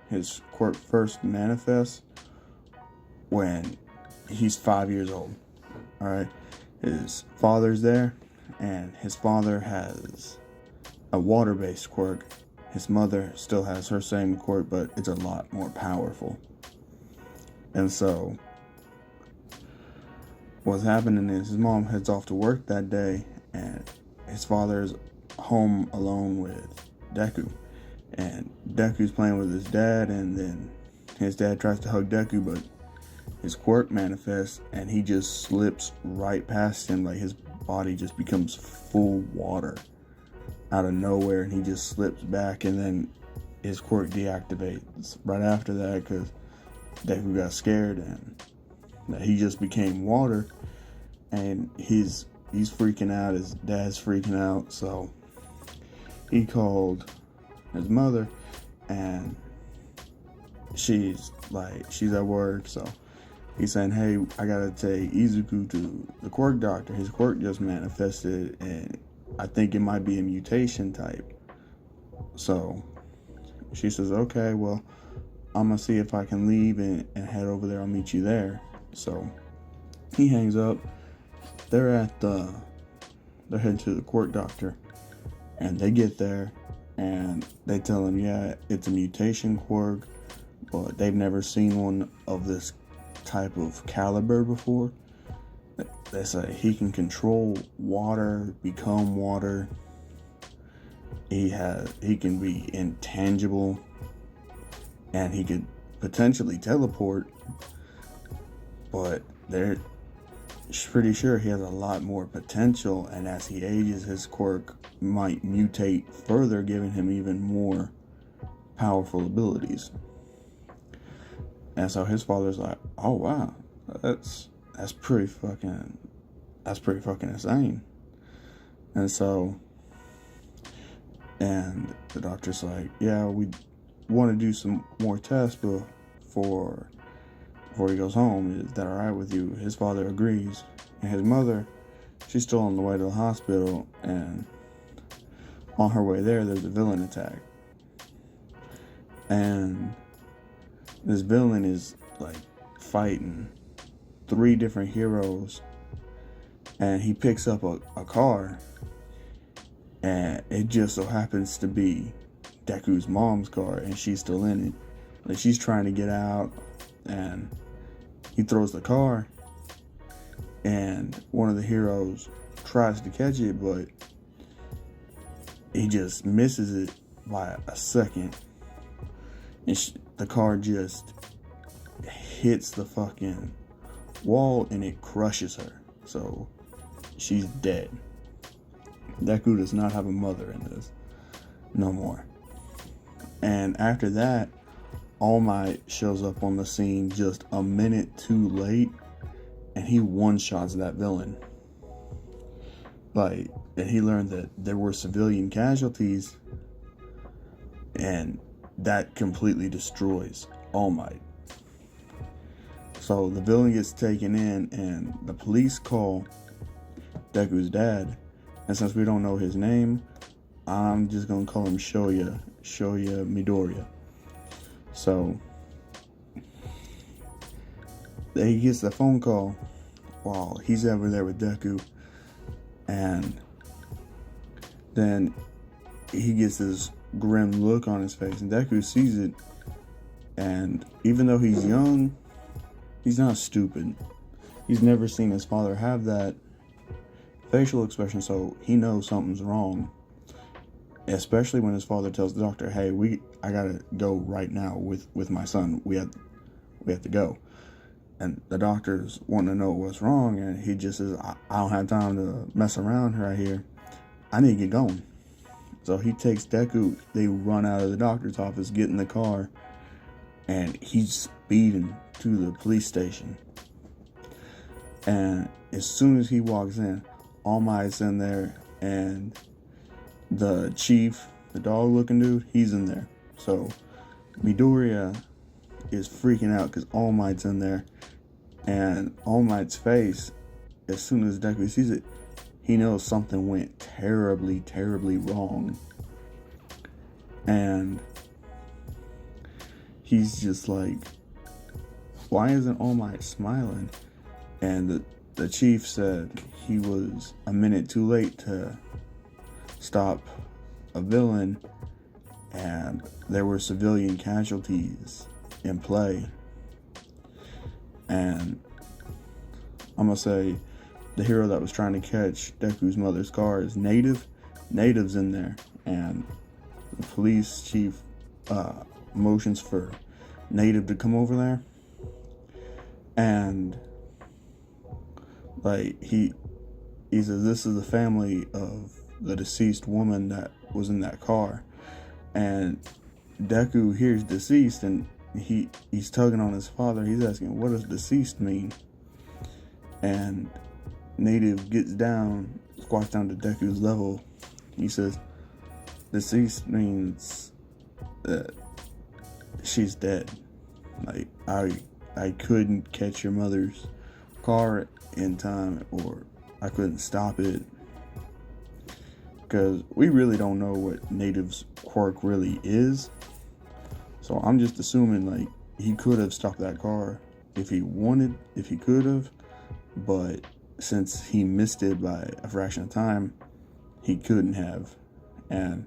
his quirk first manifests when he's 5 years old. Alright? His father's there, and his father has a water-based quirk. His mother still has her same quirk, but it's a lot more powerful. And so, what's happening is his mom heads off to work that day, and his father's home alone with Deku. And Deku's playing with his dad, and then his dad tries to hug Deku, but his quirk manifests, and he just slips right past him. Like, his body just becomes full water out of nowhere, and he just slips back, and then his quirk deactivates right after that, because Deku got scared, and he just became water, and he's freaking out. His dad's freaking out, so he called his mother, and she's at work, so he's saying, hey, I gotta take Izuku to the quirk doctor. His quirk just manifested, and I think it might be a mutation type. So she says, okay, well, I'm gonna see if I can leave and head over there. I'll meet you there. So he hangs up. They're heading to the quirk doctor, and they get there, and they tell him, yeah, it's a mutation quirk, but they've never seen one of this type of caliber before. They say he can control water, become water. He can be intangible, and he could potentially teleport, but they're pretty sure he has a lot more potential, and as he ages, his quirk might mutate further, giving him even more powerful abilities. And so his father's like, oh wow, that's pretty fucking insane. And so, and the doctor's like, yeah, we want to do some more tests before he goes home. Is that all right with you? His father agrees, and his mother, she's still on the way to the hospital, and on her way there's a villain attack, and this villain is like fighting 3 different heroes, and he picks up a car, and it just so happens to be Deku's mom's car, and she's still in it. Like, she's trying to get out, and he throws the car, and one of the heroes tries to catch it, but he just misses it by a second, and the car just hits the fucking wall, and it crushes her. So she's dead. Deku does not have a mother in this no more. And after that, All Might shows up on the scene just a minute too late, and he one-shots that villain. And he learned that there were civilian casualties, and that completely destroys All Might. So the villain gets taken in, and the police call Deku's dad. And since we don't know his name, I'm just gonna call him Shoya Midoriya. So he gets the phone call while he's over there with Deku, and then he gets this grim look on his face, and Deku sees it, and even though he's young, he's not stupid. He's never seen his father have that facial expression, so he knows something's wrong. Especially when his father tells the doctor, hey, I gotta go right now with my son. We have to go. And the doctor's wanting to know what's wrong, and he just says, I don't have time to mess around right here. I need to get going. So he takes Deku, they run out of the doctor's office, get in the car, and he's speeding to the police station. And as soon as he walks in, All Might's in there, and the chief, the dog looking dude, he's in there. So Midoriya is freaking out because All Might's in there, and All Might's face, as soon as Deku sees it, he knows something went terribly, terribly wrong. And he's just like, why isn't All Might smiling? And the chief said he was a minute too late to stop a villain, and there were civilian casualties in play. And I'm gonna say the hero that was trying to catch Deku's mother's car is Native's in there, and the police chief motions for Native to come over there, and like he says this is the family of the deceased woman that was in that car. And Deku hears deceased, and he's tugging on his father. He's asking, what does deceased mean? And Native gets down, squats down to Deku's level. He says, deceased means that she's dead. Like, I couldn't catch your mother's car in time, or I couldn't stop it. Because we really don't know what Native's quirk really is. So I'm just assuming, like, he could have stopped that car if he wanted, if he could have. But since he missed it by a fraction of time, he couldn't have. And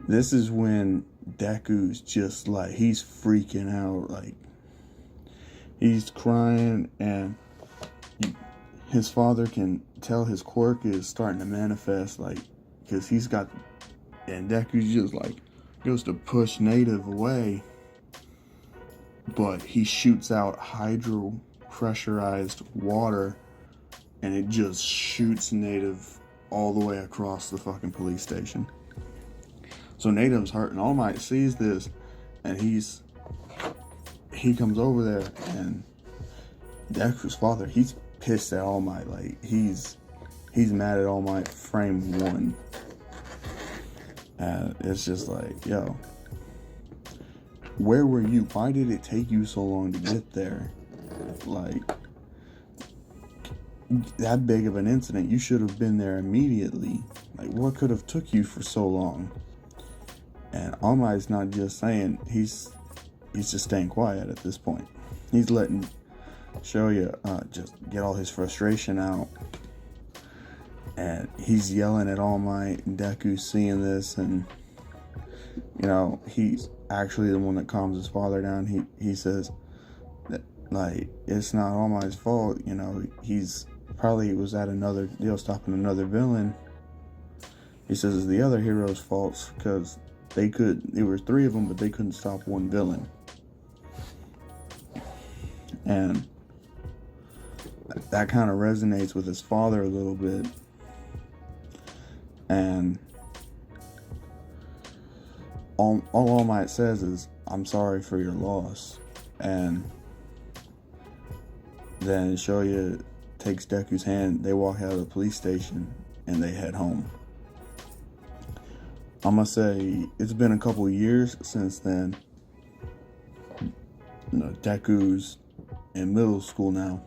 this is when Deku's just like, he's freaking out. Like, he's crying, and his father can tell his quirk is starting to manifest, like, because he's got, and Deku's just like, goes to push Native away, but he shoots out hydro pressurized water, and it just shoots Native all the way across the fucking police station. So Native's hurt, and All Might sees this, and he comes over there, and Deku's father, he's pissed at All Might. Like, he's mad at All Might frame one. And it's just like, yo, where were you? Why did it take you so long to get there? Like, that big of an incident, you should have been there immediately. Like, what could have took you for so long? And All Might's not just saying, he's just staying quiet at this point. He's letting Shoya just get all his frustration out. And he's yelling at All Might, and Deku's seeing this, and, you know, he's actually the one that calms his father down. He says that, like, it's not All Might's fault, you know, he's probably was at another deal stopping another villain. He says it's the other hero's fault, because there were three of them, but they couldn't stop one villain. And that kind of resonates with his father a little bit. And all Might says is, I'm sorry for your loss. And then Shoya takes Deku's hand, they walk out of the police station, and they head home. I'm gonna say it's been a couple years since then. You know, Deku's in middle school now.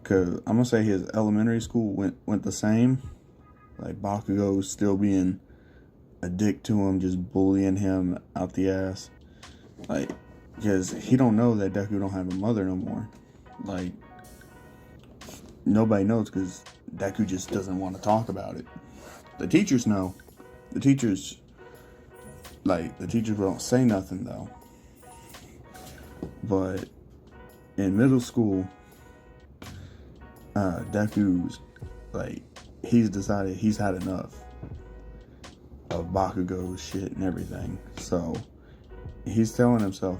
Cause I'm gonna say his elementary school went the same. Like, Bakugo's still being a dick to him, just bullying him out the ass. Like, because he don't know that Deku don't have a mother no more. Like, nobody knows, because Deku just doesn't want to talk about it. The teachers know. The teachers don't say nothing, though. But in middle school, Deku's, like, he's decided he's had enough of Bakugo's shit and everything. So he's telling himself,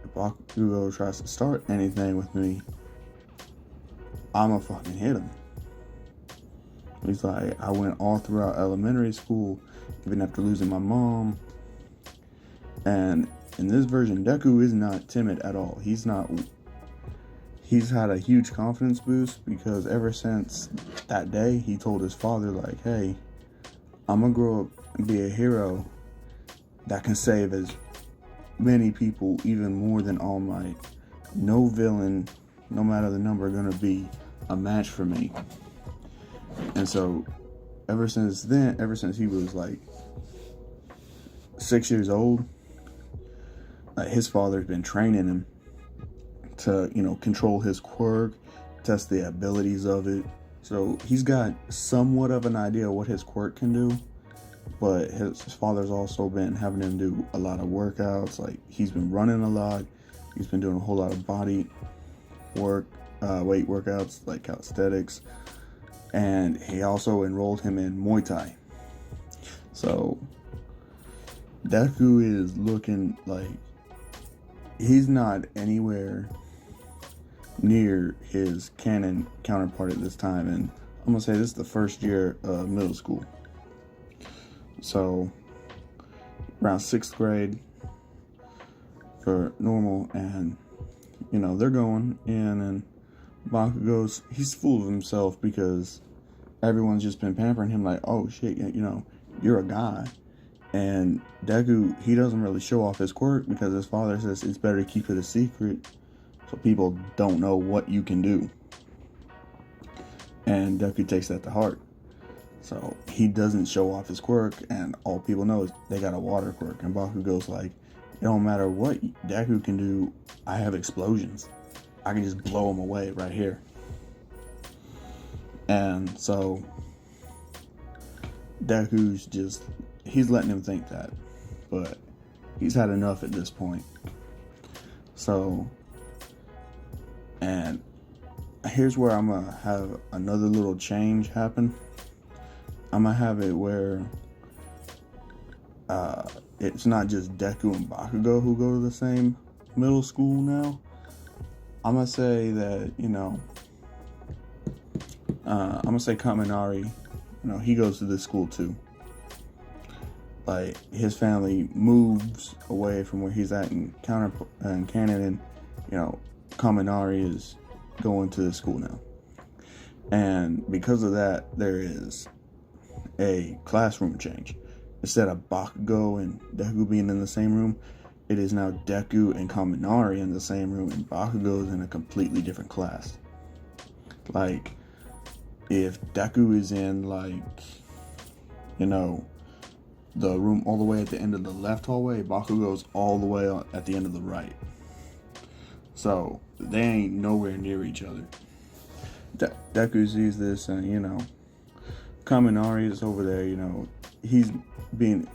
if Bakugo tries to start anything with me, I'ma fucking hit him. He's like, I went all throughout elementary school, even after losing my mom. And in this version, Deku is not timid at all. He's had a huge confidence boost, because ever since that day, he told his father, like, hey, I'm gonna grow up and be a hero that can save as many people, even more than All Might. No villain, no matter the number, gonna be a match for me. And so ever since he was like 6 years old, his father's been training him to, control his quirk, test the abilities of it. So he's got somewhat of an idea of what his quirk can do, but his father's also been having him do a lot of workouts. Like, he's been running a lot. He's been doing a whole lot of body work, weight workouts, like calisthenics. And he also enrolled him in Muay Thai. So Deku is looking like he's not anywhere near his canon counterpart at this time. And I'm gonna say this is the first year of middle school. So around 6th grade for normal, and they're going in, and Bakugo's, he's full of himself because everyone's just been pampering him like, oh shit, you're a guy. And Deku, he doesn't really show off his quirk because his father says it's better to keep it a secret so people don't know what you can do. And Deku takes that to heart. So he doesn't show off his quirk, and all people know is they got a water quirk. And Bakugo's like, it don't matter what Deku can do, I have explosions. I can just blow them away right here. And so Deku's just, he's letting him think that, but he's had enough at this point. So, and here's where I'm gonna have another little change happen. I'm gonna have it where it's not just Deku and Bakugo who go to the same middle school now. I'm gonna say that, I'm gonna say Kaminari, he goes to this school too. Like, his family moves away from where he's at in canon, and Kaminari is going to this school now. And because of that, there is a classroom change. Instead of Bakugo and Deku being in the same room, it is now Deku and Kaminari in the same room, and Bakugo is in a completely different class. Like, if Deku is in, the room all the way at the end of the left hallway, Bakugo's all the way at the end of the right. So they ain't nowhere near each other. Deku sees this, and Kaminari is over there. He's being,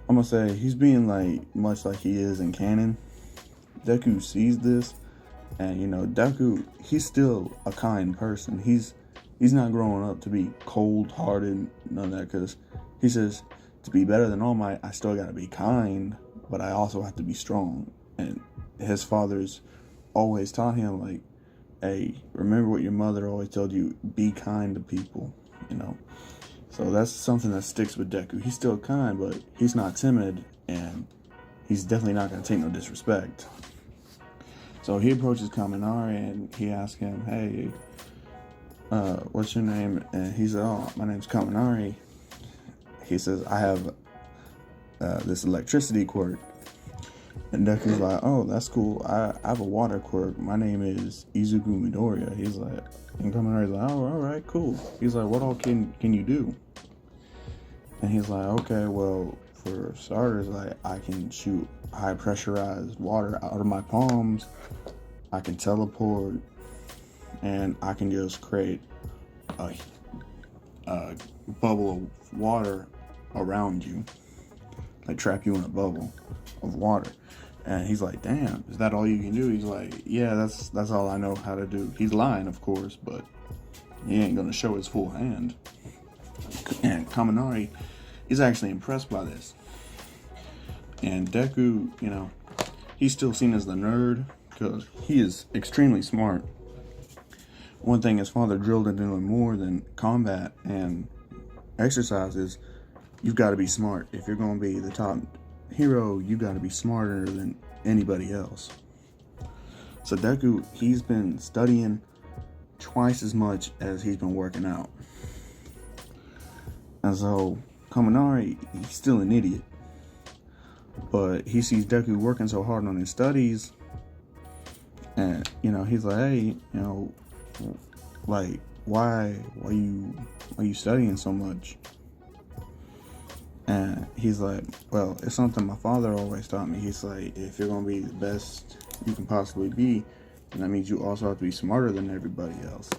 I'm gonna say, he's being much like he is in canon. Deku sees this, and Deku, he's still a kind person. He's not growing up to be cold-hearted, none of that, because he says, to be better than All Might, I still gotta be kind, but I also have to be strong. And his father's always taught him, hey, remember what your mother always told you, be kind to people, So that's something that sticks with Deku. He's still kind, but he's not timid, and he's definitely not gonna take no disrespect. So he approaches Kaminari, and he asks him, hey, what's your name? And he said, oh, my name's Kaminari. He says, I have this electricity quirk. And Deku's like, oh, that's cool. I have a water quirk. My name is Izuku Midoriya. He's like, and Kaminari's like, oh, all right, cool. He's like, what all can you do? And he's like, okay, well, for starters, I can shoot high pressurized water out of my palms. I can teleport, and I can just create a bubble of water around you, trap you in a bubble of water. And he's like, damn, is that all you can do? He's like, yeah, that's all I know how to do. He's lying, of course, but he ain't gonna show his full hand. And Kaminari is actually impressed by this. And Deku, he's still seen as the nerd because he is extremely smart. One thing his father drilled into him more than combat and exercise is you've got to be smart. If you're going to be the top hero, you got to be smarter than anybody else. So Deku, he's been studying twice as much as he's been working out. And so Kaminari, he's still an idiot. But he sees Deku working so hard on his studies, and he's like, hey, why are you studying so much? And he's like, well, it's something my father always taught me. He's like, if you're gonna be the best you can possibly be, then that means you also have to be smarter than everybody else.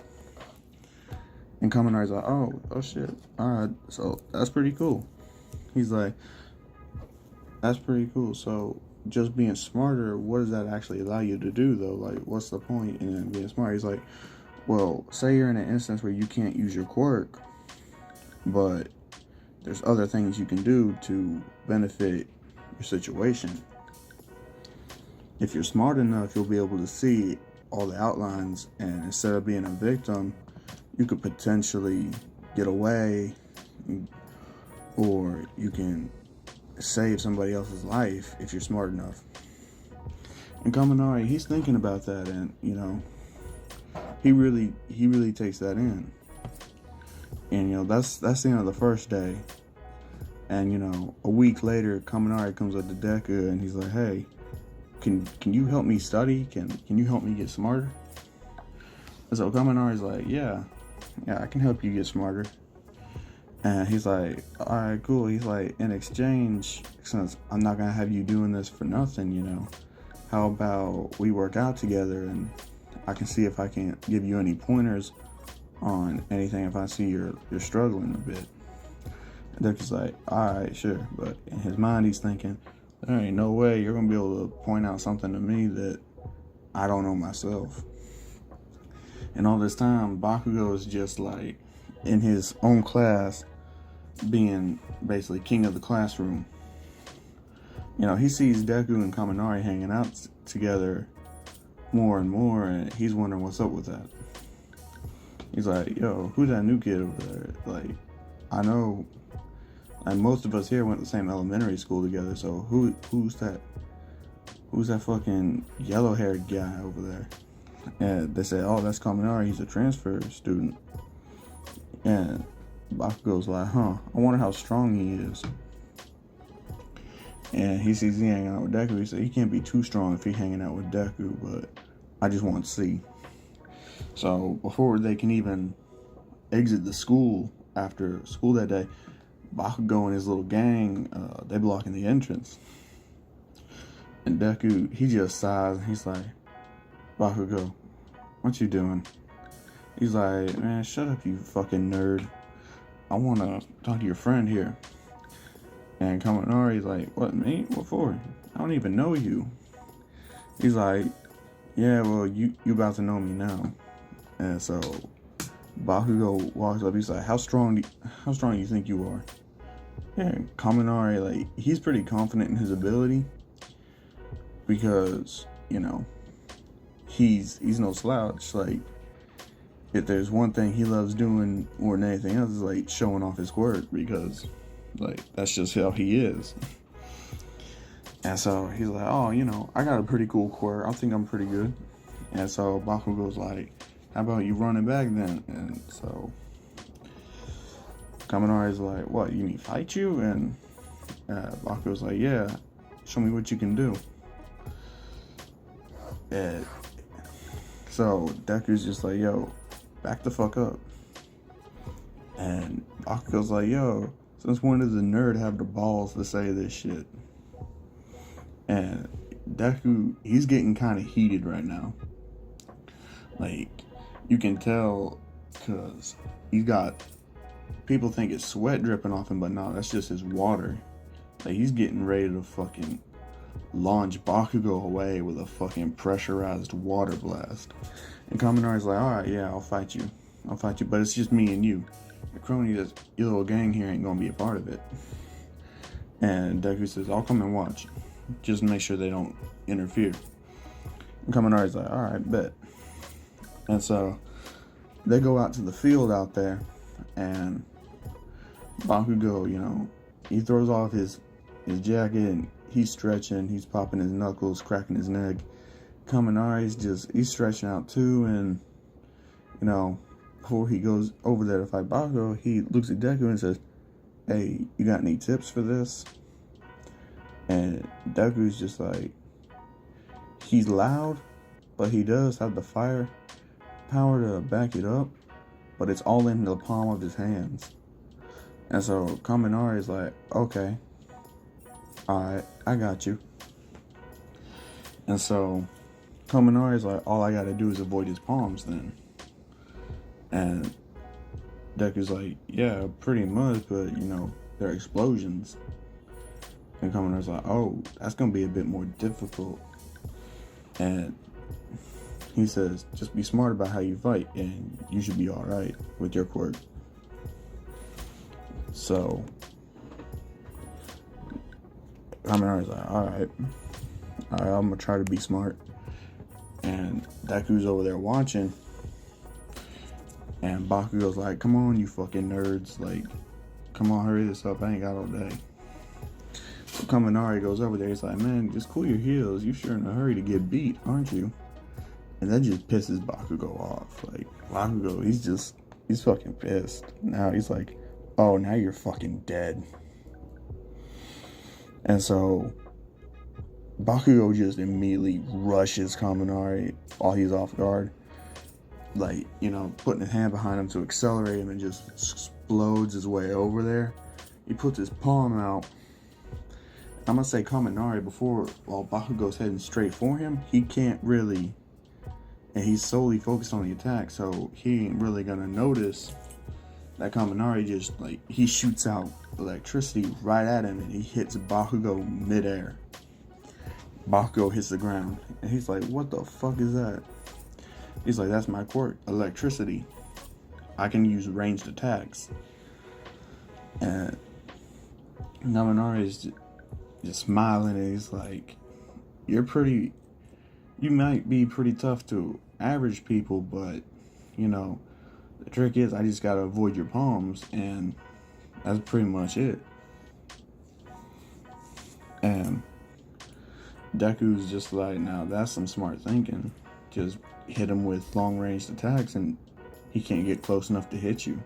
And Kaminari's like, oh shit, alright, so that's pretty cool. He's like, that's pretty cool. So just being smarter, what does that actually allow you to do though? Like, what's the point in being smart? He's like, well, say you're in an instance where you can't use your quirk, but there's other things you can do to benefit your situation. If you're smart enough, you'll be able to see all the outlines, and instead of being a victim, you could potentially get away, or you can save somebody else's life if you're smart enough. And Kaminari, he's thinking about that, and he really takes that in. And that's the end of the first day. And a week later, Kaminari comes up to Deku and he's like, hey, can you help me study? Can you help me get smarter? And so Kaminari's like, yeah, I can help you get smarter. And he's like, all right, cool. He's like, in exchange, since I'm not gonna have you doing this for nothing, how about we work out together, and I can see if I can give you any pointers on anything if I see you're struggling a bit. And Deku's like, alright, sure. But in his mind, he's thinking, there ain't no way you're gonna be able to point out something to me that I don't know myself. And all this time, Bakugo is just like in his own class, being basically king of the classroom. He sees Deku and Kaminari hanging out together more and more, and he's wondering what's up with that. He's like, yo, who's that new kid over there? Like, I know, and most of us here went to the same elementary school together, so who's that fucking yellow-haired guy over there? And they say, oh, that's Kaminari, he's a transfer student. And Bakugo's like, I wonder how strong he is. And he sees he hanging out with Deku. He said he can't be too strong if he's hanging out with Deku, but I just want to see. So before they can even exit the school after school that day, Bakugo and his little gang, they blocking the entrance. And Deku, he just sighs and he's like, Bakugo, what you doing? He's like, man, shut up, you fucking nerd. I want to talk to your friend here. And Kaminari's like, what, me? What for? I don't even know you. He's like, yeah, well, you about to know me now. And so Bakugo walks up. He's like, how strong do you think you are? And Kaminari, like, he's pretty confident in his ability because, he's no slouch. Like, if there's one thing he loves doing more than anything else is like showing off his quirk, because like that's just how he is. And so he's like, oh, I got a pretty cool quirk. I think I'm pretty good. And so Bakugo's like, how about you run it back then? And so Kaminari's like, what, you need to fight you? And Bakugo's like, yeah, show me what you can do. And so Deku's just like, yo, back the fuck up. And Bakugo's like, yo, since when does a nerd have the balls to say this shit? And Deku, he's getting kind of heated right now. Like, you can tell because he's got, people think it's sweat dripping off him, but no, that's just his water. Like, he's getting ready to fucking launch Bakugo away with a fucking pressurized water blast. And Kaminari's like, alright, yeah, I'll fight you, but it's just me and you. Your crony, your little gang here ain't gonna be a part of it. And Deku says, I'll come and watch. Just make sure they don't interfere. And Kaminari's like, alright, bet. And so they go out to the field out there, and Bakugo, he throws off his jacket, and he's stretching, he's popping his knuckles, cracking his neck. Kaminari's he's stretching out too, and before he goes over there to fight Bakugo, he looks at Deku and says, hey, you got any tips for this? And Deku's just like, he's loud, but he does have the fire power to back it up, but it's all in the palm of his hands. And so Kaminari's like, okay. Alright, I got you. And so Kaminari's like, all I gotta do is avoid his palms then. And Deku's like, yeah, pretty much, but they're explosions. And Kaminari's like, oh, that's gonna be a bit more difficult. And he says, just be smart about how you fight, and you should be alright with your quirk. So Kaminari's like, alright, I'm gonna try to be smart. And Deku's over there watching, and Bakugo's like, come on, you fucking nerds, like, come on, hurry this up, I ain't got all day. So Kaminari goes over there, he's like, man, just cool your heels, you sure in a hurry to get beat, aren't you? And that just pisses Bakugo off. Like, Bakugo, he's fucking pissed. Now he's like, oh, now you're fucking dead. And so Bakugo just immediately rushes Kaminari while he's off guard. Like, putting his hand behind him to accelerate him, and just explodes his way over there. He puts his palm out. I'm gonna say Kaminari, while Bakugo's heading straight for him, he can't really, and he's solely focused on the attack, so he ain't really gonna notice that Kaminari just, like, he shoots out electricity right at him, and he hits Bakugo midair. Bakugo hits the ground, and he's like, what the fuck is that? He's like, that's my quirk, electricity. I can use ranged attacks. And Kaminari is just smiling, and he's like, you might be pretty tough to average people, but the trick is I just gotta avoid your palms, and that's pretty much it. And Deku's just like, now that's some smart thinking. Just hit him with long range attacks and he can't get close enough to hit you.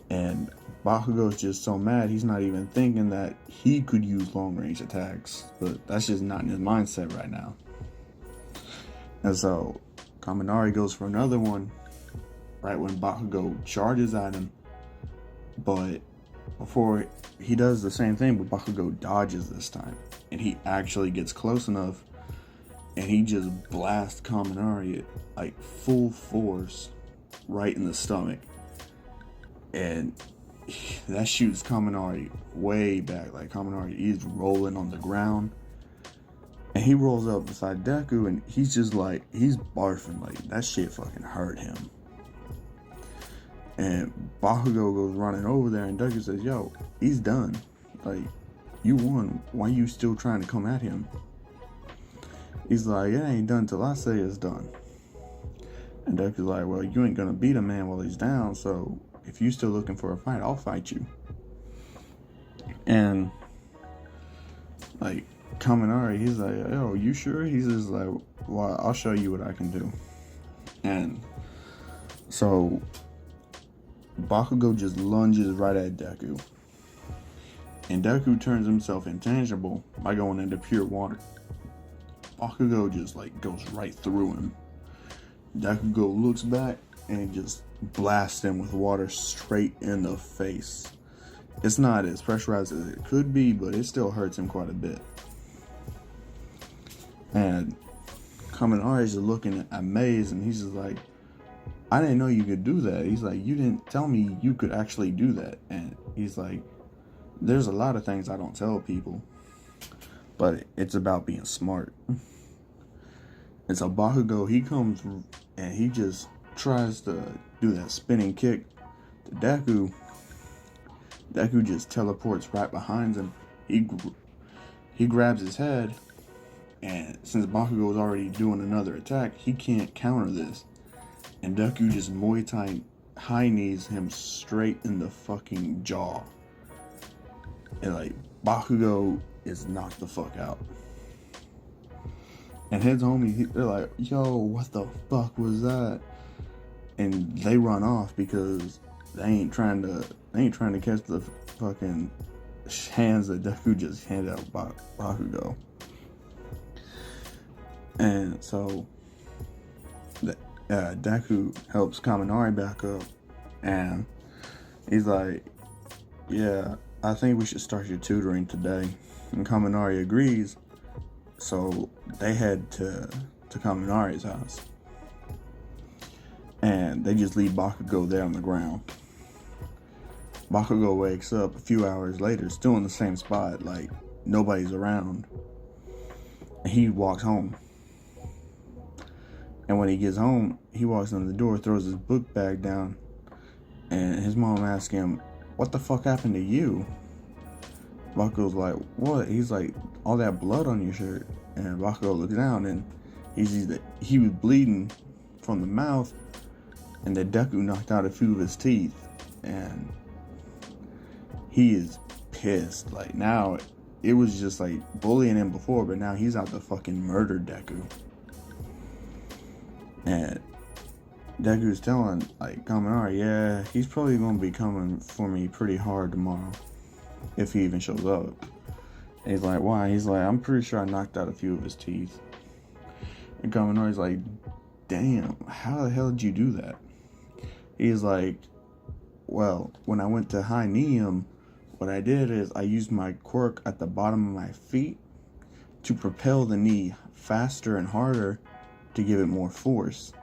And Bakugo's just so mad, he's not even thinking that he could use long range attacks, but that's just not in his mindset right now. And so Kaminari goes for another one right when Bakugo charges at him, but before he does the same thing, but Bakugo dodges this time, and he actually gets close enough, and he just blasts Kaminari at like full force right in the stomach, and that shoots Kaminari way back. Like, Kaminari is rolling on the ground, and he rolls up beside Deku, and he's just like, he's barfing. Like, that shit fucking hurt him. And Bakugo goes running over there, and Deku says, yo, he's done. Like, you won. Why you still trying to come at him? He's like, it ain't done till I say it's done. And Deku's like, well, you ain't gonna beat a man while he's down, so if you still looking for a fight, I'll fight you. And like, Kaminari, he's like, yo, you sure? He's just like, well, I'll show you what I can do. And so Bakugo just lunges right at Deku, and Deku turns himself intangible by going into pure water. Bakugo just like goes right through him. Deku looks back and just blasts him with water straight in the face. It's not as pressurized as it could be, but it still hurts him quite a bit. And Kaminari is looking amazed, and he's just like, I didn't know you could do that. He's like, you didn't tell me you could actually do that. And he's like, there's a lot of things I don't tell people, but it's about being smart. And so Bakugo, he comes and he just tries to do that spinning kick to Deku. Deku just teleports right behind him. He grabs his head, and since Bakugo is already doing another attack, he can't counter this. And Deku just Muay Thai high knees him straight in the fucking jaw. And like, Bakugo is knocked the fuck out. And his homies, they're like, yo, what the fuck was that? And they run off because they ain't trying to catch the fucking hands that Deku just handed out Bakugo. And so Deku helps Kaminari back up, and he's like, yeah, I think we should start your tutoring today. And Kaminari agrees, so they head to Kaminari's house. And they just leave Bakugo there on the ground. Bakugo wakes up a few hours later, still in the same spot, like nobody's around. And he walks home. And when he gets home, he walks in the door, throws his book bag down, and his mom asks him, "What the fuck happened to you?" Bakugo's like, "What?" He's like, "All that blood on your shirt." And Bakugo looks down, and he sees that he was bleeding from the mouth, and that Deku knocked out a few of his teeth. And he is pissed. Like, now, it was just like bullying him before, but now he's out to fucking murder Deku. And Deku's telling, like, Kaminari, yeah, he's probably gonna be coming for me pretty hard tomorrow, if he even shows up. And he's like, why? He's like, I'm pretty sure I knocked out a few of his teeth. And Kaminari's like, damn, how the hell did you do that? He's like, well, when I went to high Neum, what I did is I used my quirk at the bottom of my feet to propel the knee faster and harder to give it more force.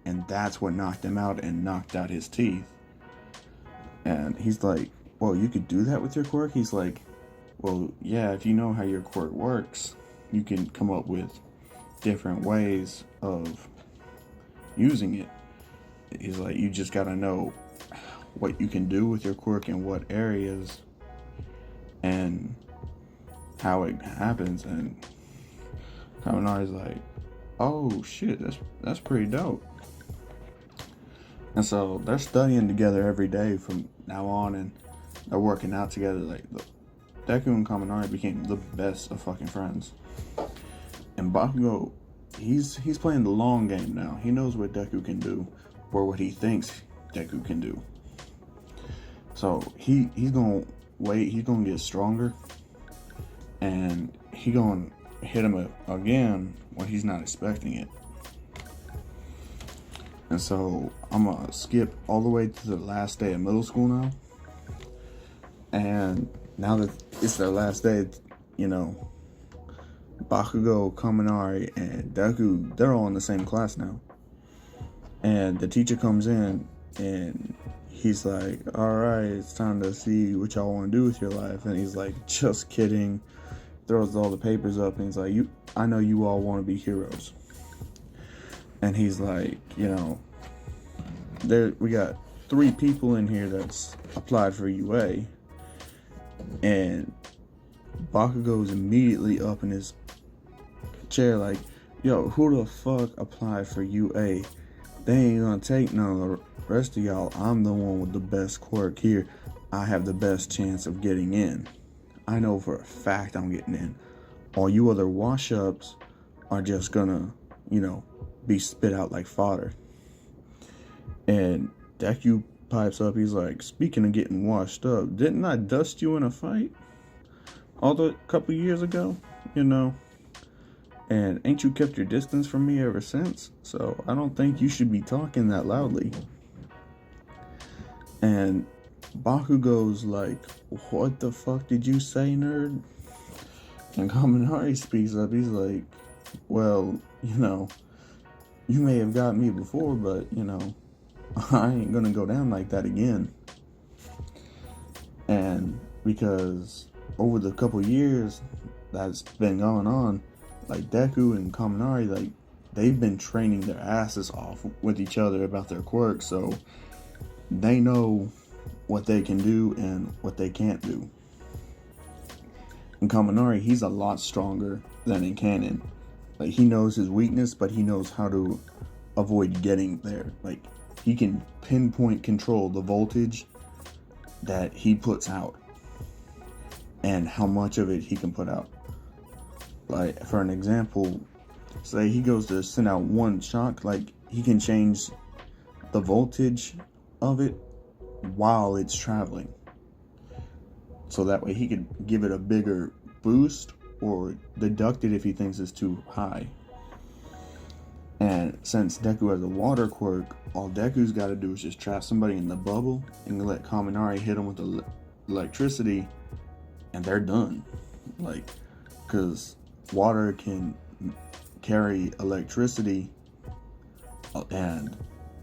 And that's what knocked him out and knocked out his teeth. And he's like, well, you could do that with your quirk? He's like, well, yeah, if you know how your quirk works, you can come up with different ways of using it. He's like, you just gotta know what you can do with your quirk in what areas and how it happens. And Kaminari's like, oh shit, that's pretty dope. And so they're studying together every day from now on, and they're working out together. Like, Deku and Kaminari became the best of fucking friends. And Bakugo, he's playing the long game now. He knows what Deku can do, or what he thinks Deku can do. So he's gonna wait. He's gonna get stronger, and he's gonna hit him again when he's not expecting it. And so I'm gonna skip all the way to the last day of middle school now. And now that it's their last day, you know, Bakugo, Kaminari, and Deku, they're all in the same class now. And the teacher comes in and he's like, all right, it's time to see what y'all want to do with your life. And he's like, just kidding. Throws all the papers up and he's like, I know you all want to be heroes. And he's like, you know, we got 3 people in here that's applied for UA. And Bakugo's immediately up in his chair like, yo, who the fuck applied for UA? They ain't gonna take none of the rest of y'all. I'm the one with the best quirk here. I have the best chance of getting in. I know for a fact I'm getting in. All you other wash-ups are just gonna, you know, be spit out like fodder. And Deku pipes up, he's like, speaking of getting washed up, didn't I dust you in a fight a couple years ago, you know? And ain't you kept your distance from me ever since? So I don't think you should be talking that loudly. And Bakugo's like, what the fuck did you say, nerd? And Kaminari speaks up, he's like, well, you know, you may have got me before, but, you know, I ain't gonna go down like that again. And because over the couple years that's been going on, like Deku and Kaminari, like, they've been training their asses off with each other about their quirks, so they know what they can do and what they can't do. And Kaminari, he's a lot stronger than in canon. Like, he knows his weakness, but he knows how to avoid getting there. Like, he can pinpoint control the voltage that he puts out and how much of it he can put out. Like, for an example, say he goes to send out one shock, like, he can change the voltage of it while it's traveling. So that way he could give it a bigger boost or deduct it if he thinks it's too high. And since Deku has a water quirk, all Deku's got to do is just trap somebody in the bubble and let Kaminari hit him with the electricity, and they're done. Like, because water can carry electricity, and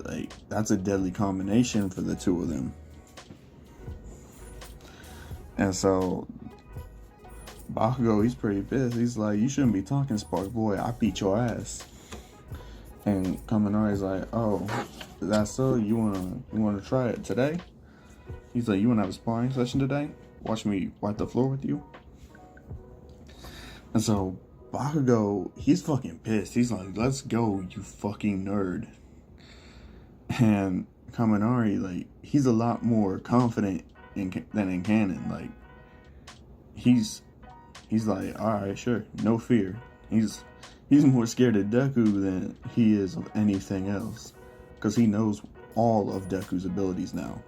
like that's a deadly combination for the two of them. And so Bakugo, he's pretty pissed. He's like, you shouldn't be talking, Spark Boy. I beat your ass. And Kaminari's like, oh, that's so? You wanna try it today? He's like, you wanna have a sparring session today? Watch me wipe the floor with you. And so Bakugo, he's fucking pissed. He's like, let's go, you fucking nerd. And Kaminari, like, he's a lot more confident than in canon. Like, he's like, all right, sure, no fear. He's more scared of Deku than he is of anything else, because he knows all of Deku's abilities now,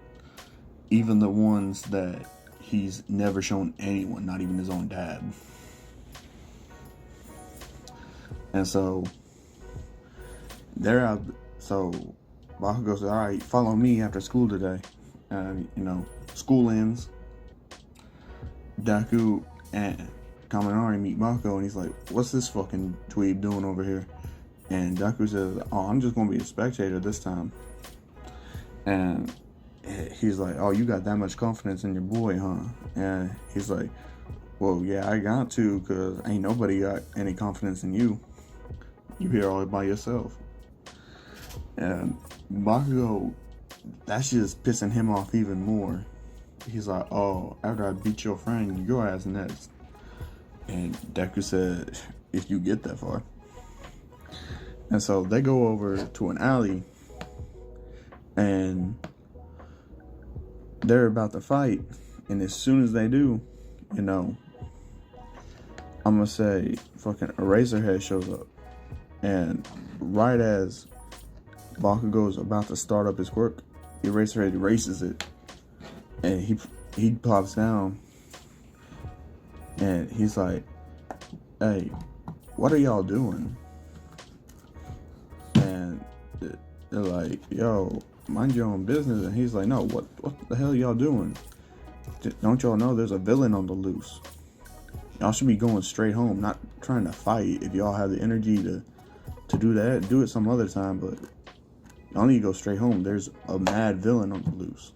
even the ones that he's never shown anyone, not even his own dad. And so they're out. So Bakugo said, all right, follow me after school today. And school ends. Deku and Kaminari meet Bakugo, and he's like, what's this fucking dweeb doing over here? And Deku says, oh, I'm just gonna be a spectator this time. And he's like, oh, you got that much confidence in your boy, huh? And he's like, well, yeah, I got to, because ain't nobody got any confidence in you. You here all by yourself. And Bakugo, that's just pissing him off even more. He's like, oh, after I beat your friend, your ass next. And Deku said, if you get that far. And so they go over to an alley, and they're about to fight. And as soon as they do, I'm gonna say fucking Eraserhead shows up. And right as Bakugo's about to start up his quirk, Eraserhead erases it. And he plops down. And he's like, hey, what are y'all doing? And they're like, yo, mind your own business. And he's like, no, what the hell y'all doing? Don't y'all know there's a villain on the loose? Y'all should be going straight home, not trying to fight. If y'all have the energy to do that, do it some other time, but y'all need to go straight home. There's a mad villain on the loose.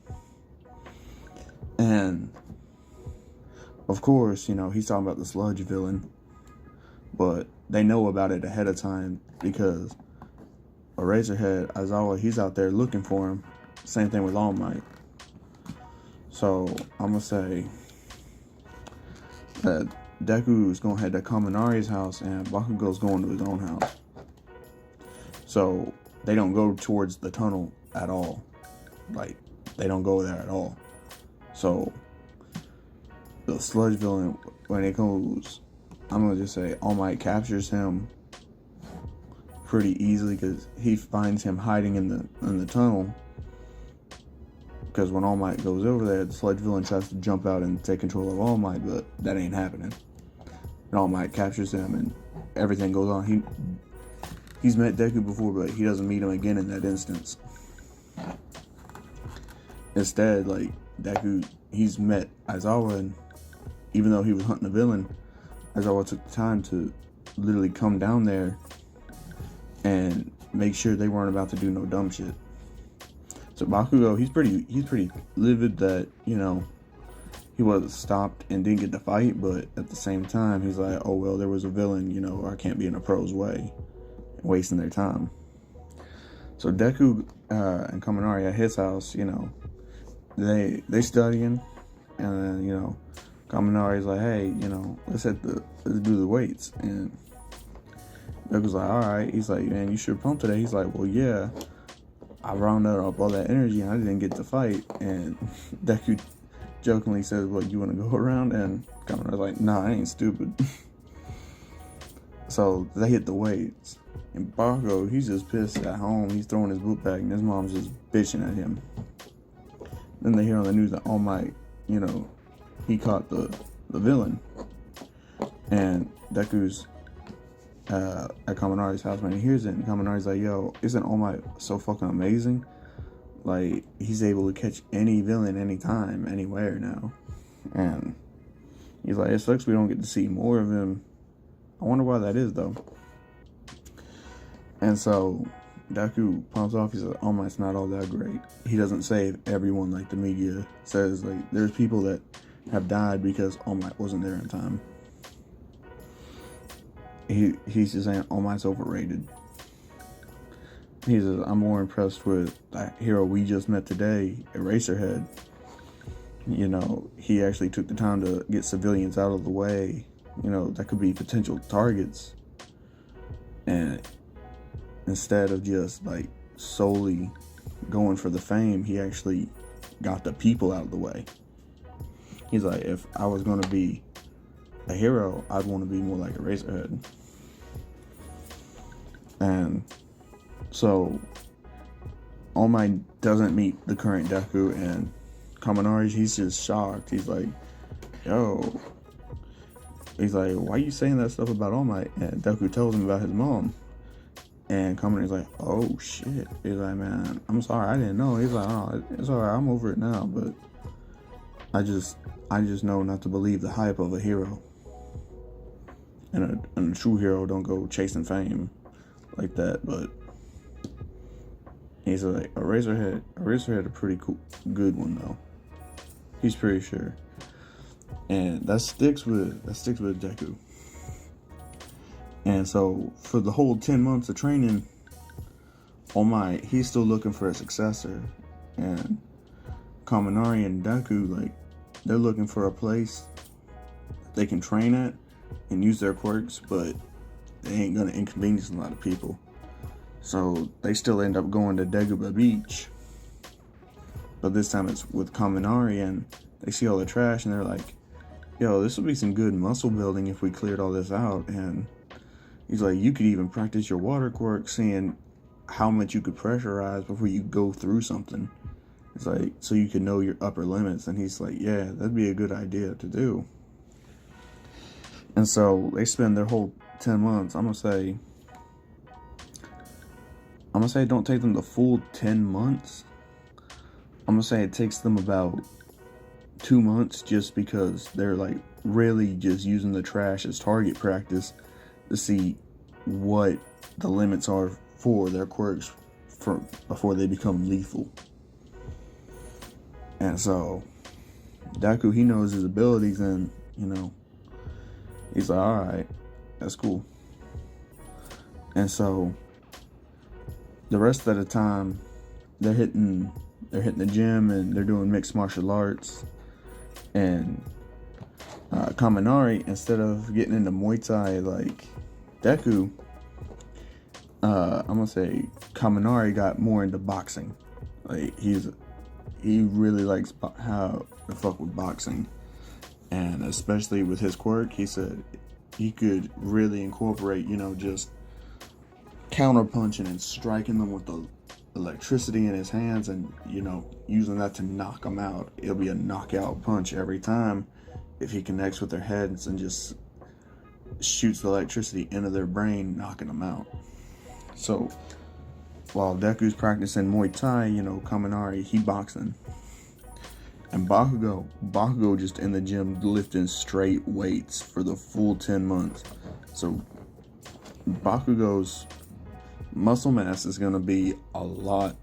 And of course, he's talking about the sludge villain, but they know about it ahead of time because Eraserhead, Aizawa, he's out there looking for him. Same thing with All Might. So I'm gonna say that Deku's gonna head to Kaminari's house and Bakugo's going to his own house. So they don't go towards the tunnel at all. Like, they don't go there at all. So the sludge villain, when it goes, I'm gonna just say All Might captures him pretty easily because he finds him hiding in the tunnel. Because when All Might goes over there, the sludge villain tries to jump out and take control of All Might, but that ain't happening. And All Might captures him, and everything goes on. He's met Deku before, but he doesn't meet him again in that instance. Instead, like, Deku, he's met Aizawa, and even though he was hunting a villain, Aizawa took the time to literally come down there and make sure they weren't about to do no dumb shit. So Bakugo, he's pretty livid that, he was stopped and didn't get to fight, but at the same time, he's like, oh, well, there was a villain, I can't be in a pro's way, wasting their time. So Deku and Kaminari at his house, they studying, and then, Kaminari's like, hey, let's do the weights. And Deku's like, all right. He's like, man, you should pump today. He's like, well, yeah, I rounded up all that energy and I didn't get to fight. And Deku jokingly says, well, you want to go around? And Kaminari's like, nah, I ain't stupid. So they hit the weights. And Bakugo, he's just pissed at home. He's throwing his boot bag and his mom's just bitching at him. Then they hear on the news that All Might, he caught the villain. And Deku's at Kaminari's house when he hears it, and Kaminari's like, yo, isn't All Might so fucking amazing? Like, he's able to catch any villain anytime, anywhere now. And, He's like, it sucks we don't get to see more of him. I wonder why that is, though. And so Deku pumps off. He says, All Might's not all that great. He doesn't save everyone like the media says. Like, there's people that have died because All Might wasn't there in time. He's just saying All Might's overrated. He says, I'm more impressed with that hero we just met today, Eraserhead. You know, he actually took the time to get civilians out of the way, you know, that could be potential targets. And instead of just like solely going for the fame, he actually got the people out of the way. He's like, if I was going to be a hero, I'd want to be more like Eraserhead. And so All Might doesn't meet the current Deku, and Kaminari, he's just shocked. He's like, yo. He's like, why are you saying that stuff about All Might? And Deku tells him about his mom. And Kaminari's like, oh shit. He's like, man, I'm sorry, I didn't know. He's like, oh, it's alright, I'm over it now, but I just know not to believe the hype of a hero. And a true hero don't go chasing fame like that. But he's like, Eraserhead a pretty cool, good one though. He's pretty sure, and that sticks with Deku. And so for the whole 10 months of training, All Might, he's still looking for a successor, and Kaminari and Deku, like, they're looking for a place they can train at and use their quirks, but they ain't gonna inconvenience a lot of people. So they still end up going to Dagobah Beach, but this time it's with Kaminari, and they see all the trash and they're like, yo, this would be some good muscle building if we cleared all this out. And he's like, you could even practice your water quirk, seeing how much you could pressurize before you go through something. It's like, so you can know your upper limits. And he's like, yeah, that'd be a good idea to do. And so they spend their whole 10 months. I'm gonna say it don't take them the full 10 months. I'm gonna say it takes them about 2 months, just because they're like really just using the trash as target practice to see what the limits are for their quirks before they become lethal. And so Deku, he knows his abilities, and you know, he's like, all right, that's cool. And so the rest of the time they're hitting the gym and they're doing mixed martial arts. And Kaminari, instead of getting into Muay Thai like Deku, I'm gonna say Kaminari got more into boxing. Like he really likes how the fuck with boxing, and especially with his quirk, he said he could really incorporate, you know, just counter punching and striking them with the electricity in his hands, and you know, using that to knock them out. It'll be a knockout punch every time if he connects with their heads and just shoots the electricity into their brain, knocking them out. So while Deku's practicing Muay Thai, you know, Kaminari, he boxing. And Bakugo just in the gym lifting straight weights for the full 10 months. So Bakugo's muscle mass is going to be a lot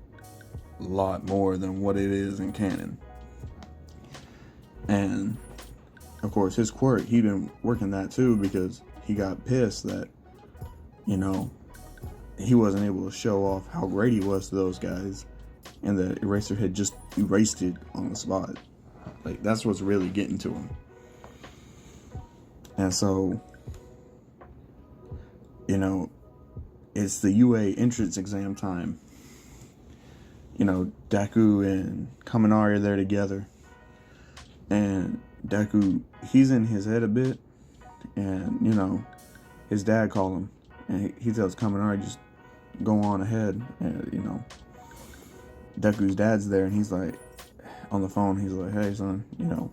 more than what it is in canon. And of course his quirk, he'd been working that too, because he got pissed that, you know, he wasn't able to show off how great he was to those guys, and that Eraserhead just erased it on the spot. Like, that's what's really getting to him. And so, you know, it's the UA entrance exam time. You know, Deku and Kaminari are there together. And Deku, he's in his head a bit. And, you know, his dad called him. And he tells Kaminari, just go on ahead. And, you know, Deku's dad's there, and he's like, on the phone, he's like, hey, son, you know,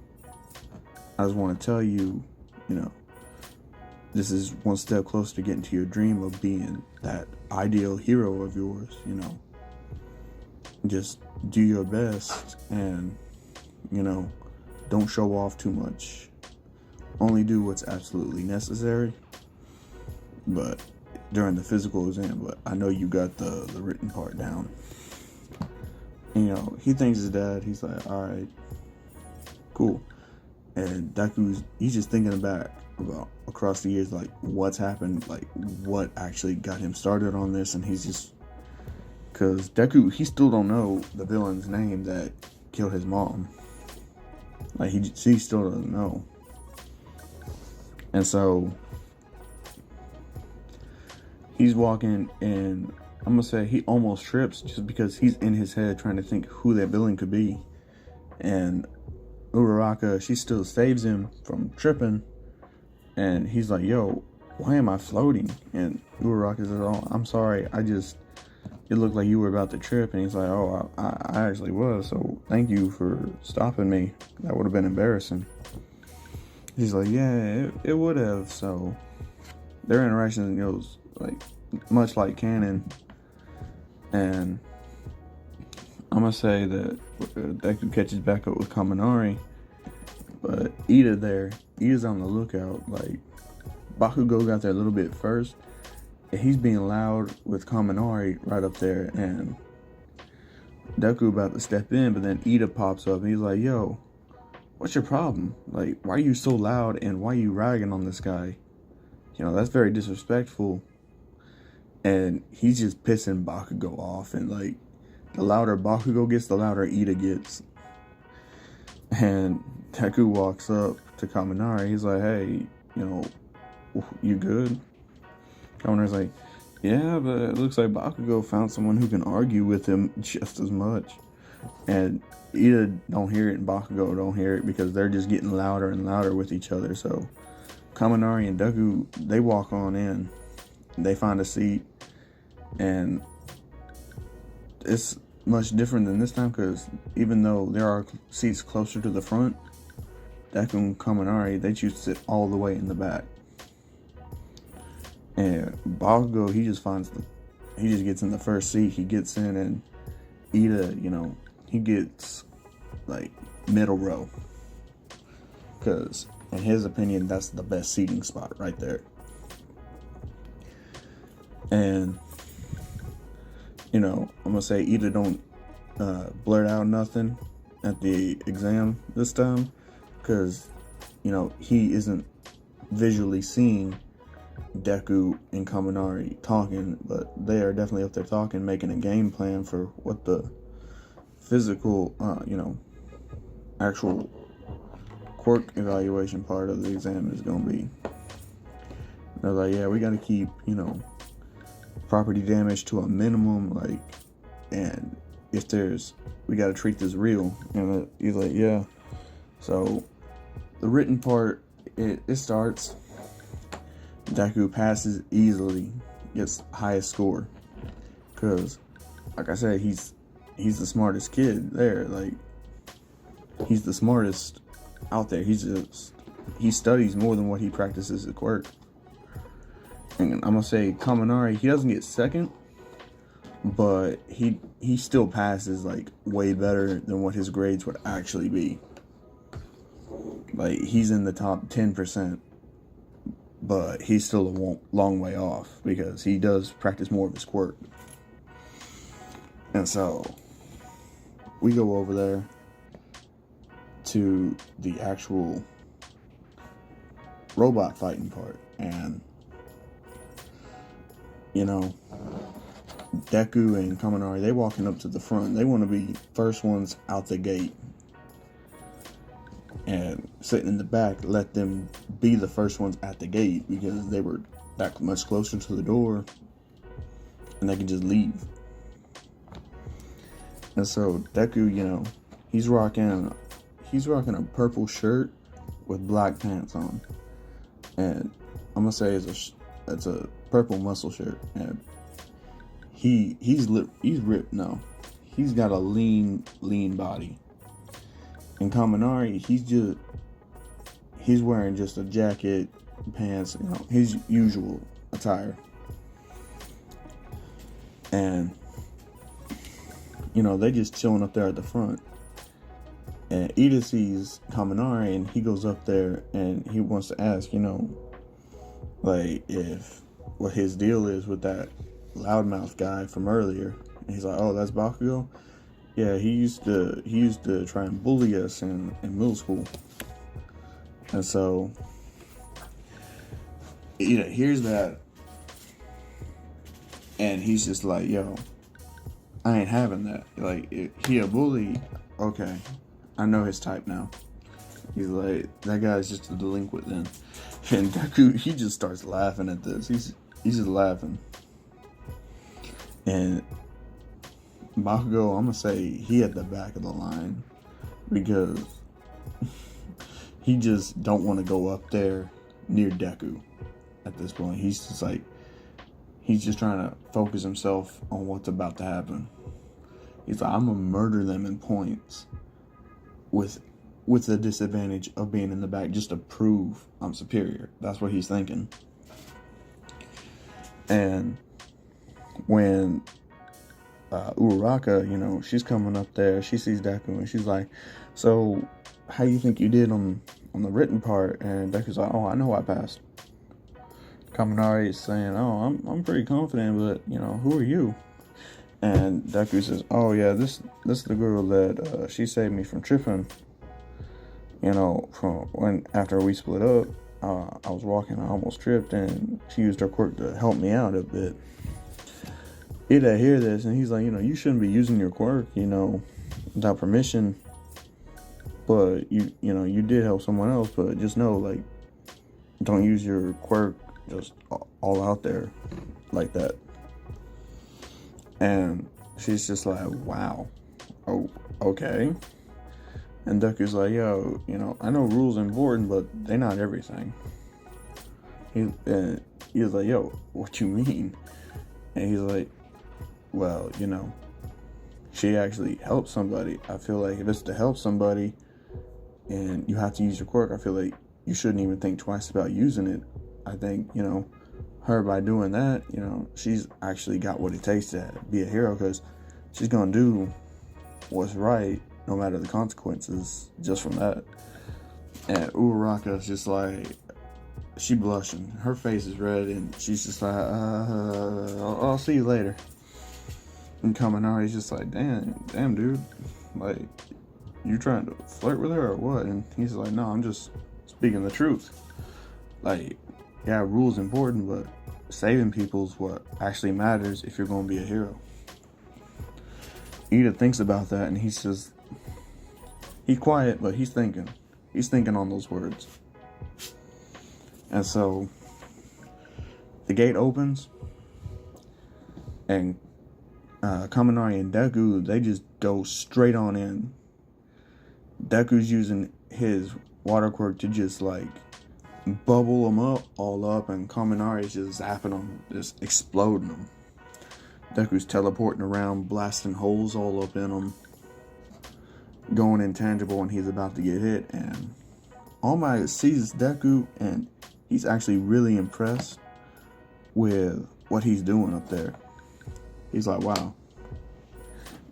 I just want to tell you, you know, this is one step closer to getting to your dream of being that ideal hero of yours, you know. Just do your best, and, you know, don't show off too much. only do what's absolutely necessary, but during the physical exam. But I know you got the written part down. And, you know, he thanks his dad. He's like, all right, cool. And he's just thinking back about across the years, like what's happened, like what actually got him started on this. And he's just, because Deku, he still don't know the villain's name that killed his mom. Like he still doesn't know. And so he's walking, and I'm gonna say he almost trips just because he's in his head trying to think who that villain could be. And Uraraka, she still saves him from tripping, and he's like, yo, why am I floating? And Uraraka says, oh, I'm sorry, it looked like you were about to trip. And he's like, oh, I actually was, so thank you for stopping me. That would have been embarrassing. He's like, yeah, it would have. So their interaction goes like much like canon. And I'm gonna say that Deku catches back up with Kaminari, but Ida's on the lookout. Like Bakugo got there a little bit first, and he's being loud with Kaminari right up there, and Deku about to step in, but then Ida pops up and he's like, yo, what's your problem? Like, why are you so loud, and why are you ragging on this guy? You know, that's very disrespectful. And he's just pissing Bakugo off, and like, the louder Bakugo gets, the louder Ida gets. And Deku walks up to Kaminari. He's like, hey, you know, you good? Kaminari's like, yeah, but it looks like Bakugo found someone who can argue with him just as much. And Ida don't hear it, and Bakugo don't hear it, because they're just getting louder and louder with each other. So Kaminari and Deku, they walk on in. They find a seat, and it's much different than this time, because even though there are seats closer to the front, Deku and Kaminari, they choose to sit all the way in the back. And Bakugo, he just gets in the first seat. He gets in, and Ida, you know, he gets like middle row, because in his opinion, that's the best seating spot right there. And, you know, I'm gonna say Ida don't blurt out nothing at the exam this time, because, you know, he isn't visually seeing Deku and Kaminari talking, but they are definitely up there talking, making a game plan for what the physical, you know, actual quirk evaluation part of the exam is going to be. They're like, yeah, we got to keep, you know, property damage to a minimum, like, and if we got to treat this real. And he's like, yeah. So the written part, it starts. Deku passes easily, gets highest score, because, like I said, he's the smartest kid there. Like, he's the smartest out there. He studies more than what he practices at work. And I'm gonna say Kaminari, he doesn't get second, but he still passes like way better than what his grades would actually be. Like, he's in the top 10%, but he's still a long way off, because he does practice more of his quirk. And so we go over there to the actual robot fighting part, and, you know, Deku and Kaminari, they walking up to the front. They want to be first ones out the gate, and sitting in the back, let them be the first ones at the gate, because they were that much closer to the door, and they could just leave. And so Deku, you know, he's rocking a purple shirt with black pants on, and I'm gonna say it's a purple muscle shirt, and he's ripped. No, he's got a lean body. And Kaminari, he's wearing just a jacket, pants, you know, his usual attire. And, you know, they just chilling up there at the front. And Ida sees Kaminari, and he goes up there and he wants to ask, like if what his deal is with that loudmouth guy from earlier. And he's like, "Oh, that's Bakugo? Yeah, he used to try and bully us in middle school." And so Ida hears that, and he's just like, "Yo, I ain't having that. Like, if he a bully, okay, I know his type now." He's like, "That guy's just a delinquent then." And Deku, he just starts laughing at this. He's just laughing. And Bakugo, I'm gonna say he at the back of the line because he just don't want to go up there near Deku at this point. He's just like, he's just trying to focus himself on what's about to happen. He's like, "I'm gonna murder them in points with the disadvantage of being in the back just to prove I'm superior." That's what he's thinking. And when Uraraka, she's coming up there, she sees Deku and she's like, "So how you think you did on the written part?" And Deku's like, "Oh, I know I passed." Kaminari is saying, "Oh, I'm pretty confident, but who are you?" And Deku says, "Oh yeah, this is the girl that she saved me from tripping. From when after we split up, I was walking, I almost tripped, and she used her quirk to help me out a bit." Ida hear this, and he's like, "You shouldn't be using your quirk, without permission. But you did help someone else. But just know, like, don't use your quirk just all out there like that." And she's just like, "Wow, oh, okay." And Deku's like, "Yo, I know rules are important, but they're not everything." He's like, "Yo, what you mean?" And he's like, "Well, she actually helped somebody. I feel like if it's to help somebody and you have to use your quirk, I feel like you shouldn't even think twice about using it. I think, her by doing that, she's actually got what it takes to be a hero, because she's going to do what's right no matter the consequences just from that." And Uraraka's just like, she blushing. Her face is red, and she's just like, I'll see you later." And Kaminari's just like, damn, dude. Like, you trying to flirt with her or what? And he's like, "No, I'm just speaking the truth. Like, yeah, rules important, but saving people's what actually matters if you're going to be a hero." Ida thinks about that, and he says, he's quiet, but he's thinking. He's thinking on those words. And so the gate opens, and Kaminari and Deku, they just go straight on in. Deku's using his water quirk to just like bubble them all up, and Kaminari's just zapping them, just exploding them. Deku's teleporting around, blasting holes all up in them, going intangible when he's about to get hit. And All Might sees Deku, and he's actually really impressed with what he's doing up there. He's like, "Wow,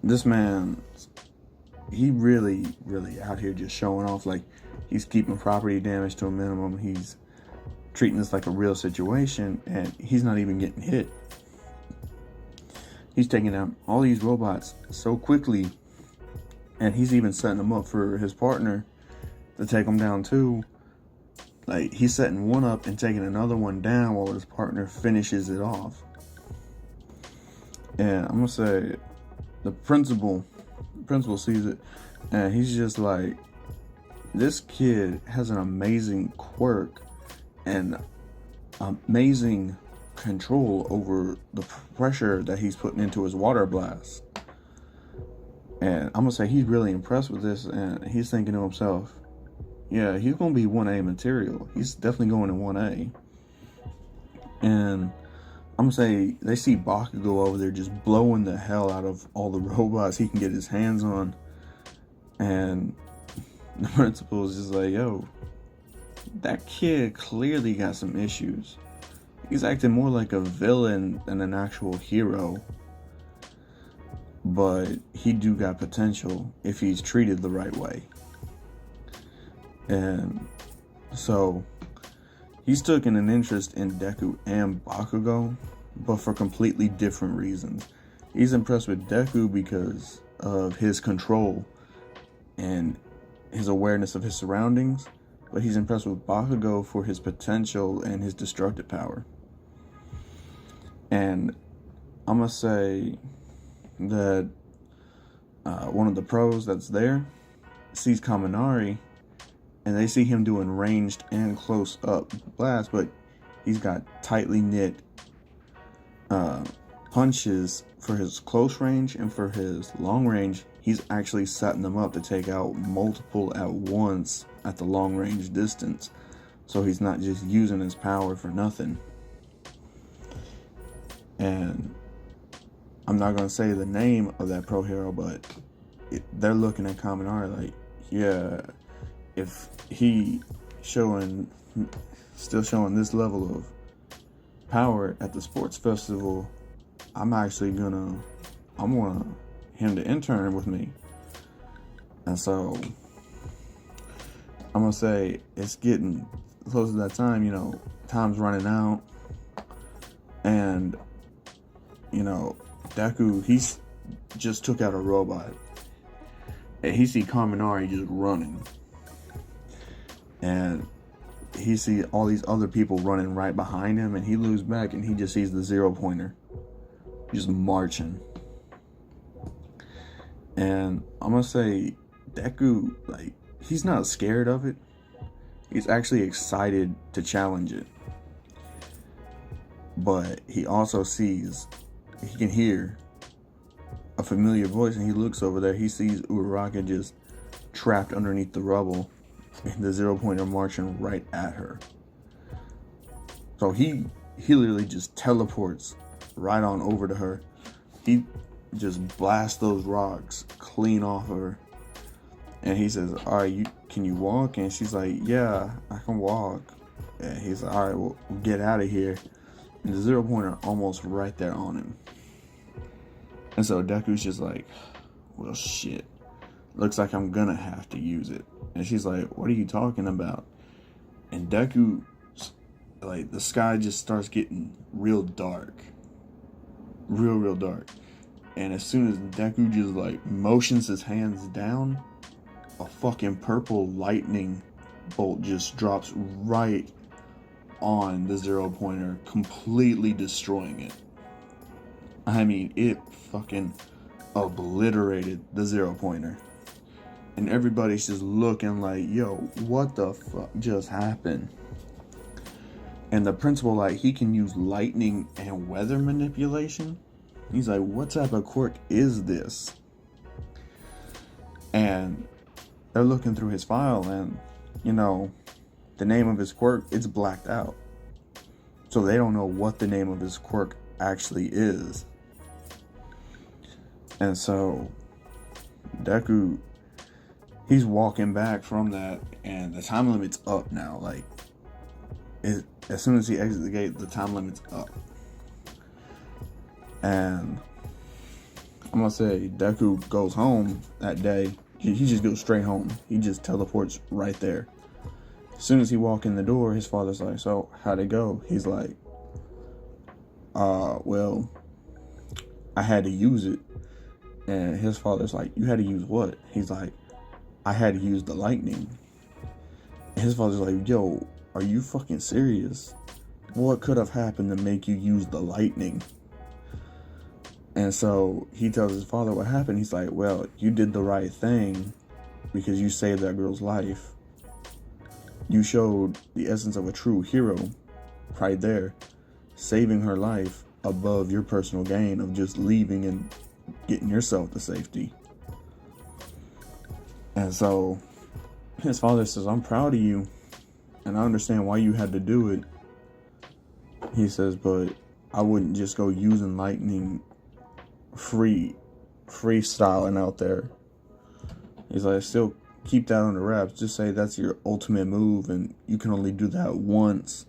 this man, he really out here just showing off. Like, he's keeping property damage to a minimum. He's treating this like a real situation, and he's not even getting hit. He's taking down all these robots so quickly, and he's even setting them up for his partner to take them down too. Like, he's setting one up and taking another one down while his partner finishes it off." And I'm gonna say the principal sees it, and he's just like, this kid has an amazing quirk and amazing control over the pressure that he's putting into his water blast. And I'm gonna say he's really impressed with this, and he's thinking to himself, yeah, he's gonna be 1A material. He's definitely going in 1A. And I'm gonna say they see Bakugo over there just blowing the hell out of all the robots he can get his hands on. And the principal is just like, yo, that kid clearly got some issues. He's acting more like a villain than an actual hero. But he do got potential if he's treated the right way. And so he's taken an interest in Deku and Bakugo, but for completely different reasons. He's impressed with Deku because of his control and his awareness of his surroundings, but he's impressed with Bakugo for his potential and his destructive power. And I'm gonna say that one of the pros that's there sees Kaminari, and they see him doing ranged and close up blasts, but he's got tightly knit punches for his close range, and for his long range he's actually setting them up to take out multiple at once at the long range distance, so he's not just using his power for nothing. And I'm not gonna say the name of that pro hero, but they're looking at Kaminari like, yeah, if he still showing this level of power at the sports festival, I want him to intern with me. And so I'm gonna say it's getting close to that time, time's running out, and Deku, he's just took out a robot, and he see Kaminari just running, and he see all these other people running right behind him, and he looks back and he just sees the 0-pointer just marching. And I'm gonna say Deku, like, he's not scared of it. He's actually excited to challenge it. But he also he can hear a familiar voice, and he looks over there. He sees Uraraka just trapped underneath the rubble, and the 0-pointer marching right at her. So he literally just teleports right on over to her. He just blasts those rocks clean off of her, and he says, all right, can you walk? And she's like, yeah, I can walk. And he's like, all right, well, get out of here. And the 0-pointer almost right there on him. And so Deku's just like, well, shit, looks like I'm gonna have to use it. And she's like, what are you talking about? And Deku, like, the sky just starts getting real dark. Real dark. And as soon as Deku just like motions his hands down, a fucking purple lightning bolt just drops right on the 0-pointer, completely destroying it. I mean, it fucking obliterated the 0-pointer. And everybody's just looking like, yo, what the fuck just happened? And the principal, like, he can use lightning and weather manipulation. He's like, what type of quirk is this? And they're looking through his file, and, the name of his quirk, it's blacked out. So they don't know what the name of his quirk actually is. And so Deku, he's walking back from that, and the time limit's up now. Like, as soon as he exits the gate, the time limit's up. And I'm gonna say Deku goes home that day. He just goes straight home. He just teleports right there. As soon as he walks in the door, his father's like, so how'd it go? He's like, well, I had to use it. And his father's like, you had to use what? He's like, I had to use the lightning. And his father's like, yo, are you fucking serious? What could have happened to make you use the lightning? And so he tells his father what happened. He's like, well, you did the right thing because you saved that girl's life. You showed the essence of a true hero right there, saving her life above your personal gain of just leaving and getting yourself to safety. And so his father says, I'm proud of you, and I understand why you had to do it. He says, but I wouldn't just go using lightning freestyling out there. He's like, still keep that under wraps. Just say that's your ultimate move, and you can only do that once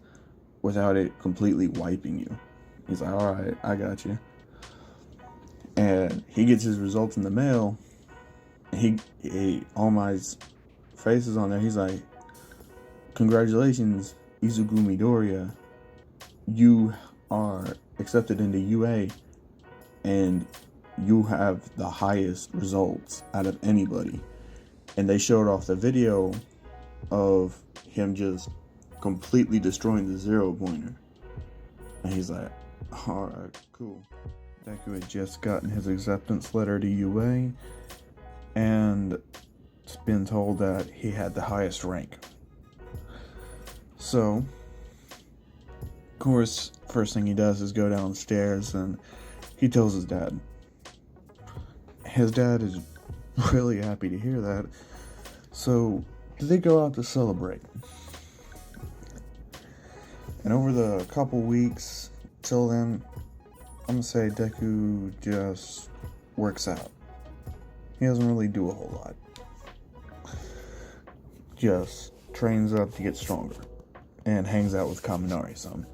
without it completely wiping you. He's like, all right, I got you. And he gets his results in the mail, and he All Might's face is on there. He's like, congratulations, Izuku Midoriya. You are accepted into UA, and you have the highest results out of anybody. And they showed off the video of him just completely destroying the 0-pointer. And he's like, alright, cool. Deku had just gotten his acceptance letter to UA, and it's been told that he had the highest rank. So, of course, first thing he does is go downstairs and he tells his dad. His dad is really happy to hear that. So, they go out to celebrate. And over the couple weeks till then, I'm gonna say Deku just works out. He doesn't really do a whole lot. Just trains up to get stronger and hangs out with Kaminari some.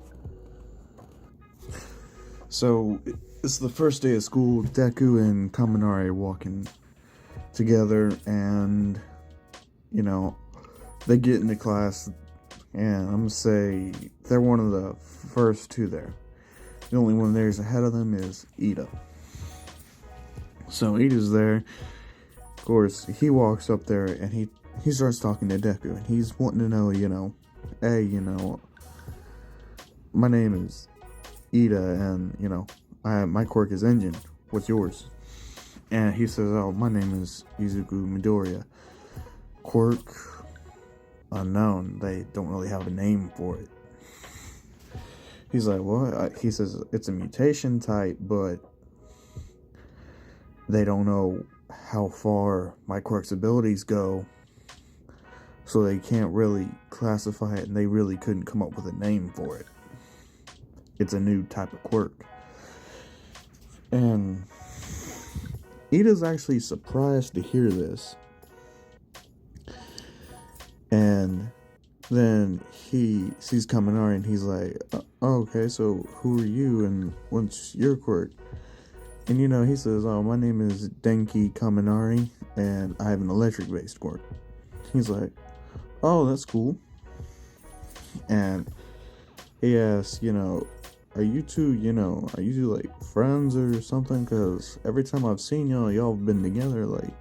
So it's the first day of school. Deku and Kaminari are walking together, and they get into class, and I'm gonna say they're one of the first two there. The only one there is ahead of them is Ida. So Ida's there. Of course, he walks up there and he starts talking to Deku, and he's wanting to know, hey, my name is Ida, and my quirk is engine. What's yours? And he says, oh, my name is Izuku Midoriya. Quirk unknown. They don't really have a name for it. He's like, well, he says it's a mutation type, but they don't know how far my quirk's abilities go, so they can't really classify it, and they really couldn't come up with a name for it. It's a new type of quirk. And Ida's actually surprised to hear this. And then he sees Kaminari, and he's like, oh, okay, so who are you, and what's your quirk? And he says, oh, my name is Denki Kaminari, and I have an electric-based quirk. He's like, oh, that's cool. And he asks, are you two, like, friends or something? Because every time I've seen y'all have been together, like,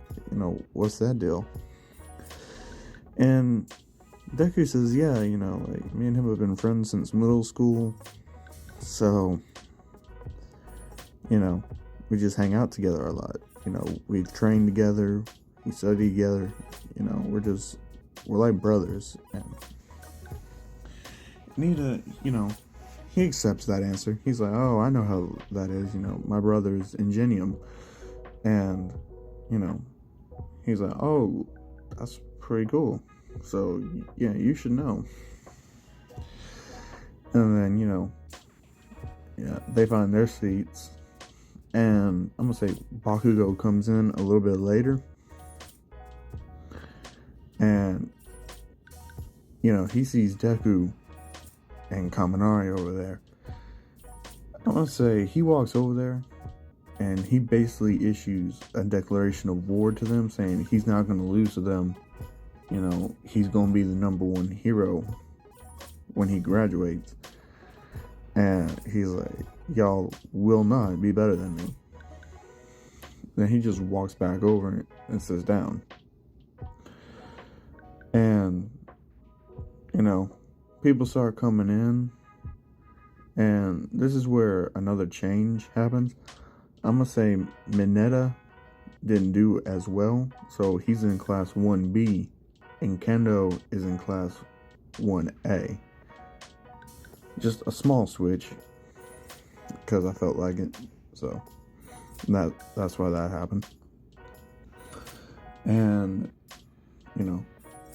what's that deal? And Deku says, yeah, like, me and him have been friends since middle school. So, we just hang out together a lot. We've trained together, we study together, we're like brothers. And Nita, he accepts that answer. He's like, oh, I know how that is, my brother's Ingenium. And, he's like, oh, that's pretty cool. So, yeah, you should know. And then, they find their seats. And I'm going to say Bakugo comes in a little bit later. And, he sees Deku and Kaminari over there. I'm going to say he walks over there, and he basically issues a declaration of war to them, saying he's not going to lose to them. He's going to be the number one hero when he graduates. And he's like, y'all will not be better than me. Then he just walks back over and sits down. And, people start coming in. And this is where another change happens. I'm going to say Mineta didn't do as well. So he's in class 1B. And Kendo is in class 1A. Just a small switch, because I felt like it. So that's why that happened. And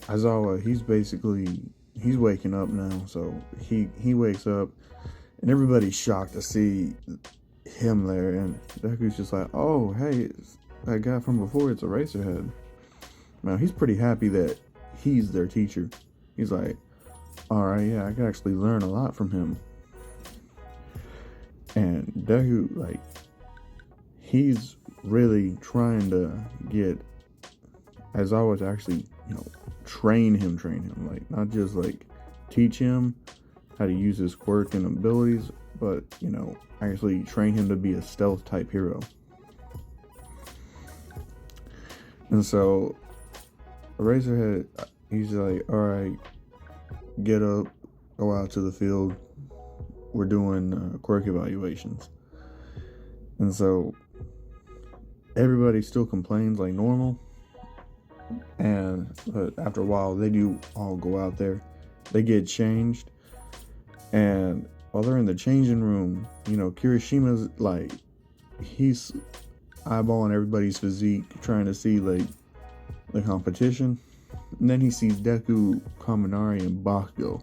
Aizawa, he's waking up now. So he wakes up, and everybody's shocked to see him there. And Deku's just like, oh, hey, it's that guy from before. It's Eraserhead. Now he's pretty happy that he's their teacher. He's like, alright, yeah, I can actually learn a lot from him. And Deku, like, he's really trying to get Aizawa to actually, train him, like not just like teach him how to use his quirk and abilities, but actually train him to be a stealth type hero. And so Eraserhead, he's like, all right, get up, go out to the field, we're doing quirk evaluations. And so everybody still complains like normal, but after a while they do all go out there, they get changed, and while they're in the changing room, Kirishima's like, he's eyeballing everybody's physique, trying to see like the competition, and then he sees Deku, Kaminari, and Bakugo,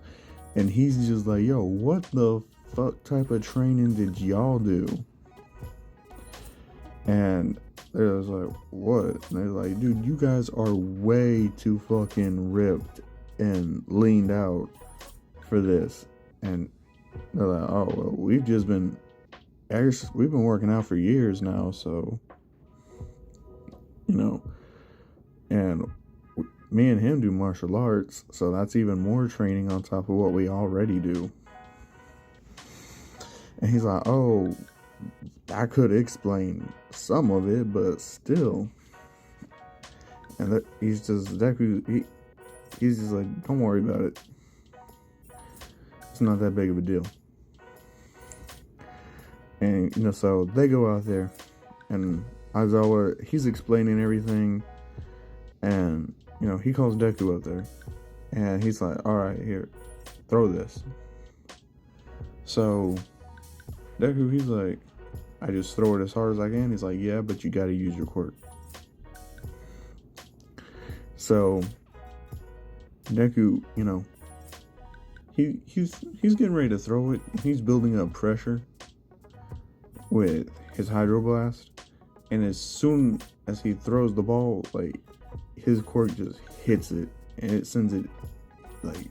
and he's just like, yo, what the fuck type of training did y'all do? And they're like, what? And they're like, dude, you guys are way too fucking ripped and leaned out for this. And they're like, oh, well, we've been working out for years now, so, and me and him do martial arts, so that's even more training on top of what we already do. And he's like, oh, I could explain some of it, but still. And he's just, Deku, he's just like, don't worry about it. It's not that big of a deal. And, so they go out there, and Aizawa, he's explaining everything, and, he calls Deku up there, and he's like, alright, here, throw this. So, Deku, he's like, I just throw it as hard as I can. He's like, yeah, but you gotta use your quirk. So, Deku, he's getting ready to throw it. He's building up pressure with his hydroblast, and as soon as he throws the ball, like, his quirk just hits it, and it sends it, like,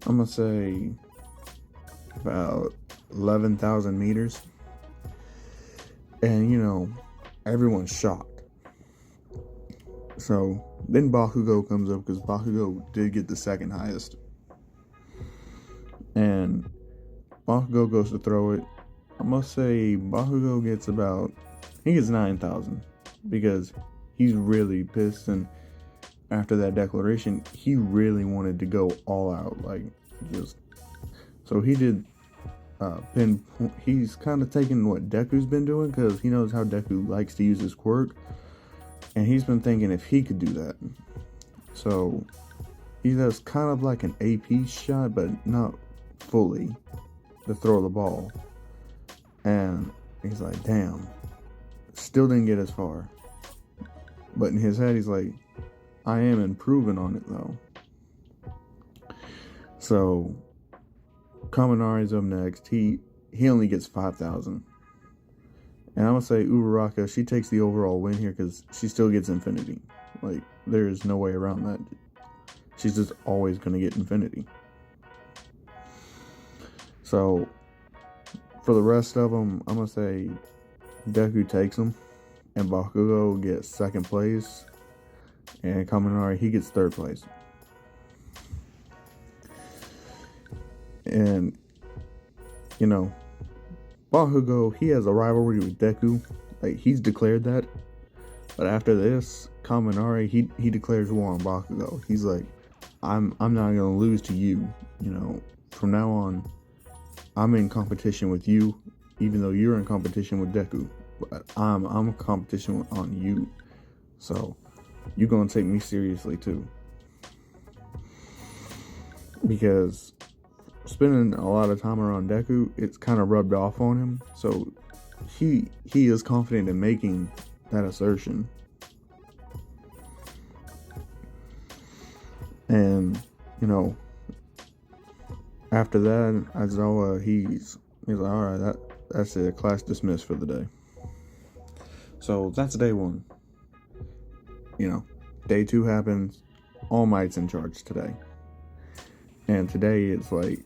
I'm gonna say about 11,000 meters. And everyone's shocked. So then Bakugo comes up, because Bakugo did get the second highest, and Bakugo goes to throw it. I must say Bakugo gets 9,000, because he's really pissed, and after that declaration, he really wanted to go all out, like, just, so he did he's kind of taking what Deku's been doing, because he knows how Deku likes to use his quirk, and he's been thinking if he could do that. So he does kind of like an AP shot, but not fully, to throw the ball. And he's like, damn, still didn't get as far. But in his head, he's like, I am improving on it though. So Kaminari's up next. He only gets 5,000. And I'm gonna say Uraraka, she takes the overall win here, because she still gets infinity. Like, there's no way around that. She's just always gonna get infinity. So for the rest of them, I'm gonna say Deku takes them, and Bakugo gets second place, and Kaminari, he gets third place. And Bakugo, he has a rivalry with Deku, like, he's declared that. But after this, Kaminari, he declares war on Bakugo. He's like, I'm not gonna lose to you. From now on, I'm in competition with you, even though you're in competition with Deku. But I'm a competition on you, so you're gonna take me seriously too. Because spending a lot of time around Deku, it's kind of rubbed off on him. So he is confident in making that assertion. And after that, Aizawa, he's like, all right, that's it, class dismissed for the day. So that's day one. Day two happens. All Might's in charge today. And today it's like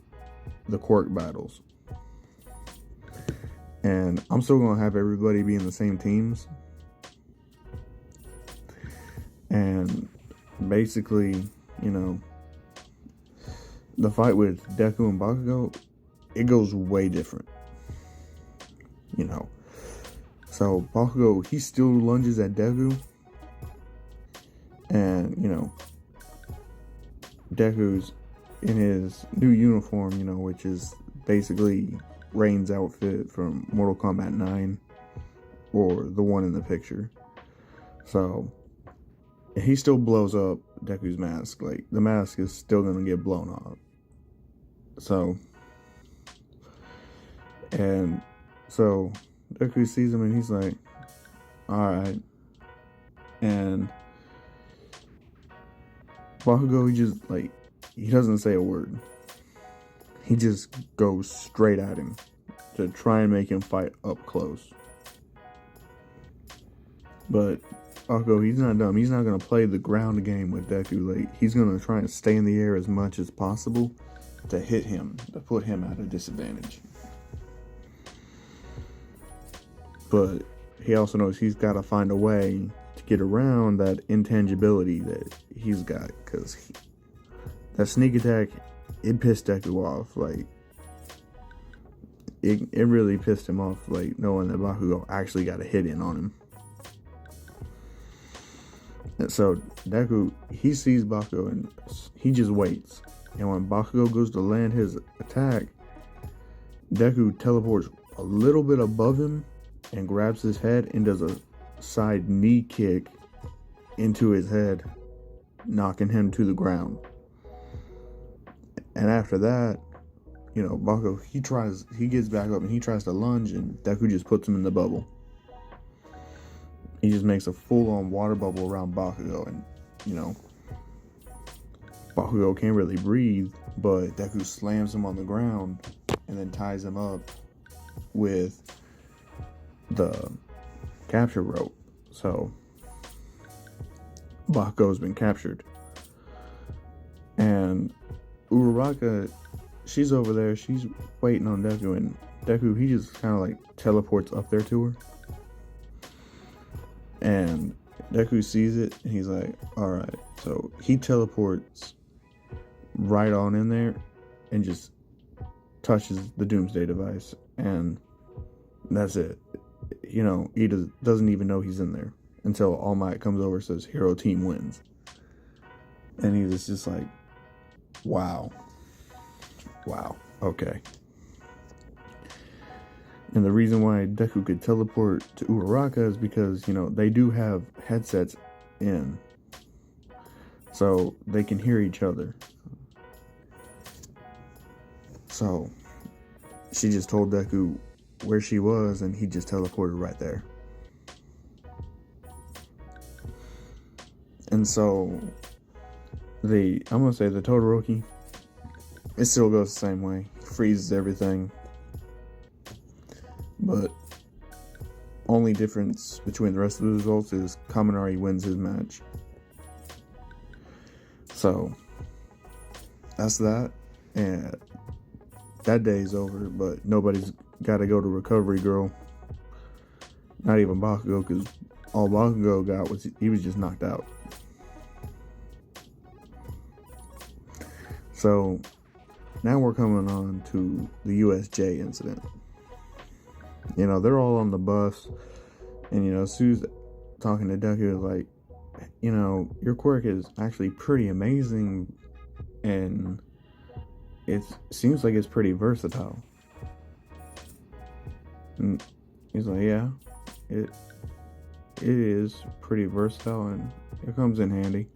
the quirk battles. And I'm still going to have everybody be in the same teams. And basically, you know, the fight with Deku and Bakugo, it goes way different. You know, so Bakugo, he still lunges at Deku, and you know, Deku's in his new uniform, you know, which is basically Rain's outfit from Mortal Kombat 9, or the one in the picture. So he still blows up Deku's mask. Like, the mask is still gonna get blown off. So Deku sees him and he's like, alright. And Bakugo, he doesn't say a word. He just goes straight at him to try and make him fight up close. But Bakugo, he's not dumb. He's not going to play the ground game with Deku. Like, he's going to try and stay in the air as much as possible to hit him, to put him at a disadvantage. But he also knows he's got to find a way to get around that intangibility that he's got, because that sneak attack, it pissed Deku off. Like, it really pissed him off, like, knowing that Bakugo actually got a hit in on him. And so Deku, he sees Bakugo and he just waits. And when Bakugo goes to land his attack, Deku teleports a little bit above him and grabs his head and does a side knee kick into his head, knocking him to the ground. And after that, you know, Bakugo, he gets back up and he tries to lunge, and Deku just puts him in the bubble. He just makes a full-on water bubble around Bakugo, and, you know, Bakugo can't really breathe, but Deku slams him on the ground and then ties him up with the capture rope. So Bakugo's been captured. And Uraraka, she's over there, she's waiting on Deku, and Deku, he just kind of like teleports up there to her. And Deku sees it, and he's like, alright. So he teleports right on in there and just touches the Doomsday device, and that's it. You know, he doesn't even know he's in there until All Might comes over and says, Hero Team wins. And he's just like, wow, okay. And the reason why Deku could teleport to Uraraka is because, you know, they do have headsets in, so they can hear each other. So she just told Deku where she was, and he just teleported right there. And so I'm gonna say the Todoroki, it still goes the same way. He freezes everything. But only difference between the rest of the results is Kaminari wins his match. So that's that. And that day's over, but nobody's got to go to Recovery Girl. Not even Bakugo, because all Bakugo got was he was just knocked out. So now we're coming on to the USJ incident. You know, they're all on the bus, and, you know, Sue's talking to Deku, like, you know, your quirk is actually pretty amazing, and it seems like it's pretty versatile. And he's like, yeah, it is pretty versatile, and it comes in handy.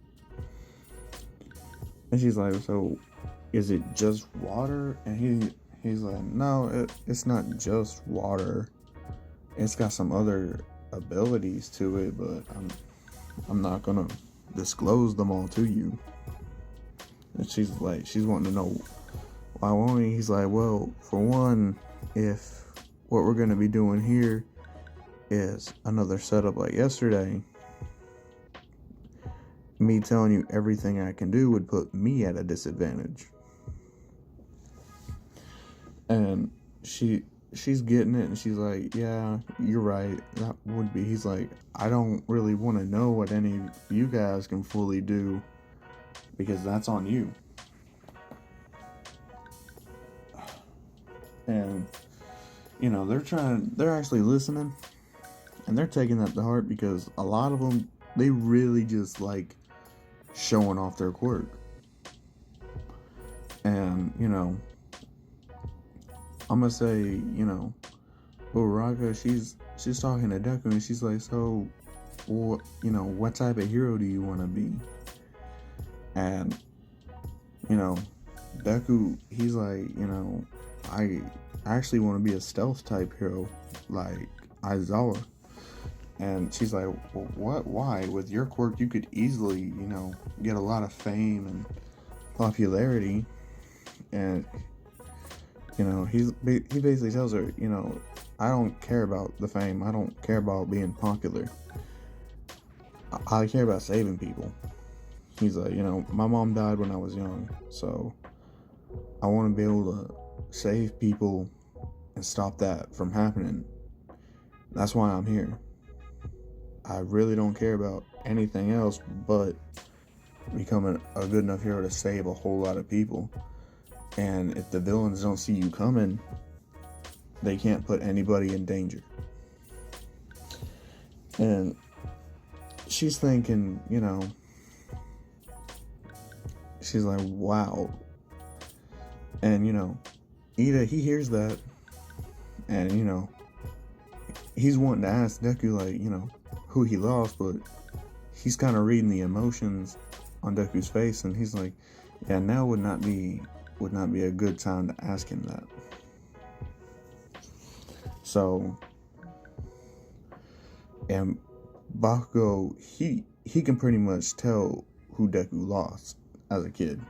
And she's like, so is it just water? And he's like, no, it's not just water. It's got some other abilities to it, but I'm not gonna disclose them all to you. And she's wanting to know why won't he? He's like, well, for one, if what we're gonna be doing here is another setup like yesterday, me telling you everything I can do would put me at a disadvantage. And she's getting it, and she's like, yeah, you're right, that would be. He's like, I don't really want to know what any of you guys can fully do, because that's on you. And they're actually listening, and they're taking that to heart, because a lot of them, they really just like showing off their quirk. And I'm gonna say, Uraraka, she's talking to Deku, and she's like, so what type of hero do you want to be? And Deku, he's like, I actually want to be a stealth type hero like Aizawa. And she's like, well, what? Why? With your quirk, you could easily, get a lot of fame and popularity. And he basically tells her, I don't care about the fame. I don't care about being popular. I care about saving people. He's like, my mom died when I was young, so I want to be able to save people and stop that from happening. That's why I'm here. I really don't care about anything else but becoming a good enough hero to save a whole lot of people. And if the villains don't see you coming, they can't put anybody in danger. And she's thinking, she's like, wow. And, Ida, he hears that. And, he's wanting to ask Deku, like, who he lost, but he's kind of reading the emotions on Deku's face, and he's like, yeah, now would not be a good time to ask him that. So, and Bakugo, he can pretty much tell who Deku lost as a kid,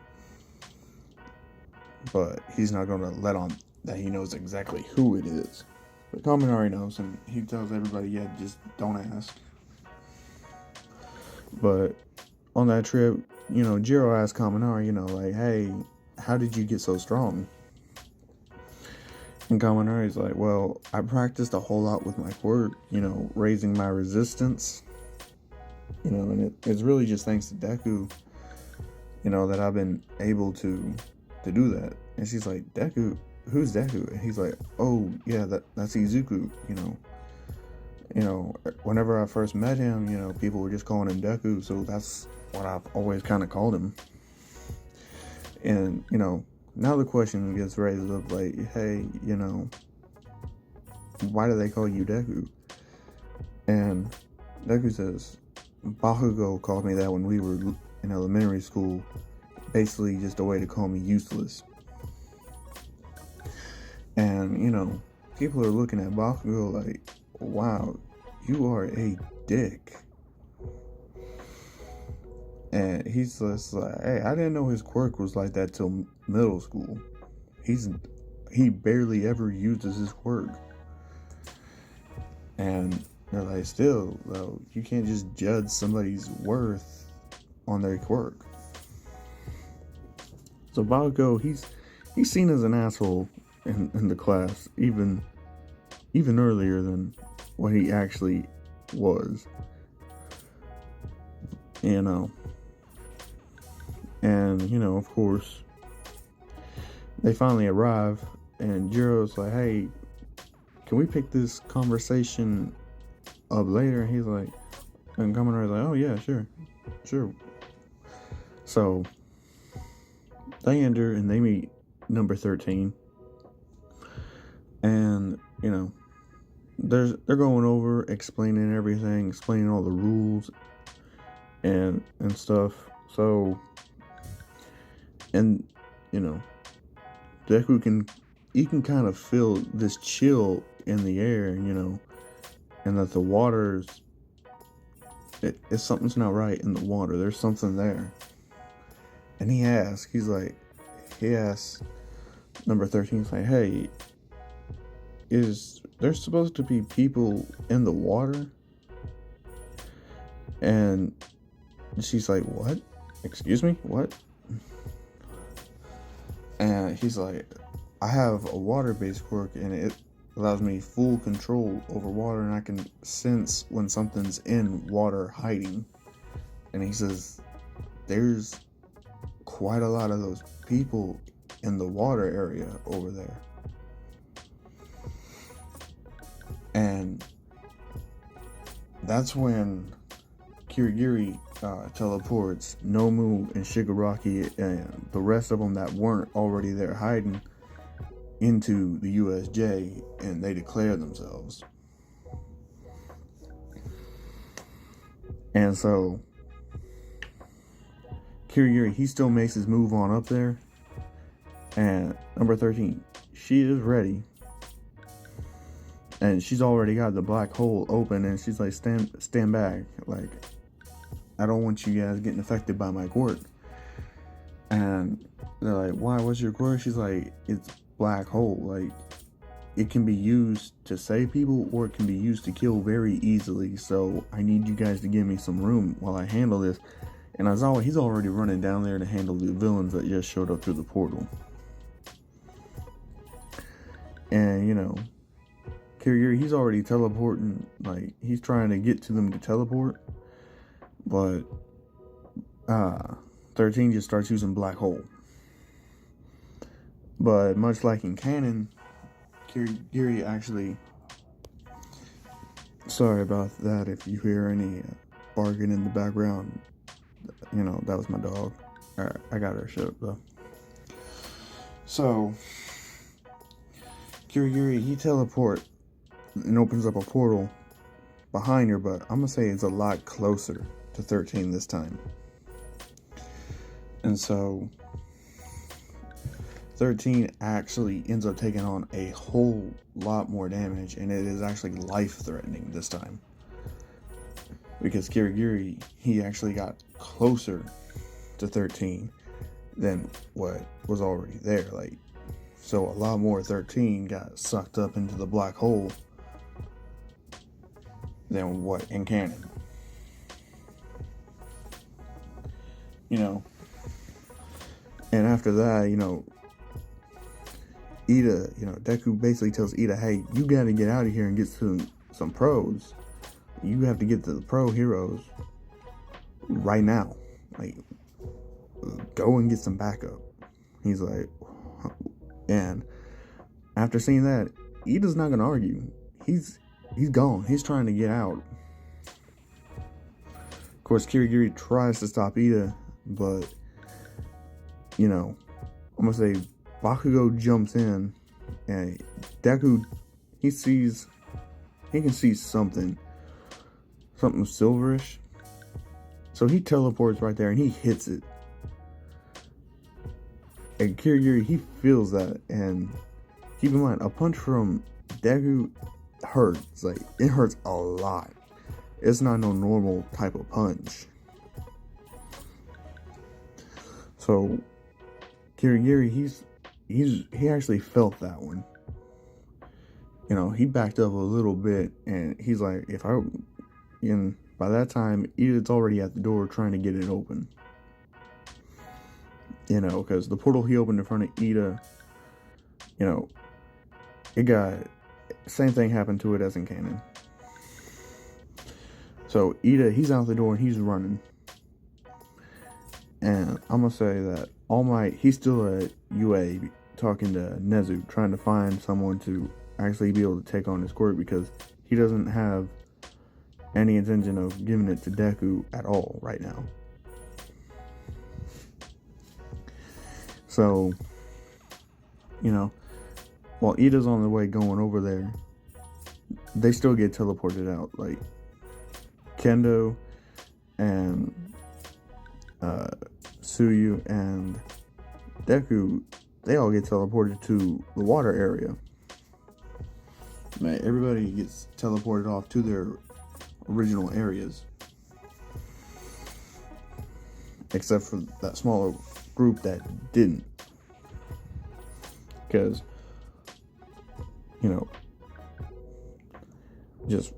but he's not gonna let on that he knows exactly who it is. But Kaminari knows, and he tells everybody, yeah, just don't ask. But on that trip, Jiro asked Kaminari, like, hey, how did you get so strong? And Kaminari's like, well, I practiced a whole lot with my quirk, raising my resistance, and it's really just thanks to Deku, that I've been able to do that. And she's like, Deku? Who's Deku? And he's like, oh, yeah, that's Izuku, whenever I first met him, people were just calling him Deku, so that's what I've always kind of called him. And, now the question gets raised up, like, hey, why do they call you Deku? And Deku says, Bakugo called me that when we were in elementary school, basically just a way to call me useless. And, people are looking at Bakugo like, wow, you are a dick. And he's just like, hey, I didn't know his quirk was like that till middle school. He barely ever uses his quirk. And they're like, still, though, you can't just judge somebody's worth on their quirk. So Bakugo, he's seen as an asshole in the class, even earlier than what he actually was. And of course, they finally arrive, and Jiro's like, hey, can we pick this conversation up later? And he's like, and Kaminari's like, oh yeah, sure. So they enter and they meet number 13, and they're going over, explaining everything, explaining all the rules and stuff. So, and Deku can kind of feel this chill in the air, and that the water's something's not right in the water. There's something there. And he asks number 13, he's like, hey, is there supposed to be people in the water? And she's like, what? Excuse me? What? And he's like, I have a water-based quirk, and it allows me full control over water, and I can sense when something's in water hiding. And he says there's quite a lot of those people in the water area over there. And that's when Kirigiri teleports Nomu and Shigaraki and the rest of them that weren't already there hiding into the USJ, and they declare themselves. And so Kirigiri, he still makes his move on up there, and number 13, she is ready, and she's already got the black hole open, and she's like, stand back, like, I don't want you guys getting affected by my quirk. And they're like, why, what's your quirk? She's like, it's black hole, like, it can be used to save people, or it can be used to kill very easily, so I need you guys to give me some room while I handle this. And as always, he's already running down there to handle the villains that just showed up through the portal. And, you know, Kirigiri, he's already teleporting, like, he's trying to get to them to teleport, but 13 just starts using black hole. But much like in canon, Kirigiri actually, sorry about that if you hear any barking in the background, you know, that was my dog. Alright, I got her shut up though. So Kirigiri, he teleports and opens up a portal behind her, but I'm gonna say it's a lot closer to 13 this time. And so 13 actually ends up taking on a whole lot more damage, and it is actually life-threatening this time. Because Kirigiri, he actually got closer to 13 than what was already there. Like, so a lot more 13 got sucked up into the black hole than what in canon. You know, and after that, you know, Ida, you know, Deku basically tells Ida, hey, you gotta get out of here and get some pros. You have to get to the pro heroes right now. Like, go and get some backup. He's like, and after seeing that, Ida's not gonna argue. He's gone. He's trying to get out. Of course, Kirigiri tries to stop Ida, but, you know, I'm gonna say Bakugo jumps in, and Deku, he can see something silverish. So he teleports right there and he hits it. And Kirigiri, he feels that, and keep in mind, a punch from Deku hurts. Like, it hurts a lot. It's not no normal type of punch. So Kirigiri, he actually felt that one. You know, he backed up a little bit, and he's like, and by that time, Ida's already at the door trying to get it open. You know, because the portal he opened in front of Ida, you know, same thing happened to it as in canon. So Ida, he's out the door and he's running. And I'm gonna say that All Might, he's still at UA talking to Nezu, trying to find someone to actually be able to take on his quirk, because he doesn't have any intention of giving it to Deku at all right now. So, you know, while Ida's on the way going over there, they still get teleported out. Like, Kendo and Tsuyu and Deku, they all get teleported to the water area. Man, everybody gets teleported off to their original areas, except for that smaller group that didn't, because, you know, just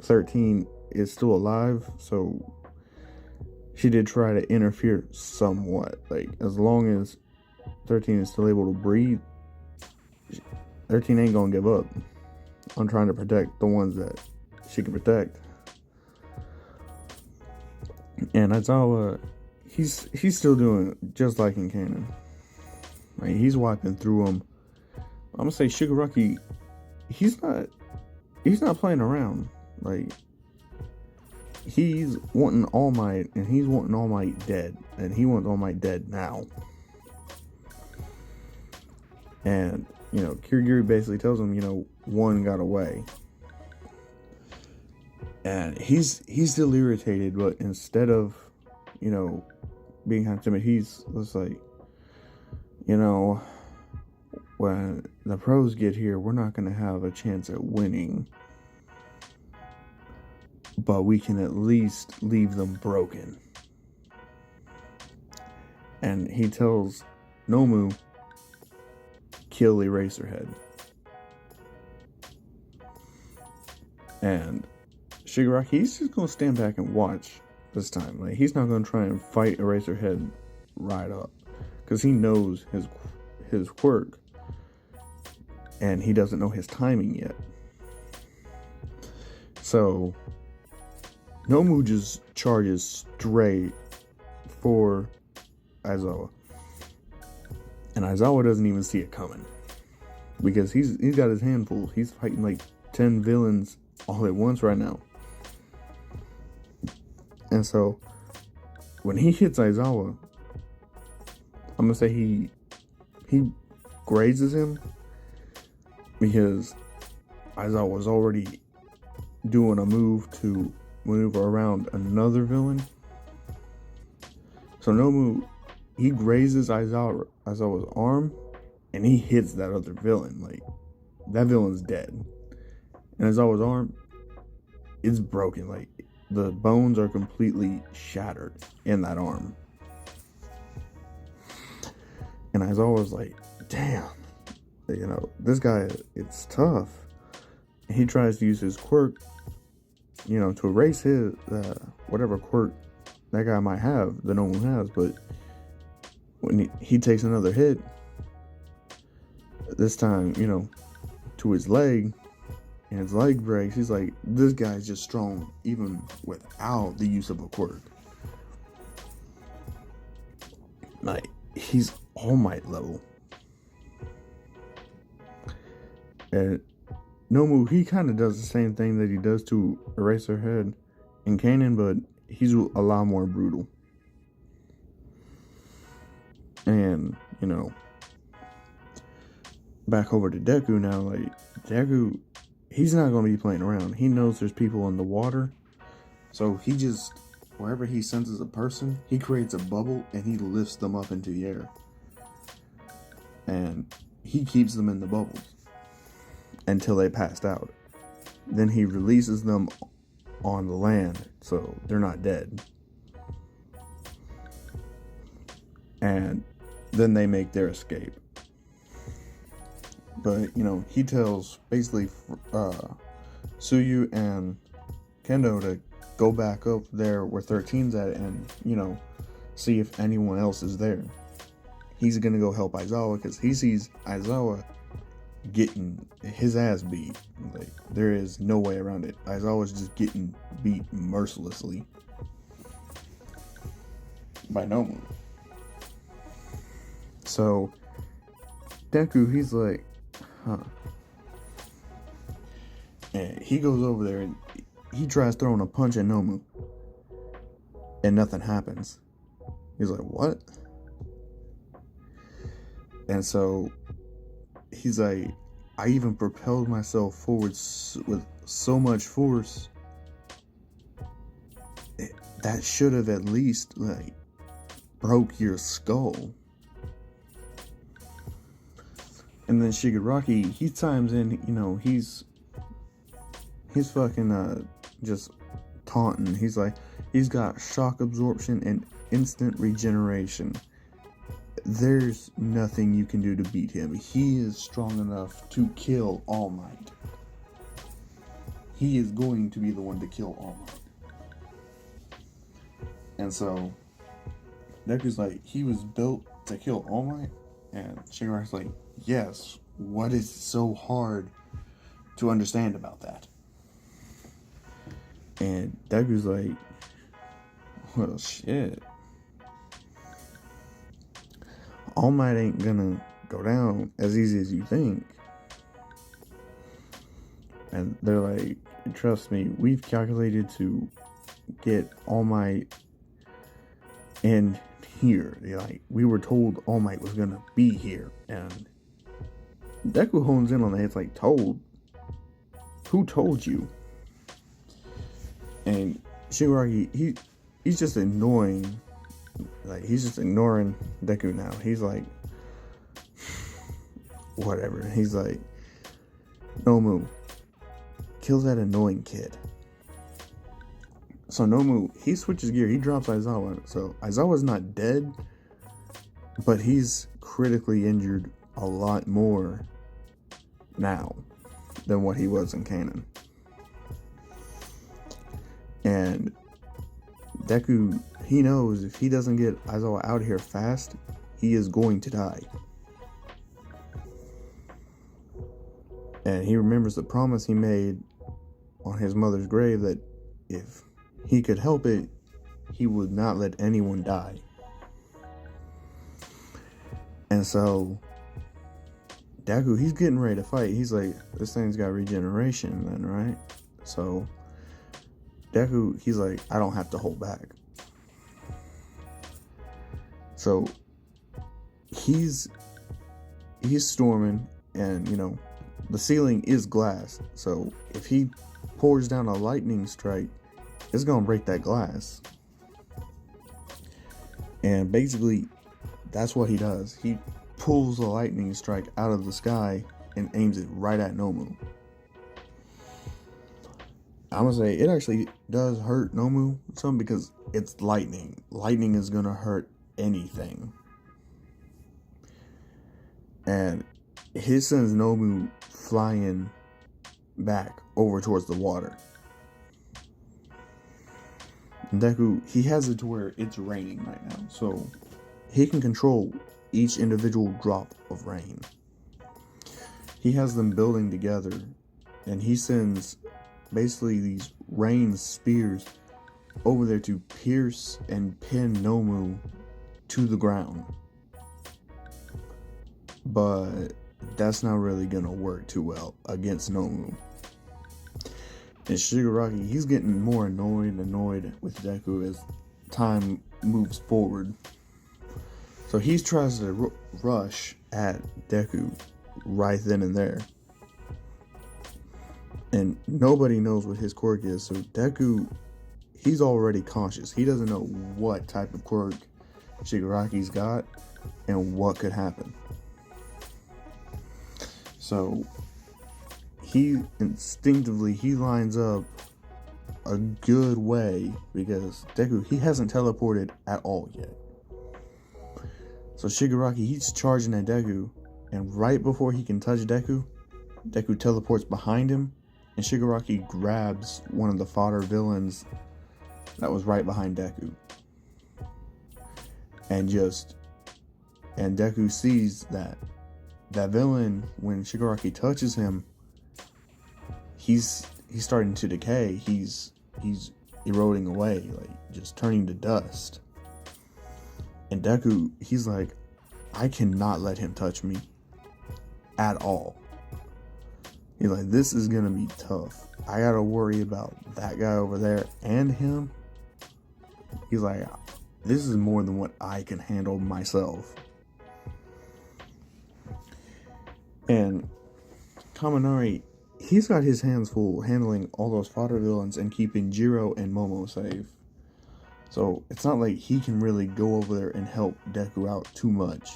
13 is still alive, so she did try to interfere somewhat. Like, as long as 13 is still able to breathe, 13 ain't gonna give up. on trying to protect the ones that she can protect. And Aizawa, he's still doing just like in canon. Like, he's wiping through them. I'm gonna say Shigaraki, he's not playing around. Like, he's wanting All Might, and he's wanting All Might dead, and he wants All Might dead now. And Kirigiri basically tells him, one got away. And he's still irritated, but instead of, being kind of timid, he's just like, when the pros get here, we're not going to have a chance at winning. But we can at least leave them broken. And he tells Nomu, kill Eraserhead. And Shigaraki, he's just going to stand back and watch this time. Like, he's not going to try and fight Eraserhead right up, because he knows his quirk, and he doesn't know his timing yet. So Nomu just charges straight for Aizawa, and Aizawa doesn't even see it coming, because he's got his hand full. He's fighting like 10 villains all at once right now. And so when he hits Aizawa, I'm gonna say he grazes him, because Aizawa was already doing a move to maneuver around another villain. So Nomu, he grazes Aizawa's arm, and he hits that other villain. Like, that villain's dead. And Aizawa's arm, it's broken. Like, the bones are completely shattered in that arm. And Aizawa's like, damn, this guy, it's tough. And he tries to use his quirk, to erase his, whatever quirk that guy might have that no one has. But when he takes another hit, this time, to his leg, and his leg breaks, he's like, this guy's just strong even without the use of a quirk. Like, he's All Might level. And Nomu, he kind of does the same thing that he does to Eraserhead in canon, but he's a lot more brutal. And, back over to Deku now. Like, Deku, he's not going to be playing around. He knows there's people in the water. So he just, wherever he senses a person, he creates a bubble and he lifts them up into the air. And he keeps them in the bubbles until they passed out. Then he releases them on the land so they're not dead. And then they make their escape. But, he tells basically Suyu and Kendo to go back up there where 13's at and, see if anyone else is there. He's going to go help Aizawa because he sees Aizawa getting his ass beat. Like, there is no way around it. Aizawa's just getting beat mercilessly by Nomu. So Deku, he's like, and he goes over there and he tries throwing a punch at Nomu, and nothing happens. He's like, what? And so he's like, I even propelled myself forward with so much force that should have at least broke your skull. And then Shigaraki, he chimes in, he's fucking just taunting. He's like, he's got shock absorption and instant regeneration. There's nothing you can do to beat him. He is strong enough to kill All Might. He is going to be the one to kill All Might. And so Deku's like, he was built to kill All Might? And Shigaraki's like, yes, what is so hard to understand about that. And Deku's like, well, shit. All Might ain't gonna go down as easy as you think. And they're like, trust me, we've calculated to get All Might in here. They're like, we were told All Might was gonna be here. And Deku hones in on that. It's like, told? Who told you? And Shigaraki, he's just annoying. Like, he's just ignoring Deku now. He's like, whatever. He's like, Nomu, kill that annoying kid. So Nomu, he switches gear. He drops Aizawa. So Aizawa's not dead, but he's critically injured a lot more now than what he was in canon. And Deku, he knows if he doesn't get Aizawa out of here fast, he is going to die. And he remembers the promise he made on his mother's grave that if he could help it, he would not let anyone die. And so Deku, he's getting ready to fight. He's like, this thing's got regeneration then, right? So Deku, he's like, I don't have to hold back. So he's storming, and you know, the ceiling is glass. So if he pours down a lightning strike, it's gonna break that glass. And basically, that's what he does. He pulls a lightning strike out of the sky and aims it right at Nomu. I'm gonna say it actually does hurt Nomu some because it's lightning. Lightning is gonna hurt anything. And he sends Nomu flying back over towards the water. And Deku, he has it to where it's raining right now, so he can control each individual drop of rain. He has them building together, and he sends basically these rain spears over there to pierce and pin Nomu to the ground. But that's not really gonna work too well against Nomu. And Shigaraki, he's getting more annoyed with Deku as time moves forward. So he tries to rush at Deku right then and there. And nobody knows what his quirk is. So Deku, he's already conscious. He doesn't know what type of quirk Shigaraki's got and what could happen. So he instinctively, he lines up a good way because Deku, he hasn't teleported at all yet. So Shigaraki, he's charging at Deku, and right before he can touch Deku, Deku teleports behind him, and Shigaraki grabs one of the fodder villains that was right behind Deku. And Deku sees that villain, when Shigaraki touches him, he's starting to decay. He's eroding away, like just turning to dust. And Deku, he's like, I cannot let him touch me at all. He's like, this is gonna be tough. I gotta worry about that guy over there and him. He's like, this is more than what I can handle myself. And Kaminari, he's got his hands full handling all those fodder villains and keeping Jiro and Momo safe. So it's not like he can really go over there and help Deku out too much.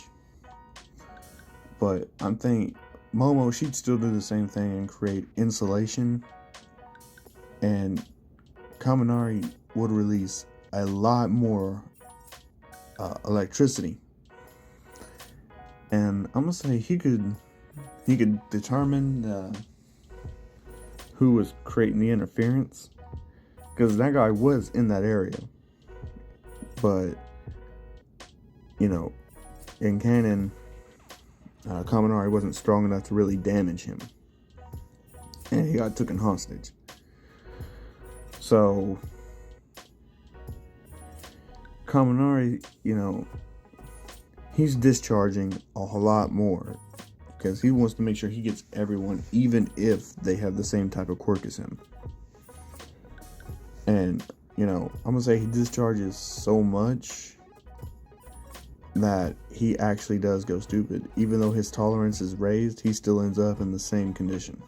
But I'm thinking Momo, she'd still do the same thing and create insulation. And Kaminari would release a lot more electricity. And I'm gonna say he could determine who was creating the interference, because that guy was in that area. But you know, in canon, Kaminari wasn't strong enough to really damage him. and he got taken hostage. So Kaminari, he's discharging a whole lot more because he wants to make sure he gets everyone, even if they have the same type of quirk as him. And, I'm gonna say he discharges so much that he actually does go stupid. Even though his tolerance is raised, he still ends up in the same condition.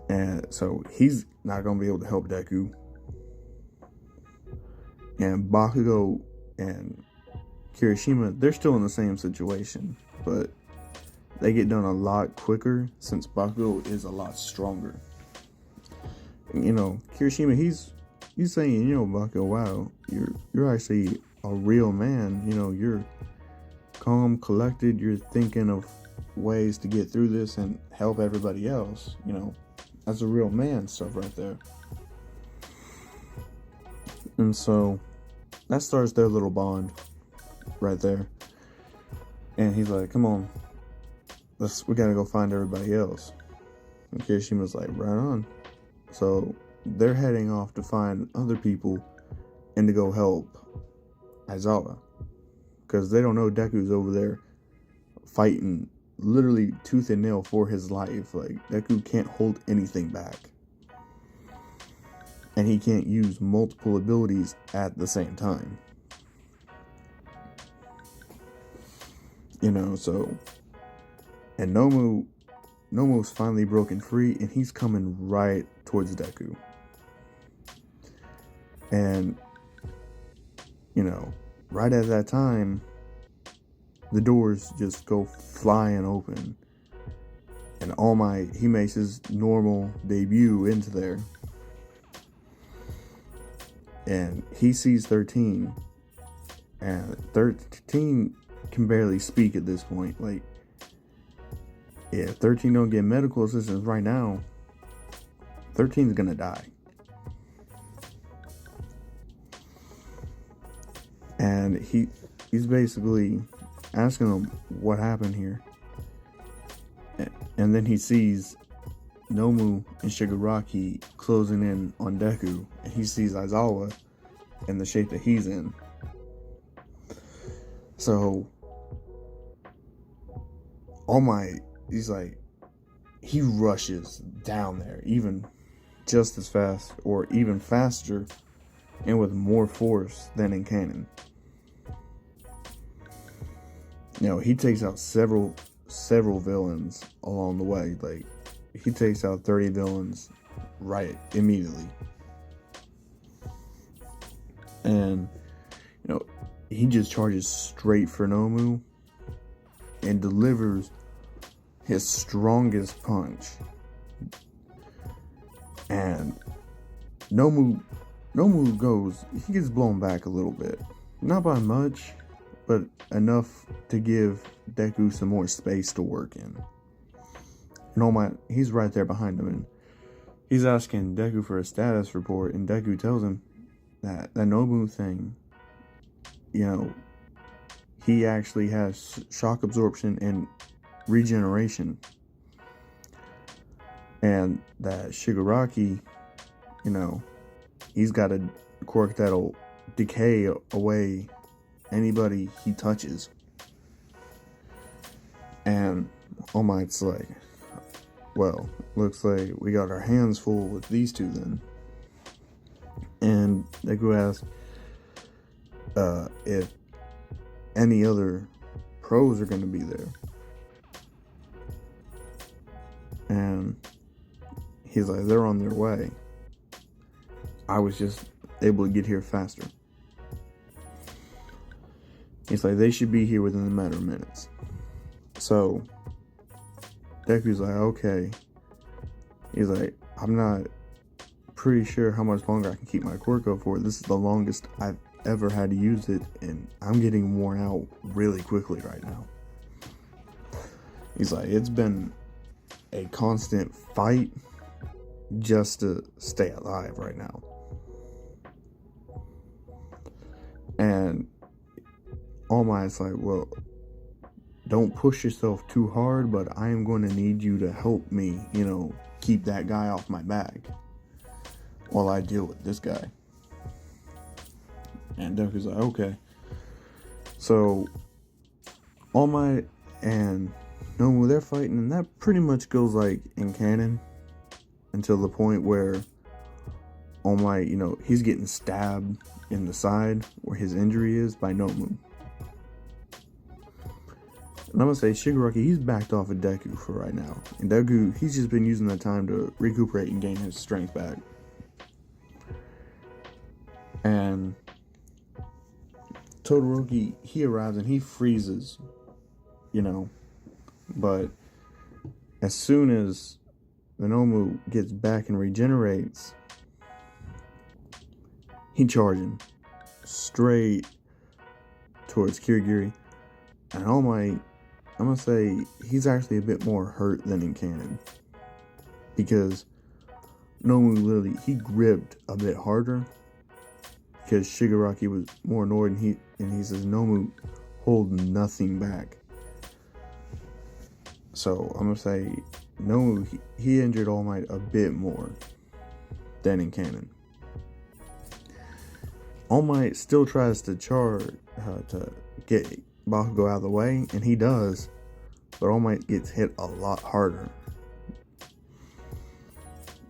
And so he's not gonna be able to help Deku. And Bakugo and Kirishima, they're still in the same situation, but they get done a lot quicker since Bakugo is a lot stronger. Kirishima, he's saying, Bakugo, wow, you're actually a real man. You're calm, collected. You're thinking of ways to get through this and help everybody else. That's a real man stuff right there. And so that starts their little bond right there. And he's like, come on, we gotta go find everybody else. And Kirishima's like, right on. So they're heading off to find other people and to go help Aizawa, because they don't know Deku's over there fighting literally tooth and nail for his life. Like, Deku can't hold anything back, and he can't use multiple abilities at the same time. So, and Nomu's finally broken free, and he's coming right towards Deku. And, right at that time, the doors just go flying open. And All Might, he makes his normal debut into there. And he sees 13. And 13 can barely speak at this point. Like, yeah, 13 don't get medical assistance right now, 13's gonna die. And he's basically asking him what happened here. And then he sees Nomu and Shigaraki closing in on Deku, and he sees Aizawa in the shape that he's in. So All Might, he's like, he rushes down there even just as fast or even faster and with more force than in canon. He takes out several villains along the way. Like, he takes out 30 villains right immediately. And he just charges straight for Nomu and delivers his strongest punch. And Nomu goes, he gets blown back a little bit. Not by much, but enough to give Deku some more space to work in. And All Might, he's right there behind him, and he's asking Deku for a status report, and Deku tells him that Nomu thing, he actually has shock absorption and regeneration. And that Shigaraki, he's got a quirk that'll decay away anybody he touches. And All Might's like, well, looks like we got our hands full with these two then. And Deku asks if any other pros are going to be there. And he's like, they're on their way. I was just able to get here faster. He's like, they should be here within a matter of minutes. So Deku's like, okay. He's like, I'm not pretty sure how much longer I can keep my quirk up for. This is the longest I've ever had to use it, and I'm getting worn out really quickly right now. He's like, it's been a constant fight just to stay alive right now. And All Might's like, well, don't push yourself too hard, but I am going to need you to help me, keep that guy off my back while I deal with this guy. And Deku's like, okay. So All Might and Nomu, they're fighting, and that pretty much goes like in canon until the point where All Might, he's getting stabbed in the side where his injury is by Nomu. And I'm gonna say Shigaraki, he's backed off of Deku for right now. And Deku, he's just been using that time to recuperate and gain his strength back. And Todoroki, he arrives and he freezes, But as soon as the Nomu gets back and regenerates, he charging straight towards Kirigiri. And All Might, I'm gonna say he's actually a bit more hurt than in canon, because Nomu literally, he gripped a bit harder because Shigaraki was more annoyed, and he says, Nomu, hold nothing back. So I'm gonna say Nomu, he injured All Might a bit more than in canon. All Might still tries to charge to get Bakugo out of the way, and he does, but All Might gets hit a lot harder.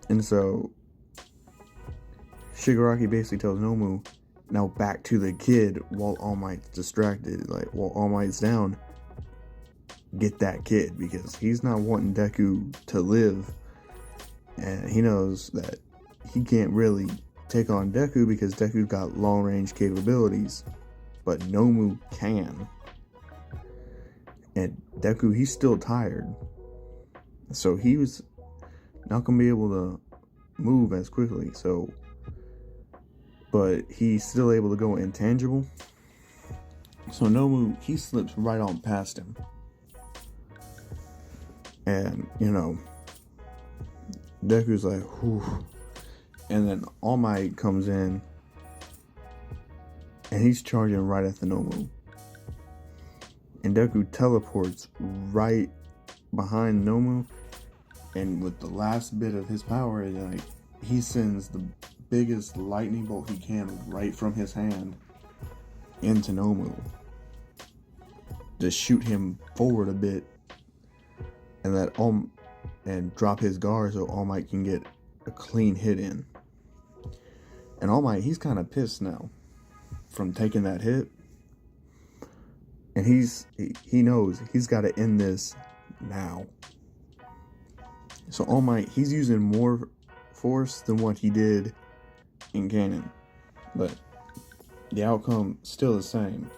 And so Shigaraki basically tells Nomu, now back to the kid while All Might's distracted. Like, while All Might's down, get that kid, because he's not wanting Deku to live, and he knows that he can't really take on Deku because Deku's got long range capabilities, but Nomu can. And Deku, he's still tired, so he was not gonna be able to move as quickly. But he's still able to go intangible. So Nomu, he slips right on past him, and Deku's like, whew. And then All Might comes in, and he's charging right at the Nomu. And Deku teleports right behind Nomu, and with the last bit of his power, he sends the biggest lightning bolt he can right from his hand into Nomu to shoot him forward a bit, and drop his guard so All Might can get a clean hit in. And All Might, he's kind of pissed now from taking that hit. And he knows he's got to end this now. So All Might, he's using more force than what he did in canon, but the outcome still the same.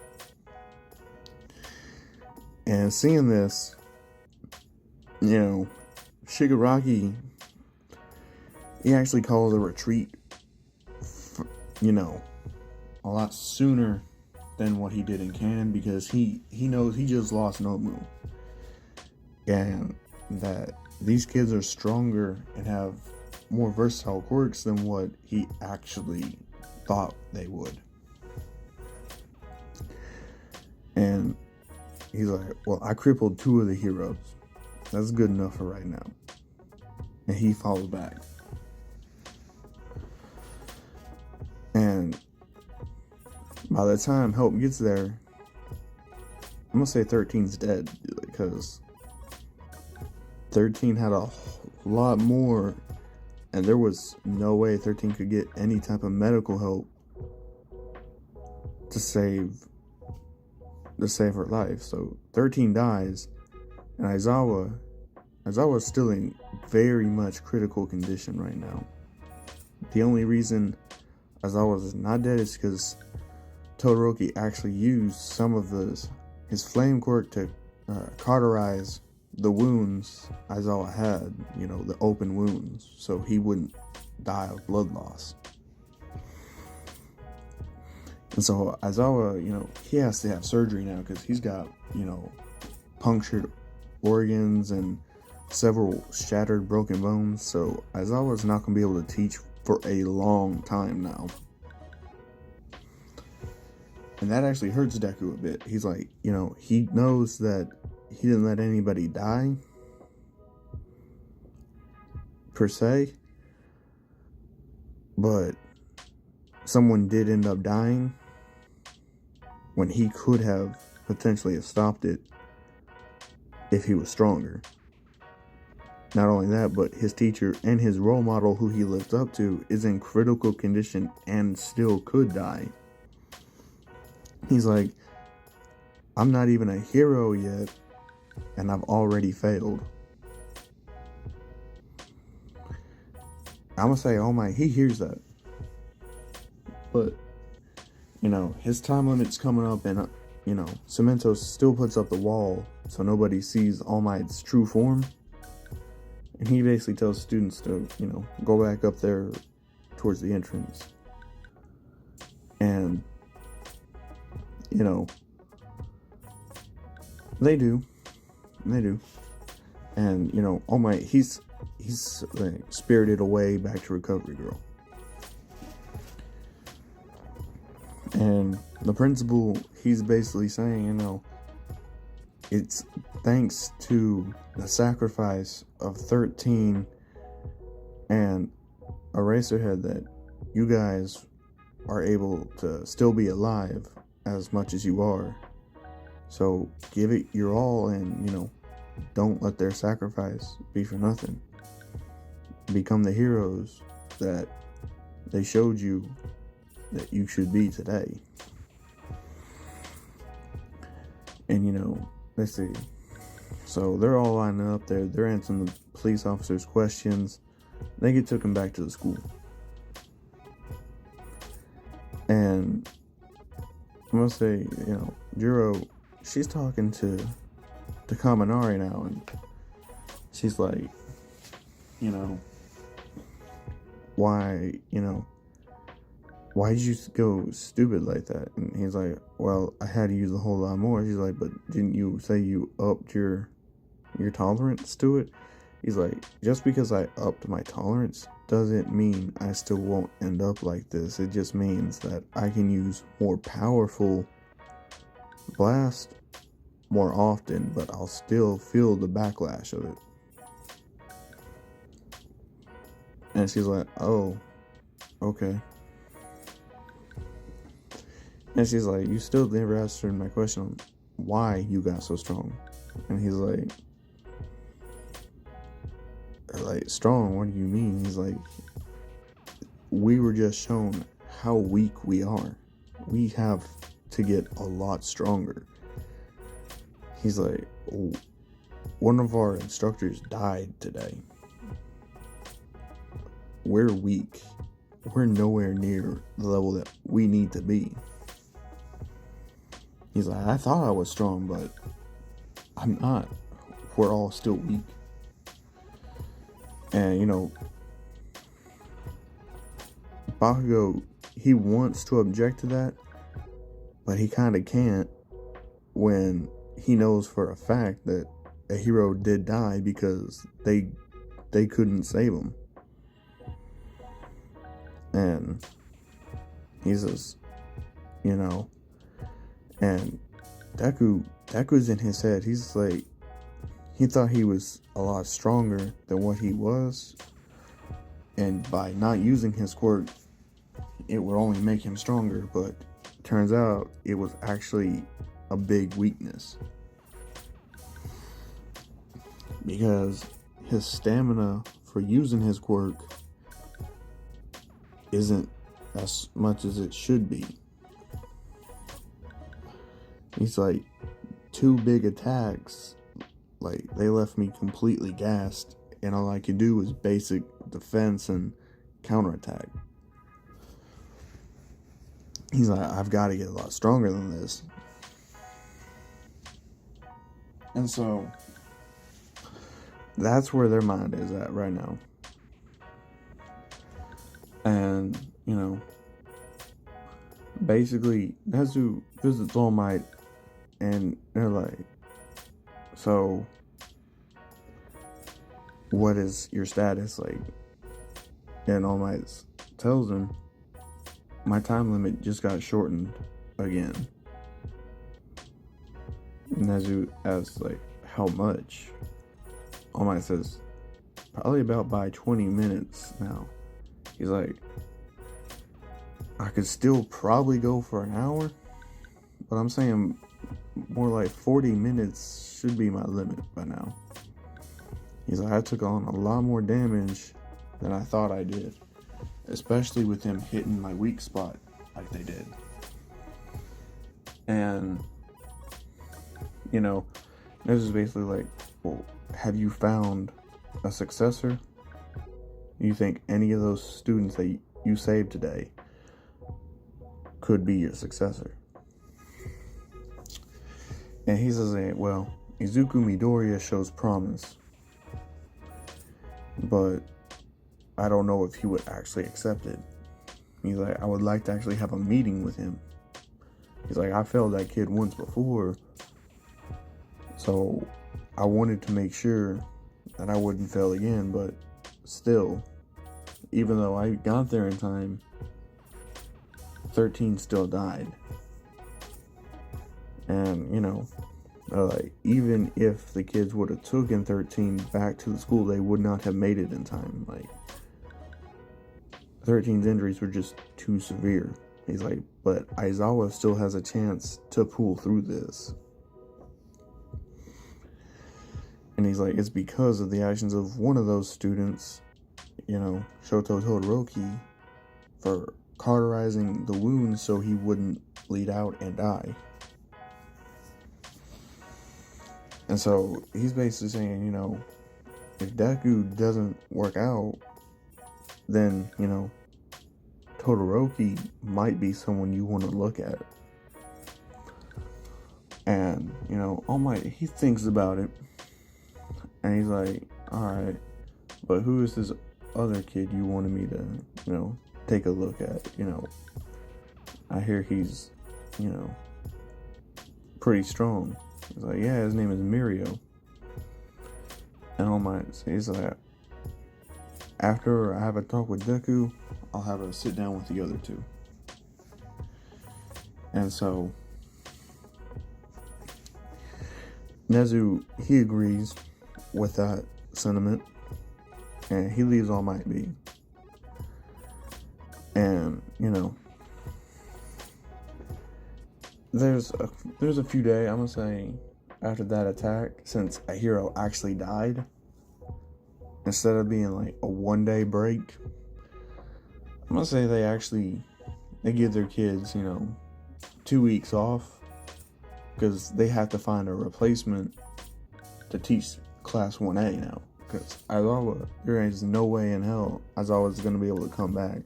And seeing this, Shigaraki, he actually calls a retreat, a lot sooner than what he did in canon, because he knows he just lost Nomu, and that these kids are stronger and have more versatile quirks than what he actually thought they would. And he's like, well, I crippled 2 of the heroes. That's good enough for right now. And he falls back. And by the time help gets there, I'm gonna say 13's dead, because 13 had a lot more, and there was no way 13 could get any type of medical help to save her life. So 13 dies, and Aizawa's still in very much critical condition right now. The only reason Aizawa is not dead is because Todoroki actually used some of his flame quirk to cauterize the wounds Aizawa had, the open wounds, so he wouldn't die of blood loss. And so Aizawa, he has to have surgery now because he's got, punctured organs and several shattered broken bones. So Aizawa's not going to be able to teach for a long time now. And that actually hurts Deku a bit. He's like, he knows that he didn't let anybody die, per se, but someone did end up dying when he could have potentially stopped it if he was stronger. Not only that, but his teacher and his role model, who he looked up to, is in critical condition and still could die. He's like, I'm not even a hero yet, and I've already failed. I'm gonna say, oh my, he hears that. But, his time limit's coming up, and, Cemento still puts up the wall so nobody sees All Might's true form. And he basically tells students to, go back up there towards the entrance. And, they do. And, All Might, he's like, spirited away back to Recovery Girl. And the principal, he's basically saying, it's thanks to the sacrifice of 13 and Eraserhead that you guys are able to still be alive as much as you are. So give it your all, and, don't let their sacrifice be for nothing. Become the heroes that they showed you that you should be today. And, let's see. So they're all lining up there. They're answering the police officers' questions. They get taken back to the school. And I'm going to say, Jiro, she's talking to Kaminari now. And she's like, why did you go stupid like that? And he's like, well, I had to use a whole lot more. She's like, but didn't you say you upped your tolerance to it? He's like, just because I upped my tolerance doesn't mean I still won't end up like this. It just means that I can use more powerful blast more often, but I'll still feel the backlash of it. And she's like, oh, okay. And she's like, you still never answered my question on why you got so strong. And he's like, strong, what do you mean? He's like, we were just shown how weak we are. We have to get a lot stronger. He's like, one of our instructors died today. We're weak. We're nowhere near the level that we need to be. He's like, I thought I was strong, but I'm not. We're all still weak. And, Bakugo, he wants to object to that, but he kind of can't when he knows for a fact that a hero did die because they couldn't save him. And he says, and Deku's in his head. He's like, he thought he was a lot stronger than what he was. And by not using his quirk, it would only make him stronger. But turns out it was actually a big weakness. Because his stamina for using his quirk isn't as much as it should be. He's like, 2 big attacks, like, they left me completely gassed, and all I could do was basic defense and counterattack. He's like, I've got to get a lot stronger than this. And so, that's where their mind is at right now. And, basically, Nezu visits All Might, and they're like, so, what is your status like? And All Might tells him, my time limit just got shortened again. Nezu asks, like, how much? All Might says, probably about by 20 minutes now. He's like, I could still probably go for an hour, but I'm saying more like 40 minutes should be my limit by now. He's like, I took on a lot more damage than I thought I did, especially with him hitting my weak spot like they did. And, you know, this is basically like, well, have you found a successor? You think any of those students that you saved today could be your successor? And he says, well, Izuku Midoriya shows promise, but I don't know if he would actually accept it. He's like, I would like to actually have a meeting with him. He's like, I failed that kid once before, so I wanted to make sure that I wouldn't fail again, but still, even though I got there in time, 13 still died. And, you know, like, even if the kids would have taken 13 back to the school, they would not have made it in time. Like, 13's injuries were just too severe. He's like, but Aizawa still has a chance to pull through this. And he's like, it's because of the actions of one of those students, you know, Shoto Todoroki, for cauterizing the wound so he wouldn't bleed out and die. And so he's basically saying, you know, if Deku doesn't work out, then, you know, Todoroki might be someone you want to look at. And, you know, All Might, he thinks about it. And he's like, alright, but who is this other kid you wanted me to, you know, take a look at? You know, I hear he's, you know, pretty strong. He's like, yeah, his name is Mirio. And All Might, he's like, after I have a talk with Deku, I'll have a sit down with the other two. And so Nezu, he agrees with that sentiment, and he leaves All Might be. And, you know, there's a few days, I'm gonna say, after that attack, since a hero actually died, instead of being like a 1-day break, I'm gonna say they give their kids, you know, 2 weeks off, because they have to find a replacement to teach class 1A now, because Aizawa, there is no way in hell Aizawa's gonna be able to come back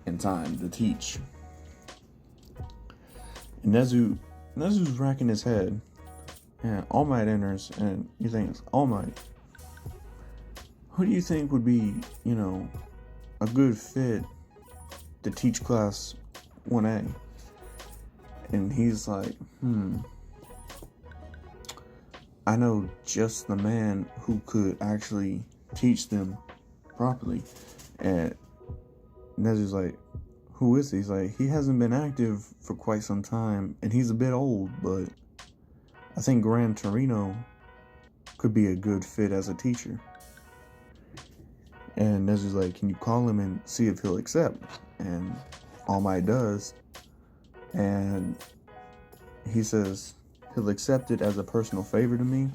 in time to teach. And Nezu's racking his head, and All Might enters, and he thinks, All Might, who do you think would be, you know, a good fit to teach class 1A? And he's like, I know just the man who could actually teach them properly. And Nezu's like, who is he? He's like, he hasn't been active for quite some time, and he's a bit old, but I think Gran Torino could be a good fit as a teacher. And Nezu's like, can you call him and see if he'll accept? And All Might does. And he says he'll accept it as a personal favor to me,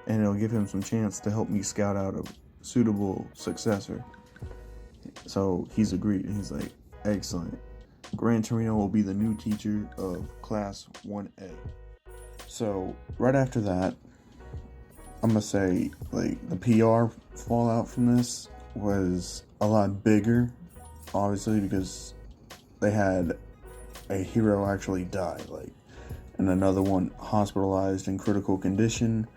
and it'll give him some chance to help me scout out a suitable successor. So he's agreed, and he's like, excellent. Gran Torino will be the new teacher of class 1A. So right after that, I'm gonna say, like, the PR fallout from this was a lot bigger, obviously, because they had a hero actually die, like, and another one hospitalized in critical condition,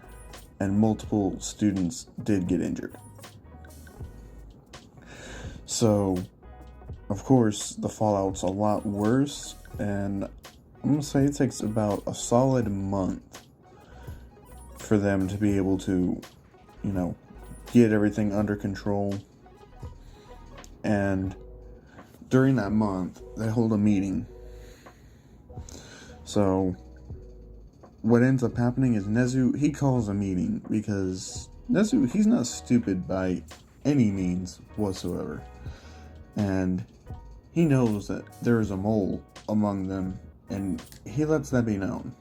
and multiple students did get injured. So, of course, the fallout's a lot worse, and I'm gonna say it takes about a solid month for them to be able to, you know, get everything under control. And during that month, they hold a meeting. So what ends up happening is Nezu, he calls a meeting because Nezu, he's not stupid by any means whatsoever. And he knows that there is a mole among them, and he lets that be known.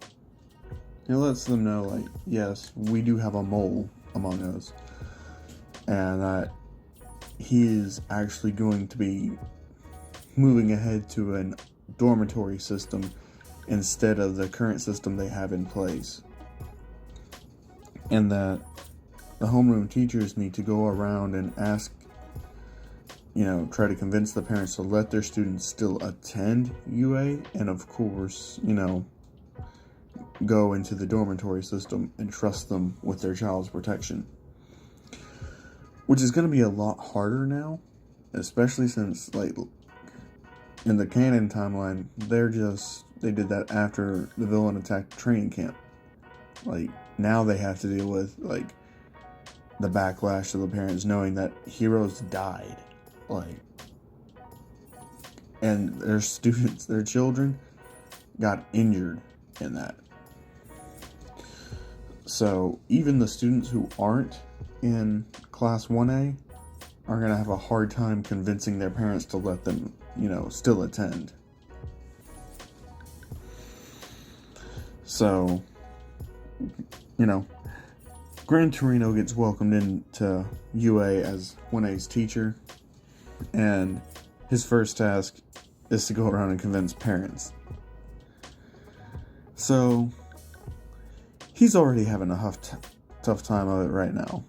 He lets them know, like, yes, we do have a mole among us, and that he is actually going to be moving ahead to a dormitory system instead of the current system they have in place. And that the homeroom teachers need to go around and ask, try to convince the parents to let their students still attend UA, and of course, go into the dormitory system and trust them with their child's protection. Which is going to be a lot harder now, especially since, like, in the canon timeline, they did that after the villain attacked training camp. Like, now they have to deal with, like, the backlash of the parents knowing that heroes died. Like, and their students, their children, got injured in that. So, even the students who aren't in Class 1A are going to have a hard time convincing their parents to let them, still attend. So, Gran Torino gets welcomed into UA as 1A's teacher, and his first task is to go around and convince parents. So, he's already having a tough time of it right now.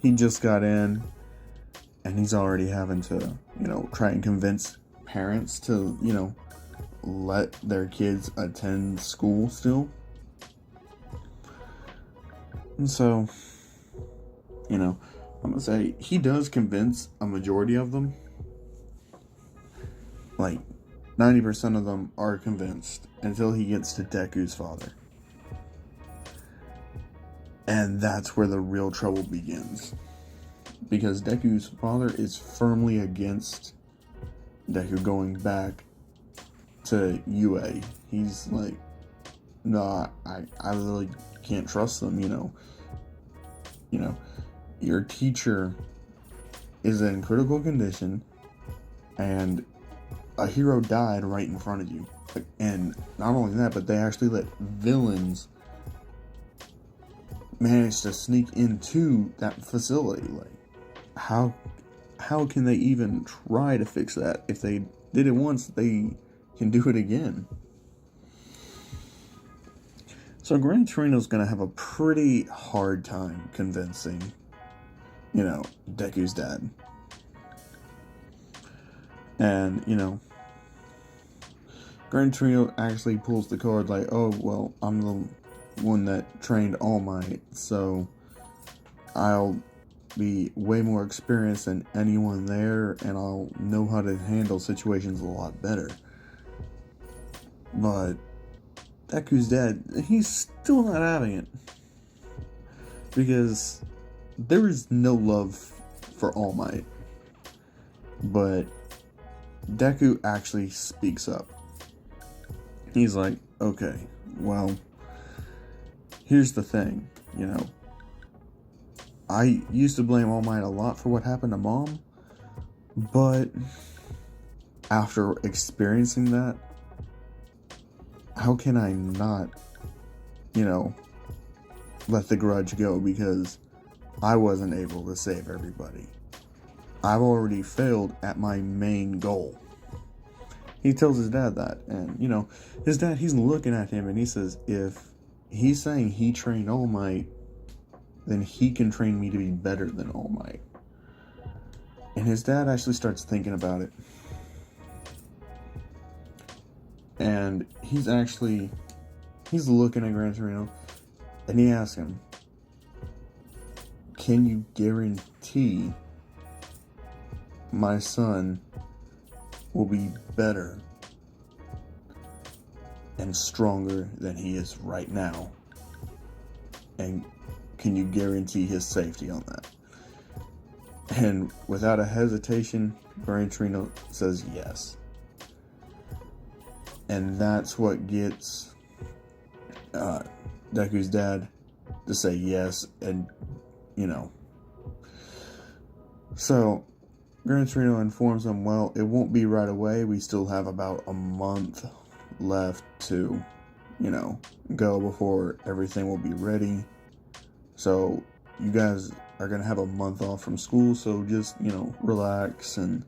He just got in, and he's already having to, try and convince parents to, let their kids attend school still. And so, I'm gonna say he does convince a majority of them. Like, 90% of them are convinced until he gets to Deku's father. And that's where the real trouble begins. Because Deku's father is firmly against Deku going back to UA. He's like, no, I really can't trust them, your teacher is in critical condition, and a hero died right in front of you. And not only that, but they actually let villains manage to sneak into that facility. Like, how can they even try to fix that? If they did it once, they can do it again. So Gran Torino's gonna have a pretty hard time convincing, Deku's dad. And, Gran Torino actually pulls the card like, oh, well, I'm the one that trained All Might, so I'll be way more experienced than anyone there, and I'll know how to handle situations a lot better. But Deku's dad, he's still not having it. Because there is no love for All Might. But Deku actually speaks up. He's like, okay, well, here's the thing, I used to blame All Might a lot for what happened to Mom, but after experiencing that, how can I not, let the grudge go, because I wasn't able to save everybody. I've already failed at my main goal. He tells his dad that, and, his dad, he's looking at him, and he says, if he's saying he trained All Might, then he can train me to be better than All Might. And his dad actually starts thinking about it. And he's looking at Gran Torino, and he asks him, can you guarantee my son will be better and stronger than he is right now? And can you guarantee his safety on that? And without a hesitation, Gran Torino says yes. And that's what gets Deku's dad to say yes, and so Gran Torino informs him, well, it won't be right away. We still have about a month left to, go before everything will be ready. So you guys are going to have a month off from school, so just, relax, and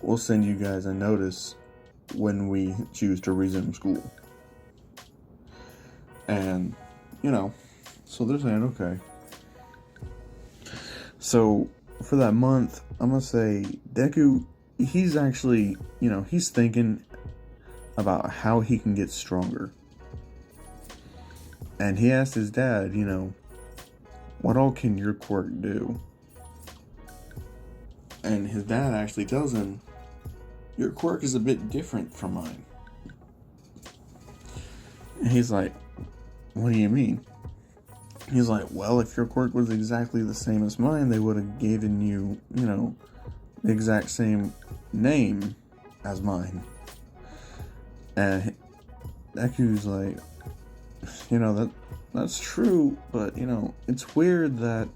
we'll send you guys a notice when we choose to resume school. And, so they're saying, okay. So for that month, I'm going to say Deku, he's actually, he's thinking about how he can get stronger. And he asked his dad, what all can your quirk do? And his dad actually tells him, your quirk is a bit different from mine. And he's like, what do you mean? He's like, well, if your quirk was exactly the same as mine, they would have given you, the exact same name as mine. And Deku's like, that's true, but, it's weird that,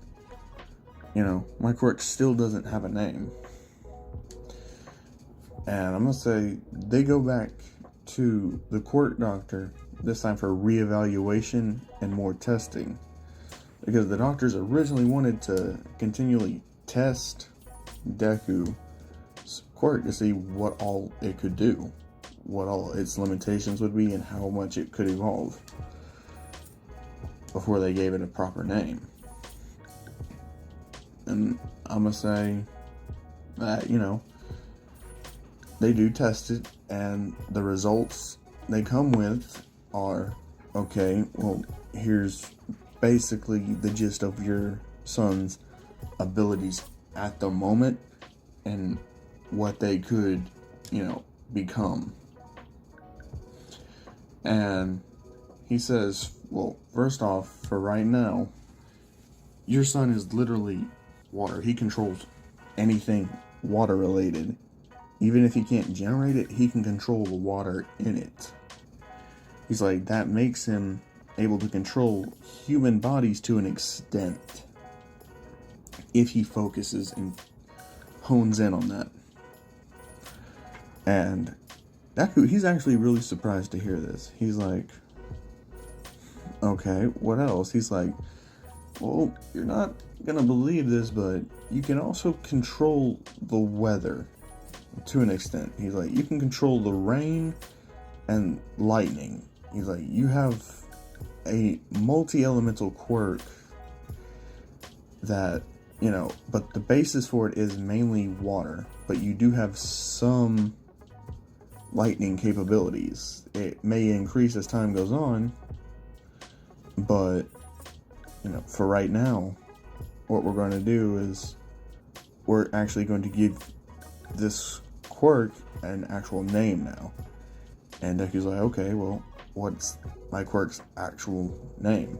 my quirk still doesn't have a name. And I'm going to say they go back to the quirk doctor, this time for reevaluation and more testing. Because the doctors originally wanted to continually test Deku's quirk to see what all it could do, what all its limitations would be, and how much it could evolve before they gave it a proper name. And I'm going to say that, they do test it, and the results they come with are, okay, well, here's basically the gist of your son's abilities at the moment and what they could, become. And he says, well, first off, for right now, your son is literally water. He controls anything water related. Even if he can't generate it, he can control the water in it. He's like, that makes him able to control human bodies to an extent if he focuses and hones in on that. And Deku, he's actually really surprised to hear this. He's like, okay, what else? He's like, well, you're not gonna believe this, but you can also control the weather to an extent. He's like, you can control the rain and lightning. He's like, you have a multi-elemental quirk that, but the basis for it is mainly water, but you do have some lightning capabilities. It may increase as time goes on, but, for right now, what we're going to do is we're actually going to give this quirk an actual name now. And Deku's like, okay, well, what's my quirk's actual name?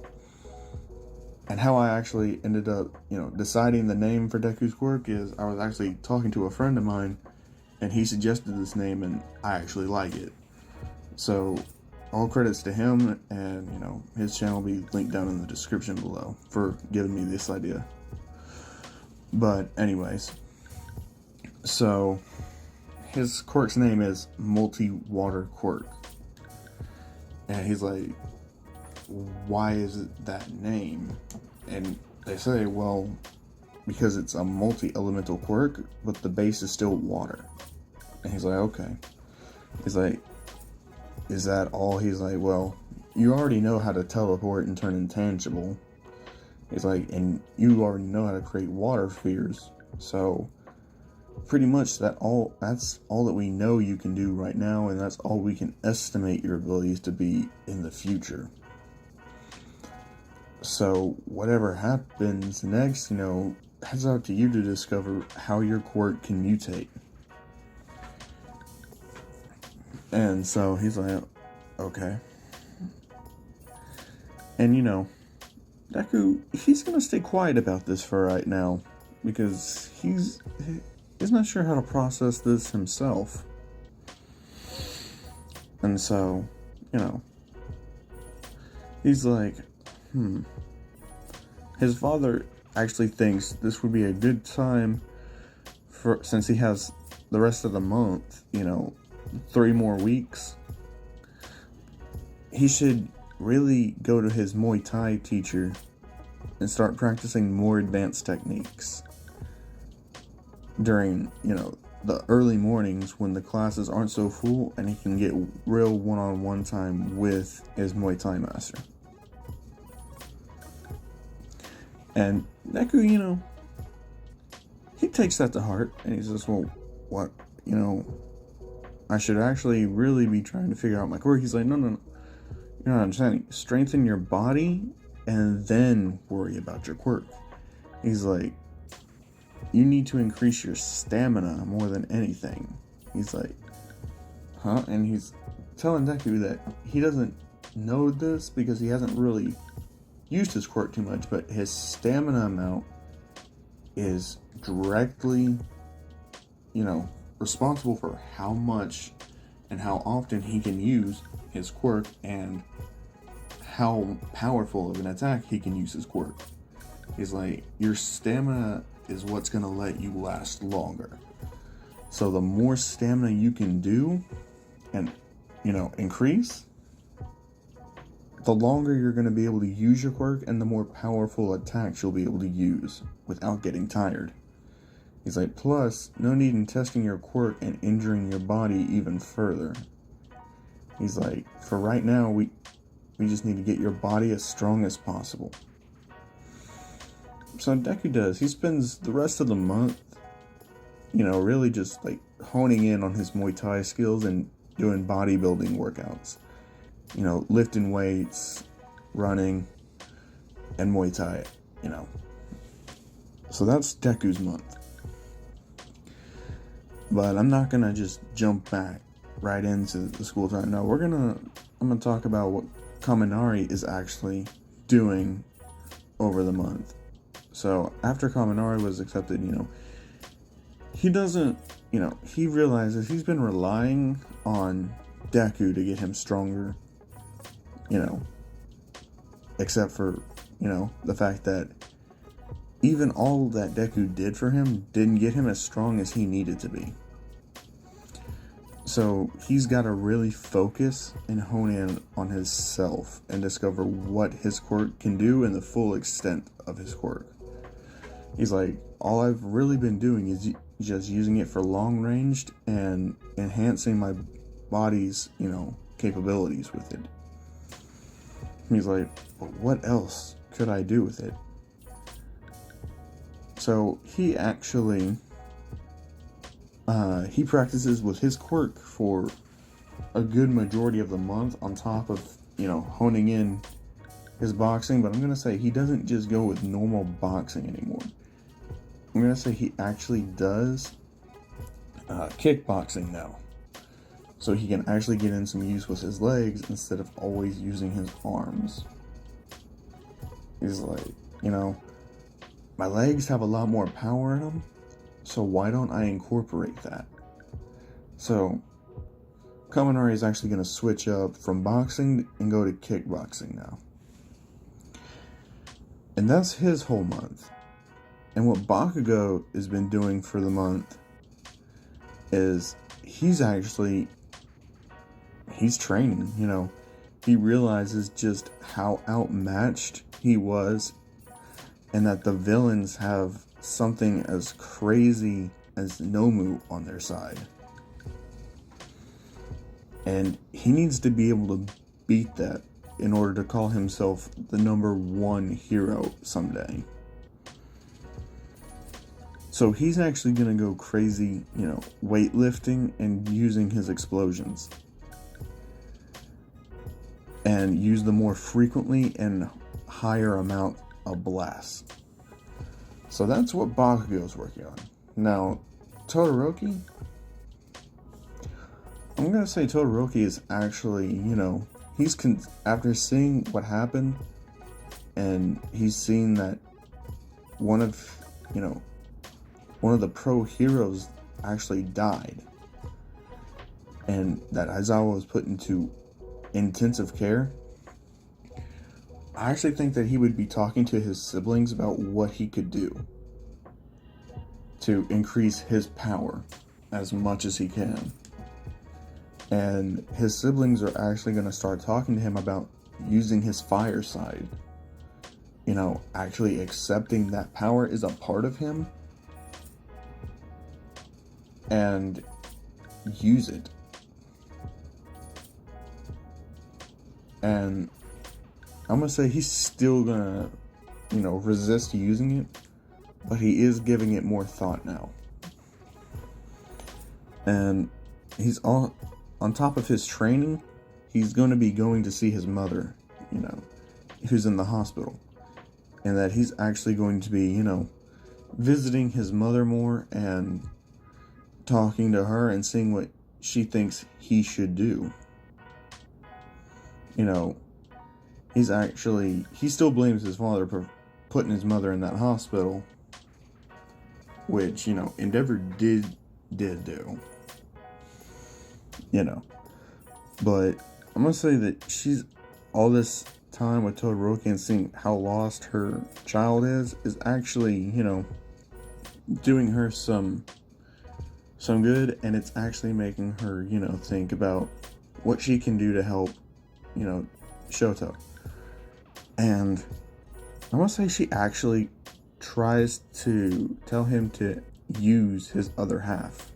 And how I actually ended up, deciding the name for Deku's quirk is I was actually talking to a friend of mine, and he suggested this name, and I actually like it. So all credits to him, and his channel will be linked down in the description below for giving me this idea. But anyways, so his quirk's name is multi-water quirk. And he's like, why is it that name? And they say, well, because it's a multi-elemental quirk, but the base is still water. And he's like, okay. He's like, is that all? He's like, well, you already know how to teleport and turn intangible. He's like, and you already know how to create water spheres. So pretty much that's all that we know you can do right now, and that's all we can estimate your abilities to be in the future. So whatever happens next, it's up to you to discover how your quirk can mutate. And so he's like, okay. And Deku, he's gonna stay quiet about this for right now, because he's not sure how to process this himself. And so, He's like, His father actually thinks this would be a good time for, since he has the rest of the month, 3 more weeks. He should really go to his Muay Thai teacher and start practicing more advanced techniques during, the early mornings when the classes aren't so full, and he can get real one-on-one time with his Muay Thai master. And Deku, he takes that to heart, and he says, well, what, I should actually really be trying to figure out my quirk. He's like, no, you're not understanding. Strengthen your body, and then worry about your quirk. He's like, you need to increase your stamina more than anything. He's like, huh? And he's telling Deku that he doesn't know this because he hasn't really used his quirk too much, but his stamina amount is directly, responsible for how much and how often he can use his quirk and how powerful of an attack he can use his quirk. He's like, your stamina is what's going to let you last longer. So the more stamina you can do and, increase, the longer you're going to be able to use your quirk and the more powerful attacks you'll be able to use without getting tired. He's like, plus, no need in testing your quirk and injuring your body even further. He's like, for right now, we just need to get your body as strong as possible. So Deku does. He spends the rest of the month, really just like honing in on his Muay Thai skills and doing bodybuilding workouts. Lifting weights, running, and Muay Thai, So that's Deku's month. But I'm not gonna just jump back right into the school time. No, I'm gonna talk about what Kaminari is actually doing over the month. So after Kaminari was accepted, he doesn't, he realizes he's been relying on Deku to get him stronger, except for, the fact that even all that Deku did for him didn't get him as strong as he needed to be. So he's got to really focus and hone in on his self and discover what his quirk can do and the full extent of his quirk. He's like, all I've really been doing is just using it for long ranged and enhancing my body's, capabilities with it. He's like, but what else could I do with it? So he actually, he practices with his quirk for a good majority of the month on top of, honing in his boxing. But I'm going to say he doesn't just go with normal boxing anymore. I'm going to say he actually does kickboxing now. So he can actually get in some use with his legs instead of always using his arms. He's like, my legs have a lot more power in them, so why don't I incorporate that? So Kaminari is actually going to switch up from boxing and go to kickboxing now. And that's his whole month. And what Bakugo has been doing for the month is he's training, He realizes just how outmatched he was and that the villains have something as crazy as Nomu on their side. And he needs to be able to beat that in order to call himself the #1 hero someday. So he's actually going to go crazy, weightlifting and using his explosions. And use them more frequently and higher amount of blasts. So that's what Bakugo's working on. Now, Todoroki, I'm going to say Todoroki is actually, after seeing what happened, and he's seen that one of the pro heroes actually died, and that Aizawa was put into intensive care. I actually think that he would be talking to his siblings about what he could do to increase his power as much as he can. And his siblings are actually going to start talking to him about using his fire side. Actually accepting that power is a part of him and use it. And I'm going to say he's still going to, resist using it, but he is giving it more thought now. And he's on top of his training, he's going to be going to see his mother, who's in the hospital. And that he's actually going to be, visiting his mother more and talking to her and seeing what she thinks he should do. He still blames his father for putting his mother in that hospital, which, Endeavor did do. But I'm going to say that she's all this time with Todoroki and seeing how lost her child is actually, doing her some good, and it's actually making her, think about what she can do to help, Shoto. And I want to say she actually tries to tell him to use his other half.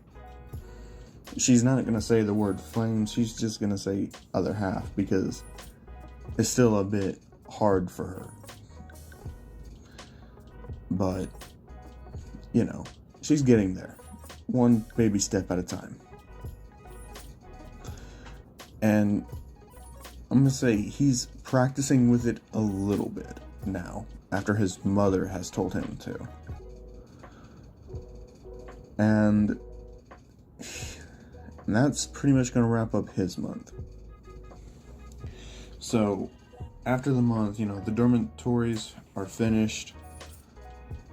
She's not going to say the word flame, she's just going to say other half, because it's still a bit hard for her. But, she's getting there. One baby step at a time. And I'm going to say he's practicing with it a little bit now, after his mother has told him to. And that's pretty much going to wrap up his month. So, after the month, the dormitories are finished,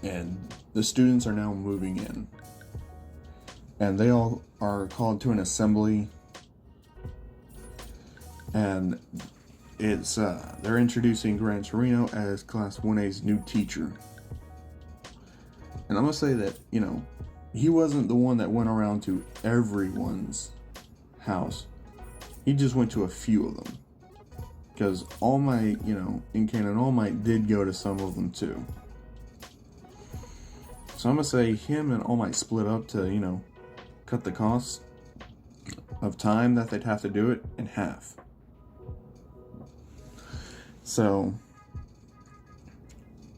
and the students are now moving in. And they all are called to an assembly, and they're introducing Gran Torino as Class 1A's new teacher. And I'm going to say that, he wasn't the one that went around to everyone's house. He just went to a few of them. Because All Might, in canon, All Might did go to some of them too. So I'm going to say him and All Might split up to, cut the cost of time that they'd have to do it in half. So,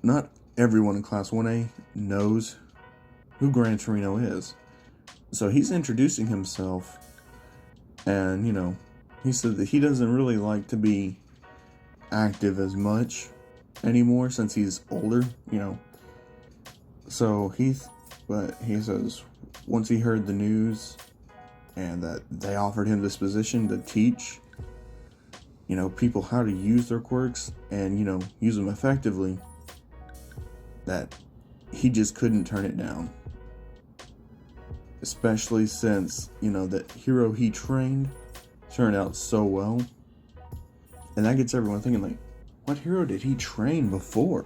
not everyone in Class 1A knows who Gran Torino is. So he's introducing himself, and, he said that he doesn't really like to be active as much anymore since he's older, So he says once he heard the news and that they offered him this position to teach, people how to use their quirks and, use them effectively, that he just couldn't turn it down. Especially since, that hero he trained turned out so well. And that gets everyone thinking, like, what hero did he train before?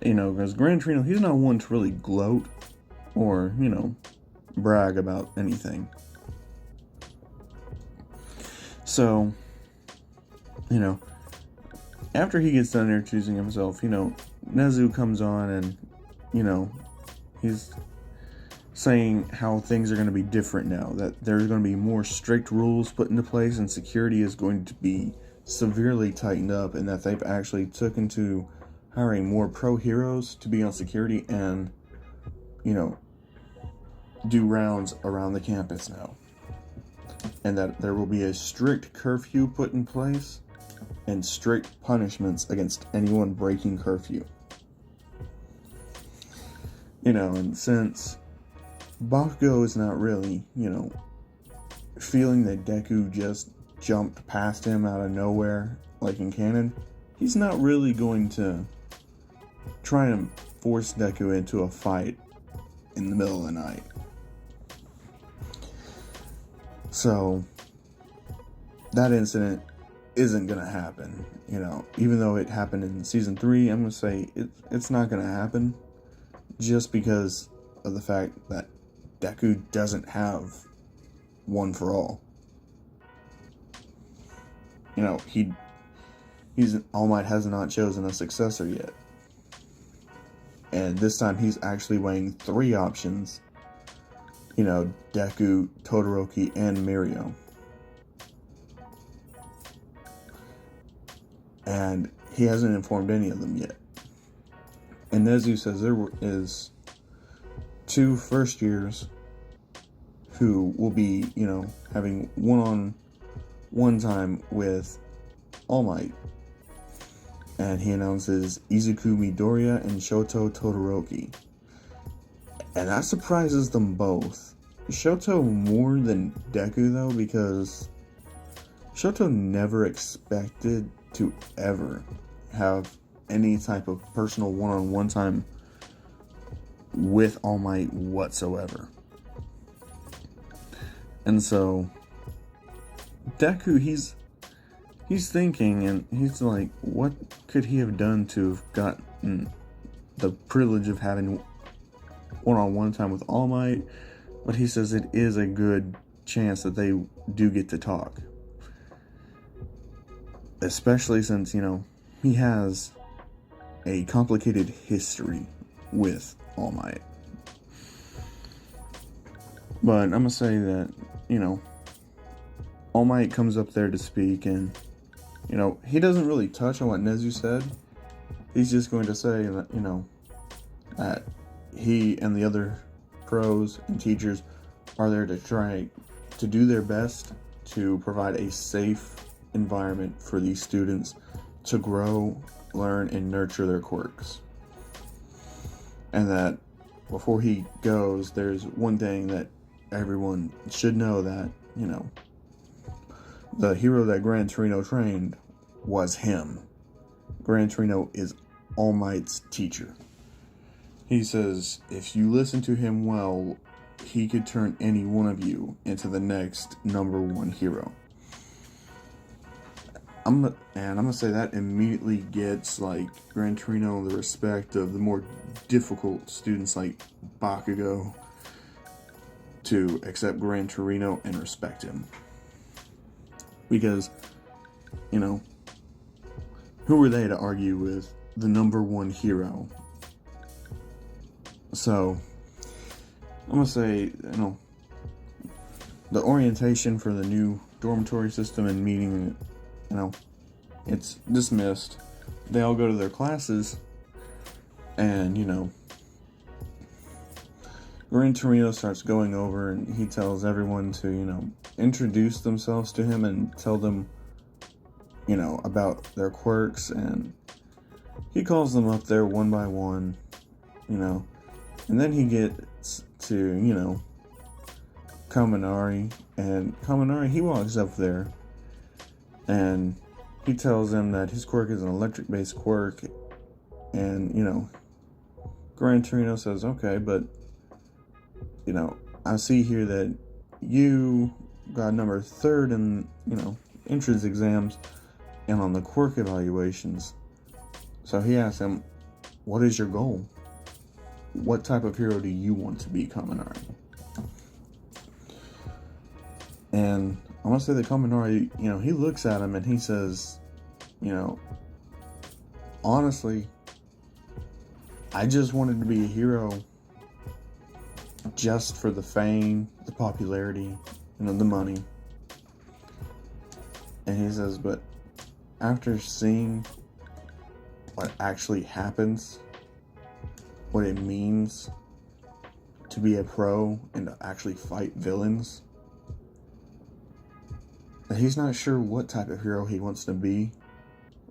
Because Gran Torino, he's not one to really gloat or, brag about anything. So, after he gets done introducing himself, Nezu comes on and, he's saying how things are going to be different now, that there's going to be more strict rules put into place and security is going to be severely tightened up, and that they've actually taken to hiring more pro heroes to be on security and, do rounds around the campus now. And that there will be a strict curfew put in place and strict punishments against anyone breaking curfew. And since Bakugo is not really, feeling that Deku just jumped past him out of nowhere, like in canon, he's not really going to try and force Deku into a fight in the middle of the night. So, that incident isn't gonna happen. You know, even though it happened in season 3, I'm gonna say it's not gonna happen, just because of the fact that Deku doesn't have one for all. You know, All Might has not chosen a successor yet. And this time he's actually weighing 3 options. You know, Deku, Todoroki, and Mirio. And he hasn't informed any of them yet. And Nezu says there is 2 first years who will be, you know, having one-on-one time with All Might. And he announces Izuku Midoriya and Shoto Todoroki. And that surprises them both. Shoto more than Deku, though, because Shoto never expected to ever have any type of personal one-on-one time with All Might whatsoever. And so Deku, he's thinking, and he's like, what could he have done to have gotten the privilege of having one-on-one time with All Might? But he says it is a good chance that they do get to talk. Especially since, you know, he has a complicated history with All Might. But I'm going to say that, you know, All Might comes up there to speak, and, you know, he doesn't really touch on what Nezu said. He's just going to say that, you know, that he and the other pros and teachers are there to try to do their best to provide a safe environment for these students to grow, learn, and nurture their quirks. And that before he goes, there's one thing that everyone should know, that, you know, the hero that Gran Torino trained was him. Gran Torino is All Might's teacher. He says, if you listen to him well, he could turn any one of you into the next #1 hero. I'm gonna say that immediately gets, like, Gran Torino the respect of the more difficult students like Bakugo to accept Gran Torino and respect him. Because, you know, who were they to argue with the #1 hero? So, I'm gonna say, you know, the orientation for the new dormitory system and meeting, you know, it's dismissed. They all go to their classes, and, you know, Gran Torino starts going over, and he tells everyone to, you know, introduce themselves to him and tell them, you know, about their quirks, and he calls them up there one by one, you know, and then he gets to, you know, Kaminari, and Kaminari, he walks up there, and he tells him that his quirk is an electric-based quirk, and, you know, Gran Torino says, okay, but, you know, I see here that you got number 3rd in, you know, entrance exams and on the quirk evaluations. So he asks him, what is your goal? What type of hero do you want to be, Kaminari? And I want to say that Kaminari, you know, he looks at him and he says, you know, honestly, I just wanted to be a hero just for the fame, the popularity, you know, the money. And he says, but after seeing what actually happens, what it means to be a pro and to actually fight villains, that he's not sure what type of hero he wants to be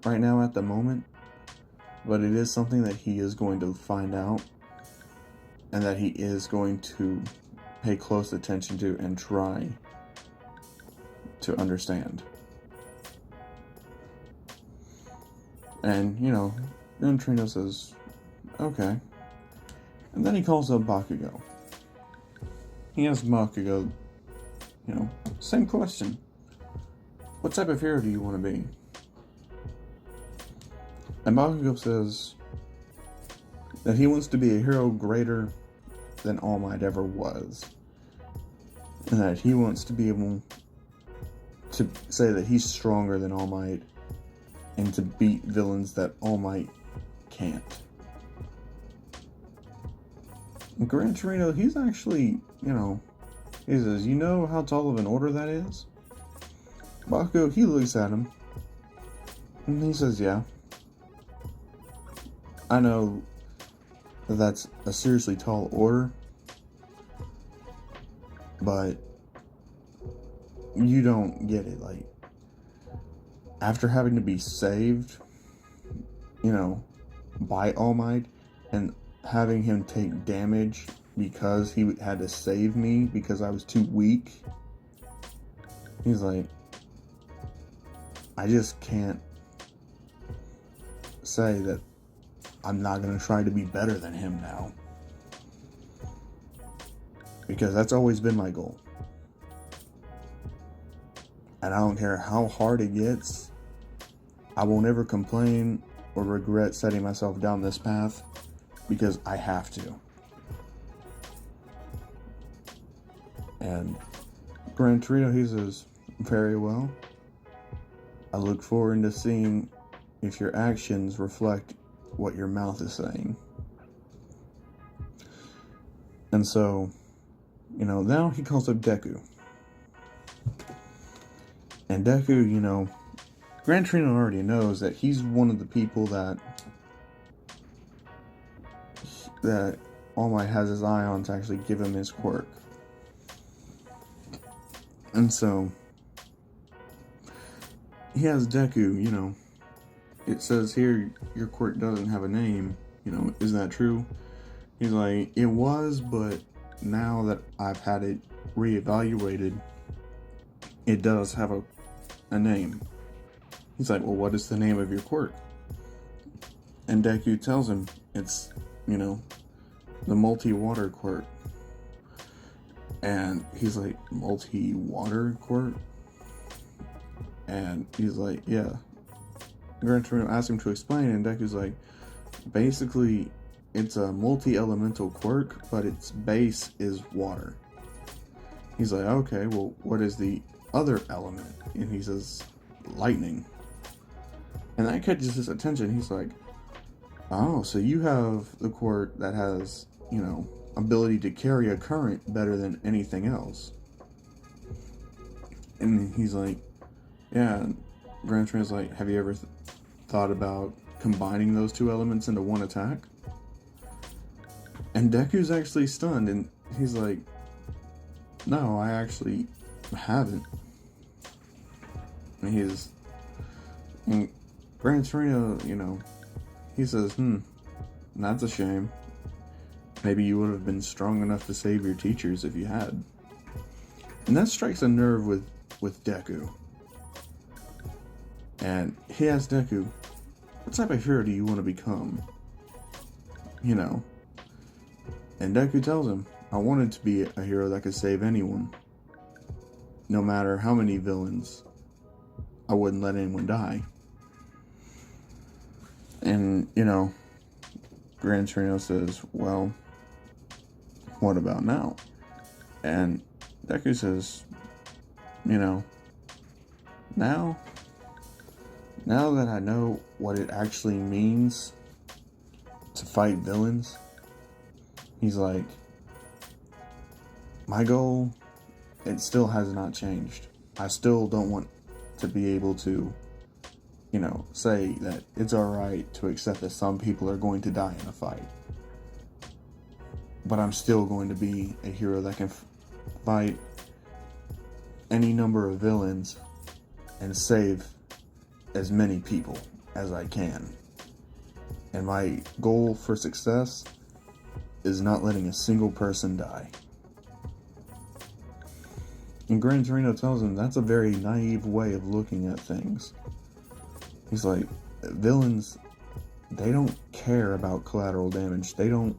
right now at the moment, but it is something that he is going to find out, and that he is going to pay close attention to and try to understand. And, you know, Gran Torino says, okay. And then he calls up Bakugo. He asks Bakugo, you know, same question. what type of hero do you want to be? And Bakugo says that he wants to be a hero greater than All Might ever was. And that he wants to be able to say that he's stronger than All Might and to beat villains that All Might can't. And Gran Torino, he's actually, he says, you know how tall of an order that is? Bakugo, he looks at him and he says, yeah. I know that that's a seriously tall order, but you don't get it. Like, after having to be saved, by All Might and having him take damage because he had to save me because I was too weak, he's like, I just can't say that I'm not going to try to be better than him now. Because that's always been my goal. And I don't care how hard it gets, I won't ever complain or regret setting myself down this path because I have to. And Gran Torino, he says, very well. I look forward to seeing if your actions reflect what your mouth is saying. And so, now he calls up Deku. And Deku, Gran Torino already knows that he's one of the people that All Might has his eye on to actually give him his quirk. And so, he has Deku, it says here, your quirk doesn't have a name, is that true? He's like, it was, but now that I've had it reevaluated, it does have a name. He's like, well, what is the name of your quirk? And Deku tells him it's, the multi-water quirk. And he's like, multi-water quirk? And he's like, yeah. Gran Torino asks him to explain, and Deku's like, basically, it's a multi-elemental quirk, but its base is water. He's like, okay, well, what is the other element? And he says, lightning. And that catches his attention. He's like, oh, so you have the quirk that has, ability to carry a current better than anything else. And he's like, yeah. And Gran Torino's like, have you ever thought about combining those two elements into one attack? And Deku's actually stunned, and he's like, no, I actually haven't. And Gran Torino, he says, that's a shame. Maybe you would have been strong enough to save your teachers if you had. And that strikes a nerve with Deku. And he asks Deku, what type of hero do you want to become? And Deku tells him, I wanted to be a hero that could save anyone. No matter how many villains, I wouldn't let anyone die. And, Gran Torino says, well, what about now? And Deku says, now that I know what it actually means to fight villains, he's like, my goal, it still has not changed. I still don't want to be able to, say that it's alright to accept that some people are going to die in a fight. But I'm still going to be a hero that can fight any number of villains and save as many people as I can. And my goal for success is not letting a single person die. And Gran Torino tells him that's a very naive way of looking at things. He's like, villains, they don't care about collateral damage. They don't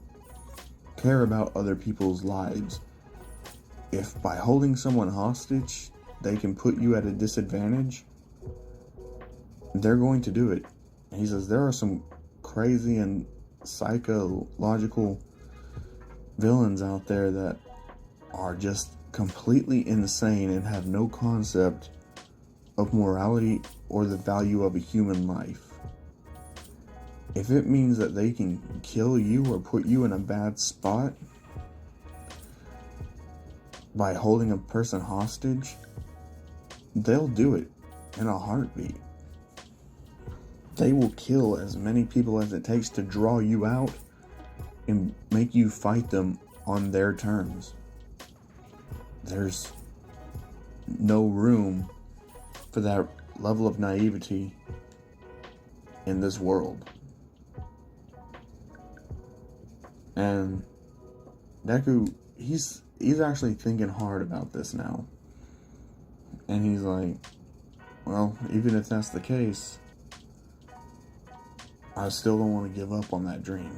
care about other people's lives. If by holding someone hostage, they can put you at a disadvantage, they're going to do it. And he says there are some crazy and psychological villains out there that are just completely insane and have no concept of morality or the value of a human life. If it means that they can kill you or put you in a bad spot by holding a person hostage, they'll do it in a heartbeat. They will kill as many people as it takes to draw you out and make you fight them on their terms. There's no room for that level of naivety in this world. And Deku, he's actually thinking hard about this now. And he's like, well, even if that's the case, I still don't want to give up on that dream.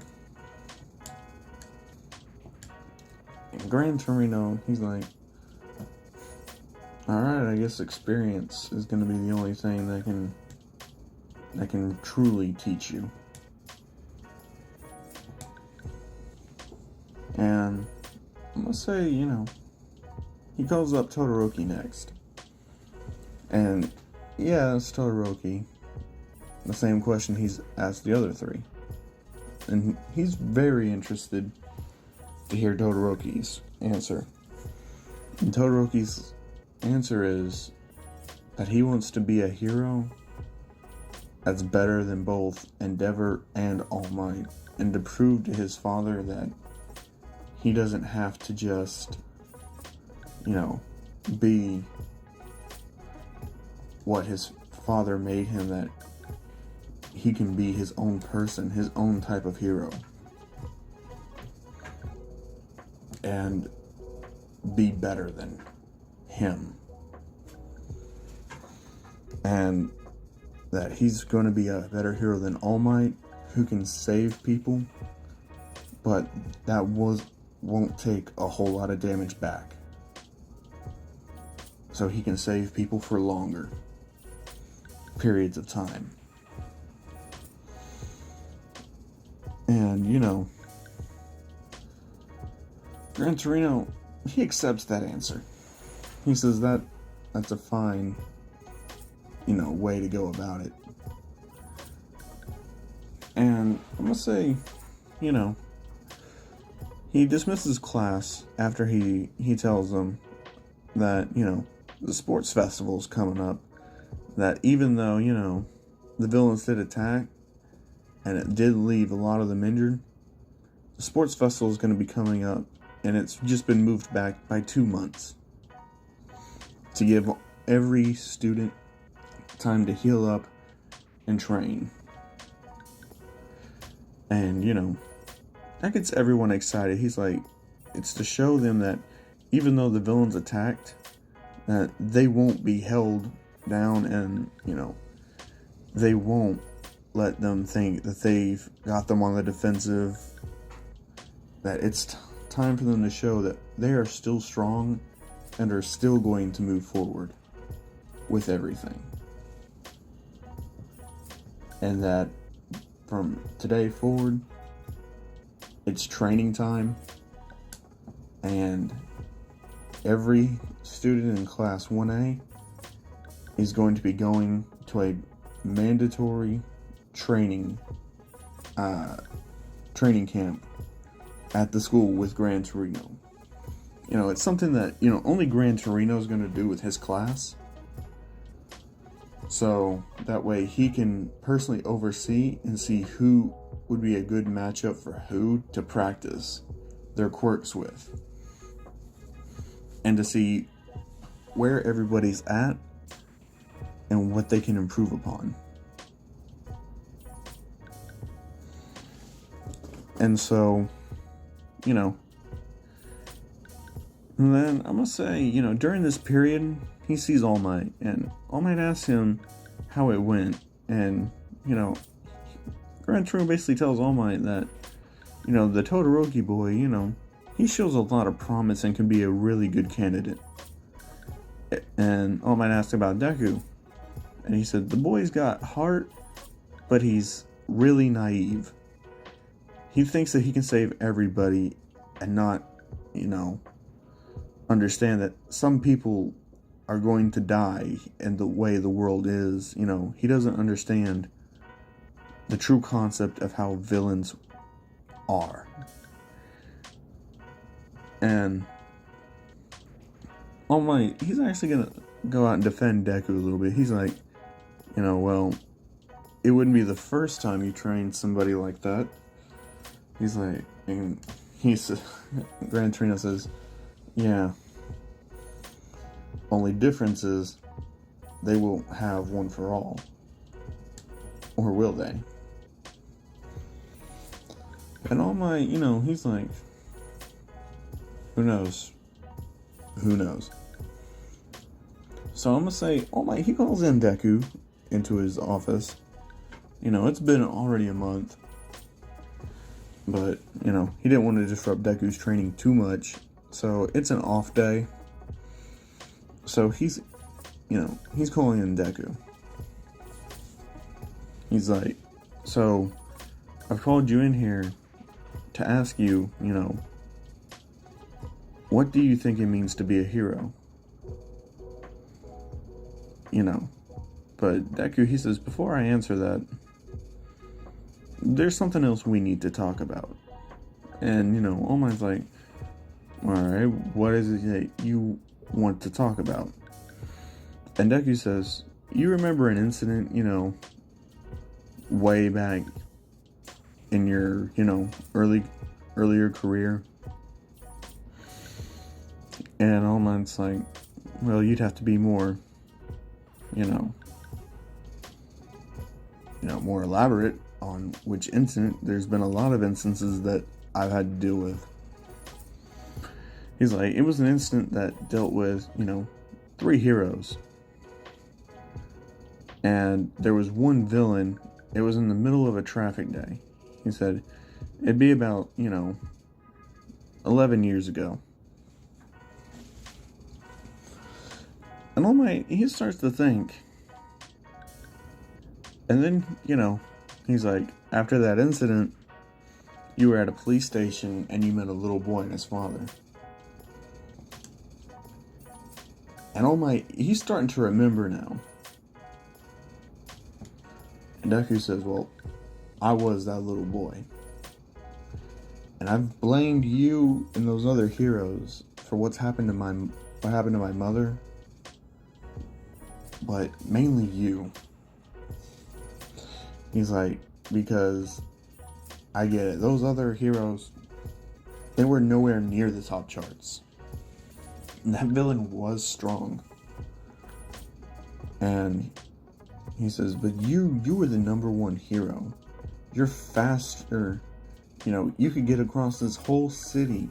And Gran Torino, he's like, alright, I guess experience is going to be the only thing that can truly teach you. And I'm going to say, he calls up Todoroki next. And yeah, it's Todoroki. The same question he's asked the other three. And he's very interested to hear Todoroki's answer. And Todoroki's answer is that he wants to be a hero that's better than both Endeavor and All Might, and to prove to his father that he doesn't have to just, be what his father made him, that he can be his own person, his own type of hero, and be better than him. And that he's going to be a better hero than All Might, who can save people, but that won't take a whole lot of damage back. So he can save people for longer periods of time. And, Gran Torino, he accepts that answer. He says that's a fine, way to go about it. And I'm gonna say, he dismisses class after he tells them that, the sports festival's coming up. That even though, the villains did attack, and it did leave a lot of them injured, the sports festival is going to be coming up, and it's just been moved back by 2 months to give every student time to heal up and train. And, that gets everyone excited. He's like, it's to show them that even though the villains attacked, that they won't be held down, and, they won't let them think that they've got them on the defensive, that it's time for them to show that they are still strong and are still going to move forward with everything. And that from today forward, it's training time, and every student in class 1A is going to be going to a mandatory training camp at the school with Gran Torino. It's something that, only Gran Torino is going to do with his class. So that way he can personally oversee and see who would be a good matchup for who to practice their quirks with. And to see where everybody's at and what they can improve upon. And so, and then I'm going to say, during this period, he sees All Might, and All Might asks him how it went. And, Gran Torino basically tells All Might that, the Todoroki boy, he shows a lot of promise and can be a really good candidate. And All Might asks about Deku. And he said, the boy's got heart, but he's really naive. He thinks that he can save everybody and not, understand that some people are going to die in the way the world is. He doesn't understand the true concept of how villains are. And All Might, he's actually going to go out and defend Deku a little bit. He's like, well, it wouldn't be the first time you trained somebody like that. He's like, and Gran Torino says, yeah. Only difference is they will have one for all. Or will they? And All Might, he's like, who knows? Who knows? So I'm going to say, All Might, he calls in Deku into his office. It's been already a month. But, he didn't want to disrupt Deku's training too much. So it's an off day. So he's calling in Deku. He's like, so I've called you in here to ask you, what do you think it means to be a hero? But Deku, he says, before I answer that, there's something else we need to talk about. And, All Might's like, alright, what is it that you want to talk about? And Deku says, you remember an incident, way back in your, earlier career? And All Might's like, well, you'd have to be more, more elaborate on which incident. There's been a lot of instances that I've had to deal with. He's like, it was an incident that dealt with, 3 heroes. And there was one villain. It was in the middle of a traffic day. He said, it'd be about, 11 years ago. And All Might, he starts to think. And then, he's like, after that incident, you were at a police station and you met a little boy and his father. And All Might, he's starting to remember now. And Deku says, well, I was that little boy. And I've blamed you and those other heroes for what happened to my mother. But mainly you. He's like, because I get it. Those other heroes, they were nowhere near the top charts. And that villain was strong. And he says, but you were the number 1 hero. You're faster. You could get across this whole city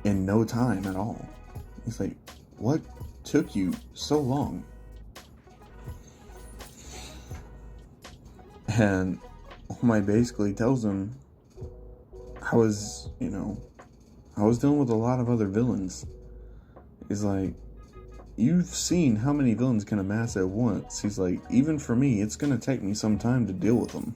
in no time at all. He's like, what took you so long? And All Might basically tells him, I was dealing with a lot of other villains. He's like, you've seen how many villains can amass at once. He's like, even for me, it's going to take me some time to deal with them.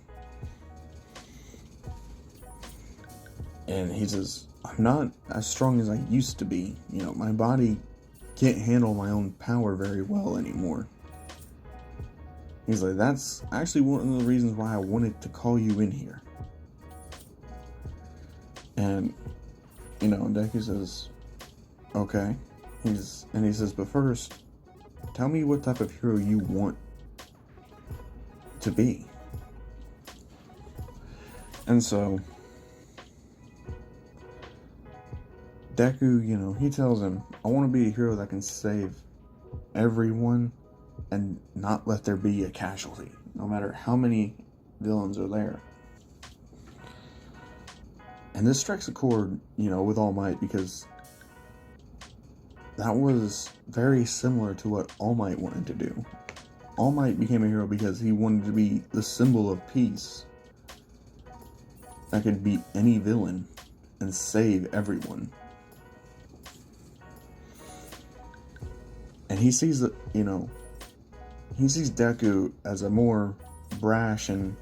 And he says, I'm not as strong as I used to be. My body can't handle my own power very well anymore. He's like, that's actually one of the reasons why I wanted to call you in here. And, Deku says, okay. He says, but first, tell me what type of hero you want to be. And so, Deku, he tells him, I want to be a hero that can save everyone and not let there be a casualty, no matter how many villains are there. And this strikes a chord, with All Might, because that was very similar to what All Might wanted to do. All Might became a hero because he wanted to be the symbol of peace that could beat any villain and save everyone. And he sees that, he sees Deku as a more brash and,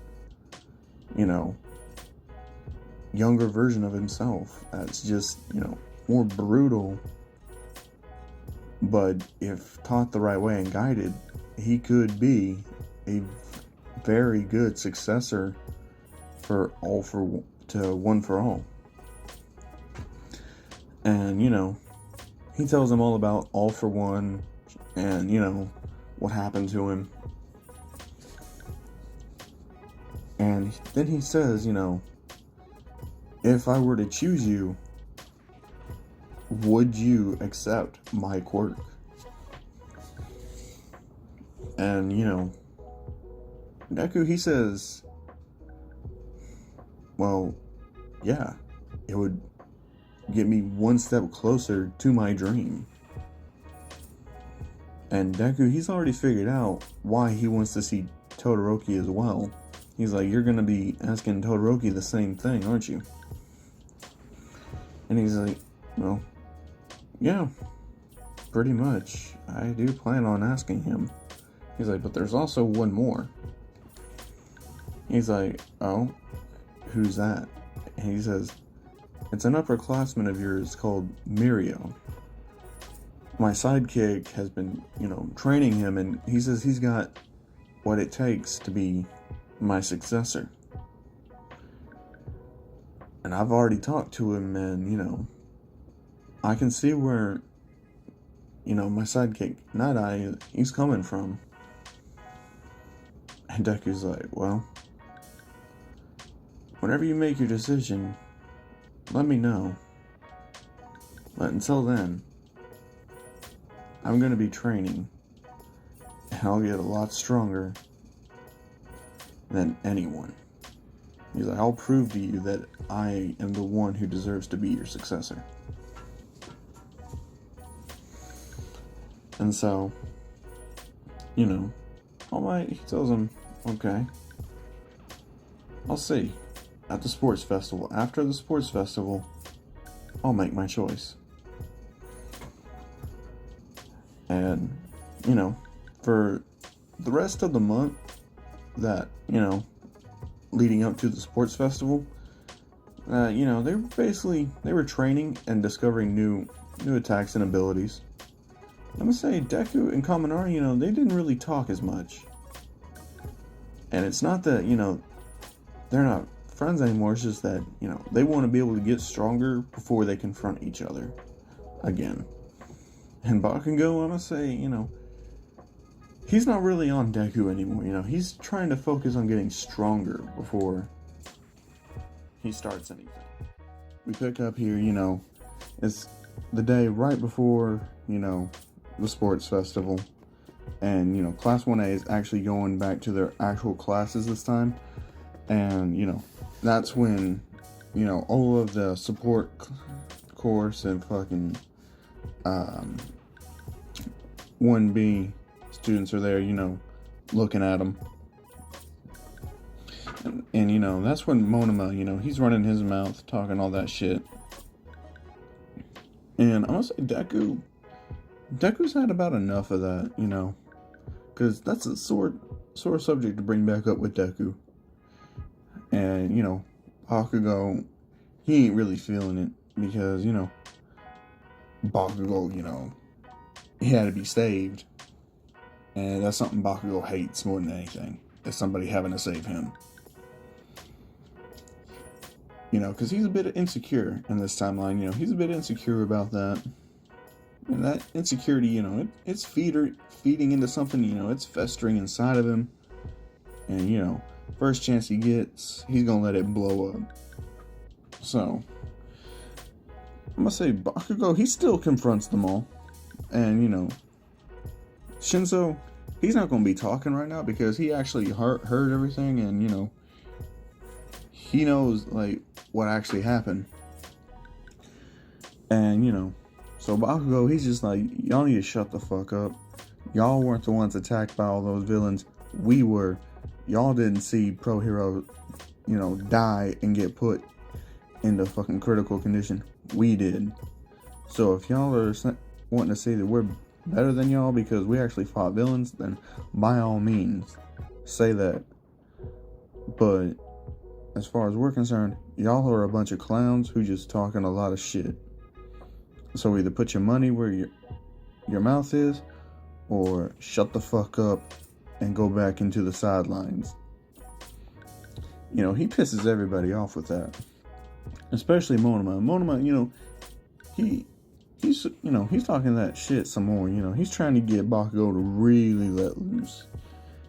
you know, younger version of himself. That's just, you know, more brutal. But if taught the right way and guided, he could be a very good successor for One for All. And, you know, he tells him all about All for One and, you know, what happened to him. And then he says, you know, if I were to choose you, would you accept my quirk? And, you know, Deku, he says, well, yeah, it would get me one step closer to my dream. And Deku, he's already figured out why he wants to see Todoroki as well. He's like, you're gonna be asking Todoroki the same thing, aren't you? And he's like, well, yeah, pretty much. I do plan on asking him. He's like, but there's also one more. He's like, oh, who's that? And he says, it's an upperclassman of yours called Mirio. My sidekick has been, you know, training him, and he says he's got what it takes to be my successor. And I've already talked to him, and, you know, I can see where, you know, my sidekick, Night-Eye, he's coming from. And Deku's like, well, whenever you make your decision, let me know. But until then, I'm going to be training, and I'll get a lot stronger than anyone. He's like, I'll prove to you that I am the one who deserves to be your successor. And so, you know, he tells him, okay, I'll see. At the sports festival. After the sports festival, I'll make my choice. And, you know, for the rest of the month that, you know, leading up to the sports festival, you know, they were training and discovering new attacks and abilities. I'm gonna say Deku and Kaminari, you know, they didn't really talk as much. And it's not that, you know, they're not friends anymore. It's just that, you know, they want to be able to get stronger before they confront each other again. And Bakugo, I'm gonna say, you know, he's not really on Deku anymore. You know, he's trying to focus on getting stronger before he starts anything. We pick up here, you know, it's the day right before, you know, the sports festival. And, you know, Class 1A is actually going back to their actual classes this time. And, you know, that's when, you know, all of the support course and fucking 1B students are there, you know, looking at them. And, you know, that's when Monoma, you know, he's running his mouth, talking all that shit. And I'm gonna say Deku's had about enough of that, you know, because that's a sore subject to bring back up with Deku. And, you know, Bakugo, he ain't really feeling it because, you know, Bakugo, you know, he had to be saved. And that's something Bakugo hates more than anything, is somebody having to save him. You know, because he's a bit insecure in this timeline, you know, he's a bit insecure about that. And that insecurity, you know, it's feeding into something, you know, it's festering inside of him. And, you know, first chance he gets, he's gonna let it blow up. So, I'm gonna say Bakugo, he still confronts them all. And, you know, Shinzo, he's not gonna be talking right now because he actually heard everything, and, you know, he knows, like, what actually happened. And, you know, so Bakugo, he's just like, y'all need to shut the fuck up. Y'all weren't the ones attacked by all those villains. We were. Y'all didn't see Pro Hero, you know, die and get put into fucking critical condition. We did. So if y'all are wanting to say that we're better than y'all because we actually fought villains, then by all means, say that. But as far as we're concerned, y'all are a bunch of clowns who just talking a lot of shit. So either put your money where your mouth is, or shut the fuck up and go back into the sidelines. You know, he pisses everybody off with that. Especially Monoma. Monoma, you know, he's talking that shit some more. You know, he's trying to get Bakugo to really let loose.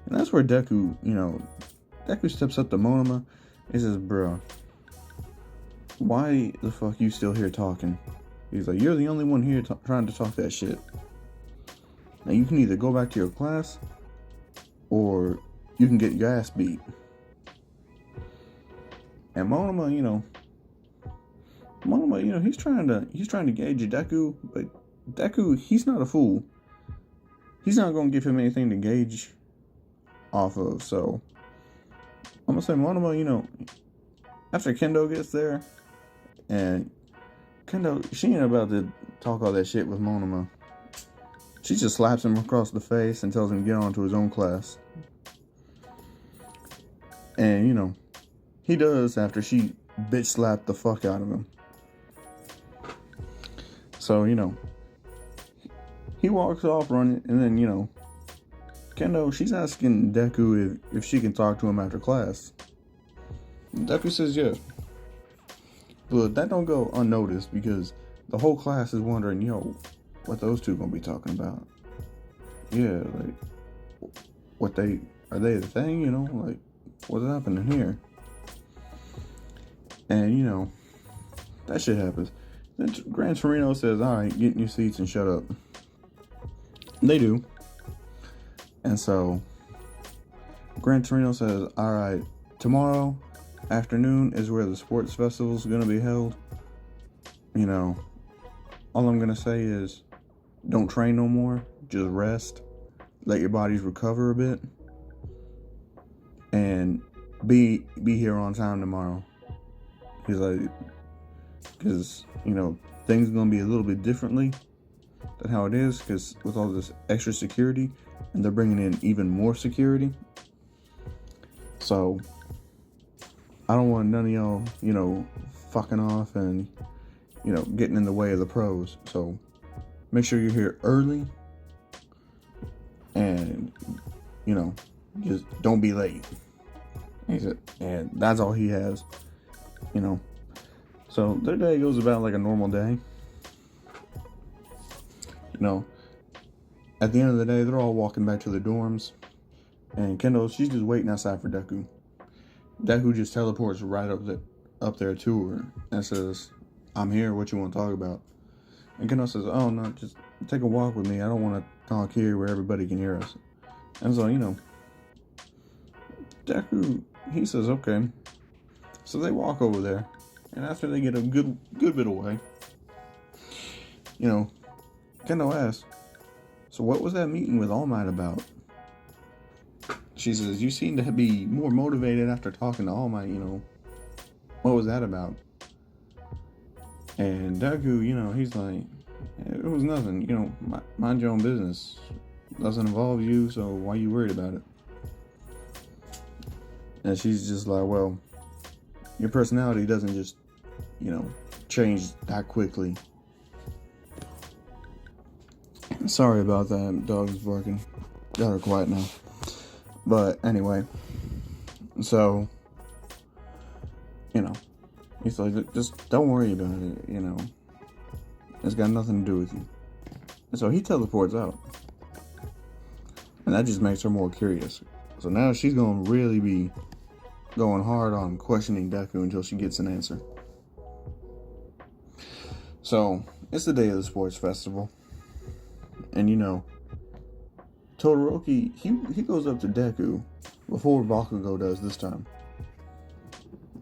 And that's where Deku, you know, Deku steps up to Monoma and says, bro, why the fuck you still here talking? He's like, you're the only one here trying to talk that shit. Now you can either go back to your class, or you can get your ass beat. And Monoma, you know, he's trying to gauge Deku, but Deku, he's not a fool. He's not gonna give him anything to gauge off of. So I'm gonna say Monoma, you know, after Kendo gets there, and Kendo, she ain't about to talk all that shit with Monoma. She just slaps him across the face and tells him to get on to his own class. And, you know, he does after she bitch slapped the fuck out of him. So, you know, he walks off running, and then, you know, Kendo, she's asking Deku if she can talk to him after class. Deku says yes. But that don't go unnoticed because the whole class is wondering, yo, what those two gonna be talking about? Yeah, like, are they the thing, you know? Like, what's happening here? And, you know, that shit happens. Then Gran Torino says, alright, get in your seats and shut up. They do. And so, Gran Torino says, alright, tomorrow afternoon is where the sports festival's gonna be held. You know, all I'm gonna say is, don't train no more, just rest, let your bodies recover a bit, and be here on time tomorrow. He's like, because, you know, things are gonna be a little bit differently than how it is, because with all this extra security, and they're bringing in even more security. So I don't want none of y'all, you know, fucking off and, you know, getting in the way of the pros. So make sure you're here early, and, you know, just don't be late. And that's all he has, you know. So their day goes about like a normal day. You know, at the end of the day, they're all walking back to their dorms, and Kendo, she's just waiting outside for Deku. Deku just teleports right up there to her and says, I'm here, what you want to talk about? And Kendo says, oh no, just take a walk with me. I don't want to talk here where everybody can hear us. And so, you know, Deku, he says, okay. So they walk over there, and after they get a good bit away, you know, Kendo asks, so what was that meeting with All Might about? She says, you seem to be more motivated after talking to All Might, you know. What was that about? And Deku, you know, he's like, it was nothing, you know, mind your own business. Doesn't involve you, so why you worried about it? And she's just like, well, your personality doesn't just, you know, change that quickly. Sorry about that, dog is barking. Y'all are quiet now. But anyway, so, you know, he's like, just don't worry about it, you know. It's got nothing to do with you. And so he teleports out. And that just makes her more curious. So now she's going to really be going hard on questioning Deku until she gets an answer. So, it's the day of the sports festival. And you know, Todoroki, he goes up to Deku before Bakugo does this time.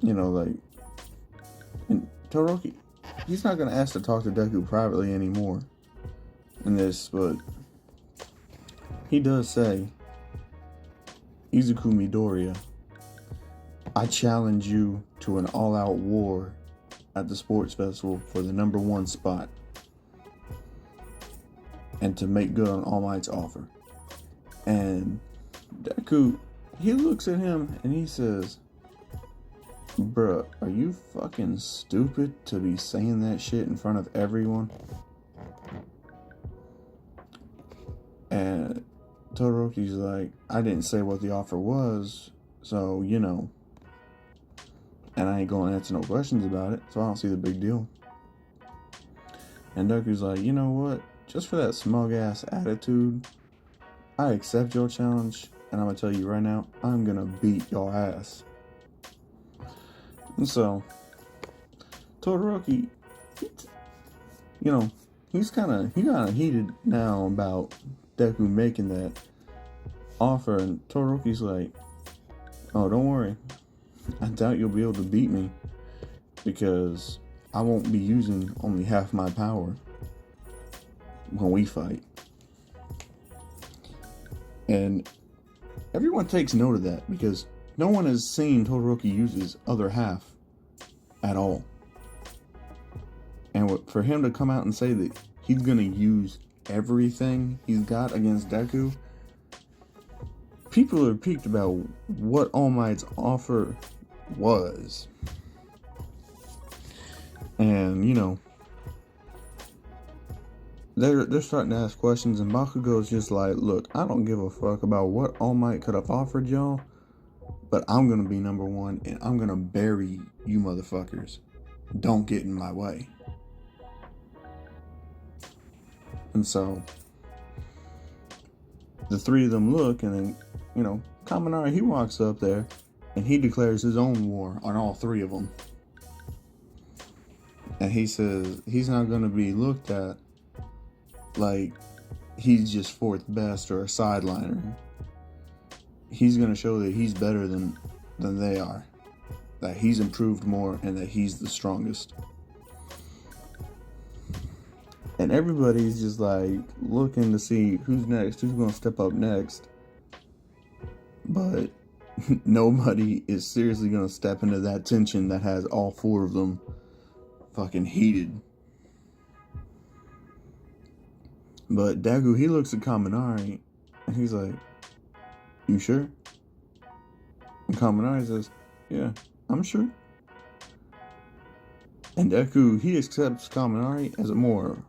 You know, like, and Todoroki, he's not going to ask to talk to Deku privately anymore in this, but he does say, Izuku Midoriya, I challenge you to an all-out war at the sports festival for the #1 spot. and to make good on All Might's offer. And Deku, he looks at him and he says, bruh, are you fucking stupid to be saying that shit in front of everyone? And Todoroki's like, I didn't say what the offer was, so, you know. And I ain't gonna answer no questions about it, so I don't see the big deal. And Deku's like, you know what? Just for that smug ass attitude, I accept your challenge, and I'm gonna tell you right now, I'm gonna beat your ass. And so, Todoroki, you know, he kind of heated now about Deku making that offer, and Todoroki's like, oh, don't worry, I doubt you'll be able to beat me, because I won't be using only half my power when we fight. And everyone takes note of that, because no one has seen Todoroki use his other half at all. And for him to come out and say that he's going to use everything he's got against Deku, people are peaked about what All Might's offer was. And, you know, they're starting to ask questions, and Bakugo's just like, look, I don't give a fuck about what All Might could have offered y'all, but I'm gonna be number one, and I'm gonna bury you motherfuckers. Don't get in my way. And so the three of them look, and then, you know, Kaminari, he walks up there and he declares his own war on all three of them. And he says he's not going to be looked at like he's just fourth best or a sideliner. He's going to show that he's better than they are, that he's improved more, and that he's the strongest. And everybody's just like looking to see who's next, who's going to step up next. But nobody is seriously going to step into that tension that has all four of them fucking heated. But Deku, he looks at Kaminari and he's like, you sure? And Kaminari says, yeah, I'm sure. And Deku, he accepts Kaminari as a more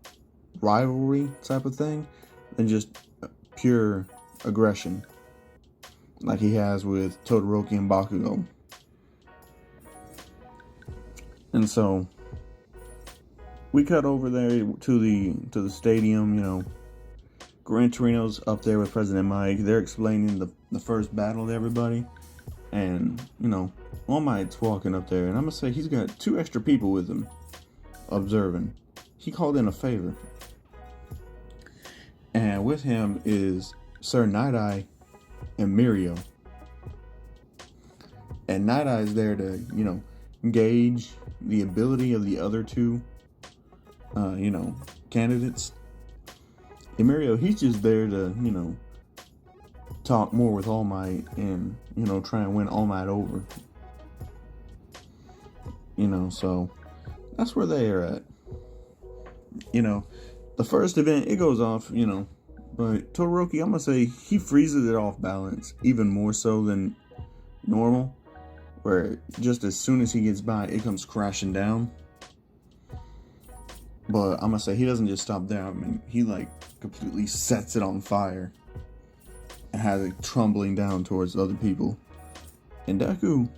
rivalry type of thing than just pure aggression like he has with Todoroki and Bakugo. And so we cut over there to the stadium, you know. Gran Torino's up there with President Mike. They're explaining the first battle to everybody. And, you know, All Might's walking up there, and I'm gonna say he's got 2 extra people with him observing. He called in a favor. And with him is Sir Night-Eye and Mirio. And Night-Eye is there to, you know, gauge the ability of the other 2, you know, candidates. And Mirio, he's just there to, you know, talk more with All Might and, you know, try and win All Might over. You know, so that's where they are at. You know, the first event, it goes off, you know, but Todoroki, I'm gonna say he freezes it off balance even more so than normal, where just as soon as he gets by, it comes crashing down. But I'm gonna say he doesn't just stop there. I mean, he like completely sets it on fire and has it tumbling down towards other people. And Deku,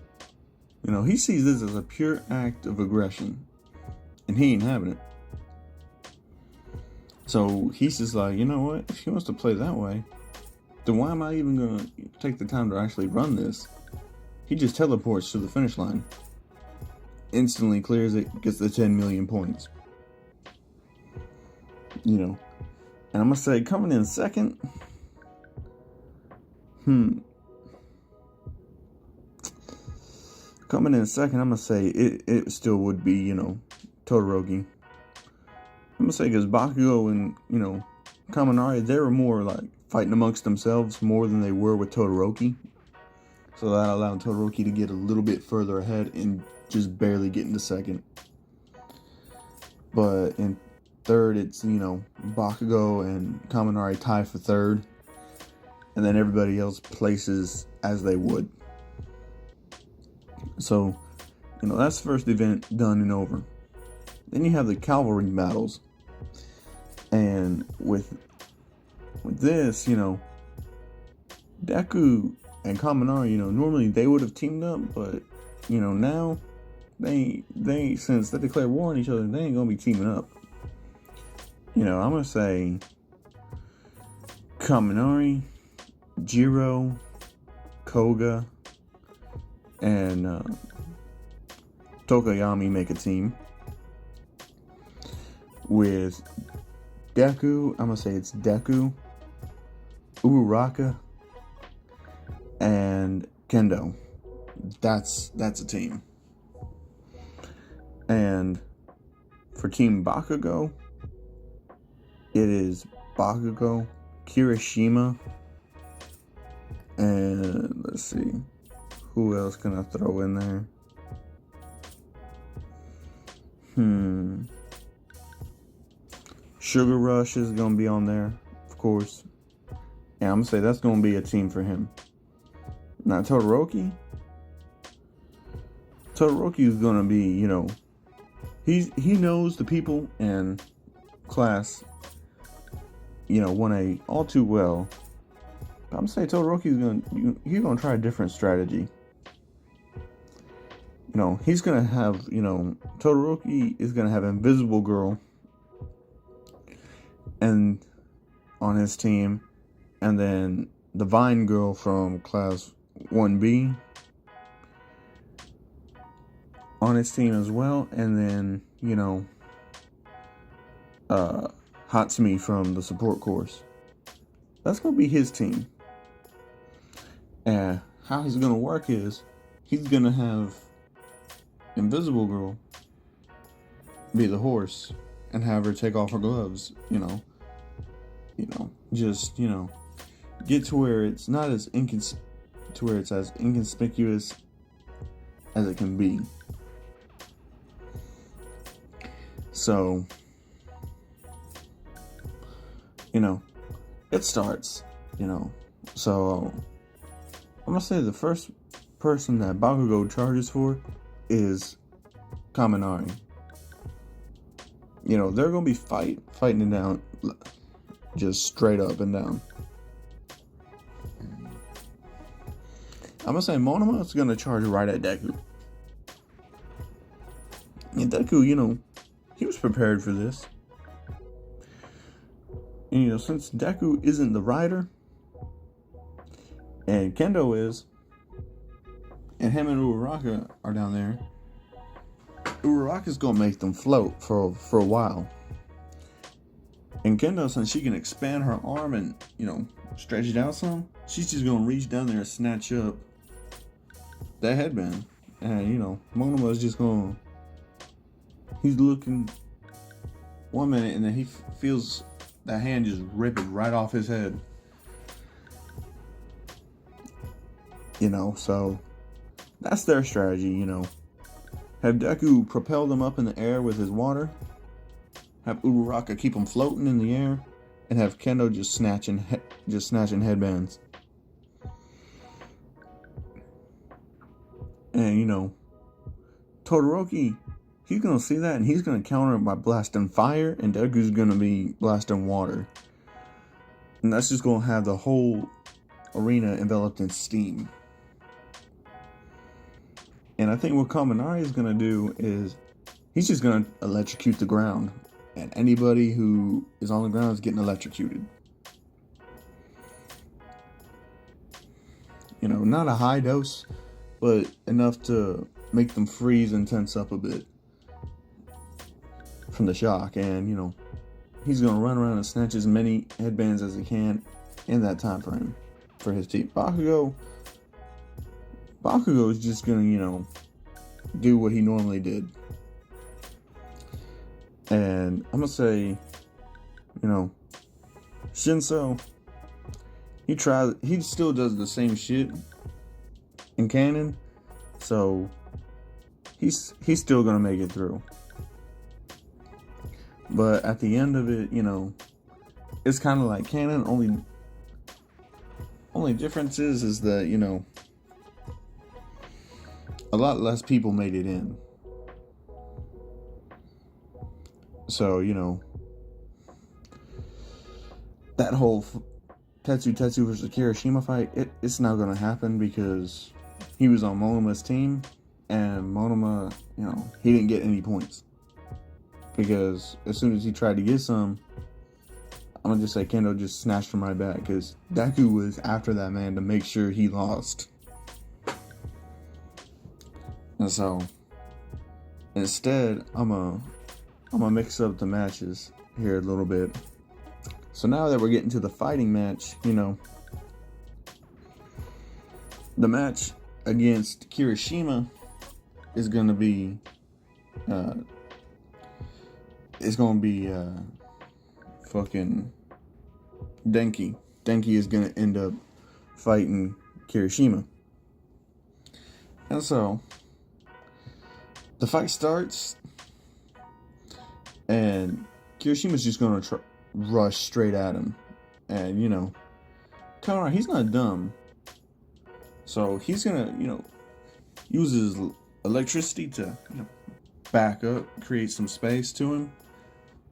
you know, he sees this as a pure act of aggression, and he ain't having it. So he's just like, you know what? If he wants to play that way, then why am I even gonna take the time to actually run this? He just teleports to the finish line, instantly clears it, gets the 10 million points. You know, and I'm gonna say coming in second. Coming in second, I'm gonna say it still would be, you know, Todoroki. I'm gonna say because Bakugo and, you know, Kaminari, they were more like fighting amongst themselves more than they were with Todoroki. So that allowed Todoroki to get a little bit further ahead and just barely get into second. But in third, it's, Bakugo and Kaminari tie for third. And then everybody else places as they would. So, that's the first event done and over. Then you have the cavalry battles. And with this, Deku and Kaminari, normally they would have teamed up, but, now they since they declared war on each other, they ain't gonna be teaming up. I'm gonna say Kaminari, Jiro, Koga, and Tokoyami make a team. With Deku, I'm gonna say it's Deku, Uraraka, and Kendo. That's a team. And for Team Bakugo, it is Bakugo, Kirishima, and let's see, who else can I throw in there? Sugar Rush is gonna be on there, of course. And I'm gonna say that's gonna be a team for him. Now Todoroki is gonna be, he knows the people and class, 1A all too well. But I'm gonna say he's gonna try a different strategy. He's gonna have, Todoroki is gonna have Invisible Girl and on his team, and then the Vine Girl from class 1B on his team as well, and then Hatsumi from the support course. That's gonna be his team. And how he's gonna work is he's gonna have Invisible Girl be the horse and have her take off her gloves, just get to where it's not as as inconspicuous as it can be. So, it starts, so I'm gonna say the first person that Bakugo charges for is Kaminari. They're gonna be fighting it down, just straight up and down. I'm gonna say Monoma's gonna charge right at Deku. And Deku, he was prepared for this. And, since Deku isn't the rider, and Kendo is, and him and Uraraka are down there, Uraraka's gonna make them float for a while. And Kendo, since she can expand her arm and, stretch it out some, she's just gonna reach down there and snatch up that headband. And, Monoma's just gonna, he's looking one minute and then he feels that hand just rip it right off his head. So that's their strategy, Have Deku propel them up in the air with his water. Have Uraraka keep them floating in the air. And have Kendo just snatching headbands. And, Todoroki, he's going to see that and he's going to counter it by blasting fire. And Deku's going to be blasting water. And that's just going to have the whole arena enveloped in steam. And I think what Kaminari is going to do is he's just going to electrocute the ground. And anybody who is on the ground is getting electrocuted. Not a high dose, but enough to make them freeze and tense up a bit from the shock. And, he's going to run around and snatch as many headbands as he can in that time frame for his team. Bakugo is just going to, do what he normally did. And I'm going to say, Shinso, he still does the same shit in canon. So, he's still going to make it through. But at the end of it, it's kind of like canon. Only difference is that, a lot less people made it in. So, that whole Tetsu versus Kirishima fight, it's not going to happen because he was on Monoma's team, and Monoma, he didn't get any points. Because as soon as he tried to get some, I'm going to just say Kendo just snatched from my back, because Deku was after that man to make sure he lost. And so, instead, I'm gonna mix up the matches here a little bit. So now that we're getting to the fighting match, the match against Kirishima is gonna be, fucking Denki. Denki is gonna end up fighting Kirishima. And so, the fight starts, and Kirishima's just gonna rush straight at him. And, Kamara, he's not dumb. So he's gonna, use his electricity to, back up, create some space to him.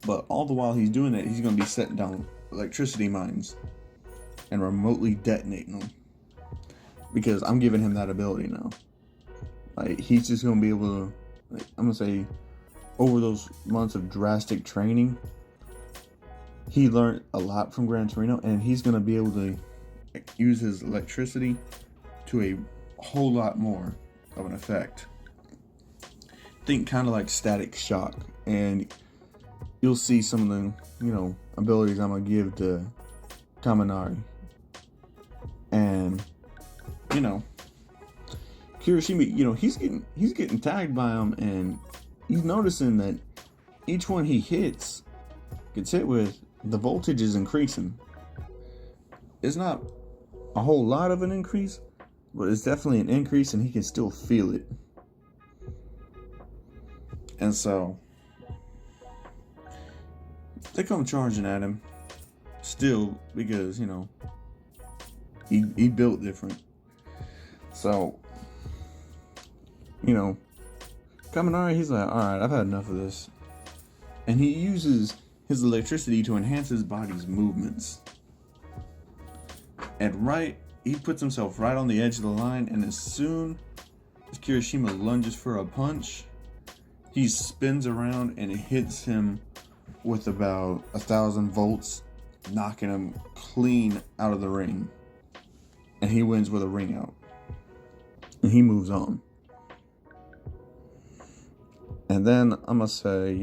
But all the while he's doing that, he's gonna be setting down electricity mines and remotely detonating them. Because I'm giving him that ability now. Like, he's just gonna be able to, I'm gonna say, over those months of drastic training, he learned a lot from Gran Torino, and he's gonna be able to use his electricity to a whole lot more of an effect. Think kind of like static shock, and you'll see some of the, abilities I'm gonna give to Kaminari. And, Kirishima, he's getting tagged by him, and he's noticing that each one he gets hit with, the voltage is increasing. It's not a whole lot of an increase, but it's definitely an increase, and he can still feel it. And so they come charging at him still, because he built different. So Kaminari, he's like, alright, I've had enough of this. And he uses his electricity to enhance his body's movements. And he puts himself right on the edge of the line, and as soon as Kirishima lunges for a punch, he spins around and hits him with about 1,000 volts, knocking him clean out of the ring. And he wins with a ring out. And he moves on. And then I'm gonna say,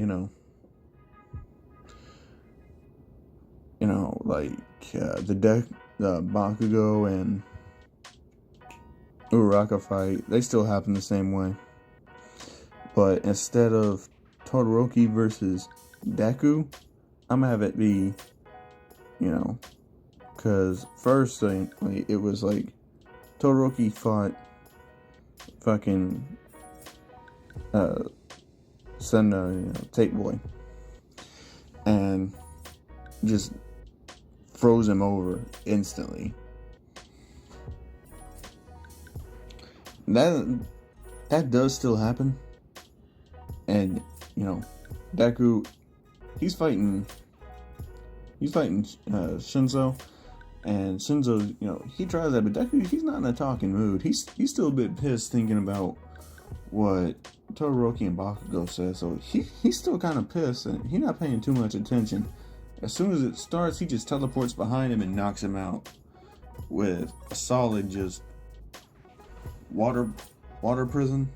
the Bakugo and Uraraka fight, they still happen the same way. But instead of Todoroki versus Deku, I'm gonna have it be, because first it was like Todoroki fought fucking Senna, Tape Boy, and just froze him over instantly. That does still happen. And Deku, he's fighting Shinzo, and Shinzo, he tries that, but Deku, he's not in a talking mood. He's still a bit pissed thinking about what Todoroki and Bakugo said, so he's still kind of pissed, and he's not paying too much attention. As soon as it starts, he just teleports behind him and knocks him out with a solid just water prison,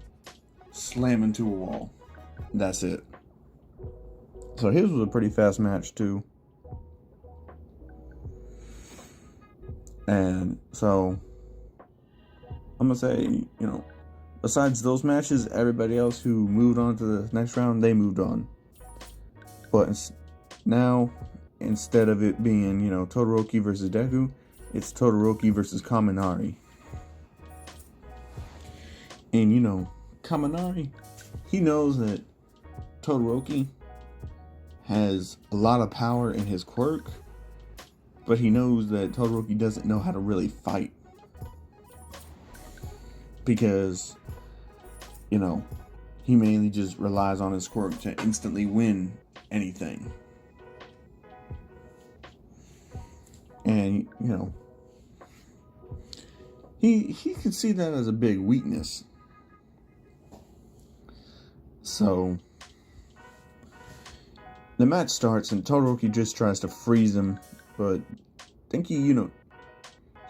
slam into a wall. That's it. So his was a pretty fast match too. And so I'm gonna say, besides those matches, everybody else who moved on to the next round, they moved on. But now, instead of it being, Todoroki versus Deku, it's Todoroki versus Kaminari. And, Kaminari, he knows that Todoroki, has a lot of power in his quirk, but he knows that Todoroki doesn't know how to really fight. Because, he mainly just relies on his quirk to instantly win anything. And, he could see that as a big weakness. So, the match starts and Todoroki just tries to freeze him, but I think he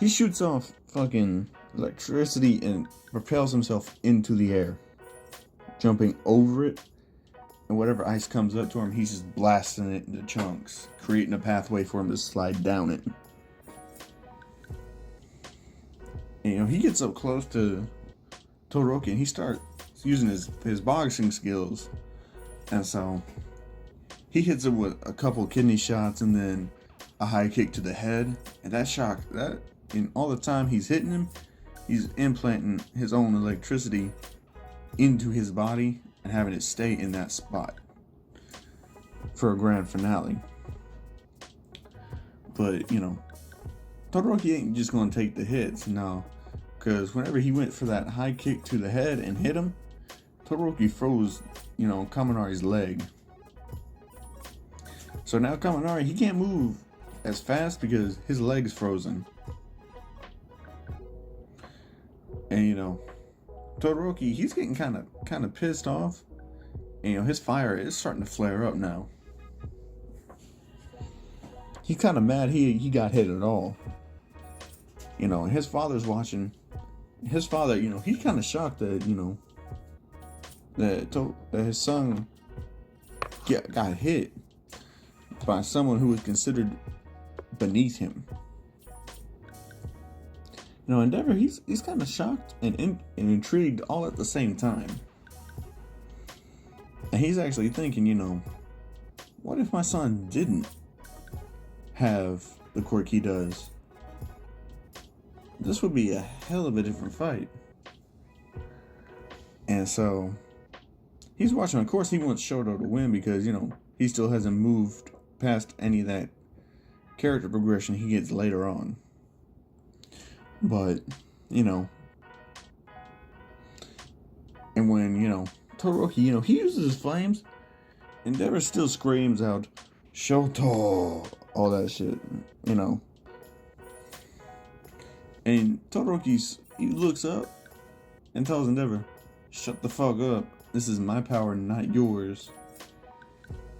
shoots off fucking electricity and propels himself into the air, jumping over it, and whatever ice comes up to him, he's just blasting it into chunks, creating a pathway for him to slide down it. And, he gets up close to Todoroki and he starts using his boxing skills, and so he hits him with a couple kidney shots and then a high kick to the head, and that in all the time he's hitting him, he's implanting his own electricity into his body and having it stay in that spot for a grand finale. But, Todoroki ain't just going to take the hits, no. Because whenever he went for that high kick to the head and hit him, Todoroki froze, Kaminari's leg. So now Kaminari, he can't move as fast because his leg's frozen. And, Todoroki, he's getting kind of pissed off. And, his fire is starting to flare up now. He's kind of mad he got hit at all. And his father's watching. His father, he's kind of shocked that, that his son got hit by someone who was considered beneath him. Endeavor, he's kind of shocked and intrigued all at the same time. And he's actually thinking, what if my son didn't have the quirk he does? This would be a hell of a different fight. And so he's watching. Of course, he wants Shoto to win because, he still hasn't moved past any of that character progression he gets later on. But, and when, Todoroki, he uses his flames, Endeavor still screams out, Shoto, all that shit, And Todoroki, he looks up and tells Endeavor, shut the fuck up. This is my power, not yours.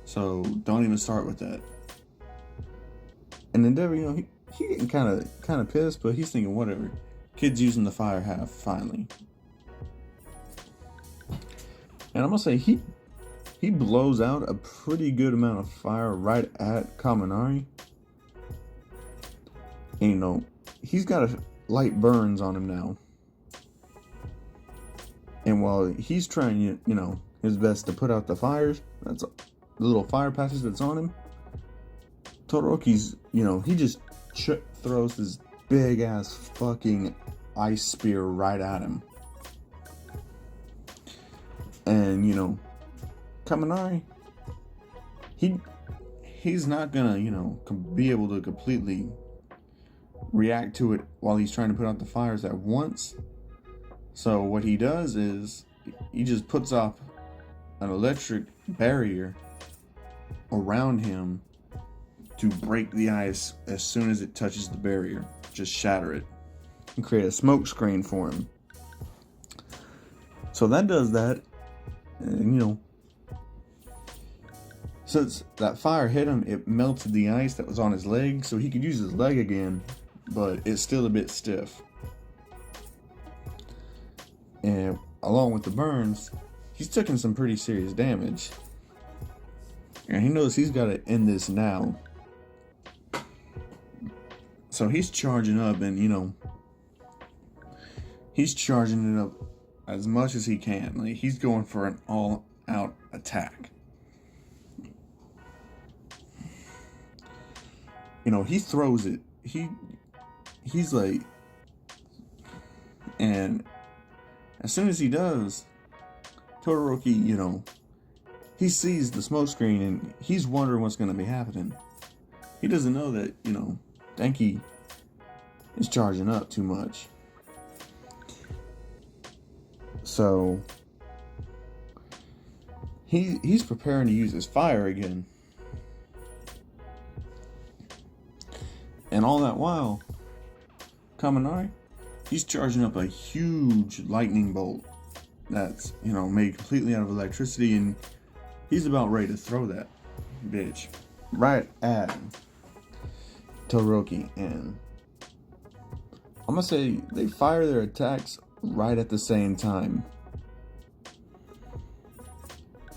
So don't even start with that. And Endeavor, he getting kind of pissed, but he's thinking whatever. Kid's using the fire half finally. And I'm gonna say he blows out a pretty good amount of fire right at Kaminari. And he's got a light burns on him now. And while he's trying, his best to put out the fires, that's the little fire patches that's on him, Todoroki's, he just throws this big ass fucking ice spear right at him. And, Kaminari, he's not gonna, be able to completely react to it while he's trying to put out the fires at once. So what he does is he just puts up an electric barrier around him to break the ice as soon as it touches the barrier. Just shatter it and create a smoke screen for him. So that does that. And, since that fire hit him, it melted the ice that was on his leg, so he could use his leg again, but it's still a bit stiff. And along with the burns, he's taking some pretty serious damage. And he knows he's got to end this now. So he's charging up and, he's charging it up as much as he can. Like, he's going for an all-out attack. He throws it. He's like... And as soon as he does, Todoroki, he sees the smoke screen and he's wondering what's going to be happening. He doesn't know that, Denki is charging up too much. So he's preparing to use his fire again. And all that while, Kaminari, he's charging up a huge lightning bolt that's, made completely out of electricity, and he's about ready to throw that bitch right at Todoroki. And I'm gonna say they fire their attacks right at the same time.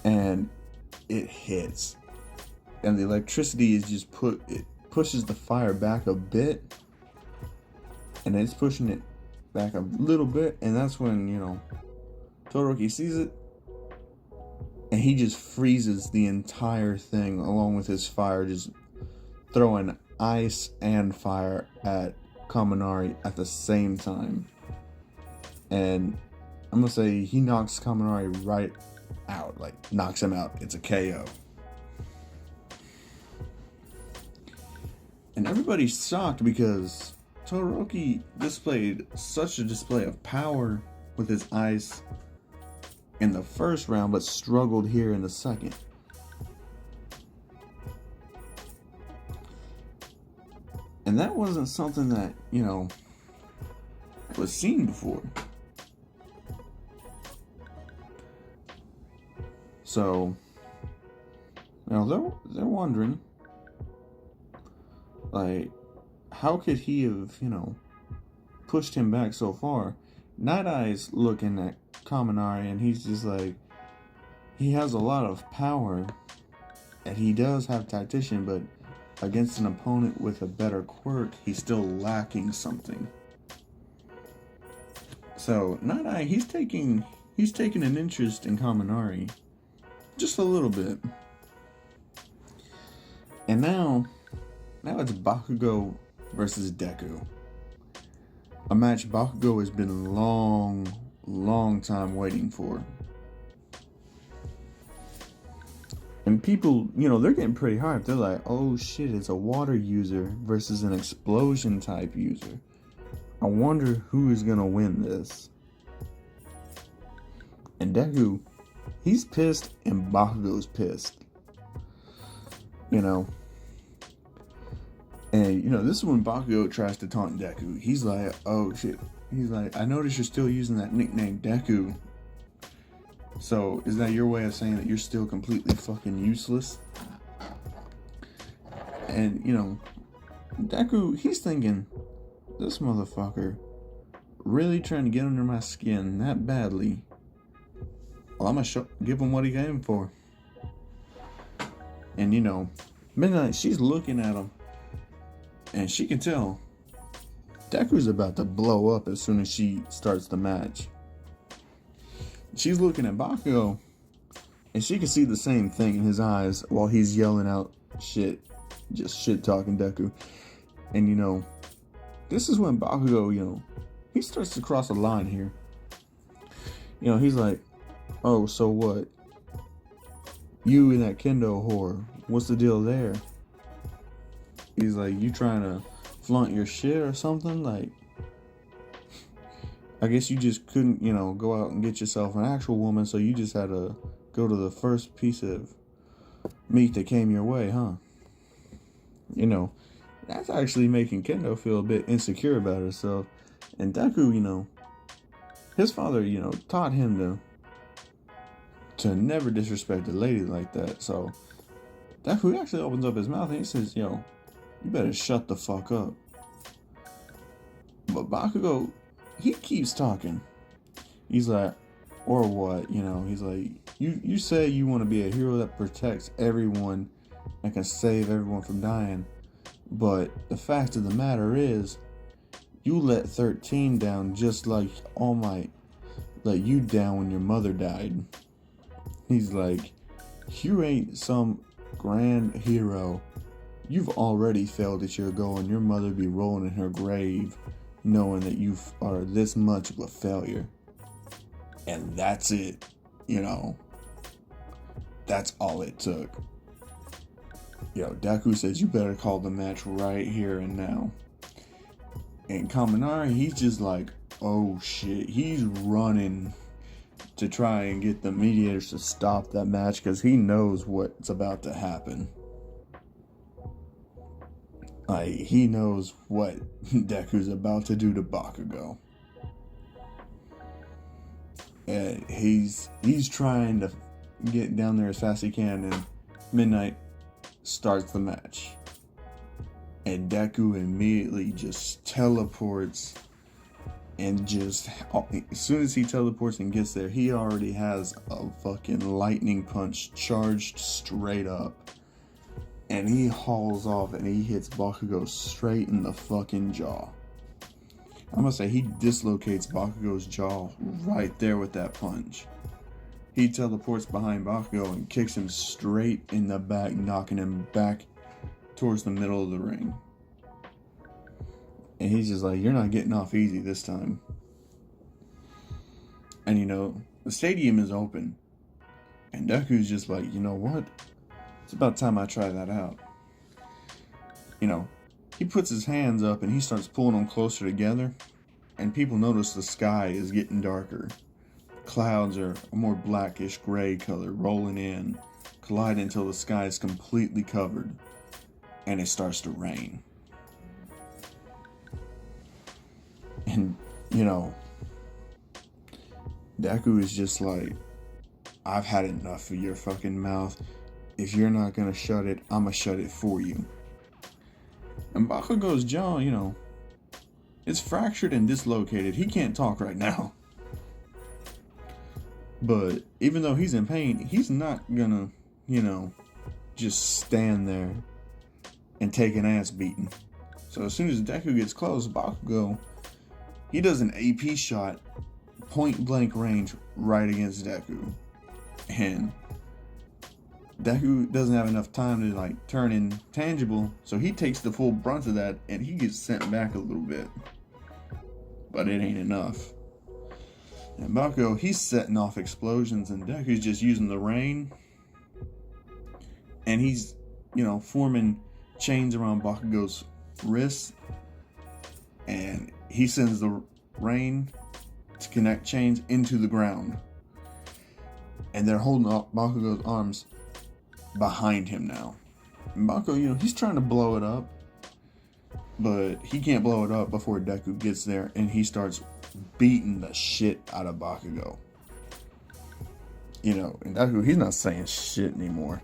And it hits. And the electricity is just pushes the fire back a bit. And it's pushing it back a little bit. And that's when, Todoroki sees it. And he just freezes the entire thing along with his fire, just throwing ice and fire at Kaminari at the same time. And I'm gonna say he knocks Kaminari right out, like knocks him out. It's a KO. And everybody's shocked because Todoroki displayed such a display of power with his ice in the first round, but struggled here in the second. And that wasn't something that, was seen before. So, they're wondering, like, how could he have, pushed him back so far? Night Eye's looking at Kaminari, and he's just like, he has a lot of power, and he does have tactician, but against an opponent with a better quirk, he's still lacking something. So Night Eye, he's taking an interest in Kaminari, just a little bit. And now it's Bakugo versus Deku. A match Bakugo has been long time waiting for. And people, they're getting pretty hyped. They're like, oh shit, it's a water user versus an explosion type user. I wonder who is gonna win this. And Deku, he's pissed and Bakugo's pissed. And, this is when Bakugo tries to taunt Deku. He's like, oh shit. He's like, I noticed you're still using that nickname Deku. So, is that your way of saying that you're still completely fucking useless? And, Deku, he's thinking, this motherfucker really trying to get under my skin that badly. Well, I'm gonna give him what he came for. And, Midnight, she's looking at him. And she can tell Deku's about to blow up as soon as she starts the match. She's looking at Bakugo, and she can see the same thing in his eyes while he's yelling out shit, just shit talking Deku. And this is when Bakugo, he starts to cross a line here. He's like, oh, so what? You and that kendo whore, what's the deal there? He's like, you trying to flaunt your shit or something? Like, I guess you just couldn't, go out and get yourself an actual woman, so you just had to go to the first piece of meat that came your way, huh? That's actually making Kendo feel a bit insecure about herself. And Deku, his father, taught him to never disrespect a lady like that. So Deku actually opens up his mouth and he says, you better shut the fuck up. But Bakugo, he keeps talking. He's like, or what? He's like, you say you want to be a hero that protects everyone and can save everyone from dying. But the fact of the matter is, you let 13 down just like All Might let you down when your mother died. He's like, you ain't some grand hero. You've already failed at your goal, and your mother be rolling in her grave knowing that you are this much of a failure. And that's it, that's all it took. Deku says, you better call the match right here and now. And Kaminari, he's just like, oh shit. He's running to try and get the mediators to stop that match because he knows what's about to happen. Like, he knows what Deku's about to do to Bakugo. And he's trying to get down there as fast as he can, and Midnight starts the match. And Deku immediately just teleports, and just as soon as he teleports and gets there, he already has a fucking lightning punch charged straight up. And he hauls off and he hits Bakugo straight in the fucking jaw. I'm gonna say he dislocates Bakugo's jaw right there with that punch. He teleports behind Bakugo and kicks him straight in the back, knocking him back towards the middle of the ring. And he's just like, you're not getting off easy this time. And the stadium is open. And Deku's just like, you know what? It's about time I try that out. He puts his hands up and he starts pulling them closer together. And people notice the sky is getting darker. Clouds are a more blackish gray color rolling in, collide until the sky is completely covered. And it starts to rain. And, Deku is just like, I've had enough of your fucking mouth. If you're not gonna shut it, I'ma shut it for you. And Bakugo's jaw, it's fractured and dislocated. He can't talk right now. But even though he's in pain, he's not gonna, just stand there and take an ass beating. So as soon as Deku gets close, Bakugo, he does an AP shot, point blank range, right against Deku. And Deku doesn't have enough time to turn intangible, so he takes the full brunt of that and he gets sent back a little bit. But it ain't enough. And Bakugo, he's setting off explosions, and Deku's just using the rain. And he's, forming chains around Bakugo's wrists. And he sends the rain to connect chains into the ground. And they're holding up Bakugo's arms behind him now. And Bakugo, he's trying to blow it up. But he can't blow it up before Deku gets there, and he starts beating the shit out of Bakugo. And Deku, he's not saying shit anymore.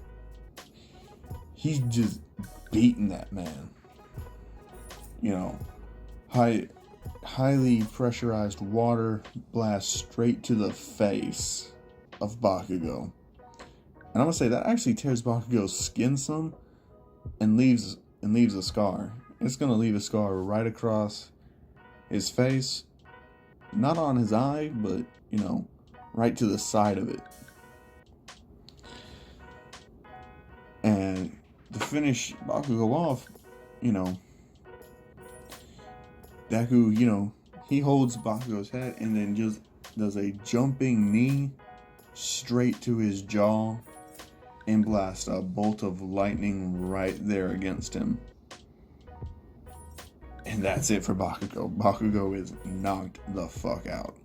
He's just beating that man. Highly pressurized water blast straight to the face of Bakugo. And I'm gonna say that actually tears Bakugo's skin some and leaves a scar. It's gonna leave a scar right across his face, not on his eye, but right to the side of it. And to finish Bakugo off, Deku, he holds Bakugo's head and then just does a jumping knee straight to his jaw and blasts a bolt of lightning right there against him. And that's it for Bakugo. Bakugo is knocked the fuck out.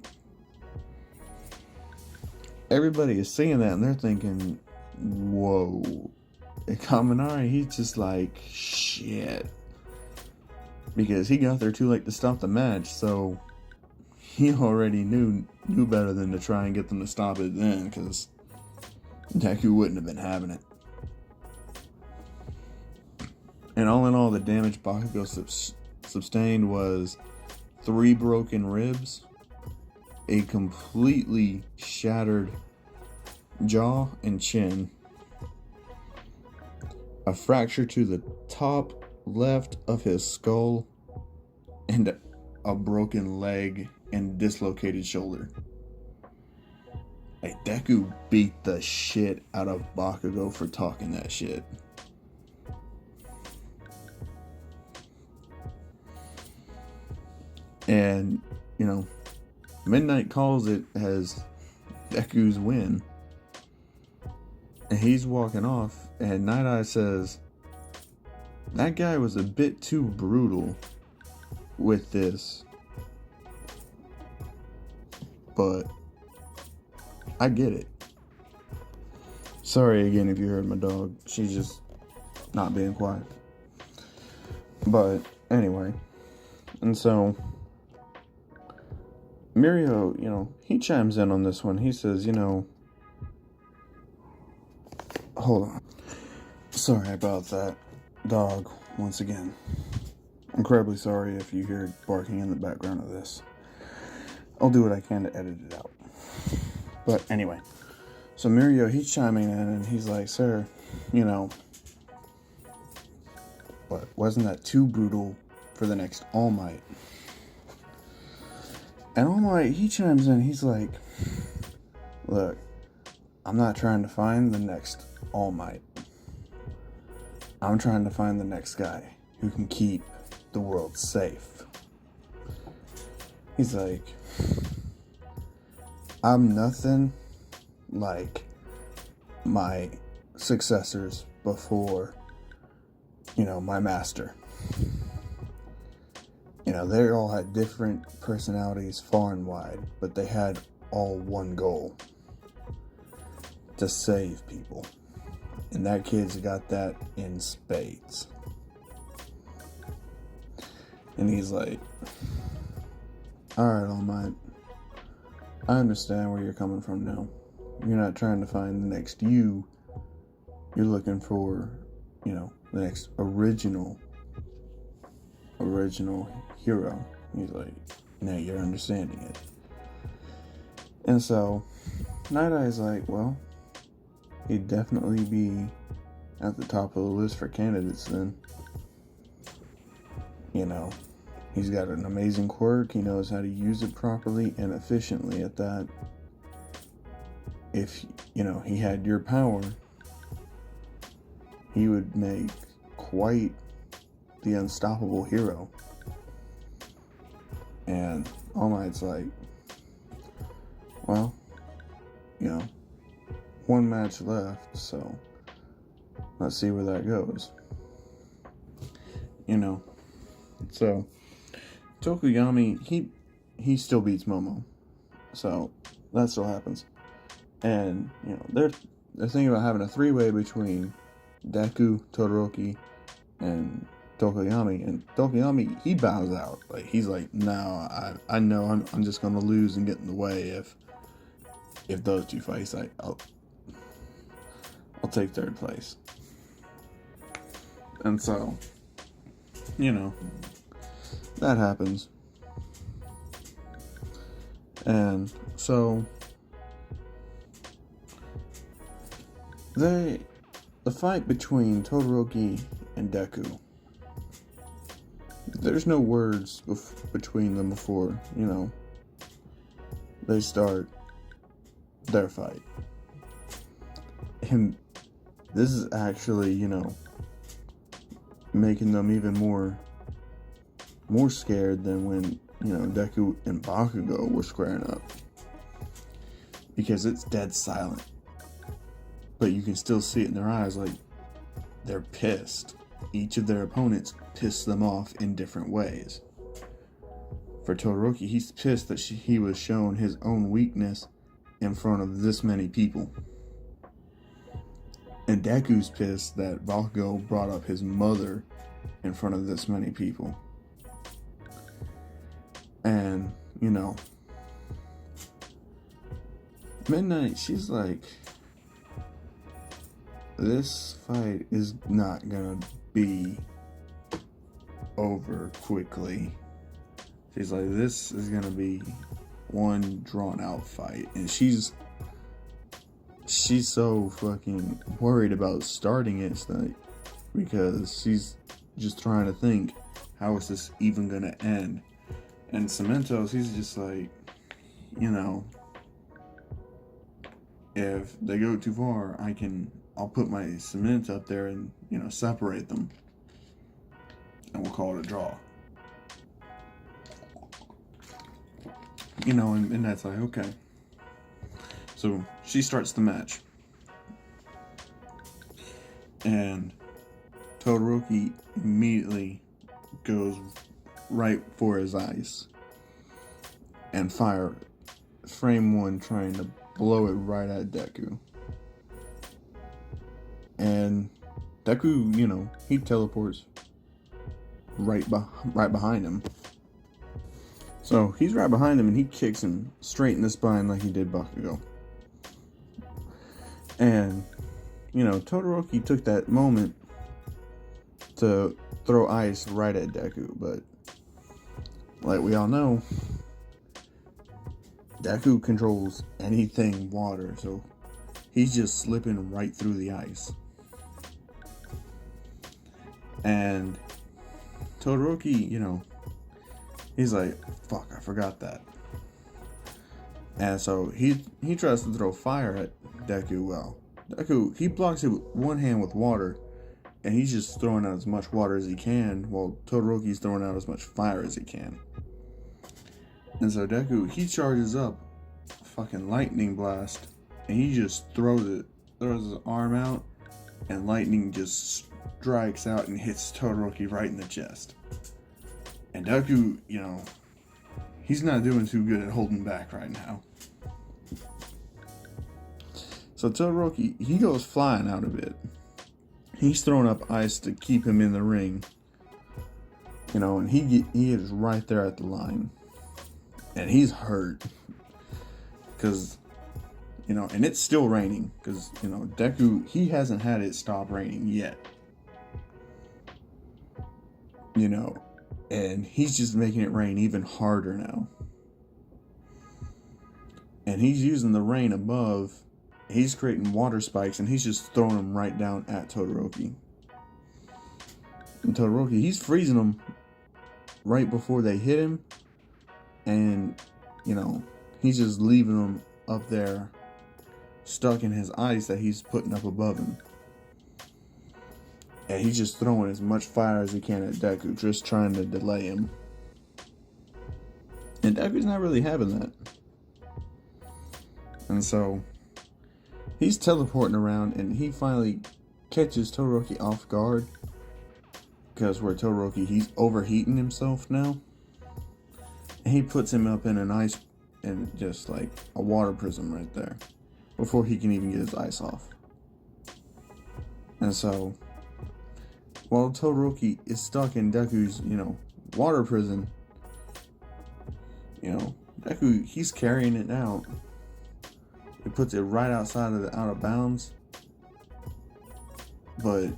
Everybody is seeing that and they're thinking, whoa. And Kaminari, he's just like, shit. Because he got there too late to stop the match, so he already knew better than to try and get them to stop it then, because Deku wouldn't have been having it. And all in all, the damage Bakugo sustained was 3 broken ribs, a completely shattered jaw and chin, a fracture to the top left of his skull, and a broken leg and dislocated shoulder. Like, Deku beat the shit out of Bakugo for talking that shit. And, Midnight calls it as Deku's win. And he's walking off, and Night Eye says, that guy was a bit too brutal with this, but I get it. Sorry again if you heard my dog. She's just not being quiet. But anyway, and so Mirio, he chimes in on this one. He says, hold on. Sorry about that dog once again. Incredibly sorry if you hear barking in the background of this. I'll do what I can to edit it out. But anyway, so Mirio, he's chiming in and he's like, sir, but wasn't that too brutal for the next All Might? And All Might, he chimes in, he's like, look, I'm not trying to find the next All Might. I'm trying to find the next guy who can keep the world safe. He's like, I'm nothing like my successors before, my master. They all had different personalities far and wide, but they had all one goal: to save people. And that kid's got that in spades. And he's like, alright, All Might, I understand where you're coming from now. You're not trying to find the next you. You're looking for, the next original hero. He's like, now you're understanding it. And so Night Eye's like, well, he'd definitely be at the top of the list for candidates then. He's got an amazing quirk. He knows how to use it properly and efficiently at that. If, he had your power, he would make quite the unstoppable hero. And All Might's like, well, one match left, so let's see where that goes. So Tokuyami, he still beats Momo, so that still happens. And they're thinking about having a three-way between Deku, Todoroki, and Tokuyami. And Tokuyami, he bows out. Like, he's like, no, I know I'm just gonna lose and get in the way if those two fight. He's like, I'll take third place. And so, that happens. And so the fight between Todoroki and Deku, there's no words between them before, they start their fight. And this is actually, making them even more scared than when, Deku and Bakugo were squaring up. Because it's dead silent. But you can still see it in their eyes, like, they're pissed. Each of their opponents pissed them off in different ways. For Todoroki, he's pissed that he was shown his own weakness in front of this many people. And Deku's pissed that Bakugo brought up his mother in front of this many people. And, Midnight, she's like, this fight is not gonna be over quickly. She's like, this is gonna be one drawn out fight. And she's so fucking worried about starting it because she's just trying to think, how is this even gonna end? And Cementos, he's just like, if they go too far, I'll put my cement up there and, separate them. And we'll call it a draw. And that's like, okay. So she starts the match. And Todoroki immediately goes right for his ice and fire frame one, trying to blow it right at Deku. And Deku, he teleports right behind him. So he's right behind him and he kicks him straight in the spine like he did Bakugo. And, Todoroki took that moment to throw ice right at Deku, but like we all know, Deku controls anything water, so he's just slipping right through the ice. And Todoroki, he's like, fuck, I forgot that. And so he tries to throw fire at Deku. Well, Deku, he blocks it with one hand with water, and he's just throwing out as much water as he can, while Todoroki's throwing out as much fire as he can. And so Deku, he charges up a fucking lightning blast, and he just throws his arm out, and lightning just strikes out and hits Todoroki right in the chest. And Deku, he's not doing too good at holding back right now. So Todoroki, he goes flying out of it. He's throwing up ice to keep him in the ring. And he is right there at the line. And he's hurt. Because, and it's still raining. Because, Deku, he hasn't had it stop raining yet. And he's just making it rain even harder now. And he's using the rain above. He's creating water spikes, and he's just throwing them right down at Todoroki. And Todoroki, he's freezing them right before they hit him. And, he's just leaving them up there, stuck in his ice that he's putting up above him. And he's just throwing as much fire as he can at Deku, just trying to delay him. And Deku's not really having that. And so he's teleporting around, and he finally catches Todoroki off guard. Because where Todoroki, he's overheating himself now. And he puts him up in an ice, and just like a water prism right there, before he can even get his ice off. And so, while Todoroki is stuck in Deku's, water prison, Deku, he's carrying it out. He puts it right outside of the out of bounds. But,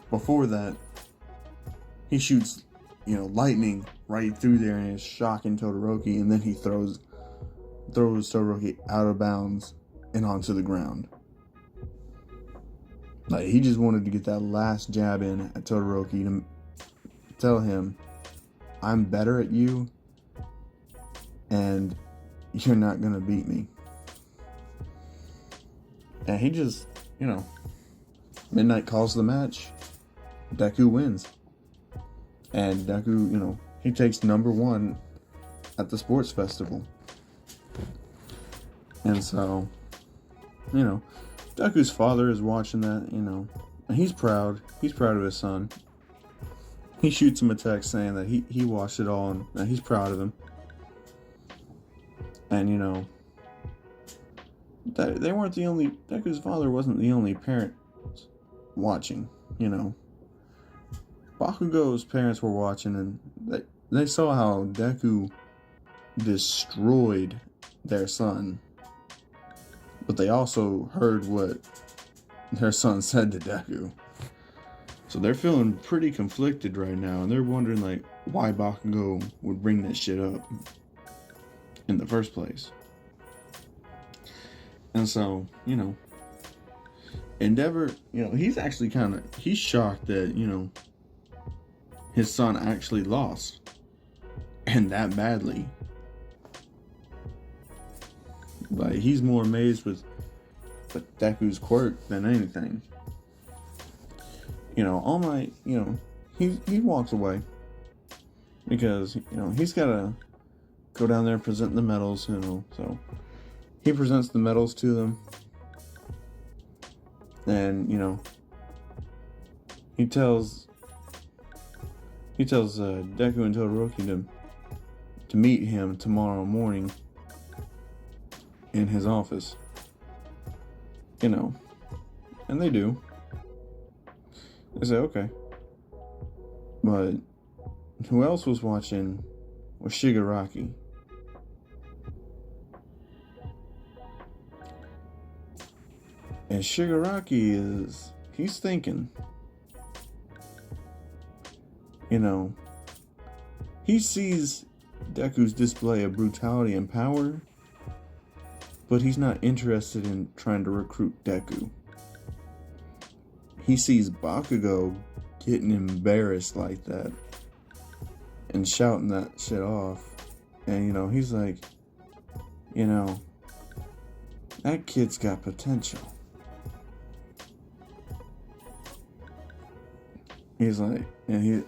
before that, he shoots, lightning right through there and is shocking Todoroki, and then he throws Todoroki out of bounds and onto the ground. Like, he just wanted to get that last jab in at Todoroki to tell him, I'm better at you, and you're not gonna beat me. And he just, Midnight calls the match. Deku wins. And Deku, he takes number 1 at the sports festival. And so, Deku's father is watching that, and he's proud. He's proud of his son. He shoots him a text saying that he watched it all and that he's proud of him. And, that they weren't the only, Deku's father wasn't the only parent watching, Bakugo's parents were watching, and they saw how Deku destroyed their son. But they also heard what their son said to Deku. So they're feeling pretty conflicted right now, and they're wondering why Bakugo would bring that shit up in the first place. And so, Endeavor, he's actually he's shocked that, his son actually lost. And that badly. He's more amazed with Deku's quirk than anything. All Might, he walks away. Because, he's gotta go down there and present the medals, so he presents the medals to them. And, he tells Deku and Todoroki to meet him tomorrow morning in his office. And they do. They say, okay. But who else was watching was Shigaraki. And Shigaraki he's thinking. He sees Deku's display of brutality and power, but he's not interested in trying to recruit Deku. He sees Bakugo getting embarrassed like that and shouting that shit off. And, he's like, that kid's got potential. He's like, and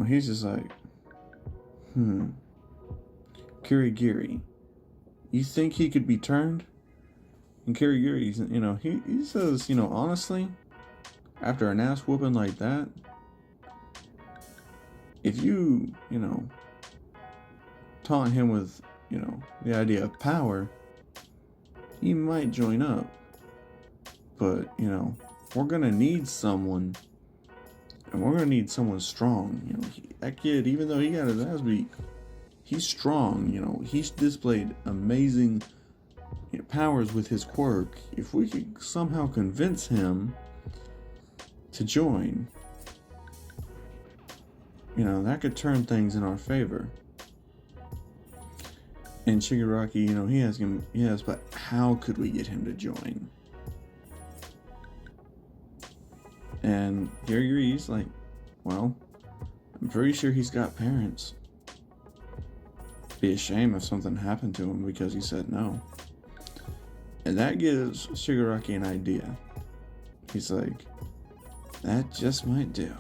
he's just like, Kirigiri, you think he could be turned? And Kirigiri, he says, honestly, after an ass whooping like that, if you, taunt him with, the idea of power, he might join up. But, we're going to need someone, and we're going to need someone strong. That kid, even though he got his ass beat, he's strong. He's displayed amazing powers with his quirk. If we could somehow convince him to join, that could turn things in our favor. And Shigaraki, he asks, but how could we get him to join? And Kirigiri's like, well, I'm pretty sure he's got parents. Be a shame if something happened to him because he said no. And that gives Shigaraki an idea. He's like, that just might do.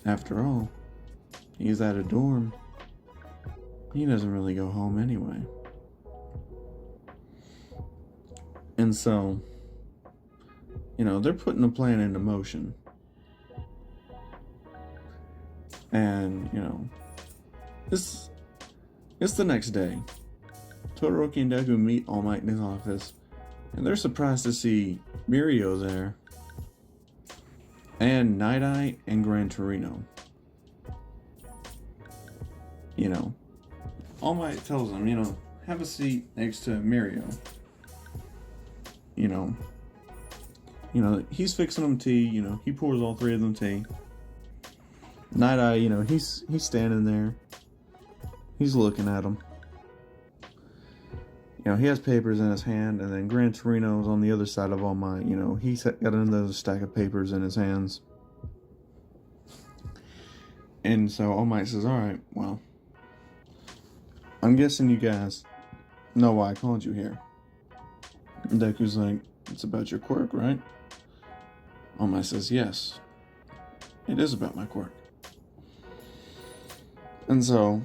After all, he's at a dorm. He doesn't really go home anyway. And so, they're putting a plan into motion. And, it's the next day. Todoroki and Deku meet All Might in his office, and they're surprised to see Mirio there, and Night Eye and Gran Torino. All Might tells them, have a seat next to Mirio. He's fixing them tea, he pours all three of them tea. Night Eye, he's standing there. He's looking at them. He has papers in his hand, and then Gran Torino's on the other side of All Might. He's got another stack of papers in his hands. And so All Might says, alright, well, I'm guessing you guys know why I called you here. And Deku's like, it's about your quirk, right? All Might says, yes, it is about my quirk. And so,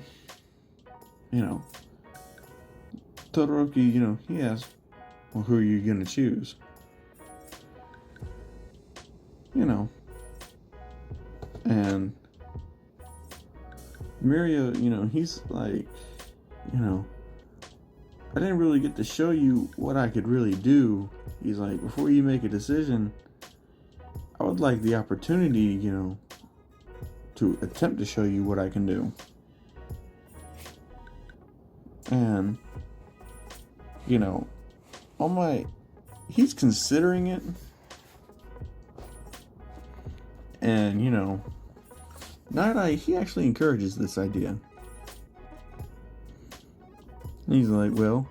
Todoroki, he asks, well, who are you going to choose? And Mirio, he's like, I didn't really get to show you what I could really do. He's like, before you make a decision, I would like the opportunity, to attempt to show you what I can do. And, All Might, he's considering it. And, Night Eye, he actually encourages this idea. He's like, well,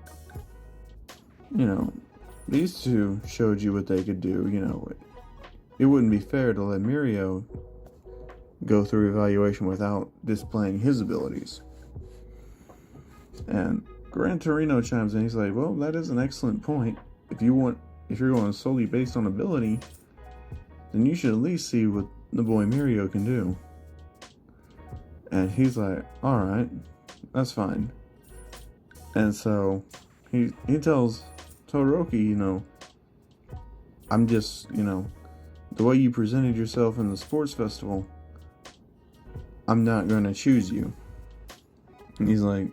these two showed you what they could do. It wouldn't be fair to let Mirio go through evaluation without displaying his abilities. And Gran Torino chimes in. He's like, well, that is an excellent point. If you're going solely based on ability, then you should at least see what the boy Mirio can do. And he's like, alright, that's fine. And so he tells Todoroki, I'm just, the way you presented yourself in the sports festival, I'm not going to choose you. And he's like,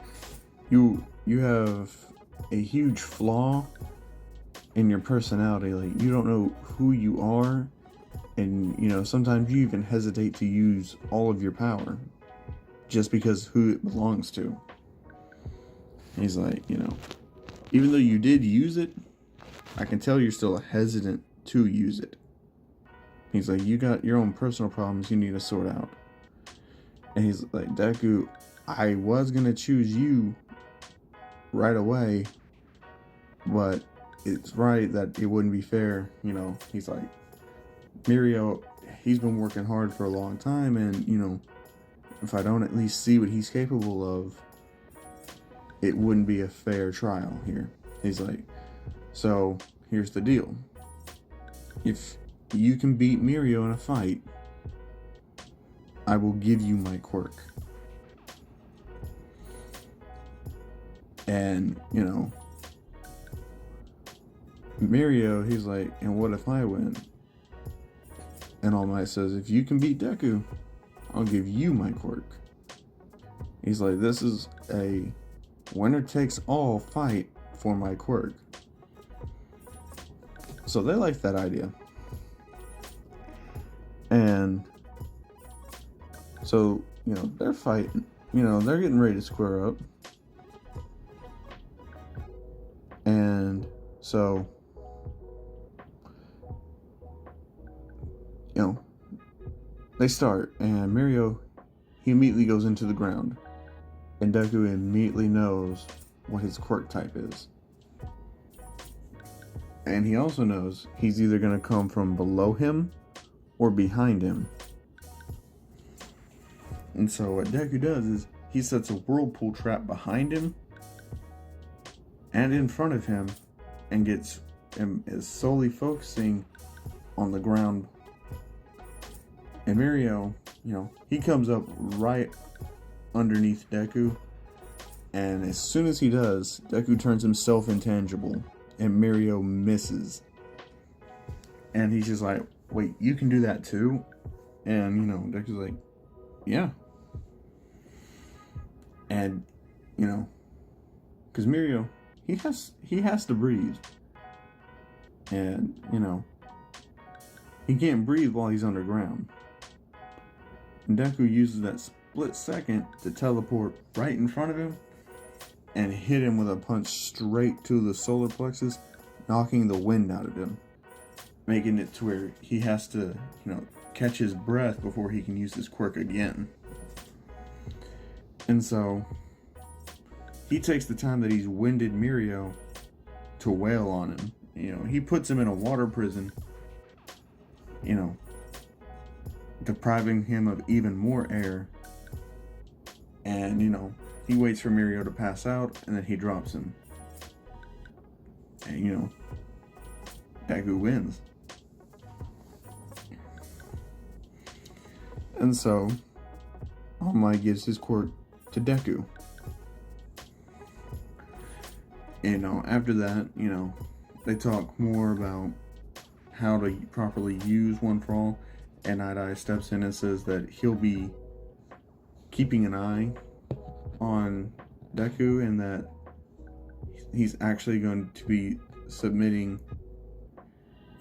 you have a huge flaw in your personality. Like, you don't know who you are, and sometimes you even hesitate to use all of your power just because who it belongs to. And he's like, even though you did use it, I can tell you're still hesitant to use it. He's like, you got your own personal problems you need to sort out. And he's like, Deku, I was gonna choose you right away, but it's right that it wouldn't be fair. He's like, Mirio, he's been working hard for a long time, and if I don't at least see what he's capable of, it wouldn't be a fair trial here. He's like, so here's the deal. If you can beat Mirio in a fight, I will give you my quirk. And, Mirio, he's like, and what if I win? And All Might says, if you can beat Deku, I'll give you my quirk. He's like, this is a winner takes all fight for my quirk. So they like that idea. And so, they're fighting. They're getting ready to square up. And so, they start, and Mirio, he immediately goes into the ground. And Deku immediately knows what his quirk type is. And he also knows he's either going to come from below him or behind him. And so what Deku does is he sets a whirlpool trap behind him and in front of him, and is solely focusing on the ground. And Mirio, he comes up right underneath Deku, and as soon as he does, Deku turns himself intangible, and Mirio misses. And he's just like, wait, you can do that too? And, Deku's like, yeah. And, because Mirio, he has to breathe. And, he can't breathe while he's underground. And Deku uses that split second to teleport right in front of him and hit him with a punch straight to the solar plexus, knocking the wind out of him, making it to where he has to, catch his breath before he can use his quirk again. And so he takes the time that he's winded Mirio to wail on him. He puts him in a water prison, depriving him of even more air. And, he waits for Mirio to pass out, and then he drops him. And, Deku wins. And so, All Might gives his quirk to Deku. After that, they talk more about how to properly use One For All, and Edenian steps in and says that he'll be keeping an eye on Deku, and that he's actually going to be submitting,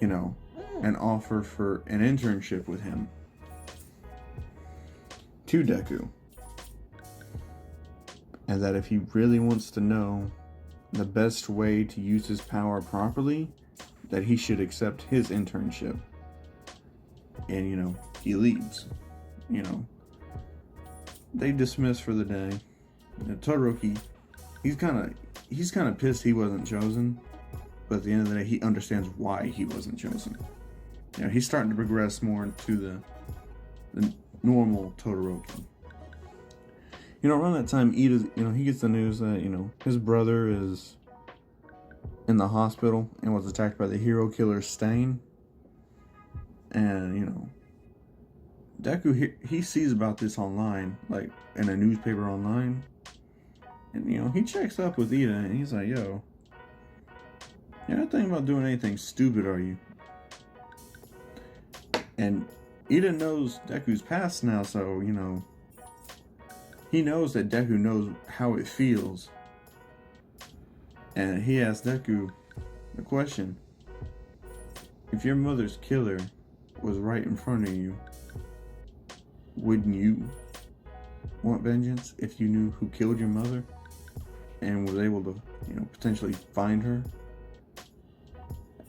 an offer for an internship with him to Deku. And that if he really wants to know the best way to use his power properly, that he should accept his internship. And, he leaves. They dismiss for the day. Todoroki, he's kind of pissed he wasn't chosen, but at the end of the day, he understands why he wasn't chosen. He's starting to progress more into the normal Todoroki. Around that time, Ida, he gets the news that, his brother is in the hospital and was attacked by the hero killer Stain. And, Deku, he sees about this online, like in a newspaper online. And, he checks up with Ida, and he's like, yo, you're not thinking about doing anything stupid, are you? And Ida knows Deku's past now, so, you know, he knows that Deku knows how it feels. And he asks Deku the question, if your mother's killer was right in front of you, wouldn't you want vengeance if you knew who killed your mother and was able to, you know, potentially find her?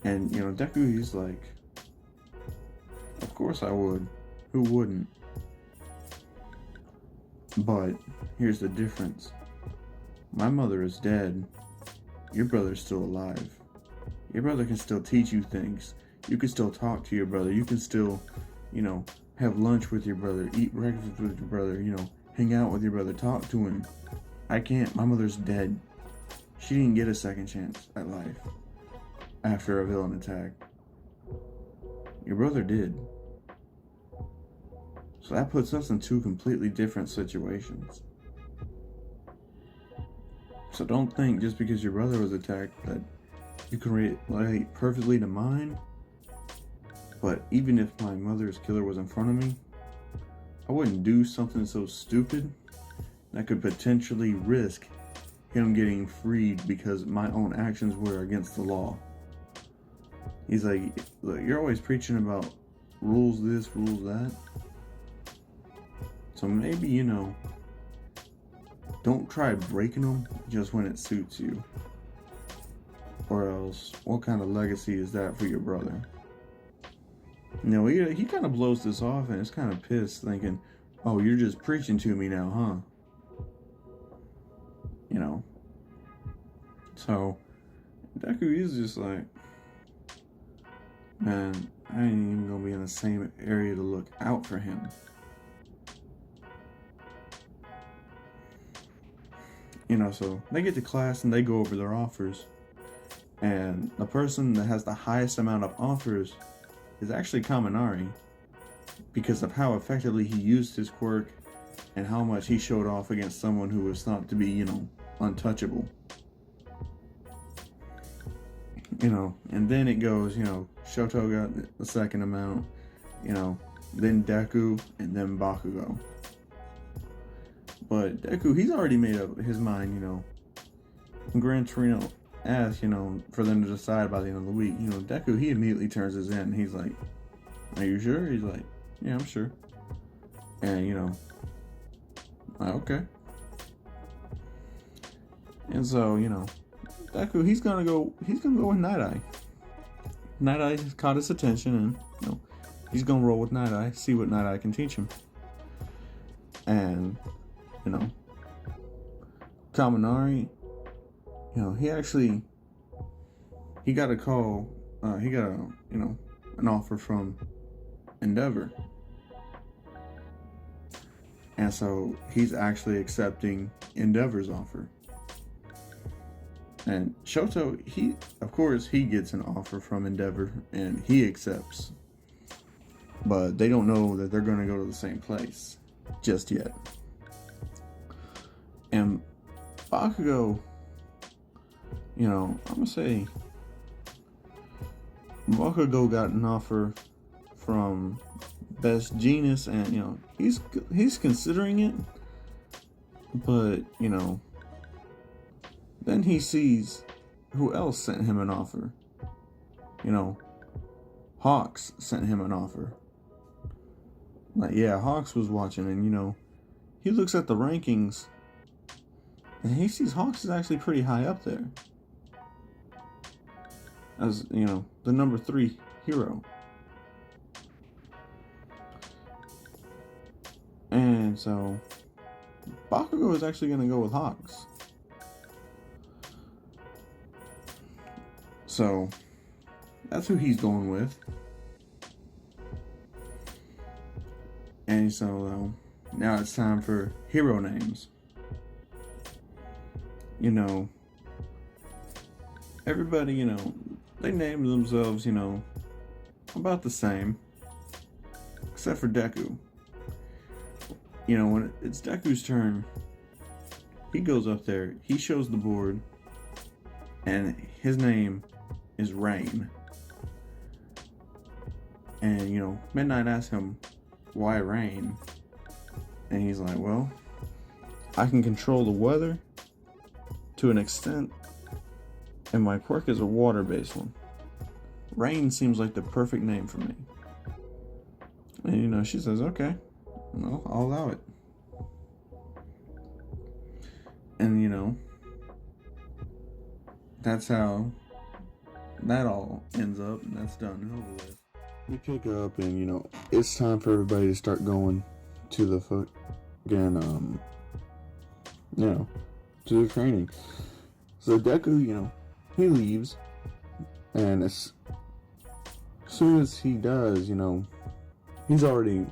And, you know, Deku, he's like, of course I would. Who wouldn't? But here's the difference. My mother is dead. Your brother's still alive. Your brother can still teach you things. You can still talk to your brother. You can still, you know, have lunch with your brother, eat breakfast with your brother, you know, hang out with your brother, talk to him. I can't. My mother's dead. She didn't get a second chance at life after a villain attack. Your brother did. So that puts us in two completely different situations. So don't think just because your brother was attacked that you can relate perfectly to mine. But even if my mother's killer was in front of me, I wouldn't do something so stupid that could potentially risk him getting freed because my own actions were against the law. He's like, look, you're always preaching about rules this, rules that. So maybe, you know, don't try breaking them just when it suits you. Or else, what kind of legacy is that for your brother? You know, he kind of blows this off and is kind of pissed, thinking, oh, you're just preaching to me now, huh? You know. So, Deku is just like, man, I ain't even gonna be in the same area to look out for him. You know, so they get to class and they go over their offers. And the person that has the highest amount of offers is actually Kaminari, because of how effectively he used his quirk and how much he showed off against someone who was thought to be, you know, untouchable. You know, and then it goes, you know, Shoto got the second amount, you know, then Deku, and then Bakugo. But Deku, he's already made up his mind, you know. Gran Torino asked, you know, for them to decide by the end of the week. You know, Deku, he immediately turns his in. He's like, are you sure? He's like, yeah, I'm sure. And, you know, okay. And so, you know, Deku, he's gonna go with Night Eye. Night Eye has caught his attention, and, you know, he's gonna roll with Night Eye, see what Night Eye can teach him. And, you know, Kaminari, you know, he got a call, he got a, you know, an offer from Endeavor. And so he's actually accepting Endeavor's offer. And Shoto, of course, he gets an offer from Endeavor and he accepts. But they don't know that they're going to go to the same place just yet. And Bakugo, you know, I'm going to say Bakugo got an offer from Best Genius, and, you know, he's considering it. But, you know, then he sees who else sent him an offer. You know, Hawks sent him an offer. Like, yeah, Hawks was watching, and, you know, he looks at the rankings and he sees Hawks is actually pretty high up there as, you know, the number 3 hero. And so Bakugo is actually going to go with Hawks. So that's who he's going with. And so now it's time for hero names. You know, everybody, you know, they name themselves, you know, about the same, except for Deku. You know, when it's Deku's turn, he goes up there, he shows the board, and his name is Rain. And, Midnight asks him, why rain? And he's like, well, I can control the weather to an extent, and my quirk is a water-based one. Rain seems like the perfect name for me. And, she says, okay, well, I'll allow it. And, that's how that all ends up, and that's done and over with. We pick up, and, it's time for everybody to start going to the foot again, to the training. So Deku, he leaves, and as soon as he does, he's already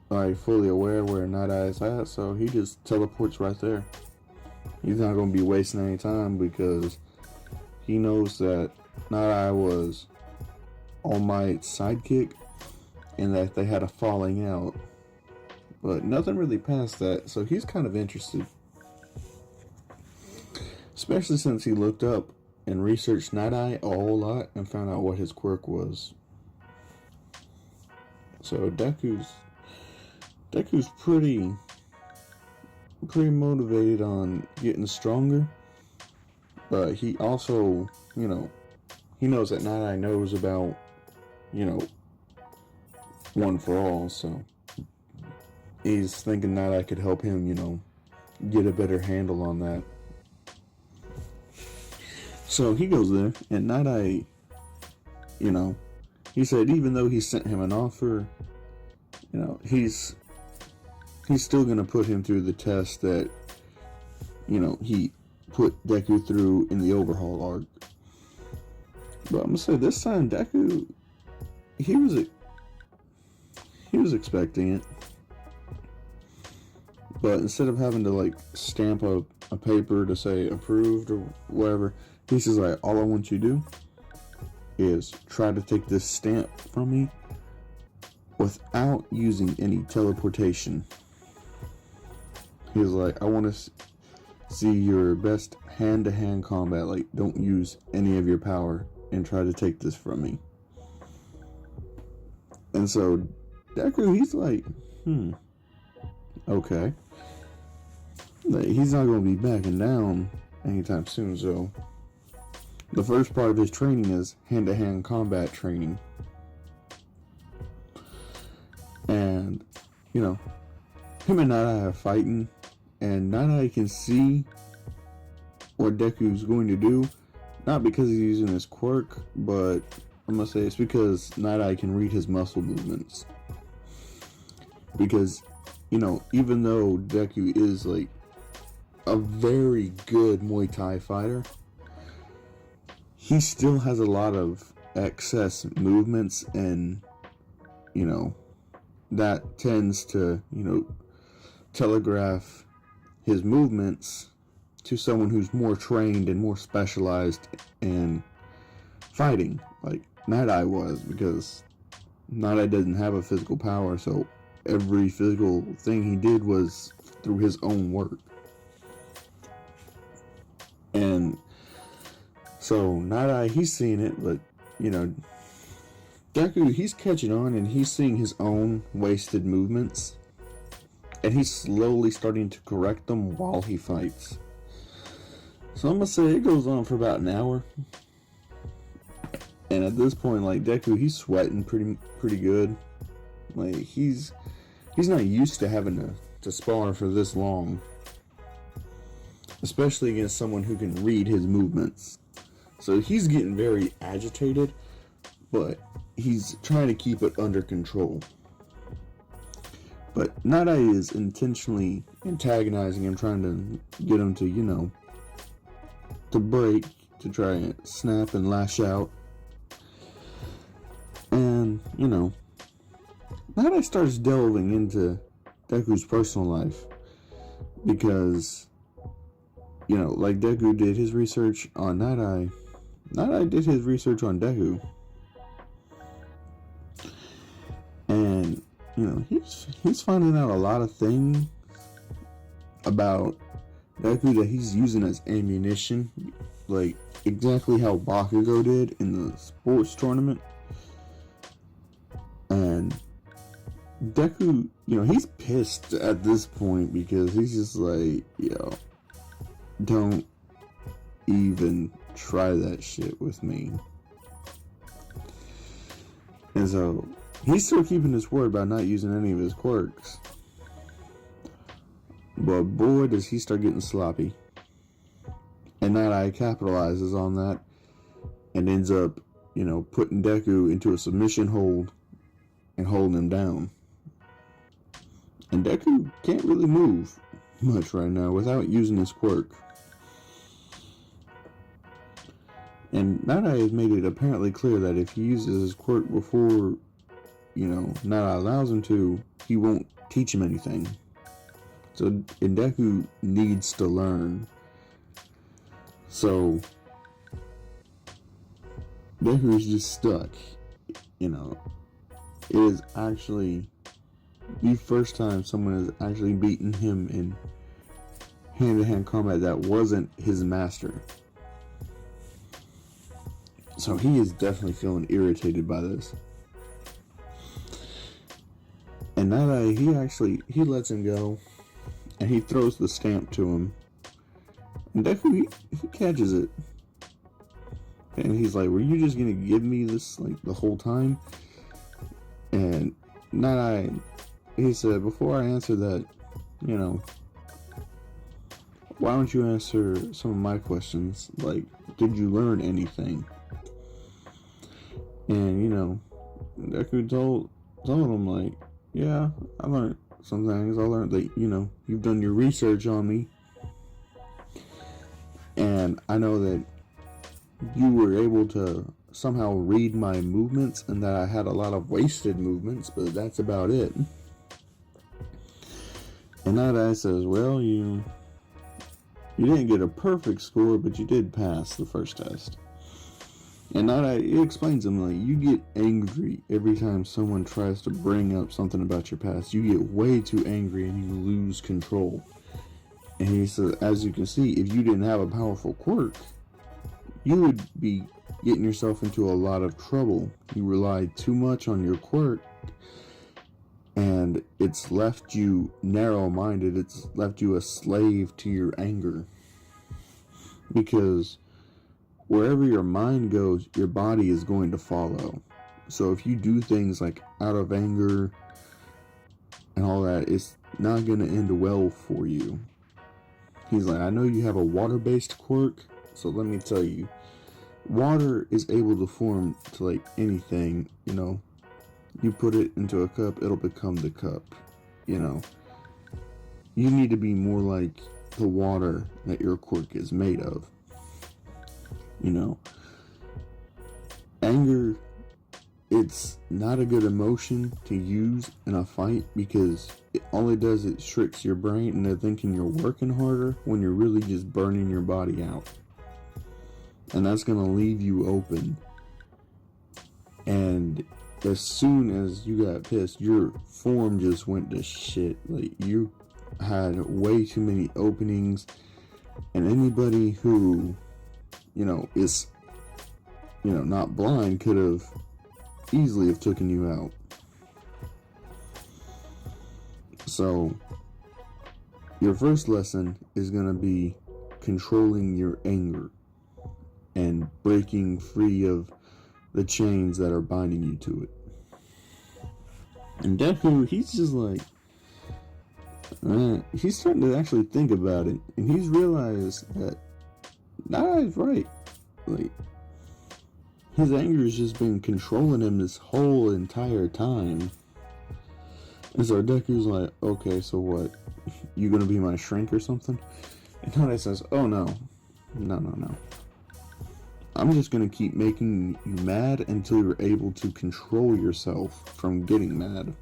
fully aware where Night Eye is at, so he just teleports right there. He's not going to be wasting any time because he knows that Night Eye was All Might's sidekick and that they had a falling out. But nothing really past that, so he's kind of interested. Especially since he looked up and researched Night Eye a whole lot and found out what his quirk was. So Deku's pretty motivated on getting stronger, but he also, he knows that Night Eye knows about, One for All, so he's thinking Night Eye could help him, get a better handle on that. So he goes there, and Night Eye, he said even though he sent him an offer, he's still going to put him through the test that, he put Deku through in the overhaul arc. But I'm going to say this time, Deku, he was expecting it. But instead of having to, stamp a paper to say approved or whatever, he's just like, all I want you to do is try to take this stamp from me without using any teleportation. He's like, I want to see your best hand-to-hand combat. Don't use any of your power and try to take this from me. And so Deku, he's like, okay. He's not going to be backing down anytime soon, so the first part of his training is hand-to-hand combat training. And, him and Night Eye are fighting, and Night Eye can see what Deku's going to do, not because he's using his quirk, but I'm going to say it's because Night Eye can read his muscle movements. Because, even though Deku is, a very good Muay Thai fighter, he still has a lot of excess movements, and, that tends to, telegraph his movements to someone who's more trained and more specialized in fighting, like Night Eye was, because Night Eye doesn't have a physical power, so every physical thing he did was through his own work. And so Night Eye, he's seeing it, but Deku, he's catching on and he's seeing his own wasted movements, and he's slowly starting to correct them while he fights. So I'm gonna say it goes on for about an hour, and at this point, Deku, he's sweating pretty good. He's not used to having to spar for this long, especially against someone who can read his movements. So he's getting very agitated, but he's trying to keep it under control. But Night Eye is intentionally antagonizing him, trying to get him to, to break, to try and snap and lash out. And, Night Eye starts delving into Deku's personal life. Because, Deku did his research on Night Eye, Night Eye did his research on Deku. And, he's finding out a lot of things about Deku that he's using as ammunition, exactly how Bakugo did in the sports tournament. Deku, he's pissed at this point because he's just like, don't even try that shit with me. And so he's still keeping his word about not using any of his quirks. But boy, does he start getting sloppy. And Night Eye capitalizes on that and ends up, putting Deku into a submission hold and holding him down. And Deku can't really move much right now without using his quirk. And Night Eye has made it apparently clear that if he uses his quirk before, Night Eye allows him to, he won't teach him anything. So, and Deku needs to learn. So, Deku is just stuck. It is actually the first time someone has actually beaten him in hand-to-hand combat that wasn't his master. So he is definitely feeling irritated by this. And Night Eye, he lets him go, and he throws the stamp to him. And Deku, he catches it. And he's like, were you just gonna give me this, the whole time? And Night Eye, he said, before I answer that, why don't you answer some of my questions? Did you learn anything? And, Deku told him, yeah, I learned some things. I learned that, you've done your research on me. And I know that you were able to somehow read my movements and that I had a lot of wasted movements, but that's about it. And Night Eye says, well, you didn't get a perfect score, but you did pass the first test. And Night Eye, it explains to him, you get angry every time someone tries to bring up something about your past. You get way too angry and you lose control. And he says, as you can see, if you didn't have a powerful quirk, you would be getting yourself into a lot of trouble. You relied too much on your quirk, and it's left you narrow-minded. It's left you a slave to your anger. Because wherever your mind goes, your body is going to follow. So if you do things out of anger and all that, it's not going to end well for you. He's like, I know you have a water-based quirk, so let me tell you, water is able to form to anything, you put it into a cup, it'll become the cup, you need to be more like the water that your quirk is made of. Anger, it's not a good emotion to use in a fight because all it does is tricks your brain into thinking you're working harder when you're really just burning your body out. And that's going to leave you open. And as soon as you got pissed, your form just went to shit. You had way too many openings. And anybody who, is, not blind could have easily have taken you out. So, your first lesson is going to be controlling your anger and breaking free of the chains that are binding you to it. And Deku, he's just he's starting to actually think about it, and he's realized that Nai's right. His anger has just been controlling him this whole entire time. And so Deku's like, okay, so what? You gonna be my shrink or something? And Nai says, oh no. I'm just gonna keep making you mad until you're able to control yourself from getting mad.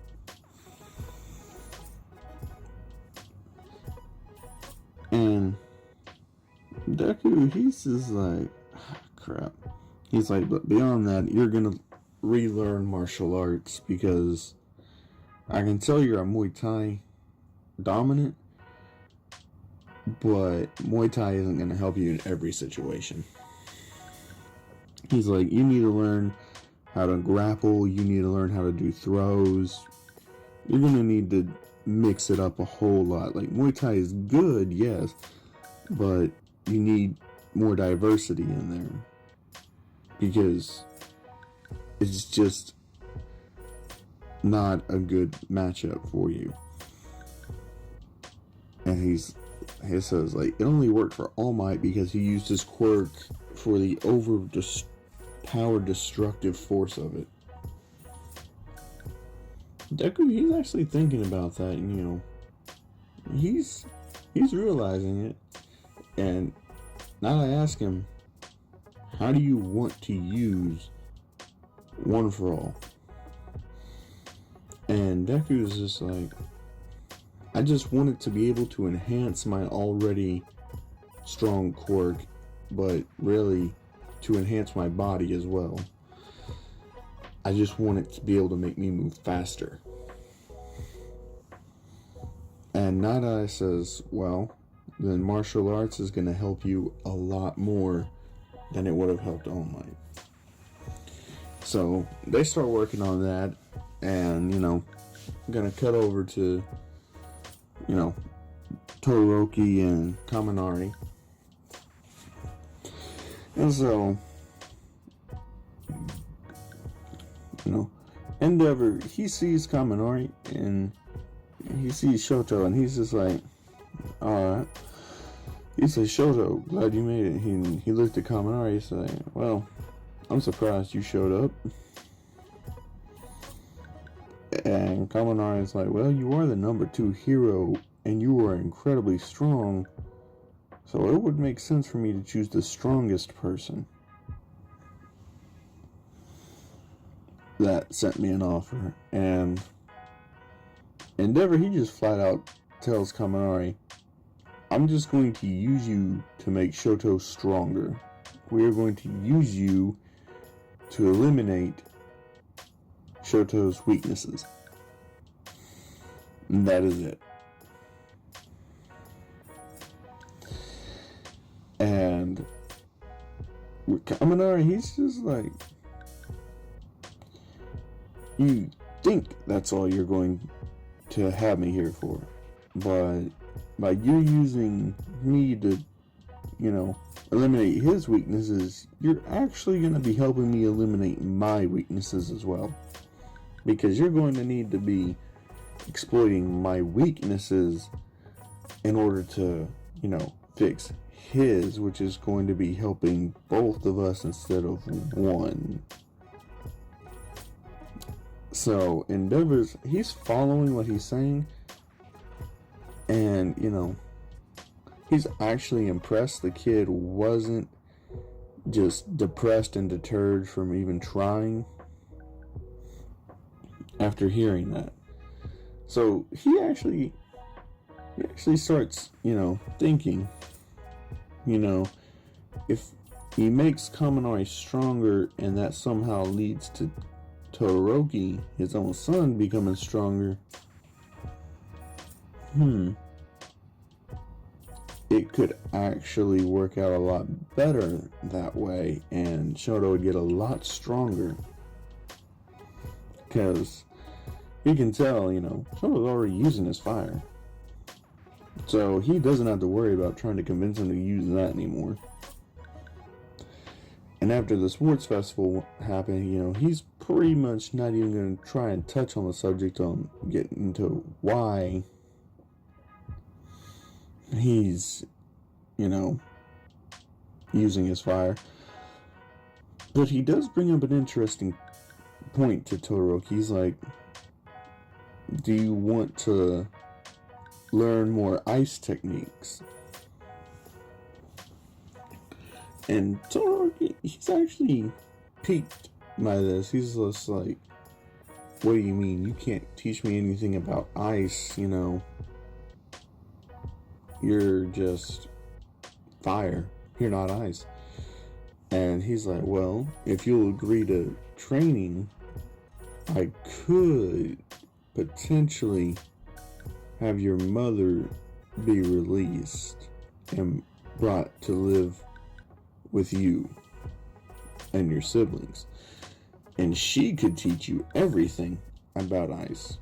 And Deku, he's just like, crap. He's like, but beyond that, you're gonna relearn martial arts because I can tell you're a Muay Thai dominant, but Muay Thai isn't gonna help you in every situation. He's like, you need to learn how to grapple, you need to learn how to do throws, you're going to need to mix it up a whole lot. Like, Muay Thai is good, yes, but you need more diversity in there, because it's just not a good matchup for you. And he says, like, it only worked for All Might because he used his quirk for the power destructive force of it. Deku, he's actually thinking about that, and, you know, he's realizing it. And now I ask him, how do you want to use One for All? And Deku is just like, I just want it to be able to enhance my already strong quirk, but really to enhance my body as well. I just want it to be able to make me move faster. And Nada says, well, then martial arts is going to help you a lot more than it would have helped All Might. So they start working on that, and, you know, I'm going to cut over to, you know, Todoroki and Kaminari. And so, you know, Endeavor, he sees Kaminari and he sees Shoto, and he's just like, alright. He says, Shoto, glad you made it. He looked at Kaminari, he's like, well, I'm surprised you showed up. And Kaminari is like, well, you are the number 2 hero, and you are incredibly strong, so it would make sense for me to choose the strongest person that sent me an offer. And Endeavor, he just flat out tells Kaminari, I'm just going to use you to make Shoto stronger. We are going to use you to eliminate Shoto's weaknesses. And that is it. And with Kaminari, he's just like, you think that's all you're going to have me here for, but by you using me to, you know, eliminate his weaknesses, you're actually going to be helping me eliminate my weaknesses as well, because you're going to need to be exploiting my weaknesses in order to, you know, fix his, which is going to be helping both of us instead of one. So Endeavor's, he's following what he's saying, and, you know, he's actually impressed the kid wasn't just depressed and deterred from even trying after hearing that. So he actually starts, you know, thinking, you know, if he makes Kaminari stronger and that somehow leads to Todoroki, his own son, becoming stronger, it could actually work out a lot better that way, and Shoto would get a lot stronger, because he can tell, you know, Shoto's already using his fire, so he doesn't have to worry about trying to convince him to use that anymore. And after the sports festival happened, you know, he's pretty much not even going to try and touch on the subject on getting into why he's, you know, using his fire. But he does bring up an interesting point to Todoroki. He's like, do you want to learn more ice techniques? And Todoroki, he's actually piqued by this. He's just like, what do you mean? You can't teach me anything about ice, you know. You're just fire. You're not ice. And he's like, well, if you'll agree to training, I could potentially have your mother be released and brought to live with you and your siblings, and she could teach you everything about ice.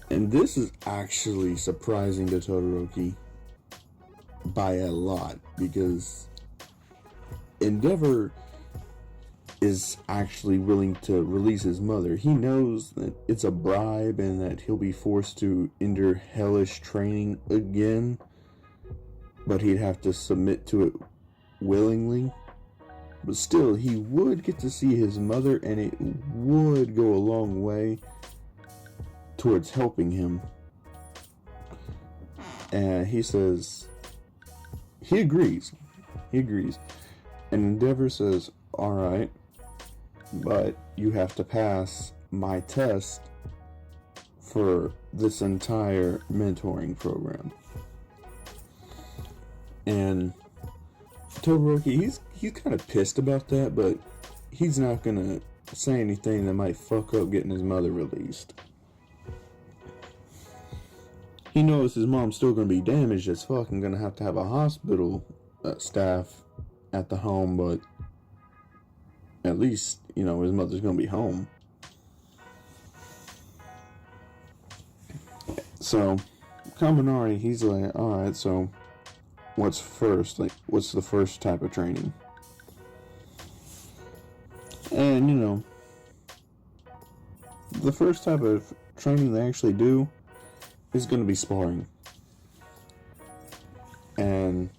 And this is actually surprising to Todoroki by a lot, because Endeavor is actually willing to release his mother. He knows that it's a bribe and that he'll be forced to endure hellish training again, but he'd have to submit to it willingly. But still, he would get to see his mother, and it would go a long way towards helping him. And he says he agrees. And Endeavor says, alright, but you have to pass my test for this entire mentoring program. And Todoroki, he's kind of pissed about that, but he's not gonna say anything that might fuck up getting his mother released. He knows his mom's still gonna be damaged as fuck and gonna have to have a hospital staff at the home, but at least, his mother's gonna be home. So, Kaminari, he's like, alright, so what's first? Like, what's the first type of training? And, the first type of training they actually do is going to be sparring. And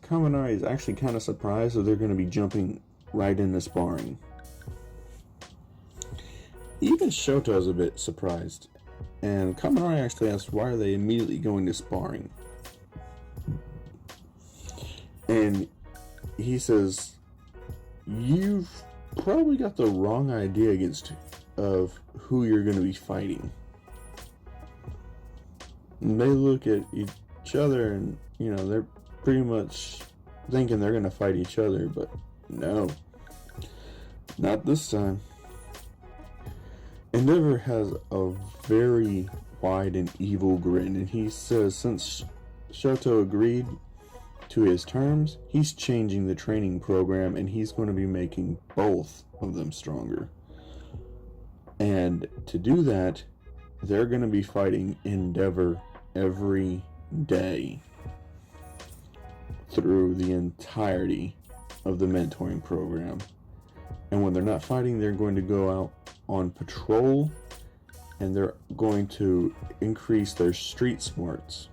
Kaminari is actually kind of surprised that they're going to be jumping right into sparring. Even Shoto's a bit surprised. And Kaminari actually asks, why are they immediately going to sparring? And he says, you've probably got the wrong idea of who you're going to be fighting. And they look at each other and, they're pretty much thinking they're going to fight each other, but no. Not this time. Endeavor has a very wide and evil grin, and he says since Shoto agreed to his terms, he's changing the training program and he's going to be making both of them stronger. And to do that, they're going to be fighting Endeavor every day through the entirety of the mentoring program. And when they're not fighting, they're going to go out on patrol and they're going to increase their street smarts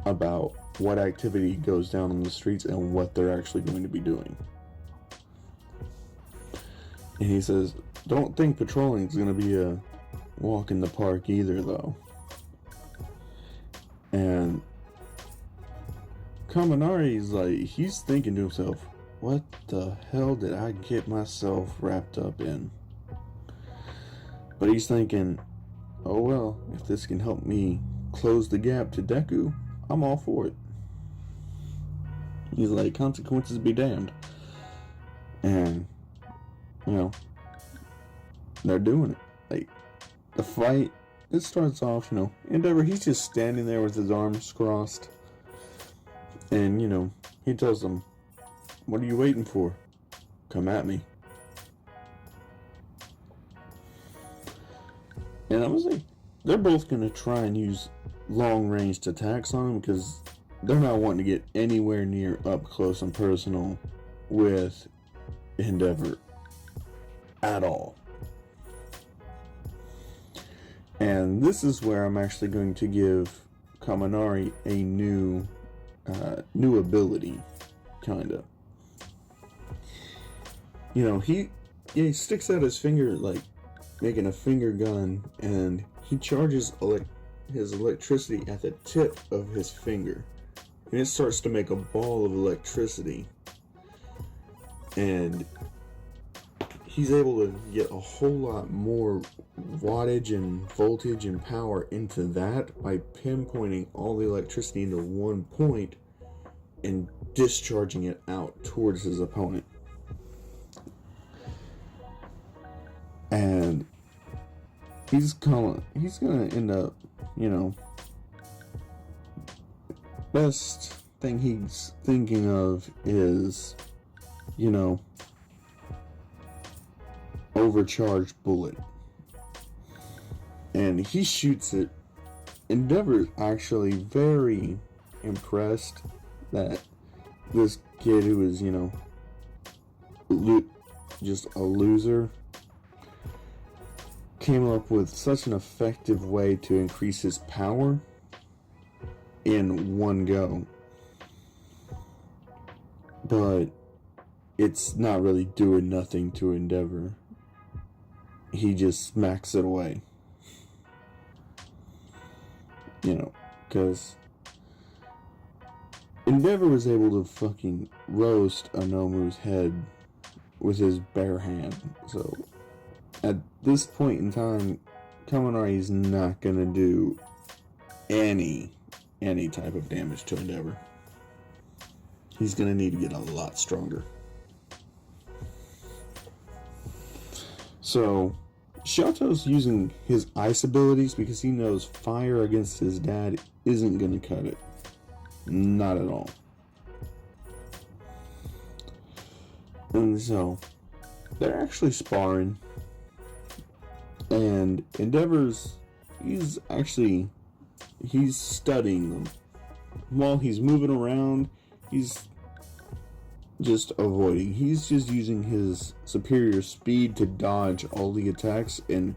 about what activity goes down on the streets and what they're actually going to be doing. And he says, don't think patrolling is going to be a walk in the park either, though. And Kaminari's like, he's thinking to himself, what the hell did I get myself wrapped up in? But he's thinking, oh well, if this can help me close the gap to Deku, I'm all for it. He's like, consequences be damned. And, they're doing it. Like, the fight, it starts off, Endeavor, he's just standing there with his arms crossed. And, he tells them, what are you waiting for? Come at me. And I was like, they're both going to try and use long-range attacks on him because they're not wanting to get anywhere near up close and personal with Endeavor at all. And this is where I'm actually going to give Kaminari a new ability, kinda. He sticks out his finger like making a finger gun, and he charges his electricity at the tip of his finger, and it starts to make a ball of electricity, and he's able to get a whole lot more wattage and voltage and power into that by pinpointing all the electricity into one point and discharging it out towards his opponent. And he's gonna end up, best thing he's thinking of is, overcharged bullet. And he shoots it Endeavor is actually very impressed that this kid who is, just a loser came up with such an effective way to increase his power in one go. But it's not really doing nothing to Endeavor. He just smacks it away. Because Endeavor was able to fucking roast Anomu's head with his bare hand. So, at this point in time, Kaminari is not gonna do any type of damage to Endeavor. He's gonna need to get a lot stronger. So, Shoto's using his ice abilities because he knows fire against his dad isn't gonna cut it. Not at all. And so, they're actually sparring. And Endeavor's, he's studying them. While he's moving around, he's just avoiding. He's just using his superior speed to dodge all the attacks and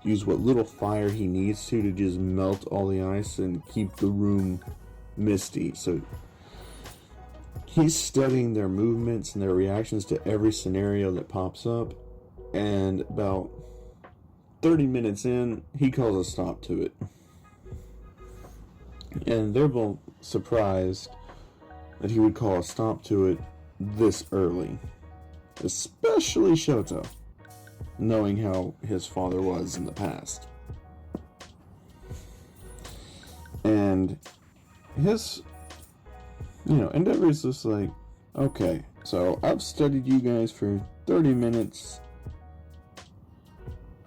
use what little fire he needs to just melt all the ice and keep the room misty. So he's studying their movements and their reactions to every scenario that pops up, and about 30 minutes in, he calls a stop to it. And they're both surprised that he would call a stop to it this early. Especially Shoto, knowing how his father was in the past. And his, Endeavor is just like, okay, so I've studied you guys for 30 minutes,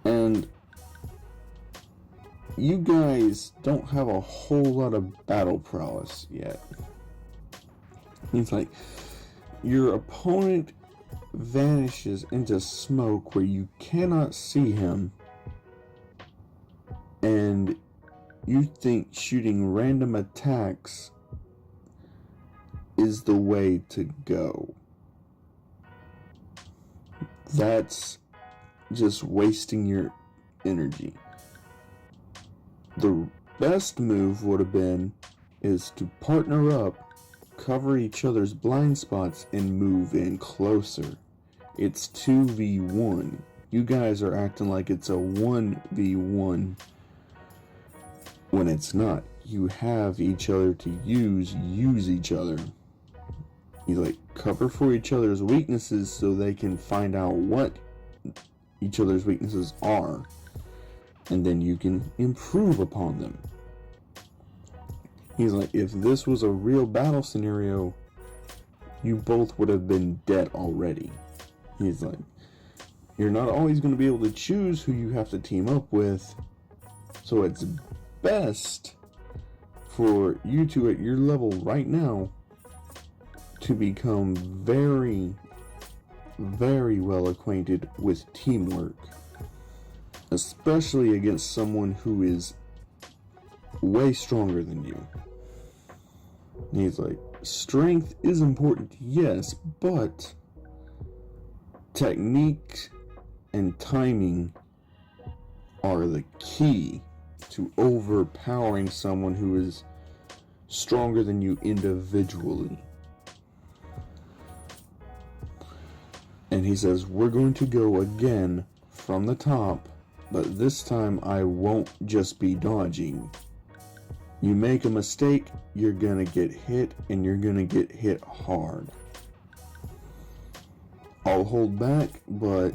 and you guys don't have a whole lot of battle prowess yet. He's like, your opponent vanishes into smoke where you cannot see him, and you think shooting random attacks is the way to go. That's just wasting your energy. The best move would have been is to partner up, cover each other's blind spots, and move in closer. It's 2v1. You guys are acting like it's a 1v1 when it's not. You have each other to use each other. You cover for each other's weaknesses so they can find out what each other's weaknesses are, and then you can improve upon them. He's like, if this was a real battle scenario, you both would have been dead already. He's like, you're not always going to be able to choose who you have to team up with, so it's best for you two at your level right now to become very, very well acquainted with teamwork, especially against someone who is way stronger than you. And he's like, strength is important, yes, but technique and timing are the key to overpowering someone who is stronger than you individually. And he says, we're going to go again from the top, but this time I won't just be dodging. You make a mistake, you're gonna get hit, and you're gonna get hit hard. I'll hold back, but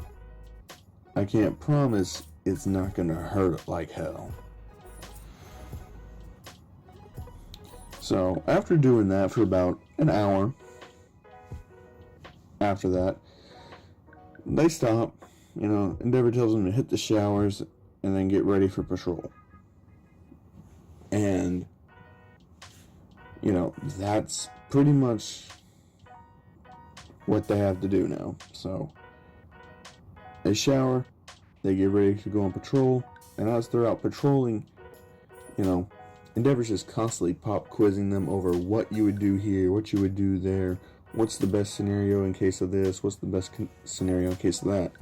I can't promise it's not gonna hurt like hell. So, after doing that for about an hour, after that, they stop. Endeavor tells them to hit the showers and then get ready for patrol. And, that's pretty much what they have to do now. So, they shower, they get ready to go on patrol, and as they're out patrolling, Endeavor's just constantly pop quizzing them over what you would do here, what you would do there, what's the best scenario in case of this, what's the best scenario in case of that.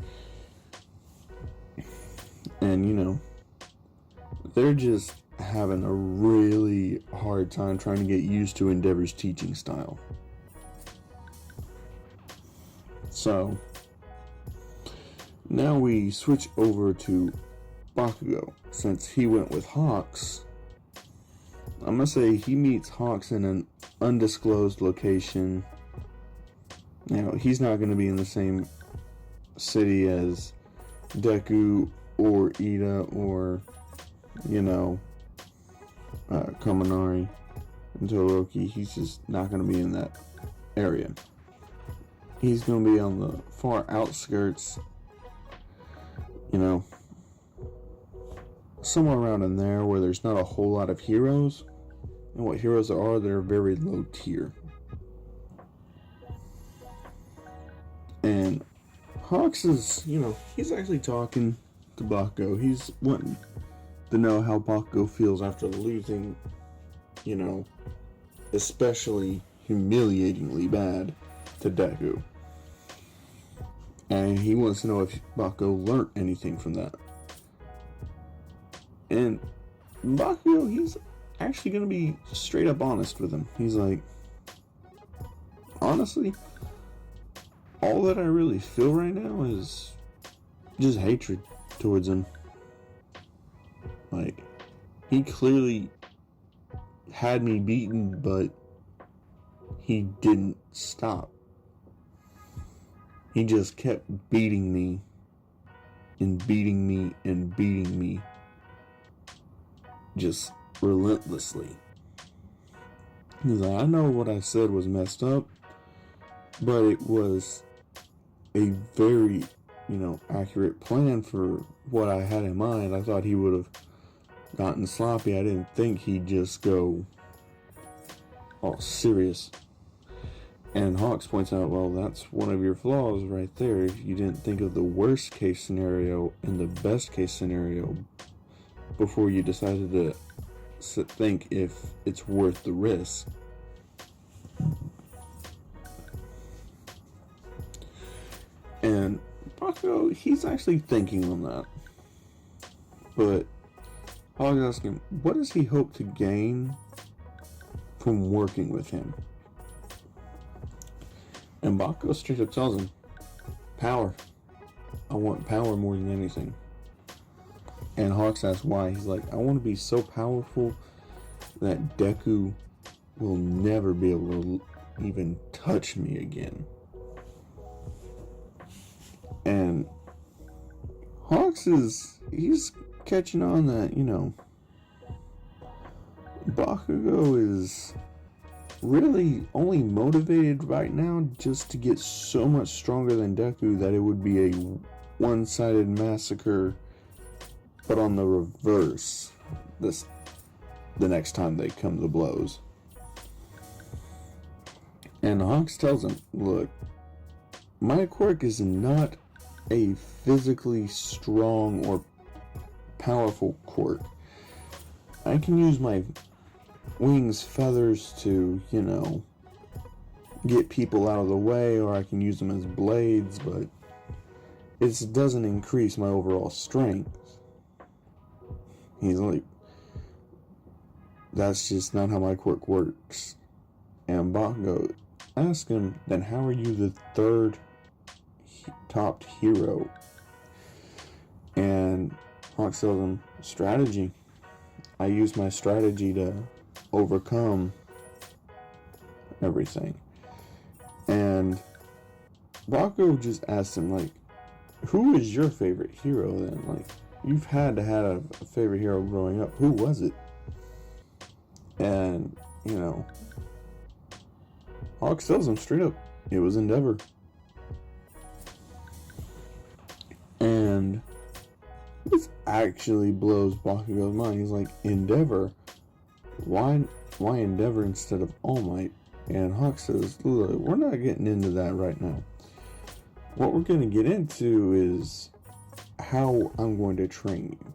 And, you know, they're just having a really hard time trying to get used to Endeavor's teaching style. So, now we switch over to Bakugo. Since he went with Hawks, I'm going to say he meets Hawks in an undisclosed location. You know, he's not going to be in the same city as Deku or Ida or, you know, Kaminari and Todoroki. He's just not going to be in that area. He's going to be on the far outskirts, you know, somewhere around in there where there's not a whole lot of heroes. And what heroes are, they're very low tier. And Hawks is, you know, he's actually talking to Bakugo. He's wanting to know how Bakugo feels after losing, you know, especially humiliatingly bad to Deku. And he wants to know if Bakugo learned anything from that. And Bakugo, he's actually going to be straight up honest with him. He's like, honestly, all that I really feel right now is just hatred towards him. Like, he clearly had me beaten, but he didn't stop. He just kept beating me and beating me and beating me, just relentlessly. He's like, I know what I said was messed up, but it was a very, you know, accurate plan for what I had in mind. I thought he would have gotten sloppy. I didn't think he'd just go all serious. And Hawks points out, well, that's one of your flaws right there. If you didn't think of the worst case scenario and the best case scenario before you decided to think if it's worth the risk. And Bakugo, he's actually thinking on that. But Hawks asks him, what does he hope to gain from working with him? And Bakugo straight up tells him, power. I want power more than anything. And Hawks asks why. He's like, I want to be so powerful that Deku will never be able to even touch me again. And Hawks he's catching on that, you know, Bakugo is really only motivated right now just to get so much stronger than Deku that it would be a one-sided massacre, but on the reverse the next time they come to blows. And Hawks tells him, look, my quirk is not a physically strong or powerful quirk. I can use my wings, feathers to, you know, get people out of the way, or I can use them as blades, but it doesn't increase my overall strength. He's like, that's just not how my quirk works. And Bakugo asks him, then how are you the third topped hero? And Hawks tells him, strategy. I use my strategy to overcome everything. And Bakugo just asks him, like, who is your favorite hero then? Like, you've had to have a favorite hero growing up. Who was it? And, you know, Hawks tells him straight up, it was Endeavor. And this actually blows Bakugo's mind. He's like, Endeavor? Why Endeavor instead of All Might? And Hawk says, look, we're not getting into that right now. What we're going to get into is how I'm going to train you.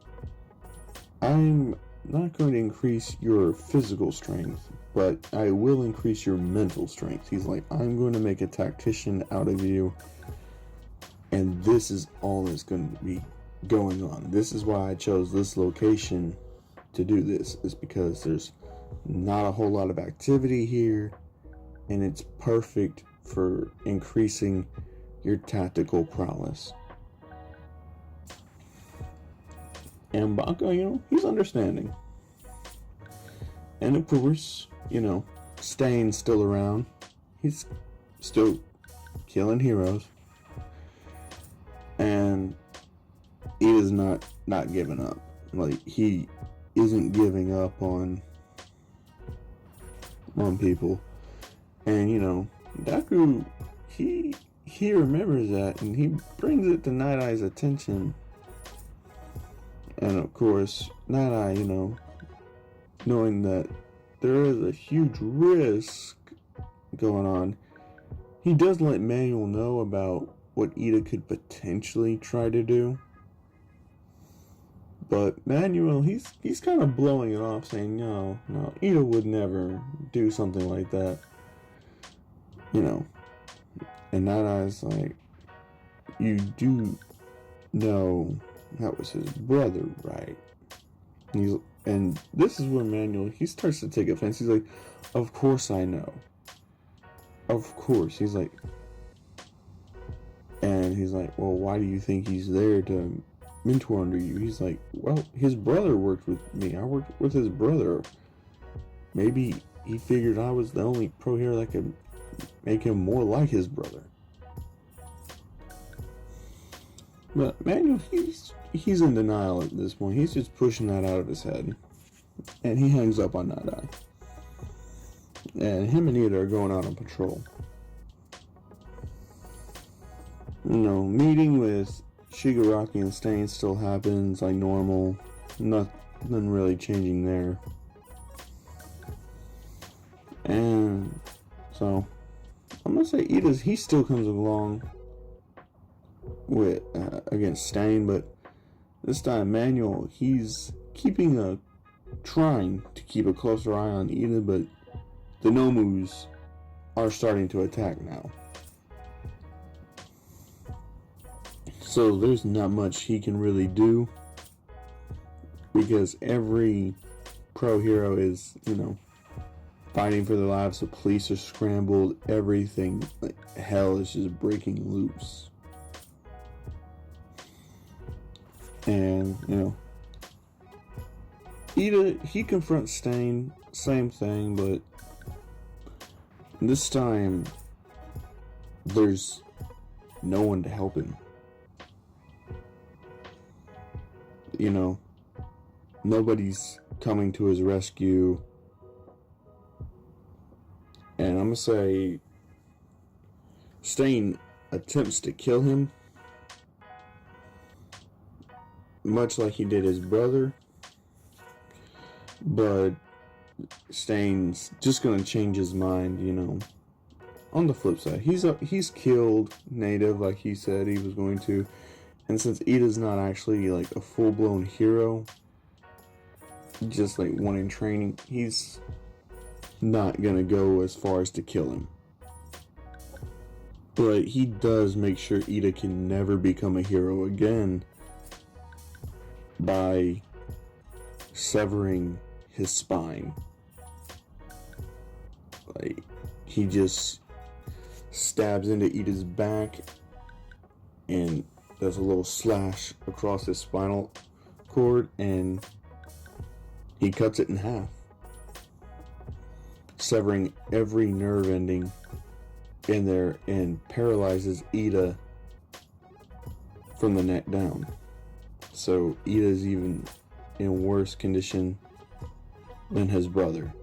I'm not going to increase your physical strength, but I will increase your mental strength. He's like, I'm going to make a tactician out of you, and this is all that's going to be going on. This is why I chose this location to do this, is because there's not a whole lot of activity here, and it's perfect for increasing your tactical prowess. And Baka, he's understanding. And of course, Stain's still around. He's still killing heroes. And he is not giving up. Like, he isn't giving up on people. And, Deku, he remembers that, and he brings it to Night Eye's attention. And of course, Night Eye, knowing that there is a huge risk going on, he does let Manuel know about what Ida could potentially try to do. But Manuel, he's kind of blowing it off, saying, no, Ida would never do something like that. And Night Eye's like, you do know that was his brother, right? And this is where Manuel, he starts to take offense. He's like, of course I know. Of course. He's like, well, why do you think he's there to mentor under you? He's like, well, his brother worked with me. I worked with his brother. Maybe he figured I was the only pro hero that could make him more like his brother. But Manuel, he's in denial at this point. He's just pushing that out of his head. And he hangs up on Night Eye. And him and Ida are going out on patrol. Meeting with Shigaraki and Stain still happens like normal. Nothing really changing there. And so, I'm gonna say he still comes along with against Stain, but this time Manuel, he's trying to keep a closer eye on Ida, but the Nomus are starting to attack now. So there's not much he can really do, because every pro hero is, fighting for their lives. The police are scrambled. Everything, like hell, is just breaking loose. And, Ida, he confronts Stain, same thing, but this time there's no one to help him. Nobody's coming to his rescue. And I'm gonna say Stain attempts to kill him, much like he did his brother, but Stain's just gonna change his mind. On the flip side, he's killed Native like he said he was going to, and since Ida's not actually like a full-blown hero, just like one in training, he's not gonna go as far as to kill him. But he does make sure Ida can never become a hero again by severing his spine. Like, he just stabs into Ida's back and does a little slash across his spinal cord, and he cuts it in half, severing every nerve ending in there, and paralyzes Ida from the neck down. So Ida's even in worse condition than his brother.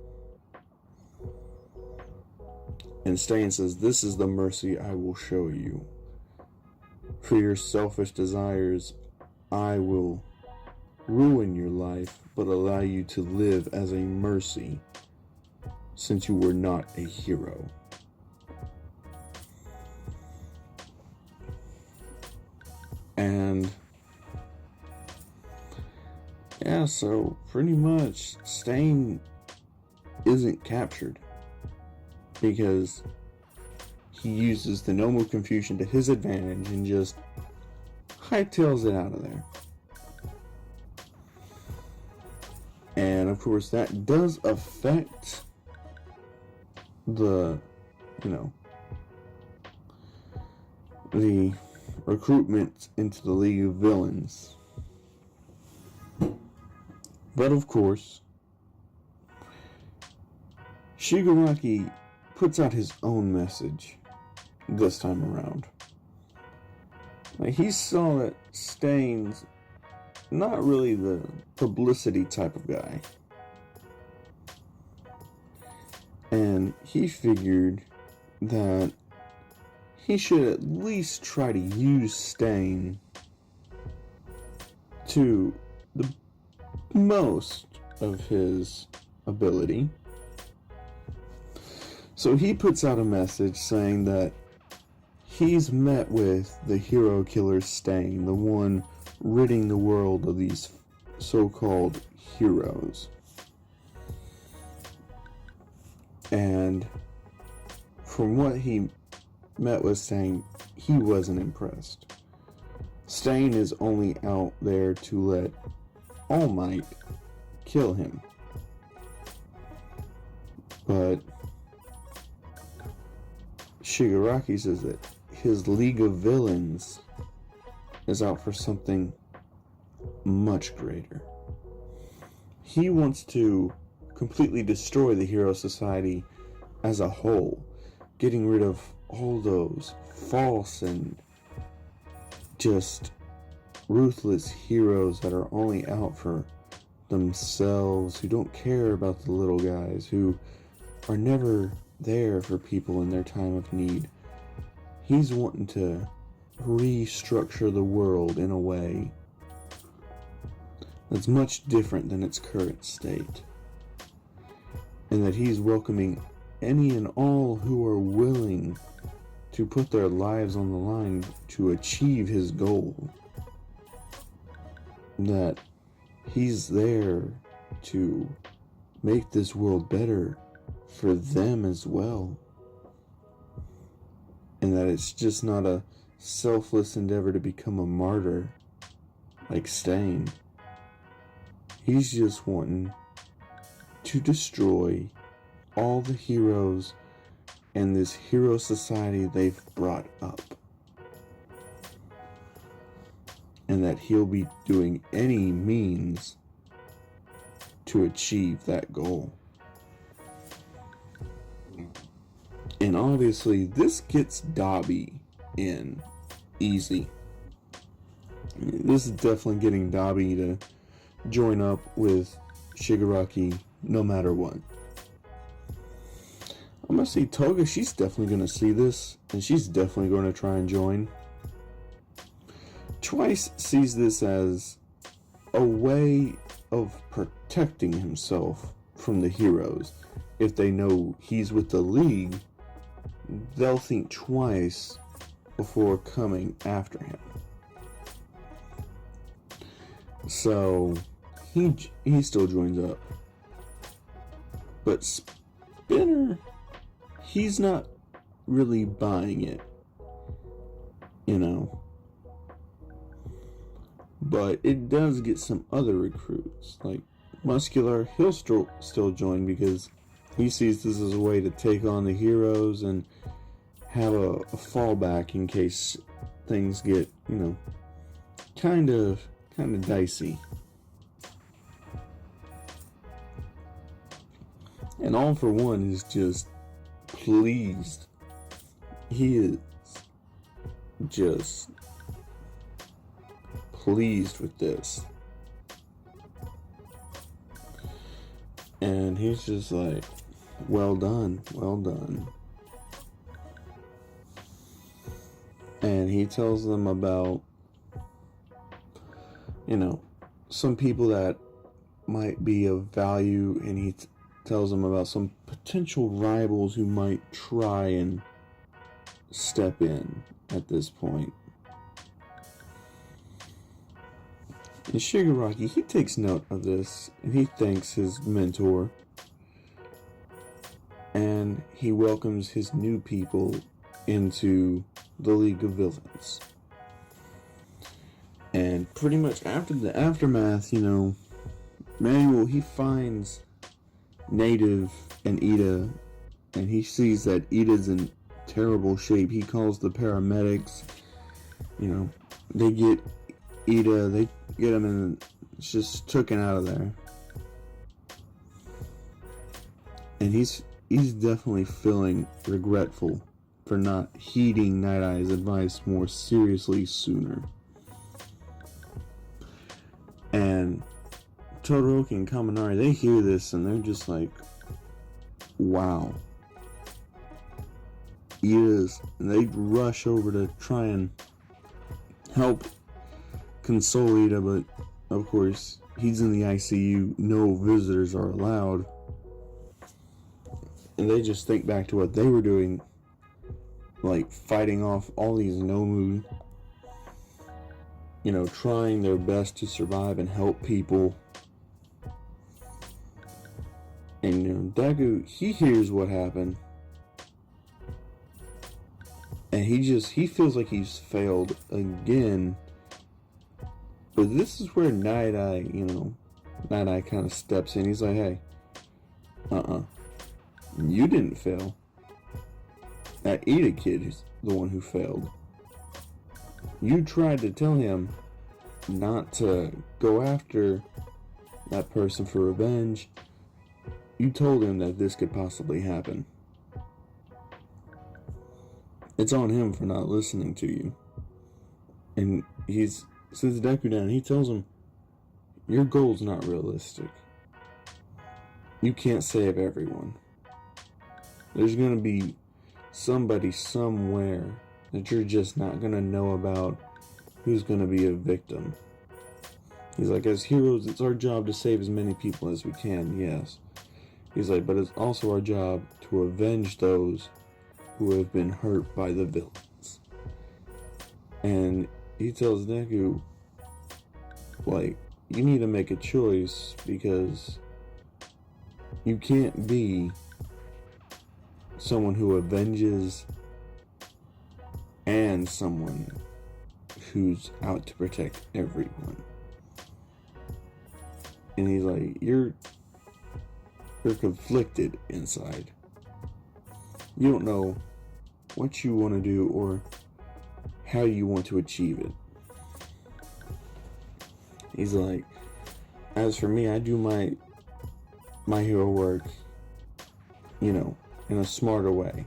And Stain says, "This is the mercy I will show you. For your selfish desires, I will ruin your life, but allow you to live as a mercy, since you were not a hero." Yeah, so pretty much Stain isn't captured because he uses the normal confusion to his advantage and just hightails it out of there. And of course that does affect the, the recruitment into the League of Villains. But of course, Shigaraki puts out his own message this time around. Like, he saw that Stain's not really the publicity type of guy. And he figured that he should at least try to use Stain to the most of his ability. So he puts out a message saying that he's met with the hero killer Stain, the one ridding the world of these so-called heroes. And from what he met with Stain, he wasn't impressed. Stain is only out there to let All Might kill him. But Shigaraki says that his League of Villains is out for something much greater. He wants to completely destroy the Hero Society as a whole, getting rid of all those false and just ruthless heroes that are only out for themselves, who don't care about the little guys, who are never there for people in their time of need. He's wanting to restructure the world in a way that's much different than its current state, and that he's welcoming any and all who are willing to put their lives on the line to achieve his goal. That he's there to make this world better for them as well. And that it's just not a selfless endeavor to become a martyr like Stain. He's just wanting to destroy all the heroes and this hero society they've brought up. And that he'll be doing any means to achieve that goal. And obviously, this gets Dabi in easy. This is definitely getting Dabi to join up with Shigaraki no matter what. I'm gonna see Toga, she's definitely gonna see this, and she's definitely going to try and join. Twice sees this as a way of protecting himself from the heroes. If they know he's with the League, they'll think twice before coming after him. So he still joins up. But Spinner, he's not really buying it, But it does get some other recruits, like Muscular. He'll still join because he sees this as a way to take on the heroes and have a fallback in case things get, kind of dicey. And All For One is just pleased. He is just pleased with this. And he's just like, well done, well done. And he tells them about, some people that might be of value, and he tells them about some potential rivals who might try and step in at this point. And Shigaraki, he takes note of this, and he thanks his mentor, and he welcomes his new people into the League of Villains. And pretty much after the aftermath, Manuel, he finds Native and Ida, and he sees that Ida's in terrible shape. He calls the paramedics. They get Ida, they get him, and it's just taken out of there. And he's definitely feeling regretful for not heeding Night Eye's advice more seriously sooner. And Todoroki and Kaminari, they hear this and they're just like, wow. And they rush over to try and help console Ida, but of course he's in the ICU, no visitors are allowed. And they just think back to what they were doing, like fighting off all these Nomu, trying their best to survive and help people. And Deku, he hears what happened, and he feels like he's failed again. But this is where Night Eye kind of steps in. He's like, hey, you didn't fail. That Ida kid is the one who failed. You tried to tell him not to go after that person for revenge. You told him that this could possibly happen. It's on him for not listening to you. And he sits Deku down and he tells him, your goal's not realistic. You can't save everyone. There's going to be somebody somewhere that you're just not going to know about who's going to be a victim. He's like, as heroes, it's our job to save as many people as we can, yes. He's like, but it's also our job to avenge those who have been hurt by the villains. And he tells Deku, like, you need to make a choice because you can't be someone who avenges and someone who's out to protect everyone. And he's like, you're conflicted inside. You don't know what you want to do or how you want to achieve it. He's like, as for me, I do my hero work, in a smarter way.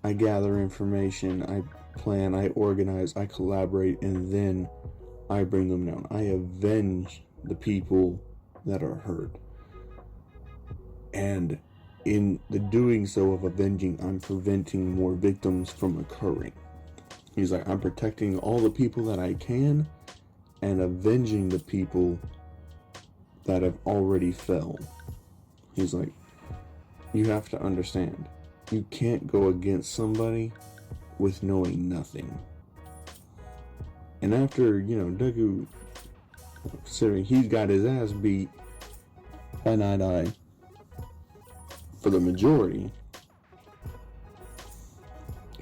I gather information, I plan, I organize, I collaborate, and then I bring them down. I avenge the people that are hurt. And in the doing so of avenging, I'm preventing more victims from occurring. He's like, I'm protecting all the people that I can and avenging the people that have already fell. He's like, you have to understand, you can't go against somebody with knowing nothing. And after, Deku, considering he's got his ass beat by Night Eye for the majority,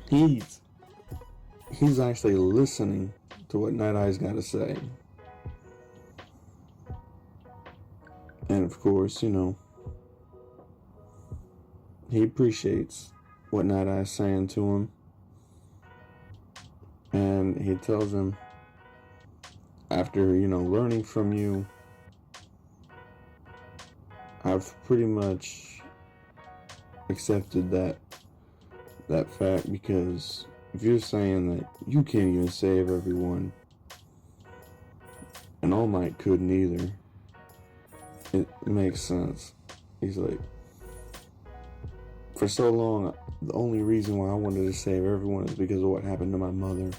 he's actually listening to what Night Eye's got to say. And of course, he appreciates what Night Eye's saying to him. And he tells him, after, learning from you, I've pretty much accepted that fact, because if you're saying that you can't even save everyone, and All Might couldn't either, it makes sense. He's like, for so long, the only reason why I wanted to save everyone is because of what happened to my mother.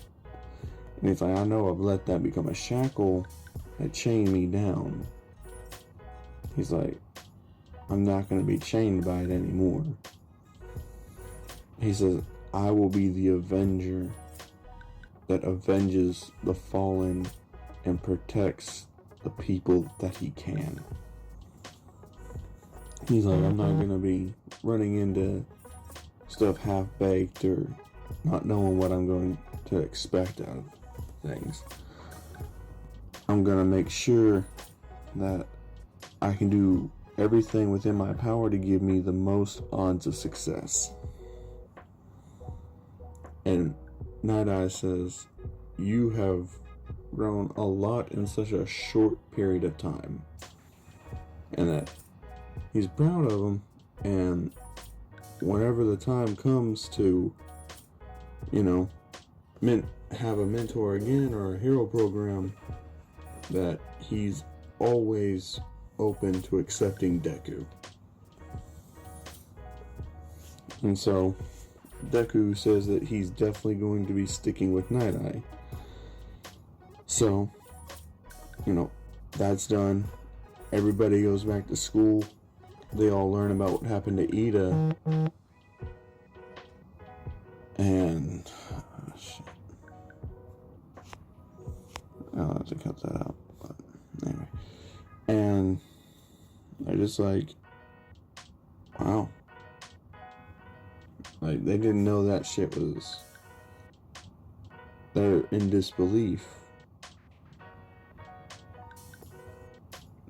And he's like, I know I've let that become a shackle that chained me down. He's like, I'm not going to be chained by it anymore. He says, I will be the avenger that avenges the fallen and protects the people that he can. He's like, I'm not gonna be running into stuff half-baked or not knowing what I'm going to expect out of things. I'm gonna make sure that I can do everything within my power to give me the most odds of success. And Night Eye says, you have grown a lot in such a short period of time. And that he's proud of him, and whenever the time comes to, have a mentor again or a hero program, that he's always open to accepting Deku. And so Deku says that he's definitely going to be sticking with Night Eye. So, that's done. Everybody goes back to school. They all learn about what happened to Ida. And shit. I'll have to cut that out. But anyway. And they're just like, wow. Like, they didn't know that shit was... They're in disbelief.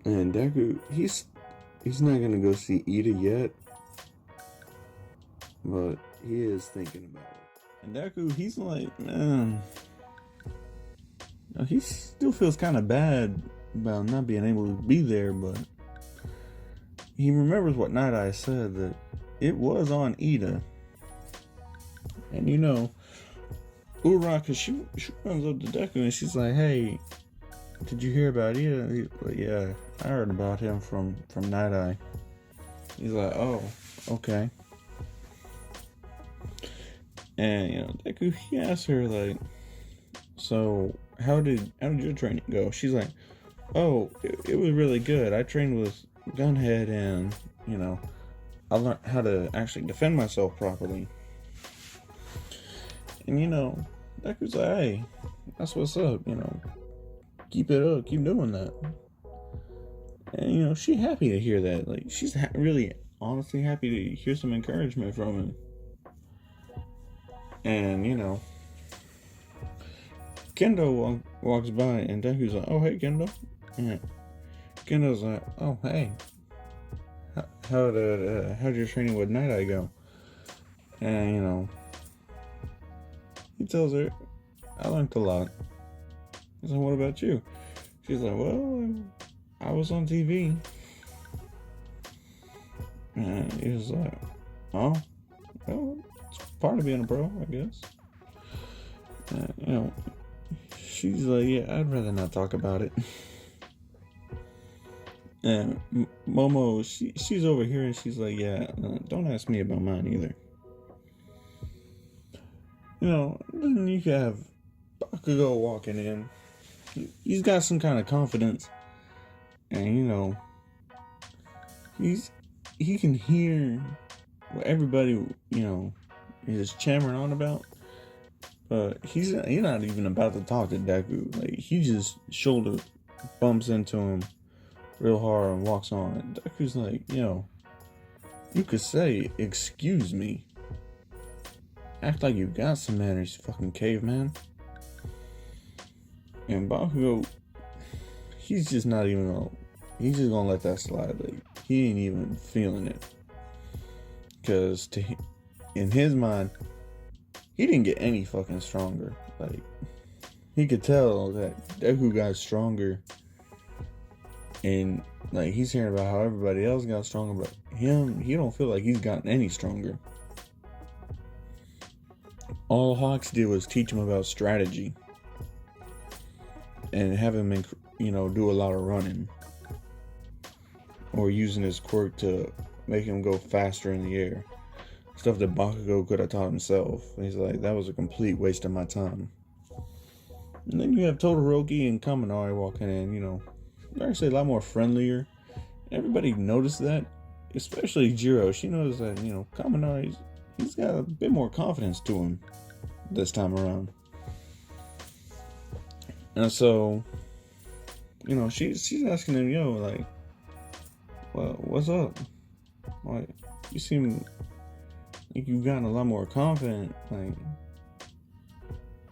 And Deku, he's not gonna go see Ida yet, but he is thinking about it. And Deku, he's like, man, he still feels kind of bad about not being able to be there, but he remembers what Night Eye said, that it was on Ida. And Uraka, she runs up to Deku and she's like, hey, did you hear about Ida? He's like, yeah, I heard about him from Night Eye. He's like, oh, okay. And Deku, he asks her, like, so how did your training go? She's like, oh, it was really good. I trained with Gunhead, and I learned how to actually defend myself properly. And Deku's like, hey, that's what's up. Keep it up, keep doing that. And she's happy to hear that. Like, she's really honestly happy to hear some encouragement from him. And Kendo walks by, and Deku's like, oh hey Kendo. And Kendo's like, oh hey, how'd your training with Night Eye go? And he tells her, I learned a lot. He's like, what about you? She's like, well, I was on TV. And he was like, oh, well, it's part of being a pro, I guess. She's like, yeah, I'd rather not talk about it. And Momo, she's over here and she's like, yeah, don't ask me about mine either. Then you have Bakugo walking in. He's got some kind of confidence, and he can hear what everybody is chattering on about, but he's not even about to talk to Deku. Like, he just shoulder bumps into him real hard and walks on. And Deku's like, you could say, excuse me. Act like you got some manners, you fucking caveman. And Bakugo, he's just not even he's just gonna let that slide. Like, he ain't even feeling it. Because in his mind, he didn't get any fucking stronger. Like, he could tell that Deku got stronger. And, like, he's hearing about how everybody else got stronger, but he don't feel like he's gotten any stronger. All Hawks did was teach him about strategy. And have him, do a lot of running. Or using his quirk to make him go faster in the air. Stuff that Bakugo could have taught himself. He's like, that was a complete waste of my time. And then you have Todoroki and Kaminari walking in, they're actually a lot more friendlier. Everybody noticed that. Especially Jiro. She noticed that, Kaminari, he's got a bit more confidence to him this time around. And so she's asking him, yo, like, well, what's up? Like, you seem like you've gotten a lot more confident. Like,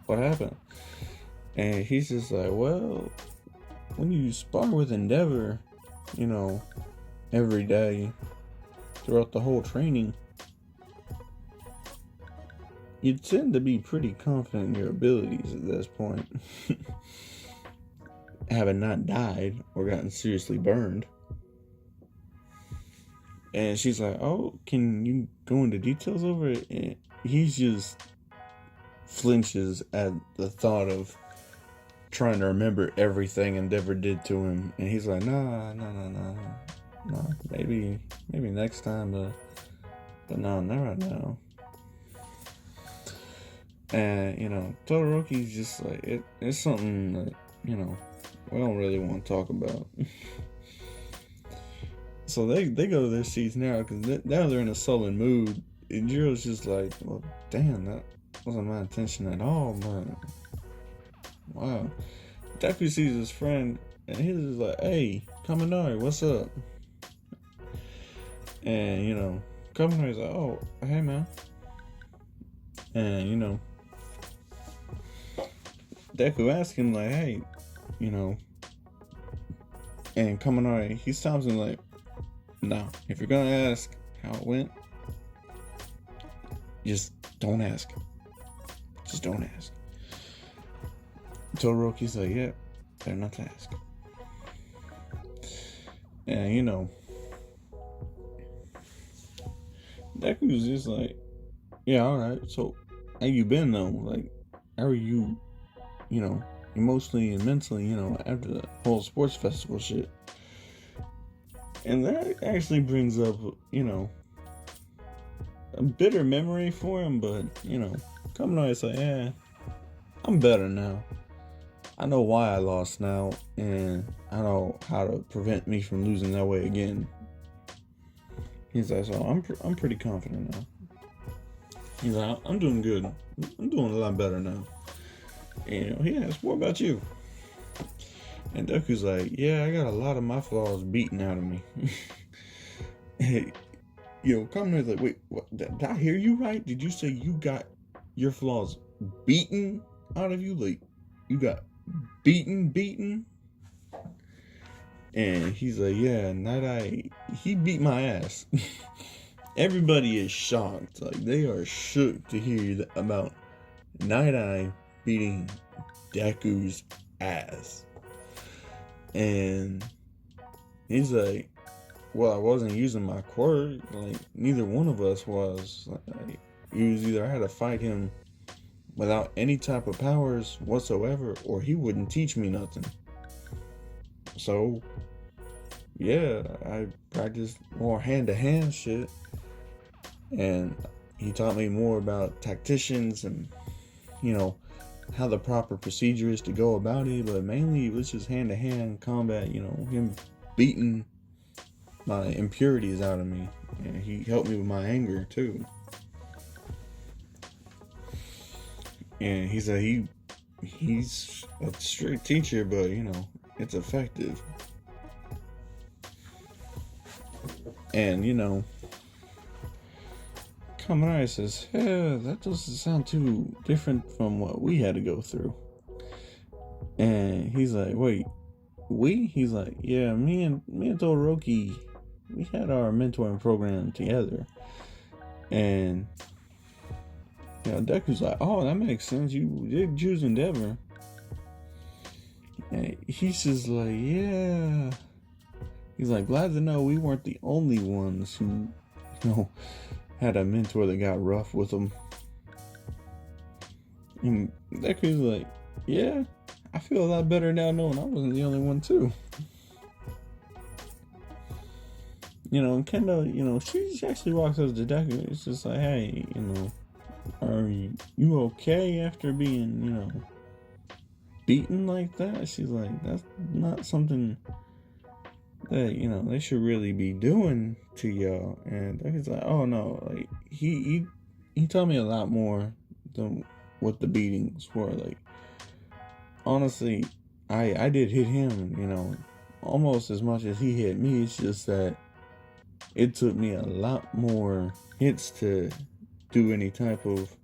what happened? And he's just like, well, when you spar with Endeavor, every day throughout the whole training, you tend to be pretty confident in your abilities at this point. Having not died or gotten seriously burned. And she's like, oh, can you go into details over it? And he just flinches at the thought of trying to remember everything Endeavor did to him. And he's like, no, maybe next time, but no, not right now. And, Todoroki's just like, it's something that, we don't really want to talk about. So they go to their seats now, because now they're in a sullen mood. And Jiro's just like, well, damn, that wasn't my intention at all, but wow. Deku sees his friend, and he's just like, hey, Kaminari, what's up? And, Kaminari's like, oh, hey, man. And, Deku asks him, like, hey, and Kaminari, he stops him like, no, if you're gonna ask how it went, just don't ask. Just don't ask. Todoroki's like, yeah, better not to ask. And, Deku's just like, yeah, alright, so how you been though? Like, how are you, emotionally and mentally, after the whole sports festival shit? And that actually brings up, a bitter memory for him, but, coming on, it's like, yeah, I'm better now. I know why I lost now, and I know how to prevent me from losing that way again. He's like, so I'm pretty confident now. He's like, I'm doing good. I'm doing a lot better now. And, he asks, what about you? And Deku's like, yeah, I got a lot of my flaws beaten out of me. Kaminari's like, wait, what, did I hear you right? Did you say you got your flaws beaten out of you? Like, you got beaten? And he's like, yeah, Night-Eye, he beat my ass. Everybody is shocked. Like, they are shook to hear about Night-Eye beating Deku's ass. And he's like, well, I wasn't using my quirk. Like, neither one of us was. Like, he was either I had to fight him without any type of powers whatsoever, or he wouldn't teach me nothing. So, yeah, I practiced more hand-to-hand shit. And he taught me more about tacticians and, how the proper procedure is to go about it. But mainly it was just hand-to-hand combat, him beating my impurities out of me. And he helped me with my anger, too. And he said he's a strict teacher, but, it's effective. And, Kaminari says, yeah, that doesn't sound too different from what we had to go through. And he's like, wait, we? He's like, yeah, me and Todoroki, we had our mentoring program together. And, Deku's like, oh, that makes sense. You did choose Endeavor. And he's just like, yeah. He's like, glad to know we weren't the only ones who, had a mentor that got rough with him. And Deku's like, yeah, I feel a lot better now knowing I wasn't the only one too. And Kendo, she actually walks up to Deku. It's just like, hey, are you okay after being, beaten like that? She's like, that's not something that, they should really be doing to y'all. And he's like, oh no, like, he told me a lot more than what the beatings were. Like, honestly, I did hit him, almost as much as he hit me. It's just that it took me a lot more hits to do any type of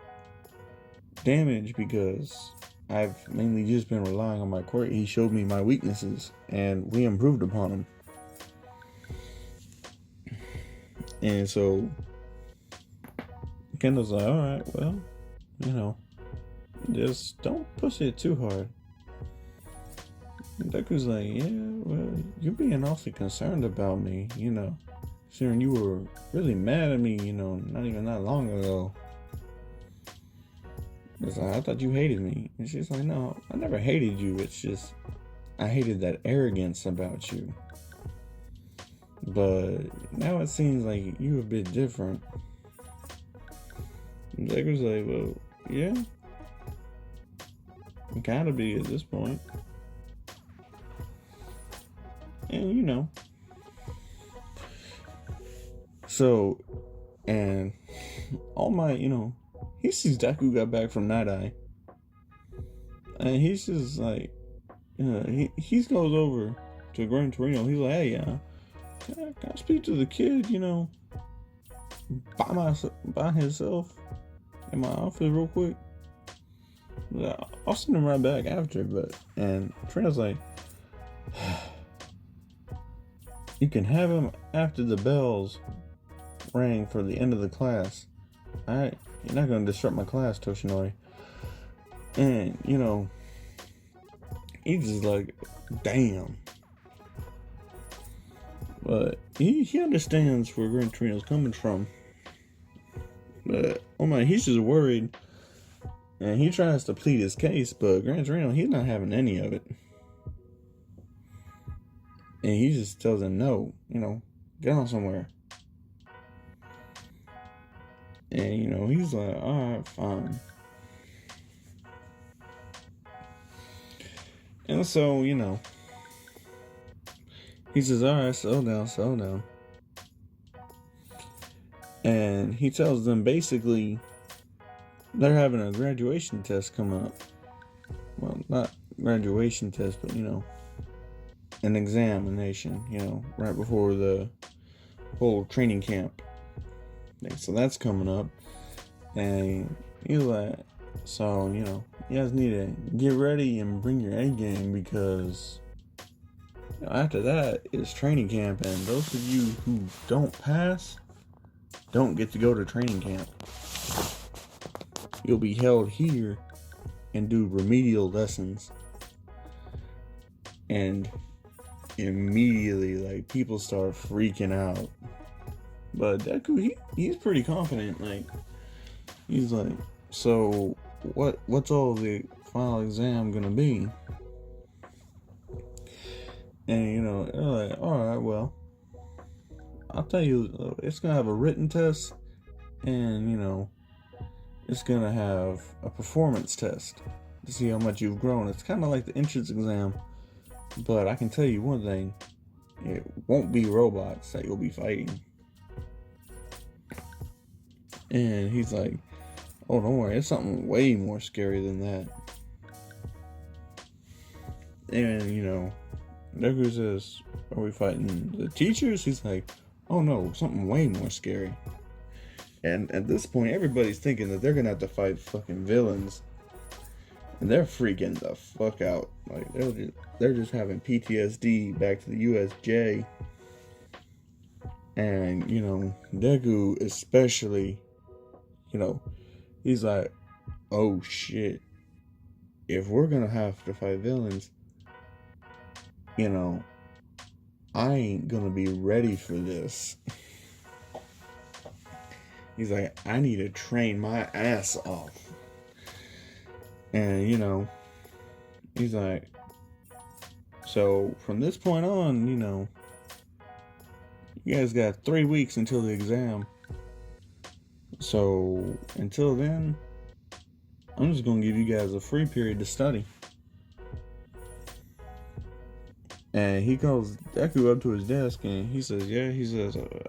damage because I've mainly just been relying on my quirk. He showed me my weaknesses and we improved upon them. And so Kendall's like, alright, well, just don't push it too hard. And Deku's like, yeah, well, you're being awfully concerned about me, Sharon, you were really mad at me, not even that long ago. It's like, I thought you hated me. And she's like, no, I never hated you. It's just, I hated that arrogance about you. But now it seems like you're a bit different. And Deku's like, well, yeah. I kind of be at this point. And, So, and all my, he sees Deku got back from Night Eye. And he's just like, he goes over to Gran Torino. He's like, hey, can I speak to the kid, by himself in my office real quick? I'll send him right back after, and Trina's like, you can have him after the bells rang for the end of the class. Alright, you're not gonna disrupt my class, Toshinori. And, he's just like, damn. But he understands where Gran Torino's coming from. But, he's just worried. And he tries to plead his case, but Gran Torino, he's not having any of it. And he just tells him, no, get on somewhere. And, he's like, alright, fine. And so, he says, alright, settle down. And he tells them basically they're having a graduation test coming up. Well, not graduation test, but, an examination, right before the whole training camp. So that's coming up. And he's like, so, you guys need to get ready and bring your A game because after that is training camp. And those of you who don't pass don't get to go to training camp. You'll be held here and do remedial lessons. And immediately, people start freaking out. But Deku, he's pretty confident. He's like, so what's all the final exam gonna be? And they're like, all right, well, I'll tell you, it's gonna have a written test, and it's gonna have a performance test to see how much you've grown. It's kind of like the entrance exam. But I can tell you one thing, it won't be robots that you'll be fighting. And he's like, oh, don't worry, it's something way more scary than that. And, Deku says, are we fighting the teachers? He's like, oh no, something way more scary. And at this point, everybody's thinking that they're gonna have to fight fucking villains. And they're freaking the fuck out. They're just having PTSD back to the USJ. And, Deku especially, he's like, oh shit. If we're gonna have to fight villains, I ain't gonna be ready for this. He's like, I need to train my ass off. And, he's like, so from this point on, you guys got 3 weeks until the exam. So until then, I'm just going to give you guys a free period to study. And he calls Deku up to his desk and he says,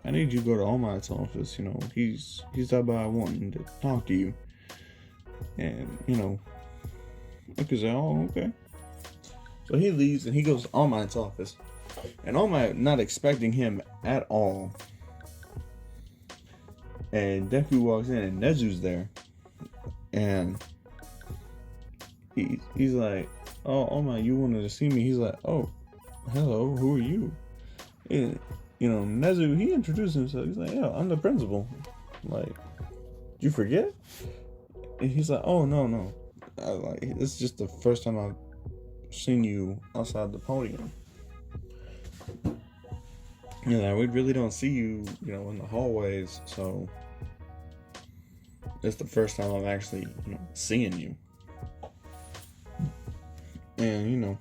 I need you to go to All Might's office. He's out by wanting to talk to you. And, Deku's like, oh, okay. So he leaves and he goes to All Might's office. And All Might not expecting him at all. And Deku walks in and Nezu's there. And he's like, oh, All Might, you wanted to see me? He's like, oh, hello, who are you? And, Nezu, he introduced himself. He's like, yeah, I'm the principal. Like, did you forget? And he's like, oh, no. This is just the first time I've seen you outside the podium. We really don't see you, in the hallways, so it's the first time I'm actually, seeing you. And,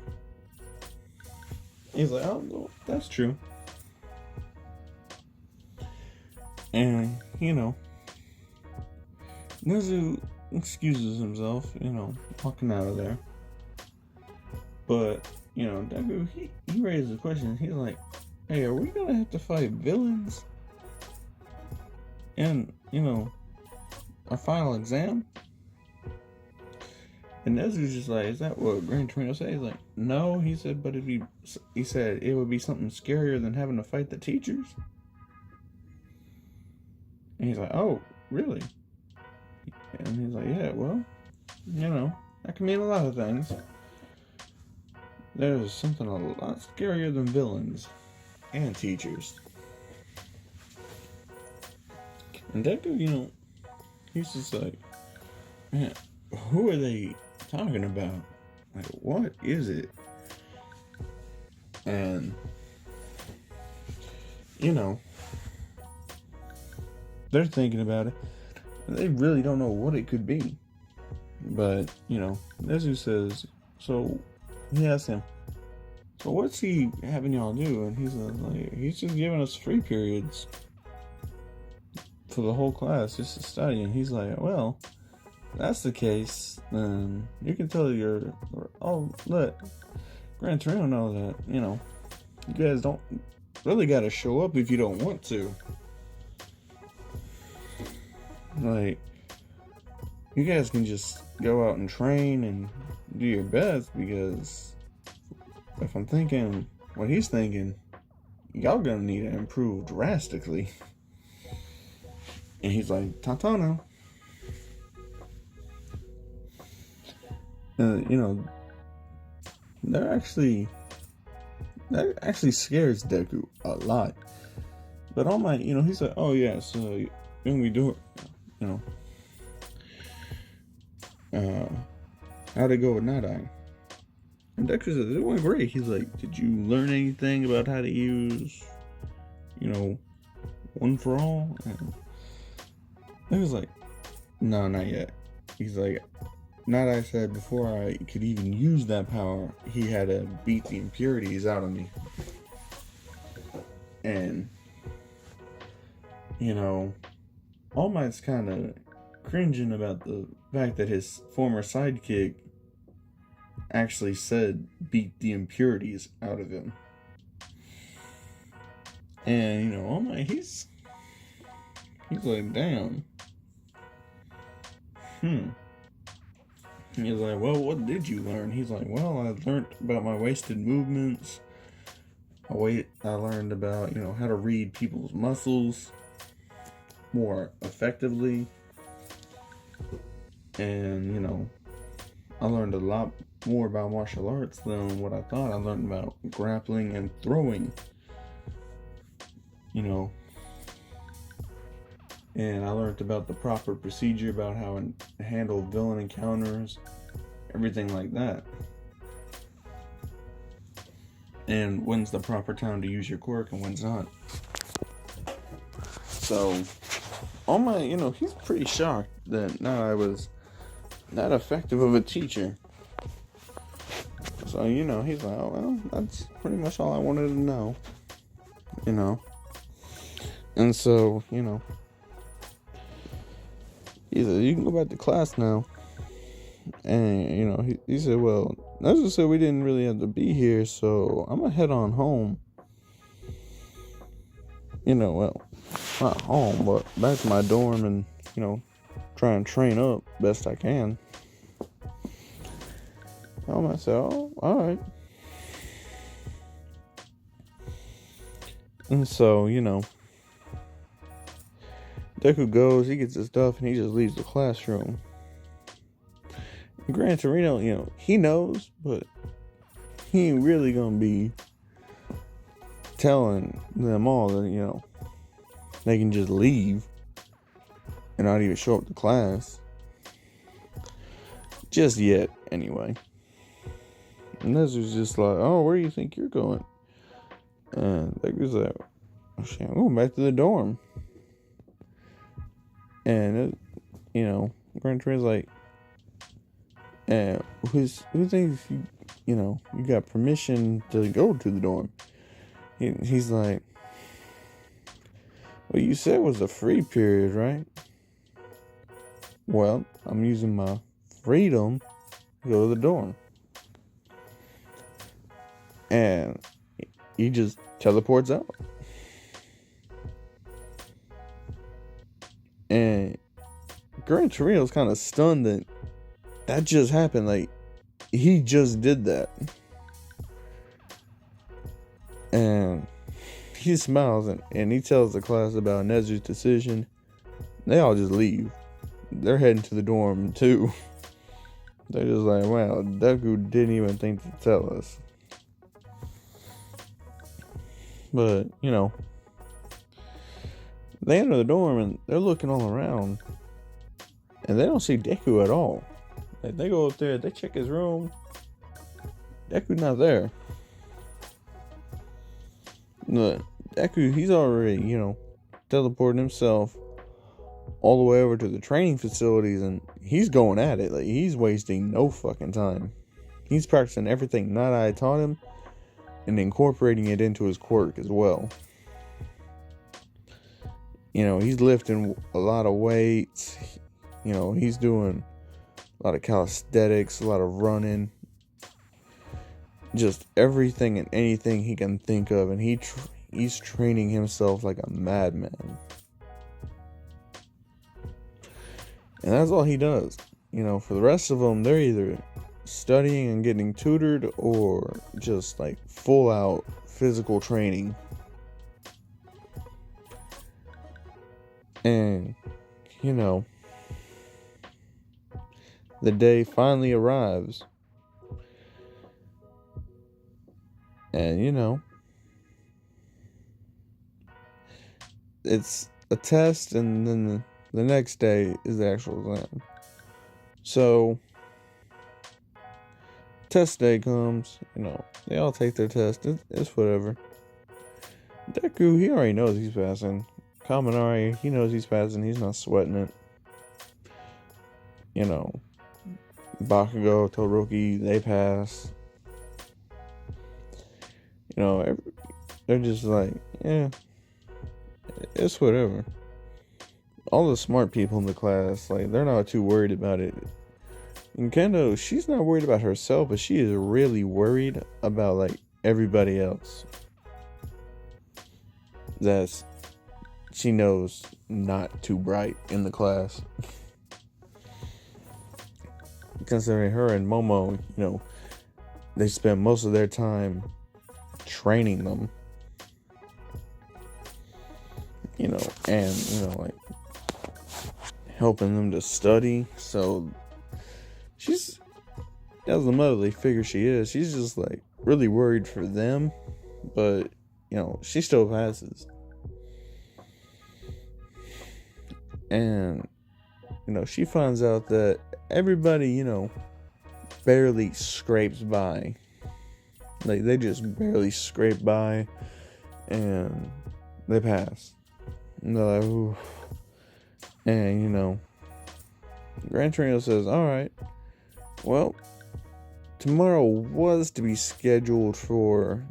he's like, oh, well, that's true. And, Nezu excuses himself, walking out of there. But, Deku, he raises a question. He's like, hey, are we gonna have to fight villains in, our final exam? And Nezu's just like, is that what Gran Torino said? He's like, no. He said, but he said it would be something scarier than having to fight the teachers. And he's like, oh, really? And he's like, yeah, well, that can mean a lot of things. There's something a lot scarier than villains and teachers. And Deku, he's just like, man, who are they talking about? Like, what is it? And, they're thinking about it. They really don't know what it could be. But, Nezu says, so he asks him, so what's he having y'all do? And he's like, he's just giving us free periods for the whole class just to study. And he's like, well, if that's the case, then you can tell let Gran Torino know that, you guys don't really got to show up if you don't want to. Like, you guys can just go out and train and do your best, because if I'm thinking what he's thinking, y'all gonna need to improve drastically. And he's like, Tantana. That actually scares Deku a lot. But All Might, he's like, oh yeah, so when we do it, how'd it go with Nadai? And Deku says, it went great. He's like, did you learn anything about how to use, one for all? And he was like, no, not yet. He's like, Nadai said before I could even use that power, he had to beat the impurities out of me. And, All Might's kind of cringing about the fact that his former sidekick actually said beat the impurities out of him. And, All Might, he's like, damn. He's like, well, what did you learn? He's like, well, I learned about my wasted movements. I learned about, how to read people's muscles more effectively. And, I learned a lot more about martial arts than what I thought. I learned about grappling and throwing. And I learned about the proper procedure about how to handle villain encounters, everything like that. And when's the proper time to use your quirk and when's not. So, All Might, he's pretty shocked that I was that effective of a teacher. So, he's like, oh, well, that's pretty much all I wanted to know. And so, he said, you can go back to class now. And, he said, well, Nezu said we didn't really have to be here, so I'm going to head on home. Well, not home, but back to my dorm and, try and train up best I can. I said, oh, alright. And so, Deku goes, he gets his stuff, and he just leaves the classroom. Gran Torino, he knows, but he ain't really gonna be telling them all that, they can just leave and not even show up to class. Just yet, anyway. And Nezu's just like, oh, where do you think you're going? And Deku's like, oh, shit, I'm going back to the dorm. And, Gran Torino's like, who thinks you got permission to go to the dorm? He's like, well, you said it was a free period, right? Well, I'm using my freedom to go to the dorm. And he just teleports out. And Gran Torino's kind of stunned that just happened. Like, he just did that. And he smiles and he tells the class about Nezu's decision. They all just leave. They're heading to the dorm too. They're just like, wow, Deku didn't even think to tell us. But, they enter the dorm and they're looking all around. And they don't see Deku at all. Like, they go up there, they check his room. Deku's not there. But Deku, he's already, teleported himself all the way over to the training facilities, and he's going at it. Like, he's wasting no fucking time. He's practicing everything Night Eye taught him and incorporating it into his quirk as well. He's lifting a lot of weights. He's doing a lot of calisthenics, a lot of running. Just everything and anything he can think of, and he's training himself like a madman. And that's all he does. For the rest of them, they're either studying and getting tutored or just like full out physical training. And, the day finally arrives. And, it's a test, and then the next day is the actual exam. So, test day comes, they all take their test. It's whatever. Deku, he already knows he's passing. Kaminari, he knows he's passing. He's not sweating it. Bakugo, Todoroki, they pass. They're just like, yeah, it's whatever. All the smart people in the class, like, they're not too worried about it. And Kendo, she's not worried about herself, but she is really worried about, like, everybody else that's she knows not too bright in the class. Considering her and Momo, they spend most of their time training them. And, like, helping them to study. So, she's, as the motherly figure she is, she's just, like, really worried for them. But, she still passes. And, she finds out that everybody, barely scrapes by. Like, they just barely scrape by. And they pass. And they're like, ooh. And, Gran Torino says, alright, well, tomorrow was to be scheduled for,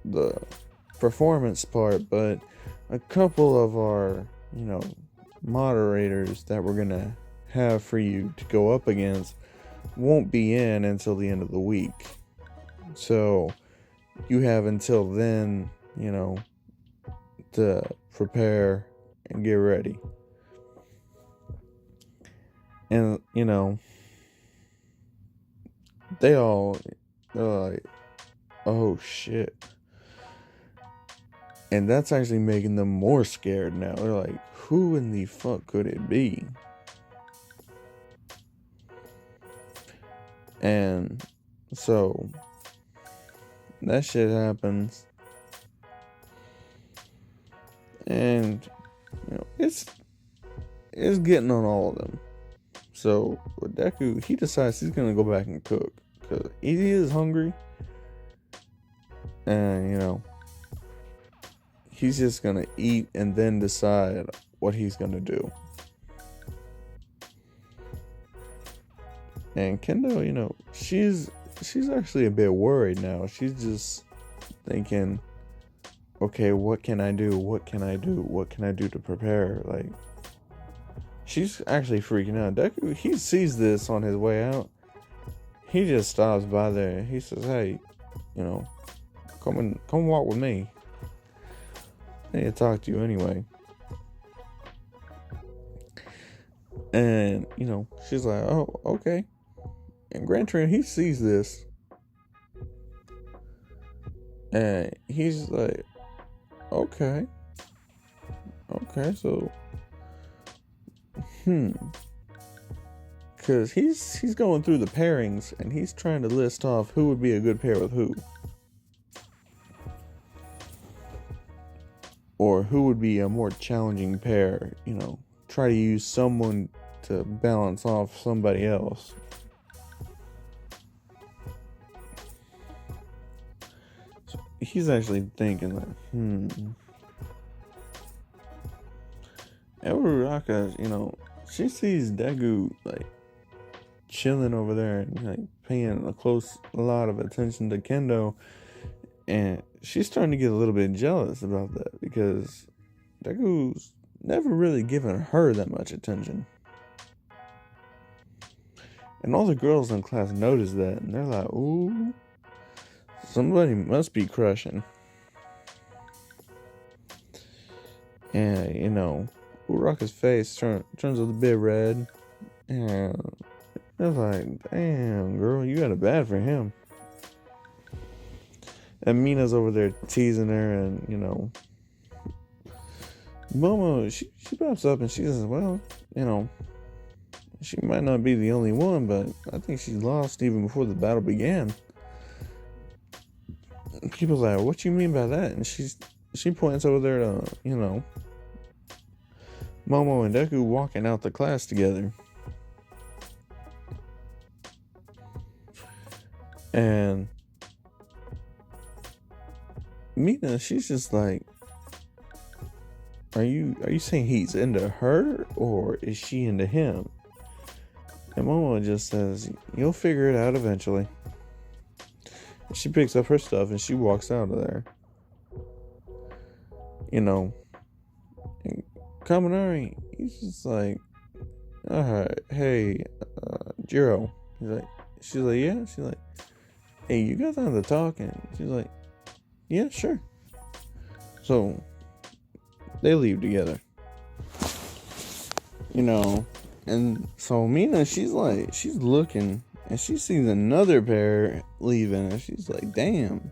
the performance part, but a couple of our, moderators that we're gonna have for you to go up against won't be in until the end of the week. So, you have until then, to prepare and get ready. And, they're like, oh shit. And that's actually making them more scared now. They're like, who in the fuck could it be? And so that shit happens. And it's getting on all of them. So with Deku, he decides he's gonna go back and cook. Because he is hungry. And he's just gonna eat and then decide what he's gonna do. And Kendo, she's actually a bit worried now. She's just thinking, okay, what can I do? What can I do? What can I do to prepare? Like, she's actually freaking out. Deku, he sees this on his way out. He just stops by there. He says, hey, come walk with me. I need to talk to you anyway. And, she's like, oh, okay. And Gran Torino, he sees this. And he's like, okay, so, because he's going through the pairings, and he's trying to list off who would be a good pair with who. Or who would be a more challenging pair, try to use someone to balance off somebody else. So he's actually thinking like, Uraraka, she sees Deku like chilling over there and like paying a lot of attention to Kendo, and she's starting to get a little bit jealous about that because Deku's never really given her that much attention. And all the girls in class notice that, and they're like, ooh, somebody must be crushing. And, Uraraka's face turns a bit red, and they're like, damn, girl, you got it bad for him. And Mina's over there teasing her, and, Momo, she pops up and she says, well, she might not be the only one, but I think she lost even before the battle began. And people's like, what you mean by that? And she points over there to, Momo and Deku walking out the class together. And Mina, she's just like, are you saying he's into her or is she into him? And Momo just says, you'll figure it out eventually. She picks up her stuff and she walks out of there. And Kaminari, he's just like, alright, hey, Jiro. She's like, yeah? She's like, hey, you got time to talk? And she's like, yeah, sure. So they leave together. And so Mina, she's looking and she sees another pair leaving and she's like, damn.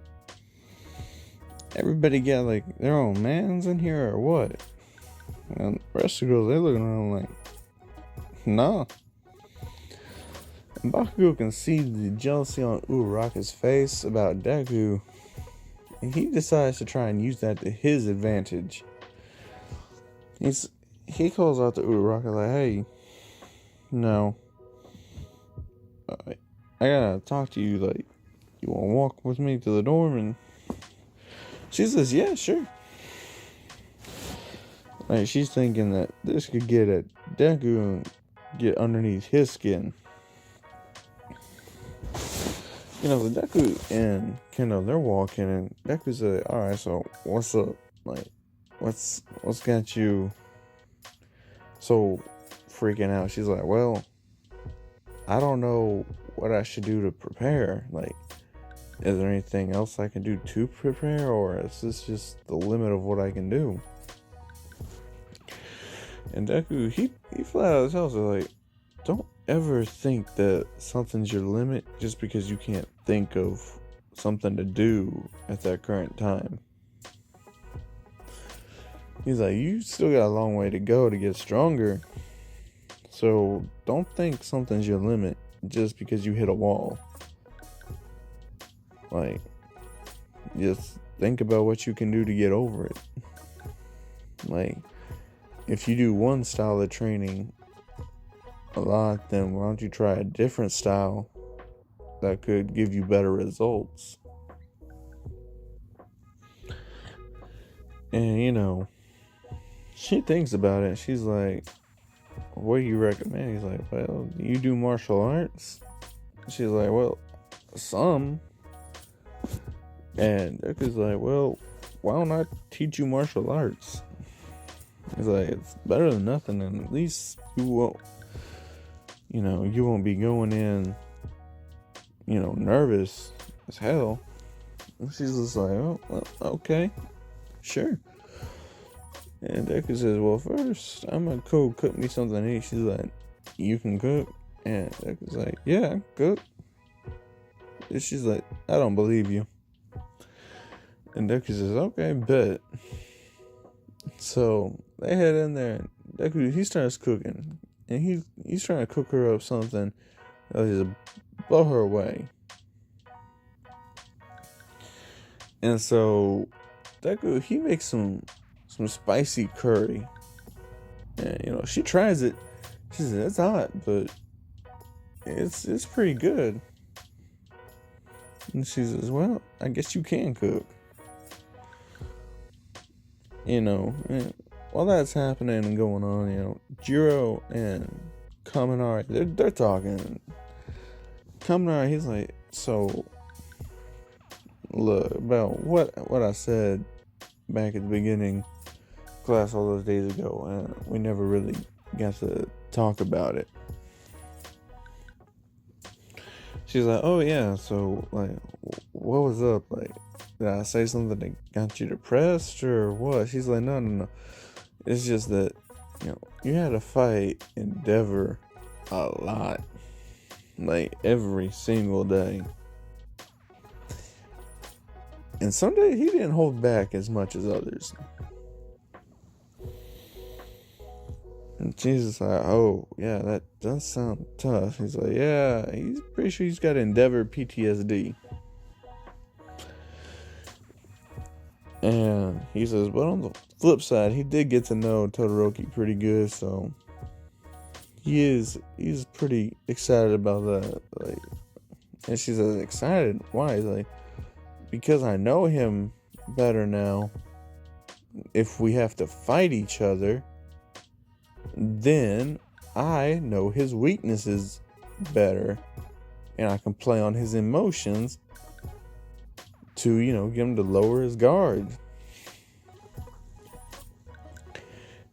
Everybody got like their own mans in here or what? And the rest of the girls, they're looking around like, nah. And Bakugo can see the jealousy on Uraraka's face about Deku. And he decides to try and use that to his advantage. He calls out to Uraraka like, hey, I gotta talk to you, like, you wanna walk with me to the dorm? And she says, yeah, sure. Like, she's thinking that this could get at Deku and get underneath his skin. Deku and Kendo, they're walking, and Deku's like, alright, so what's up? Like, what's got you so freaking out? She's like, well, I don't know what I should do to prepare. Like, is there anything else I can do to prepare, or is this just the limit of what I can do? And Deku, he flat out tells her, like, don't ever think that something's your limit just because you can't think of something to do at that current time. He's like, you still got a long way to go to get stronger. So don't think something's your limit just because you hit a wall. Like, just think about what you can do to get over it. Like, if you do one style of training a lot, then why don't you try a different style that could give you better results? And, you know, she thinks about it. She's like, what do you recommend? He's like, well, you do martial arts? She's like, well, some. And Deku's like, well, why don't I teach you martial arts? He's like, it's better than nothing, and at least you won't be going in, nervous as hell. And she's just like, oh, well, okay, sure. And Deku says, well, first, I'm gonna go cook me something to eat. She's like, you can cook? And Deku's like, yeah, I can cook. And she's like, I don't believe you. And Deku says, okay, bet. So they head in there, and Deku, he starts cooking. And he's trying to cook her up something that'll just blow her away. And so Deku, he makes some spicy curry. And, she tries it. She says, it's hot, but it's pretty good. And she says, well, I guess you can cook. And while that's happening and going on, Jiro and Kaminari, they're talking. Kaminari, he's like, so, look, about what I said back at the beginning class all those days ago, and we never really got to talk about it. She's like, oh yeah, so, like, what was up? Like, did I say something that got you depressed or what? She's like, no. It's just that, you had to fight Endeavor a lot. Like, every single day. And some days he didn't hold back as much as others. And she's just like, oh, yeah, that does sound tough. He's like, yeah, he's pretty sure he's got Endeavor PTSD. And he says, but on the flip side, he did get to know Todoroki pretty good, so he's pretty excited about that. Like, and she says, excited? Why? He's like, because I know him better now. If we have to fight each other, then I know his weaknesses better, and I can play on his emotions to, get him to lower his guard.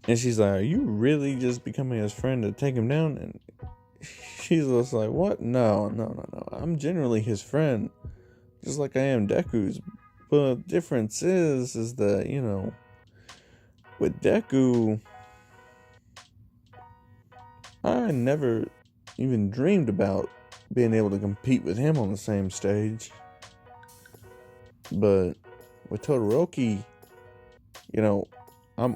And she's like, are you really just becoming his friend to take him down? And she's just like, what? No. I'm generally his friend, just like I am Deku's. But the difference is that, with Deku, I never even dreamed about being able to compete with him on the same stage. But with Todoroki, I'm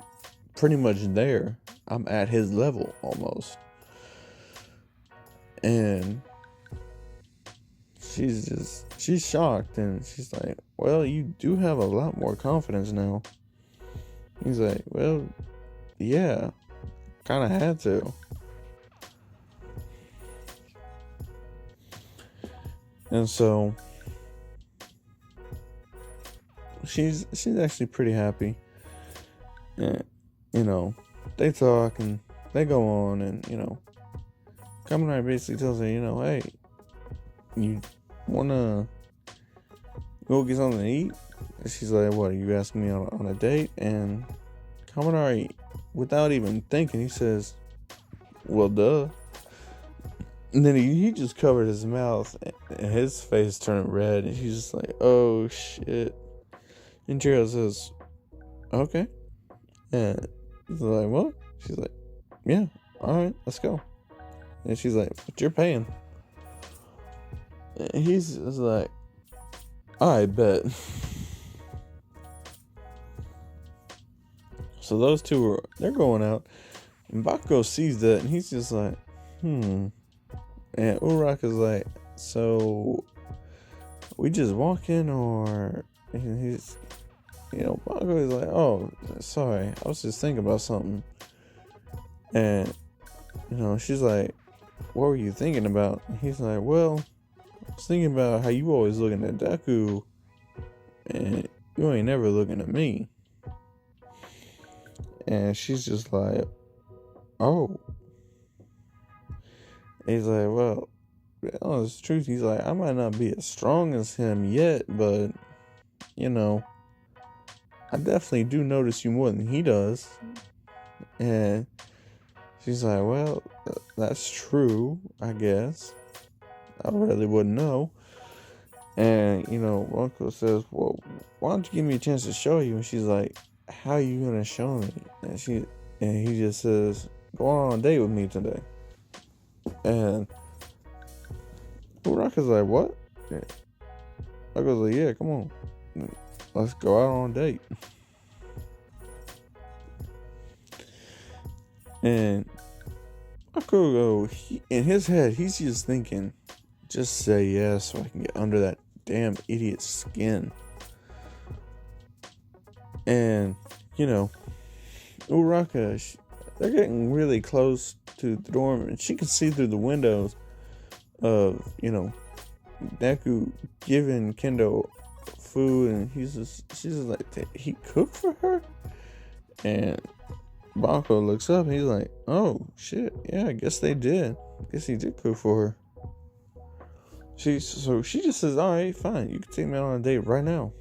pretty much there. I'm at his level almost. And she's shocked, and she's like, well, you do have a lot more confidence now. He's like, well, yeah, kind of had to. And so she's actually pretty happy. And, they talk and they go on, and, Kaminari basically tells her, hey, you wanna go get something to eat? And she's like, what, are you asking me on a date? And Kaminari, without even thinking, he says, well, duh. And then he just covered his mouth, and his face turned red, and she's just like, oh shit. And Jiro says, okay. And he's like, what? She's like, yeah, alright, let's go. And she's like, but you're paying. And he's just like, I bet. So those two they're going out, and Bakugo sees that, and he's just like, And Uraraka's like, so we just walking, or and he's, Bakugo is like, oh, sorry, I was just thinking about something, and she's like, what were you thinking about? And he's like, well, I was thinking about how you always looking at Deku, and you ain't never looking at me. And she's just like, oh. And he's like, well, it's the truth. He's like, I might not be as strong as him yet, but, I definitely do notice you more than he does. And she's like, well, that's true, I guess. I really wouldn't know. And, Uncle says, well, why don't you give me a chance to show you? And she's like, how are you going to show me? And he just says, go on a date with me today. And Uraraka's like, what? Uncle's like, yeah, come on. Let's go out on a date. And Bakugo, in his head, he's just thinking, just say yes so I can get under that damn idiot's skin. And, Uraraka, they're getting really close to the dorm, and she can see through the windows of, Deku giving Kendo food, and she's just like, did he cook for her? And Bakugo looks up and he's like, oh shit, yeah, I guess they did. I guess he did cook for her. So she just says, alright, fine, you can take me on a date right now.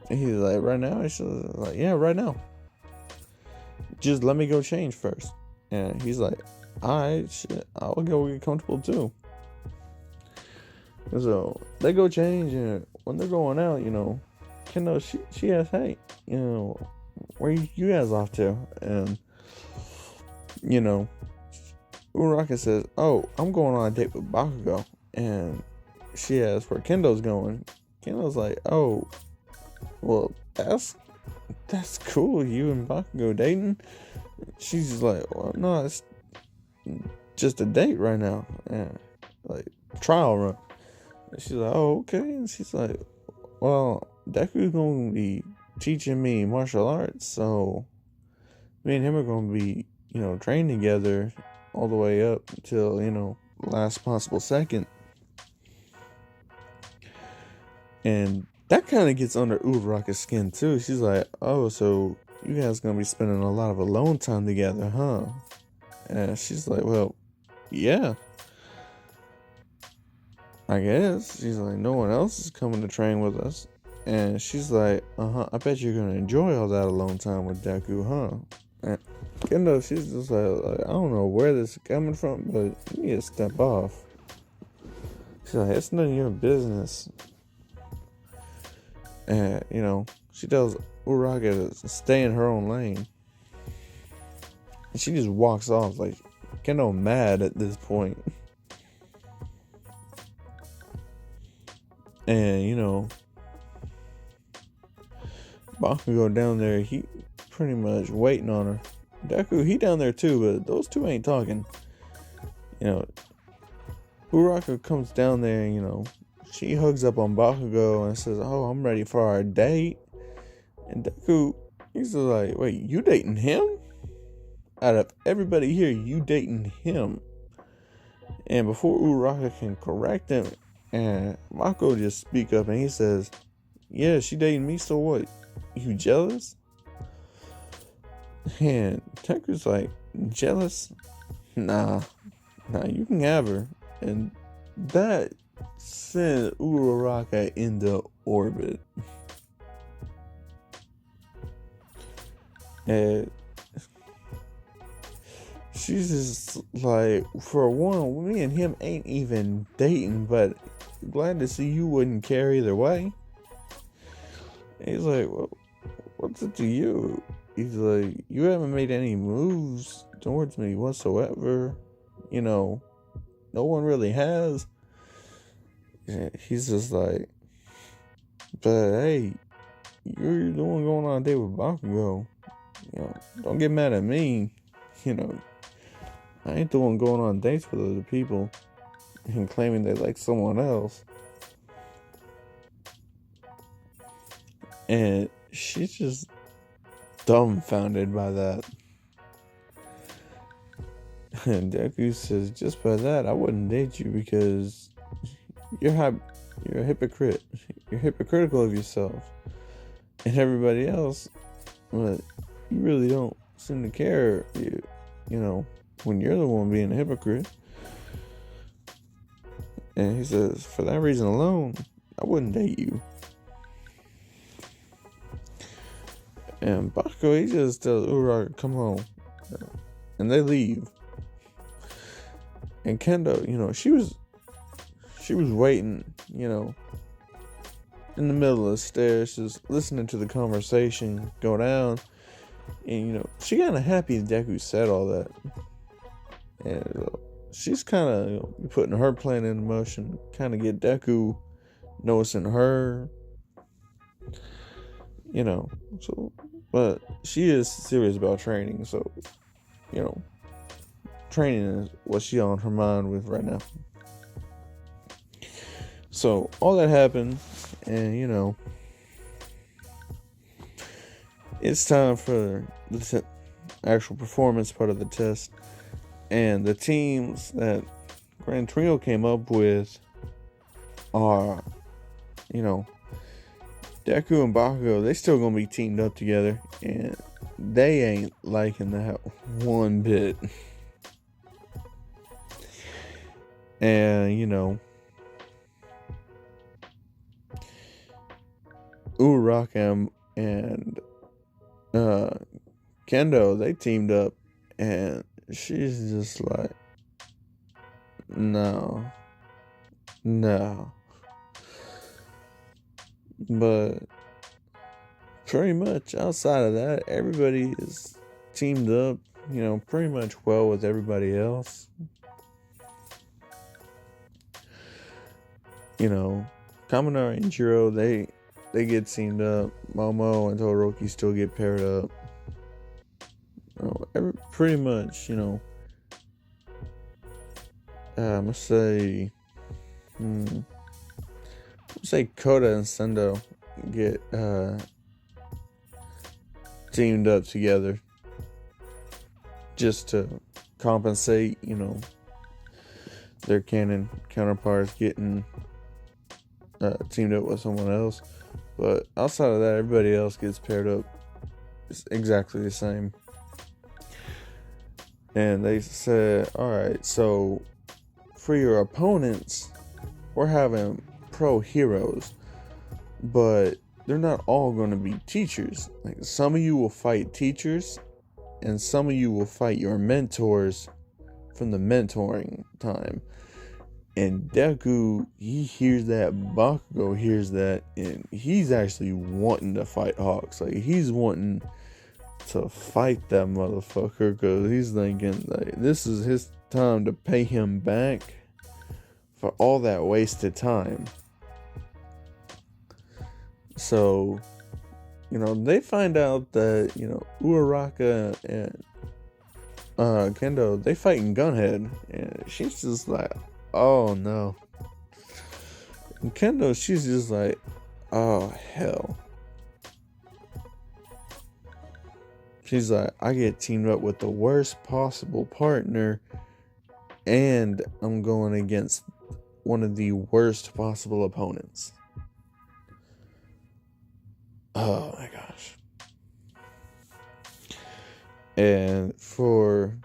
And he's like, right now? And she's like, yeah, right now. Just let me go change first. And he's like, alright, shit, I'll go get comfortable too. And so they go change, and when they're going out, Kendo, she asks, hey, where you guys off to? And, Uraraka says, oh, I'm going on a date with Bakugo. And she asks where Kendo's going. Kendo's like, oh, well, that's cool, you and Bakugo dating? She's just like, well, no, it's just a date right now. And, like, trial run. And she's like, oh, okay. And she's like, well, Deku's going to be teaching me martial arts, so me and him are going to be, trained together all the way up until, last possible second. And that kind of gets under Uraraka's skin too. She's like, oh, so you guys going to be spending a lot of alone time together, huh? And she's like, well, yeah, I guess. She's like, no one else is coming to train with us. And she's like, I bet you're going to enjoy all that alone time with Deku, huh? And Kendo, she's just like, I don't know where this is coming from, but you need to step off. She's like, it's none of your business. And, she tells Uraraka to stay in her own lane. And she just walks off, like, Kendo mad at this point. And, Bakugo down there, he pretty much waiting on her. Deku, he down there too, but those two ain't talking. Uraraka comes down there and, she hugs up on Bakugo and says, oh, I'm ready for our date. And Deku, he's just like, wait, you dating him? Out of everybody here, you dating him? And before Uraraka can correct him, and Bakugo just speak up and he says, yeah, she dating me, so what? You jealous? And Deku's like, jealous? Nah, you can have her. And that sent Uraraka into orbit. And she's just like, for one, me and him ain't even dating, but glad to see you wouldn't care either way. And he's like, well, what's it to you? He's like, you haven't made any moves towards me whatsoever. No one really has. And he's just like, but hey, you're the one going on a date with Bakugo. don't get mad at me. I ain't the one going on dates with other people and claiming they like someone else. And she's just dumbfounded by that. And Deku says, just by that, I wouldn't date you because you're a hypocrite. You're hypocritical of yourself. And everybody else, but you really don't seem to care, when you're the one being a hypocrite. And he says, for that reason alone, I wouldn't date you. And Bakugo, he just tells Uraraka, come home. And they leave. And Kendo, she was waiting, in the middle of the stairs, just listening to the conversation go down. And, she kind of happy Deku said all that. And she's kind of putting her plan in motion, kind of get Deku noticing her. So, but she is serious about training, so, training is what she on her mind with right now. So, all that happened, and, it's time for the actual performance part of the test. And the teams that Gran Trio came up with are, Deku and Bakugo, they still gonna be teamed up together, and they ain't liking that one bit. And, Uraraka and Kendo, they teamed up, and she's just like, no. But pretty much outside of that, everybody is teamed up, pretty much well with everybody else. Kaminari and Jiro, they get teamed up. Momo and Todoroki still get paired up. Pretty much, I'm gonna say Koda and Sendo get teamed up together just to compensate, their canon counterparts getting teamed up with someone else. But outside of that, everybody else gets paired up. It's exactly the same. And they said, alright, so for your opponents, we're having pro heroes, but they're not all going to be teachers. Like, some of you will fight teachers, and some of you will fight your mentors from the mentoring time. And Deku, he hears that, Bakugo hears that, and he's actually wanting to fight Hawks. Like, he's wanting to fight that motherfucker, because he's thinking, like, this is his time to pay him back for all that wasted time. So, they find out that, Uraraka and Kendo, they fighting Gunhead, and she's just like, oh no. And Kendo, she's just like, oh hell. She's like, I get teamed up with the worst possible partner, and I'm going against one of the worst possible opponents. Oh my gosh. And for,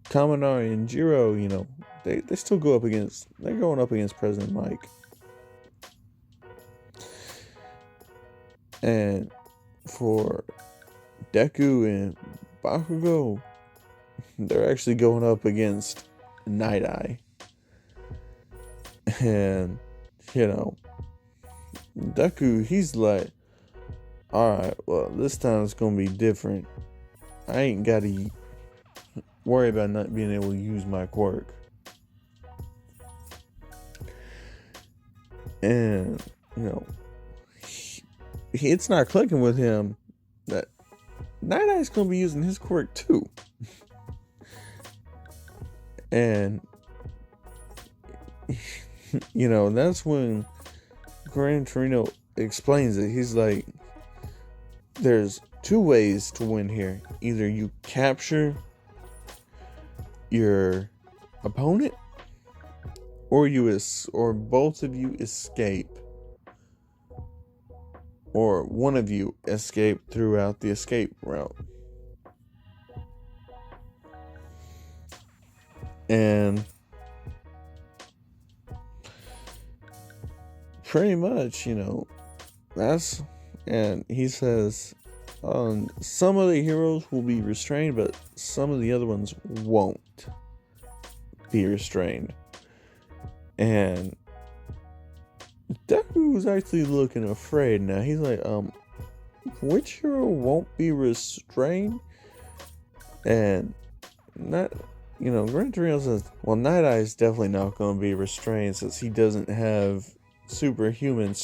Kaminari and Jiro, they still they're going up against President Mike. And for Deku and Bakugo, they're actually going up against Night Eye. And, Deku, he's like, alright, well, this time it's gonna be different. I ain't gotta worry about not being able to use my quirk. And, it's not clicking with him that Night Eye's gonna be using his quirk too. And that's when Gran Torino explains it. He's like, there's two ways to win here. Either you capture your opponent, or both of you escape, or one of you escape throughout the escape route. And pretty much, and he says, some of the heroes will be restrained, but some of the other ones won't be restrained. And Deku's actually looking afraid now. He's like, which hero won't be restrained? And Gran Torino says, well, Night Eye is definitely not going to be restrained since he doesn't have superhuman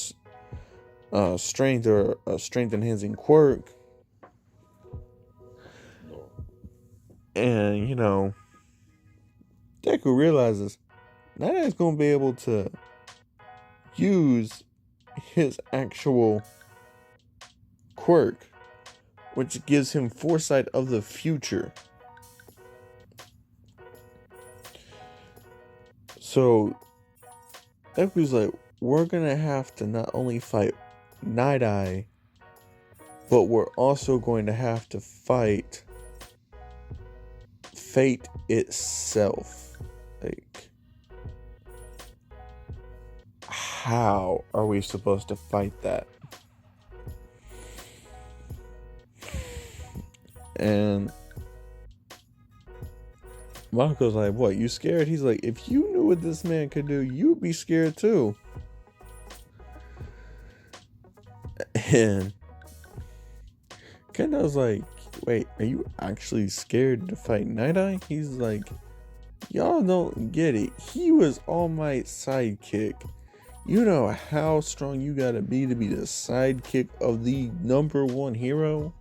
strength or a strength enhancing quirk. And, Deku realizes Night Eye's going to be able to use his actual quirk, which gives him foresight of the future. So Deku's like, we're gonna have to not only fight Night Eye, but we're also going to have to fight fate itself. Like, how are we supposed to fight that? And Mako's like, what, you scared? He's like, if you knew what this man could do, you'd be scared too. And Kendo's like, wait, are you actually scared to fight Night Eye? He's like, y'all don't get it. He was All Might's sidekick. You know how strong you gotta be to be the sidekick of the number one hero?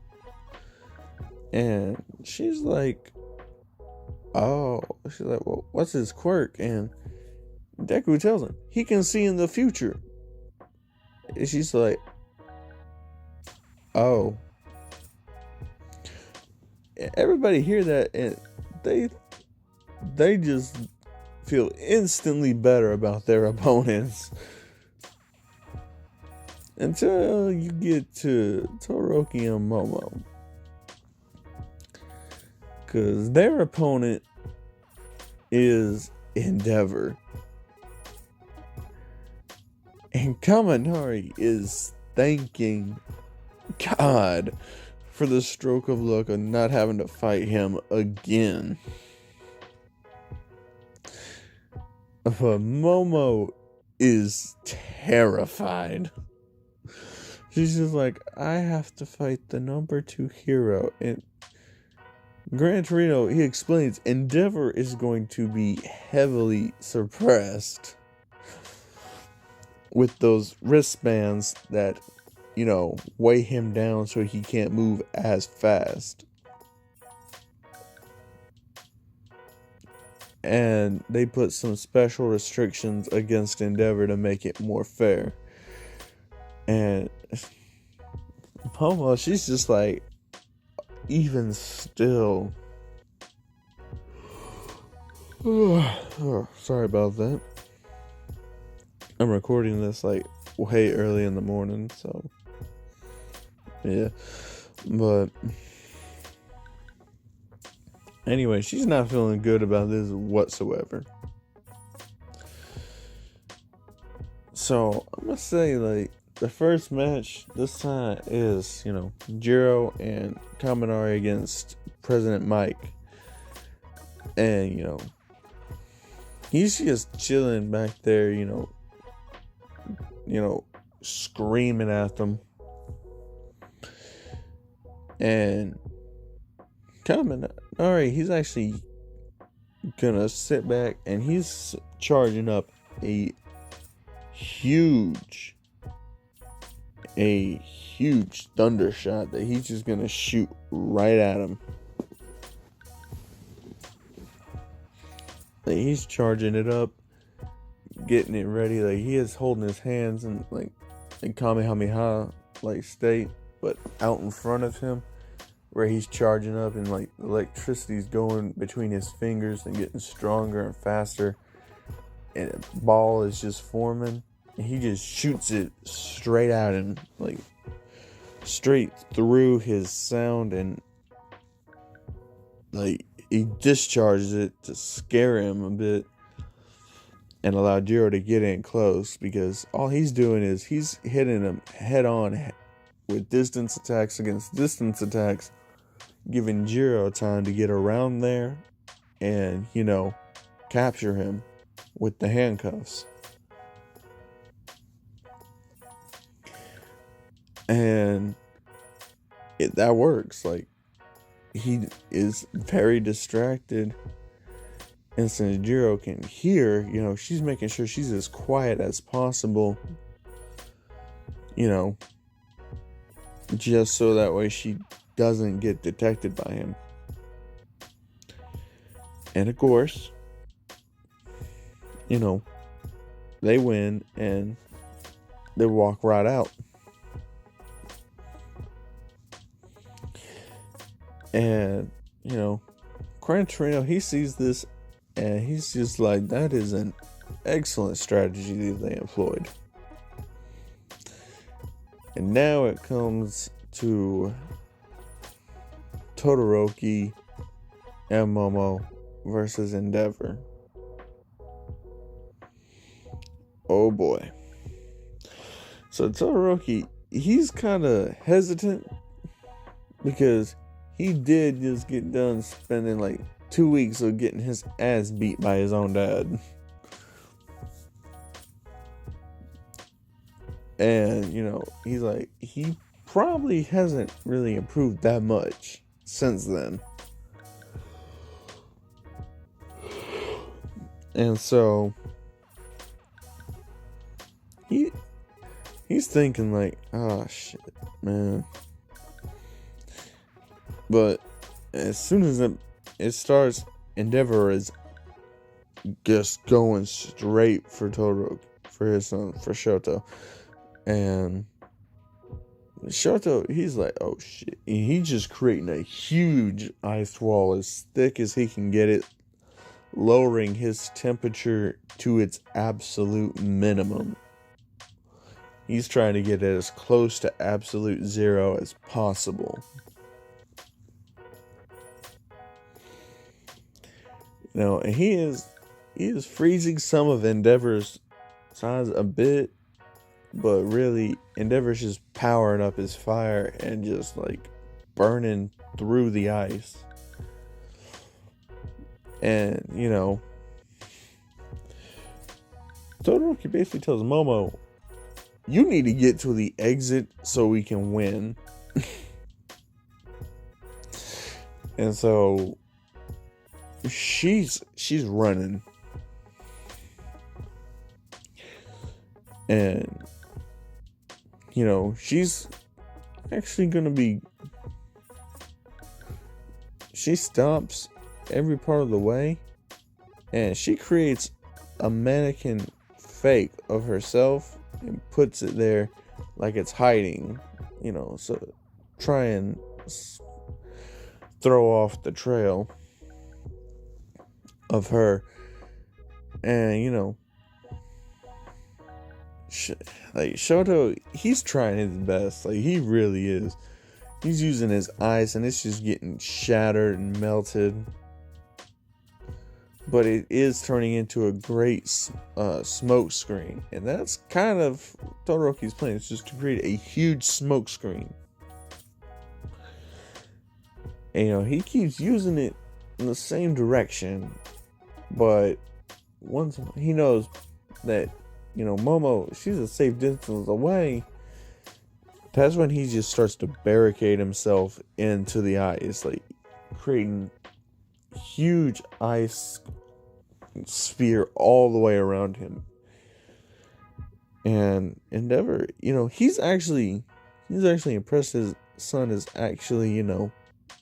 And she's like, oh, she's like, well, what's his quirk? And Deku tells him he can see in the future. And she's like, oh. Everybody hear that and they just feel instantly better about their opponents. Until you get to Todoroki and Momo. Because their opponent is Endeavor. And Kaminari is thanking God for the stroke of luck of not having to fight him again. But Momo is terrified. She's just like, I have to fight the number 2 hero. And Gran Torino, he explains, Endeavor is going to be heavily suppressed with those wristbands that, weigh him down so he can't move as fast. And they put some special restrictions against Endeavor to make it more fair. And Momo, she's just like, even still. Sorry about that. I'm recording this like way early in the morning, so yeah. But anyway, she's not feeling good about this whatsoever. So I'm gonna say, like, the first match this time is, Jiro and Kaminari against President Mike. And, he's just chilling back there, screaming at them. And Kaminari, he's actually gonna sit back and he's charging up a huge a huge thunder shot that he's just gonna shoot right at him. Like, he's charging it up, getting it ready. Like, he is holding his hands in like in Kamehameha like state, but out in front of him, where he's charging up and like electricity's going between his fingers and getting stronger and faster, and a ball is just forming, and he just shoots it straight at him, like straight through his sound, and like he discharges it to scare him a bit and allow Jiro to get in close, because all he's doing is he's hitting him head on with distance attacks against distance attacks, giving Jiro time to get around there and, capture him with the handcuffs. And that works. Like, he is very distracted. And since Jiro can hear, she's making sure she's as quiet as possible, just so that way she doesn't get detected by him. And of course, they win and they walk right out. And, Gran Torino, he sees this and he's just like, that is an excellent strategy that they employed. And now it comes to Todoroki and Momo versus Endeavor. Oh boy. So Todoroki, he's kind of hesitant because he did just get done spending like 2 weeks of getting his ass beat by his own dad. And, he's like, he probably hasn't really improved that much since then. And so he's thinking like, oh shit, man. But as soon as it starts, Endeavor is just going straight for Todoroki, for his son, for Shoto. And Shoto, he's like, oh shit. And he's just creating a huge ice wall as thick as he can get it, lowering his temperature to its absolute minimum. He's trying to get it as close to absolute zero as possible. And he is freezing some of Endeavor's size a bit, but really Endeavor's just powering up his fire and just like burning through the ice. And Todoroki basically tells Momo, you need to get to the exit so we can win. And so she's running, and she's actually gonna be, she stops every part of the way, and she creates a mannequin fake of herself and puts it there like it's hiding, so try and throw off the trail of her. And like Shoto, he's trying his best, like he really is. He's using his ice and it's just getting shattered and melted, but it is turning into a great smoke screen. And that's kind of Todoroki's plan, it's just to create a huge smoke screen. And he keeps using it in the same direction, but once he knows that Momo, she's a safe distance away, that's when he just starts to barricade himself into the ice, like creating huge ice sphere all the way around him. And Endeavor, he's actually impressed his son is actually,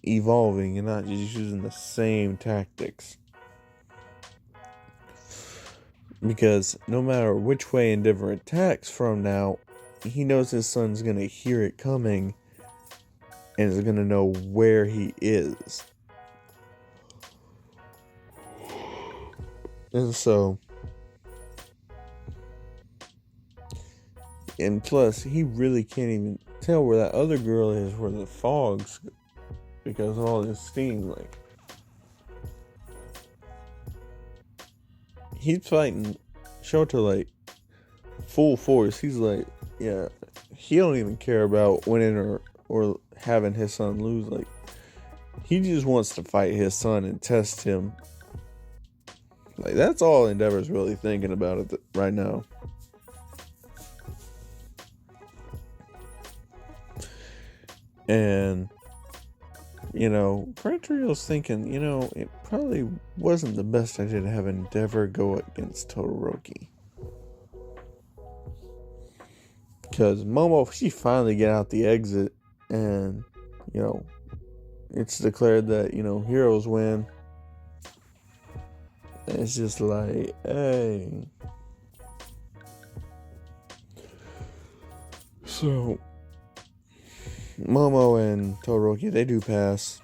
evolving and not just using the same tactics. Because no matter which way Endeavor attacks from now, he knows his son's going to hear it coming and is going to know where he is. And so, and plus, he really can't even tell where that other girl is, where the fog's, because of all this steam. Like, he's fighting Shoto like full force. He's like, yeah, he don't even care about winning or having his son lose. Like, he just wants to fight his son and test him. Like, that's all Endeavor's really thinking about it right now. And, Crunchyroll's thinking, it probably wasn't the best idea to have Endeavor go against Todoroki. Because Momo, she finally get out the exit and, it's declared that, heroes win. And it's just like, hey. So, Momo and Todoroki, they do pass.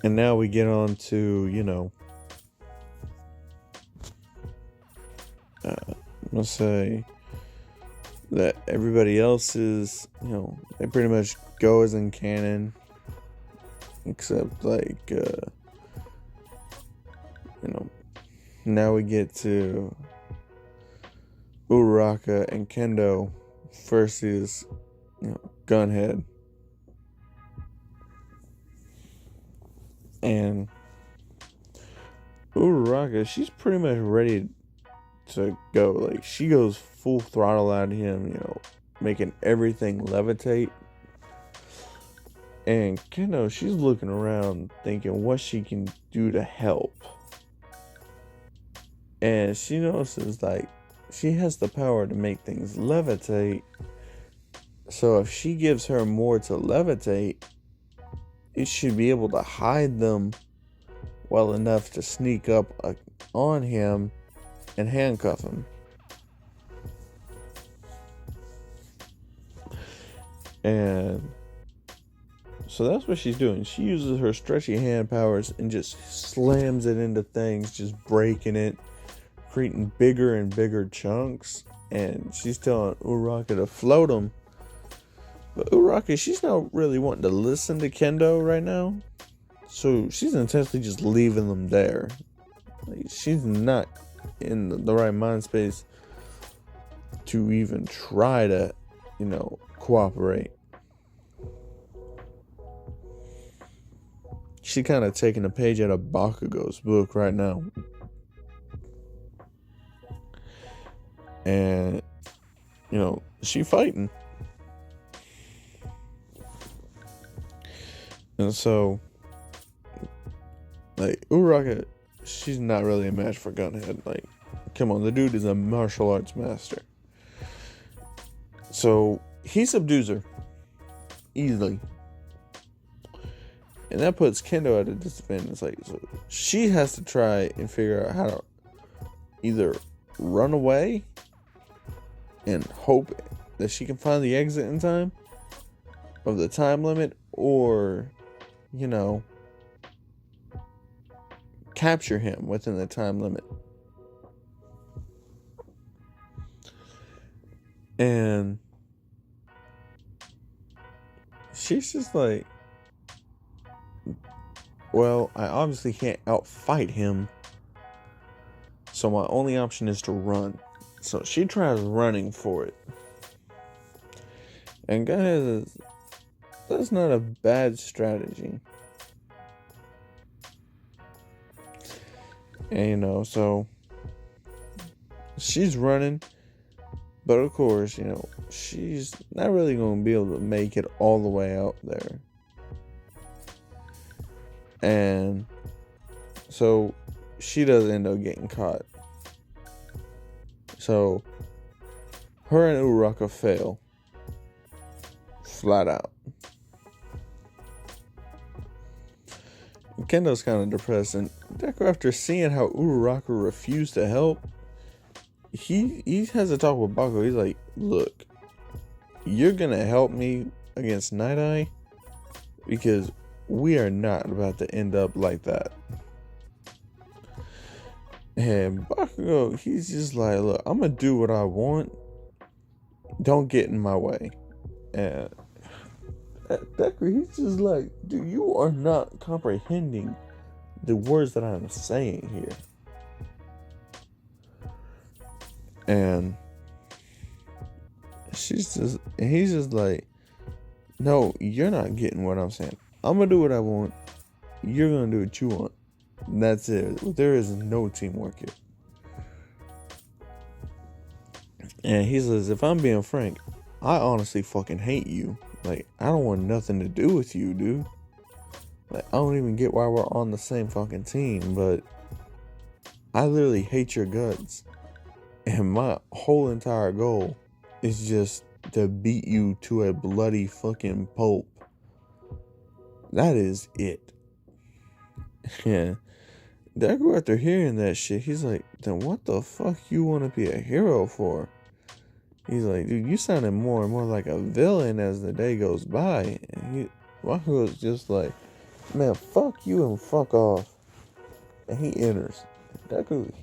And now we get on to, let's say that everybody else is, they pretty much go as in canon. Except, now we get to Uraraka and Kendo versus, Gunhead. And Uraraka, she's pretty much ready to go. Like, she goes full throttle at him, making everything levitate. And Kendo, she's looking around thinking what she can do to help. And she notices, she has the power to make things levitate. So if she gives her more to levitate, it should be able to hide them well enough to sneak up on him and handcuff him. And so that's what she's doing. She uses her stretchy hand powers and just slams it into things, just breaking it, creating bigger and bigger chunks. And she's telling Uraraka to float them. But Uraraka, she's not really wanting to listen to Kendo right now. So she's intensely just leaving them there. Like, she's not in the right mind space to even try to, cooperate. She kind of taking a page out of Bakugo's book right now. And, she fighting. And so, Uraraka, she's not really a match for Gunhead. Come on, the dude is a martial arts master. So, he subdues her. Easily. And that puts Kendo at a disadvantage. So she has to try and figure out how to either run away and hope that she can find the exit in time of the time limit, or, capture him within the time limit. And she's just like, well, I obviously can't outfight him, so my only option is to run. So she tries running for it. And guys, that's not a bad strategy. And so she's running, but of course, she's not really going to be able to make it all the way out there. And so she does end up getting caught. So, her and Uraraka fail. Flat out. Kendo's kind of depressed, and Deku, after seeing how Uraraka refused to help, he has a talk with Bakugo. He's like, look, you're gonna help me against Night Eye because we are not about to end up like that. And Bakugo, he's just like, look, I'm gonna do what I want. Don't get in my way. And Deku, he's just like, dude, you are not comprehending the words that I'm saying here. And he's just like, no, you're not getting what I'm saying. I'm gonna do what I want. You're gonna do what you want. And that's it. There is no teamwork here. And he says, if I'm being frank, I honestly fucking hate you. Like, I don't want nothing to do with you, dude. Like, I don't even get why we're on the same fucking team, but I literally hate your guts. And my whole entire goal is just to beat you to a bloody fucking pulp. That is it. Yeah. Deku, after hearing that shit, he's like, then what the fuck you want to be a hero for? He's like, dude, you sounded more and more like a villain as the day goes by. And Bakugo's just like, man, fuck you and fuck off. And he enters. Deku,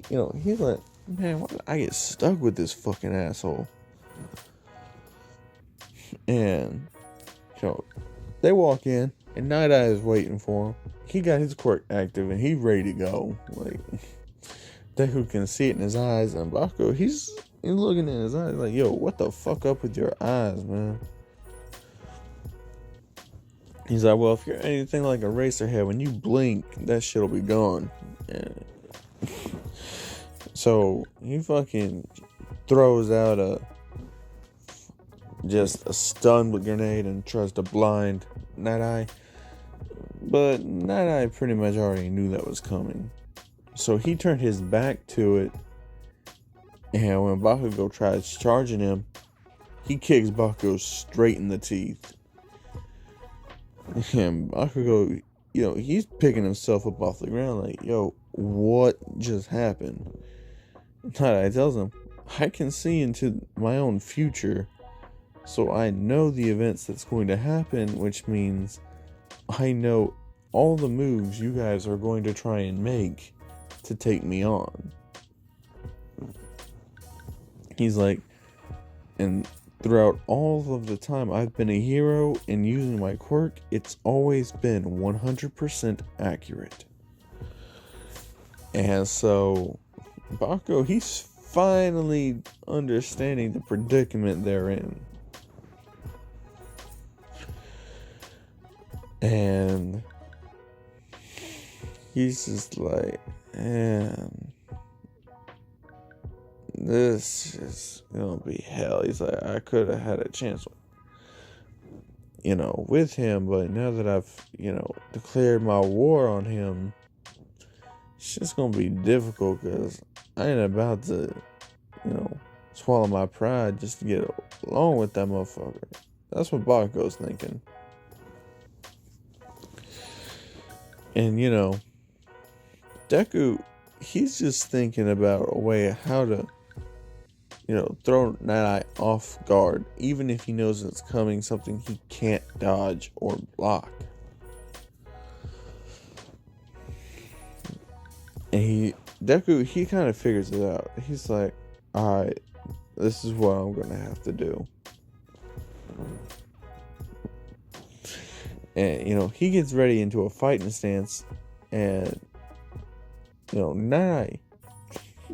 he's like, man, why did I get stuck with this fucking asshole? And, they walk in, and Night Eye is waiting for him. He got his quirk active, and he's ready to go. Like, Deku can see it in his eyes, and Bakugo, he's looking in his eyes like, yo, what the fuck up with your eyes, man? He's like, well, if you're anything like a racerhead, when you blink, that shit'll be gone. And so he fucking throws out just a stun grenade and tries to blind Night Eye. But Night Eye pretty much already knew that was coming. So he turned his back to it. And when Bakugo tries charging him, he kicks Bakugo straight in the teeth. And Bakugo, he's picking himself up off the ground like, yo, what just happened? Night Eye tells him, I can see into my own future, so I know the events that's going to happen, which means I know all the moves you guys are going to try and make to take me on. He's like, and throughout all of the time I've been a hero and using my quirk, it's always been 100% accurate. And so Bakugo, he's finally understanding the predicament they're in. And he's just like, man, this is gonna be hell. He's like, I could have had a chance, with him, but now that I've, declared my war on him, it's just gonna be difficult because I ain't about to, swallow my pride just to get along with that motherfucker. That's what Bakugo's thinking. And, Deku, he's just thinking about a way how to, throw Night Eye off guard, even if he knows it's coming, something he can't dodge or block. And Deku, he kind of figures it out. He's like, alright, this is what I'm going to have to do. And, he gets ready into a fighting stance, and, Night Eye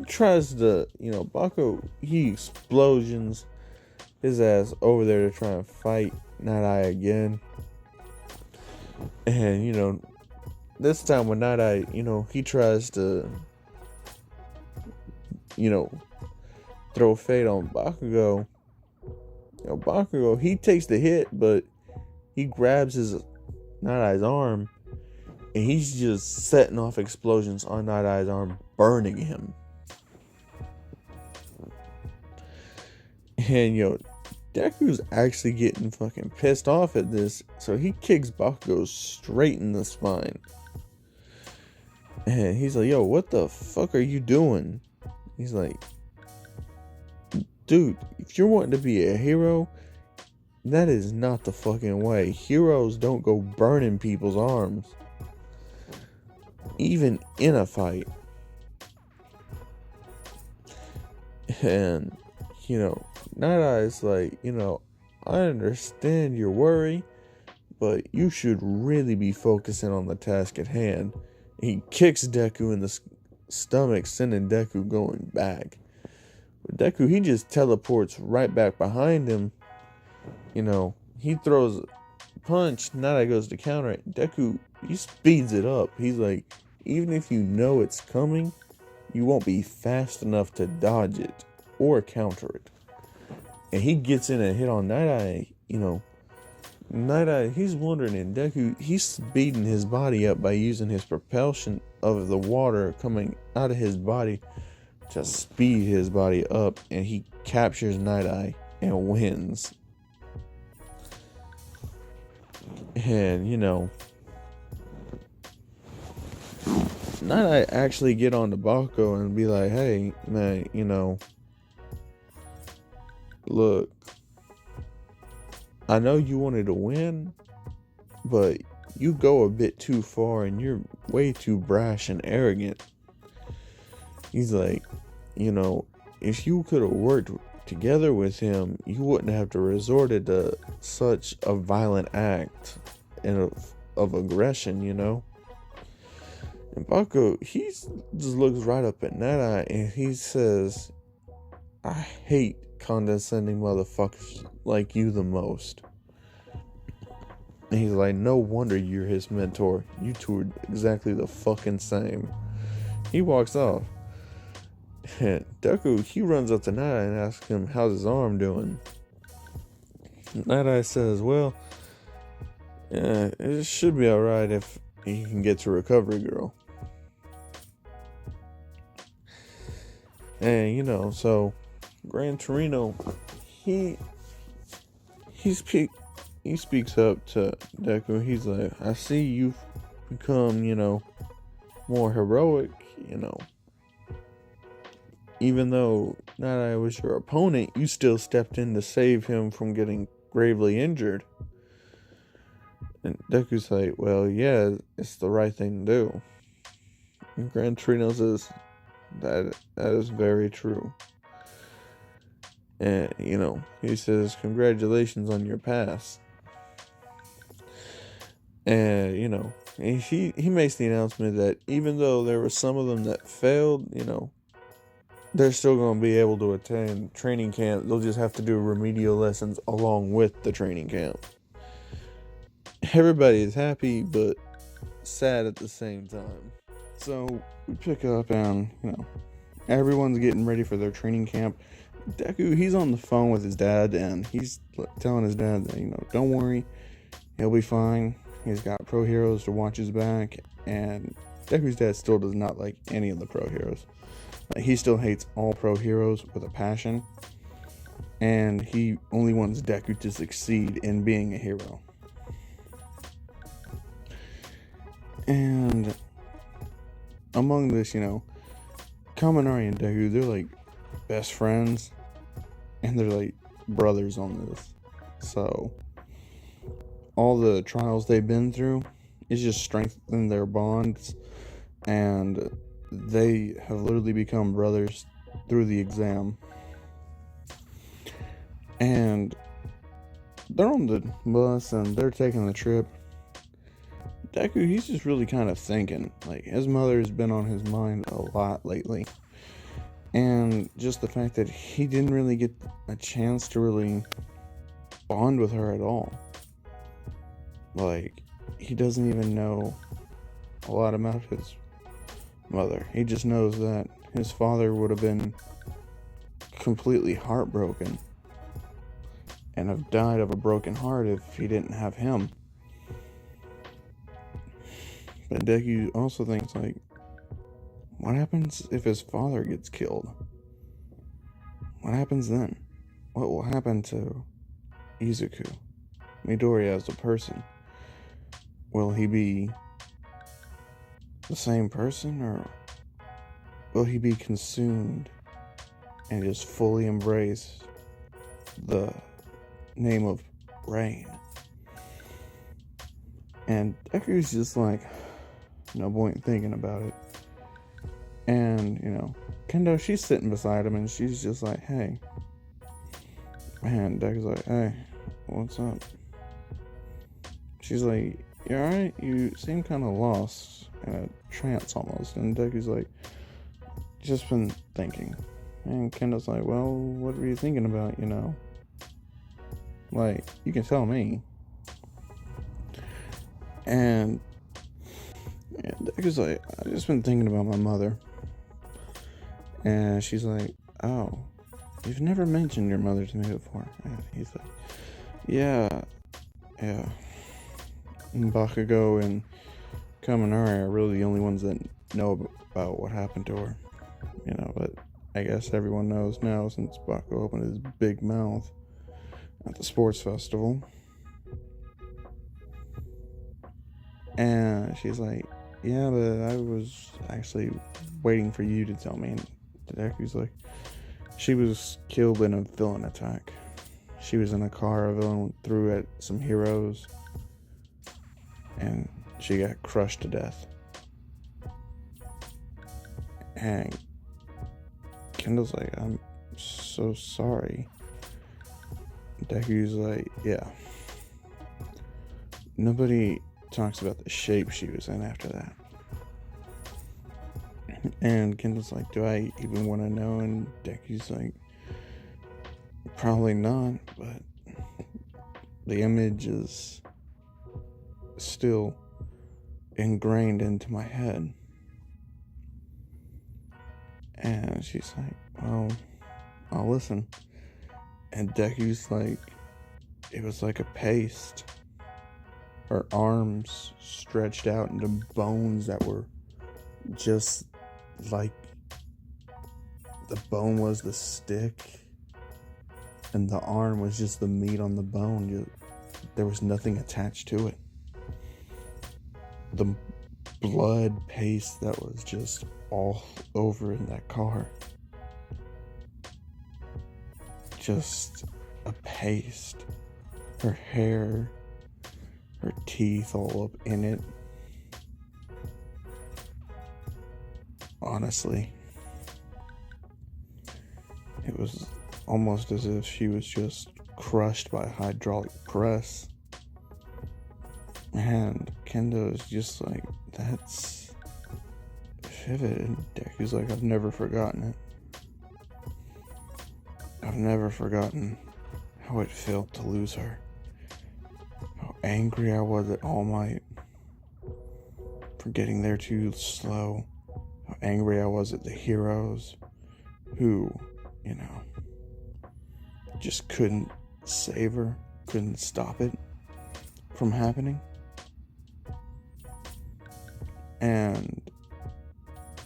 tries to, Bakugo, he explosions his ass over there to try and fight Night Eye again. And, this time when Night Eye, he tries to, throw fate on Bakugo. Bakugo, he takes the hit, but he grabs his Night Eye's arm, and he's just setting off explosions on Night Eye's arm, burning him. And Deku's actually getting fucking pissed off at this, so he kicks Bakugo straight in the spine. And he's like, yo, what the fuck are you doing? He's like, dude, if you're wanting to be a hero, that is not the fucking way. Heroes don't go burning people's arms, even in a fight. And Night Eye's like, I understand your worry, but you should really be focusing on the task at hand. He kicks Deku in the stomach, sending Deku going back. But Deku, he just teleports right back behind him. He throws a punch, Night Eye goes to counter it. Deku, he speeds it up. He's like, even if you know it's coming, you won't be fast enough to dodge it or counter it. And he gets in a hit on Night Eye, Night Eye, he's wondering, and Deku, he's speeding his body up by using his propulsion of the water coming out of his body to speed his body up, and he captures Night Eye and wins. And, Night Eye actually get on to Bakugo and be like, hey, man, look, I know you wanted to win, but you go a bit too far and you're way too brash and arrogant. He's like, if you could have worked together with him, you wouldn't have to resorted to such a violent act of aggression, And Bakugo, he just looks right up at Night Eye and he says, I hate condescending motherfuckers like you the most. And he's like, no wonder you're his mentor. You two are exactly the fucking same. He walks off. And Deku, he runs up to Night Eye and asks him, how's his arm doing? Night Eye says, well, yeah, it should be alright if he can get to Recovery Girl. And, so Gran Torino, he speaks up to Deku. He's like, I see you've become, more heroic, Even though Night Eye was your opponent, you still stepped in to save him from getting gravely injured. And Deku's like, well, yeah, it's the right thing to do. And Gran Torino says, that is very true. And, he says, congratulations on your pass. And, he makes the announcement that even though there were some of them that failed, they're still going to be able to attend training camp. They'll just have to do remedial lessons along with the training camp. Everybody is happy, but sad at the same time. So we pick up and, everyone's getting ready for their training camp. Deku, he's on the phone with his dad, and he's telling his dad that, don't worry, he'll be fine. He's got pro heroes to watch his back, and Deku's dad still does not like any of the pro heroes. He still hates all pro heroes with a passion, and he only wants Deku to succeed in being a hero. And among this, Kaminari and Deku, they're like best friends, and they're like brothers on this. So all the trials they've been through is just strengthened their bonds, and they have literally become brothers through the exam. And they're on the bus and they're taking the trip. Deku, he's just really kind of thinking, like, his mother's been on his mind a lot lately. And just the fact that he didn't really get a chance to really bond with her at all. Like, he doesn't even know a lot about his mother. He just knows that his father would have been completely heartbroken and have died of a broken heart if he didn't have him. But Deku also thinks, like, what happens if his father gets killed? What happens then? what will happen to Izuku, Midori as a person? Will he be the same person, or will he be consumed and just fully embrace the name of Rain? And Deku's just like, no point thinking about it. And, Kendo, she's sitting beside him and she's just like, hey. And Deku's like, hey, what's up? She's like, you alright? You seem kind of lost, in a trance almost. And Deku's like, just been thinking. And Kendo's like, well, what were you thinking about, Like, you can tell me. And Deku's like, I've just been thinking about my mother. And she's like, oh, you've never mentioned your mother to me before. And he's like, yeah. And Bakugo and Kaminari are really the only ones that know about what happened to her. But I guess everyone knows now since Bakugo opened his big mouth at the sports festival. And she's like, yeah, but I was actually waiting for you to tell me. And Deku's like, she was killed in a villain attack. She was in a car a villain threw at some heroes, and she got crushed to death. And Kendall's like, I'm so sorry. Deku's like, yeah. Nobody talks about the shape she was in after that. And Kendall's like, do I even want to know? And Deku's like, probably not, but the image is still ingrained into my head. And she's like, well, I'll listen. And Deku's like, it was like a paste. Her arms stretched out into bones that were just like the bone was the stick and the arm was just the meat on the bone. There was nothing attached to it. The blood paste that was just all over in that car. Just a paste. Her hair, her teeth all up in it. Honestly, it was almost as if she was just crushed by a hydraulic press. And Kendo is just like, that's vivid. And Deku's like, I've never forgotten it. I've never forgotten how it felt to lose her. How angry I was at All Might for getting there too slow. How angry I was at the heroes who, just couldn't save her, couldn't stop it from happening. And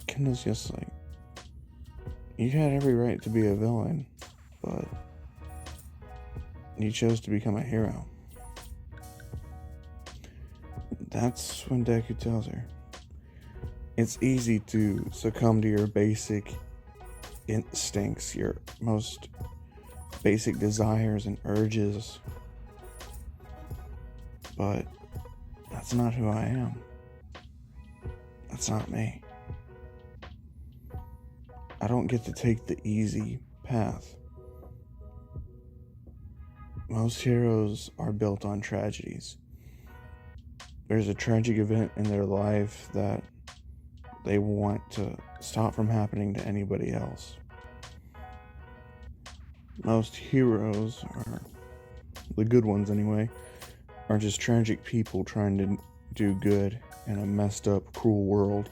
Kendall's just like, you had every right to be a villain, but you chose to become a hero. That's when Deku tells her, it's easy to succumb to your basic instincts, your most basic desires and urges, but that's not who I am. That's not me. I don't get to take the easy path. Most heroes are built on tragedies. There's a tragic event in their life that they want to stop from happening to anybody else. Most heroes, are the good ones anyway, are just tragic people trying to do good in a messed up, cruel world.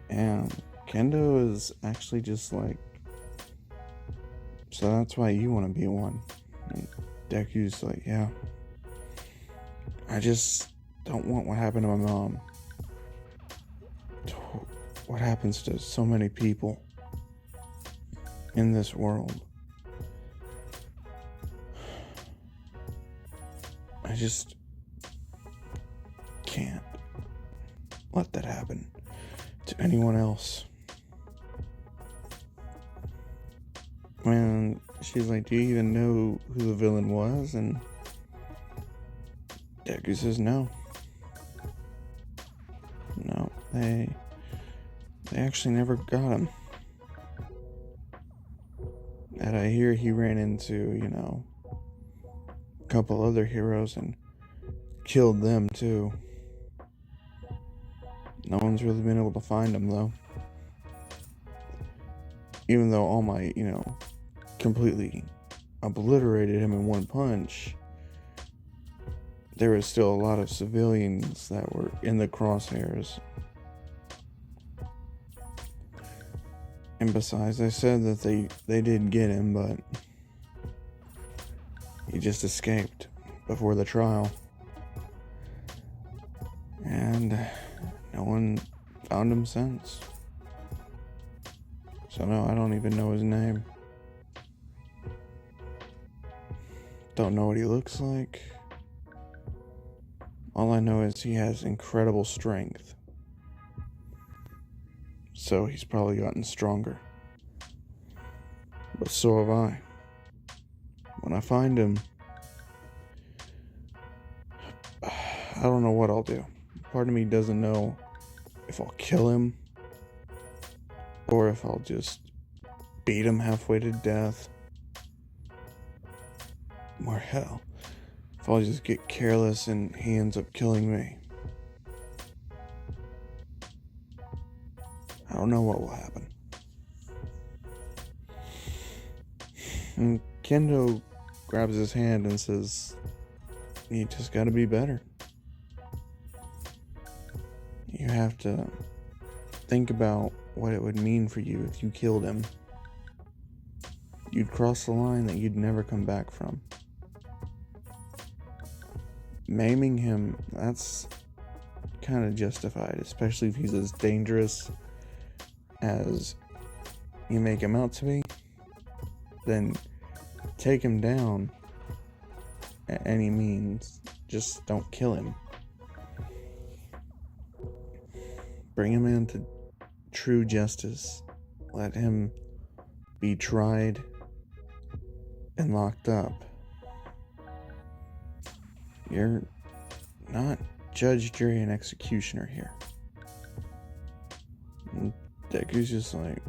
And Kendo is actually just like, so that's why you want to be one. And Deku's like, yeah. I just don't want what happened to my mom. What happens to so many people. in this world. I just can't let that happen to anyone else. And she's like, do you even know who the villain was? And Deku says no. No, they actually never got him. And I hear he ran into, a couple other heroes and killed them too. No one's really been able to find him though. Even though All Might, completely obliterated him in one punch, there was still a lot of civilians that were in the crosshairs. And besides, I said that they did get him, but he just escaped before the trial. And no one found him since. So no, I don't even know his name. Don't know what he looks like. All I know is he has incredible strength. So he's probably gotten stronger. But so have I. When I find him, I don't know what I'll do. Part of me doesn't know if I'll kill him or if I'll just beat him halfway to death. Or hell, if I'll just get careless and he ends up killing me. I don't know what will happen. And Kendo grabs his hand and says, you just gotta be better. You have to think about what it would mean for you if you killed him. You'd cross the line that you'd never come back from. Maiming him, that's kind of justified, especially if he's as dangerous as you make him out to be. Then take him down at any means. Just don't kill him. Bring him into true justice. Let him be tried and locked up. You're not judge, jury, and executioner here. And Deku's just like,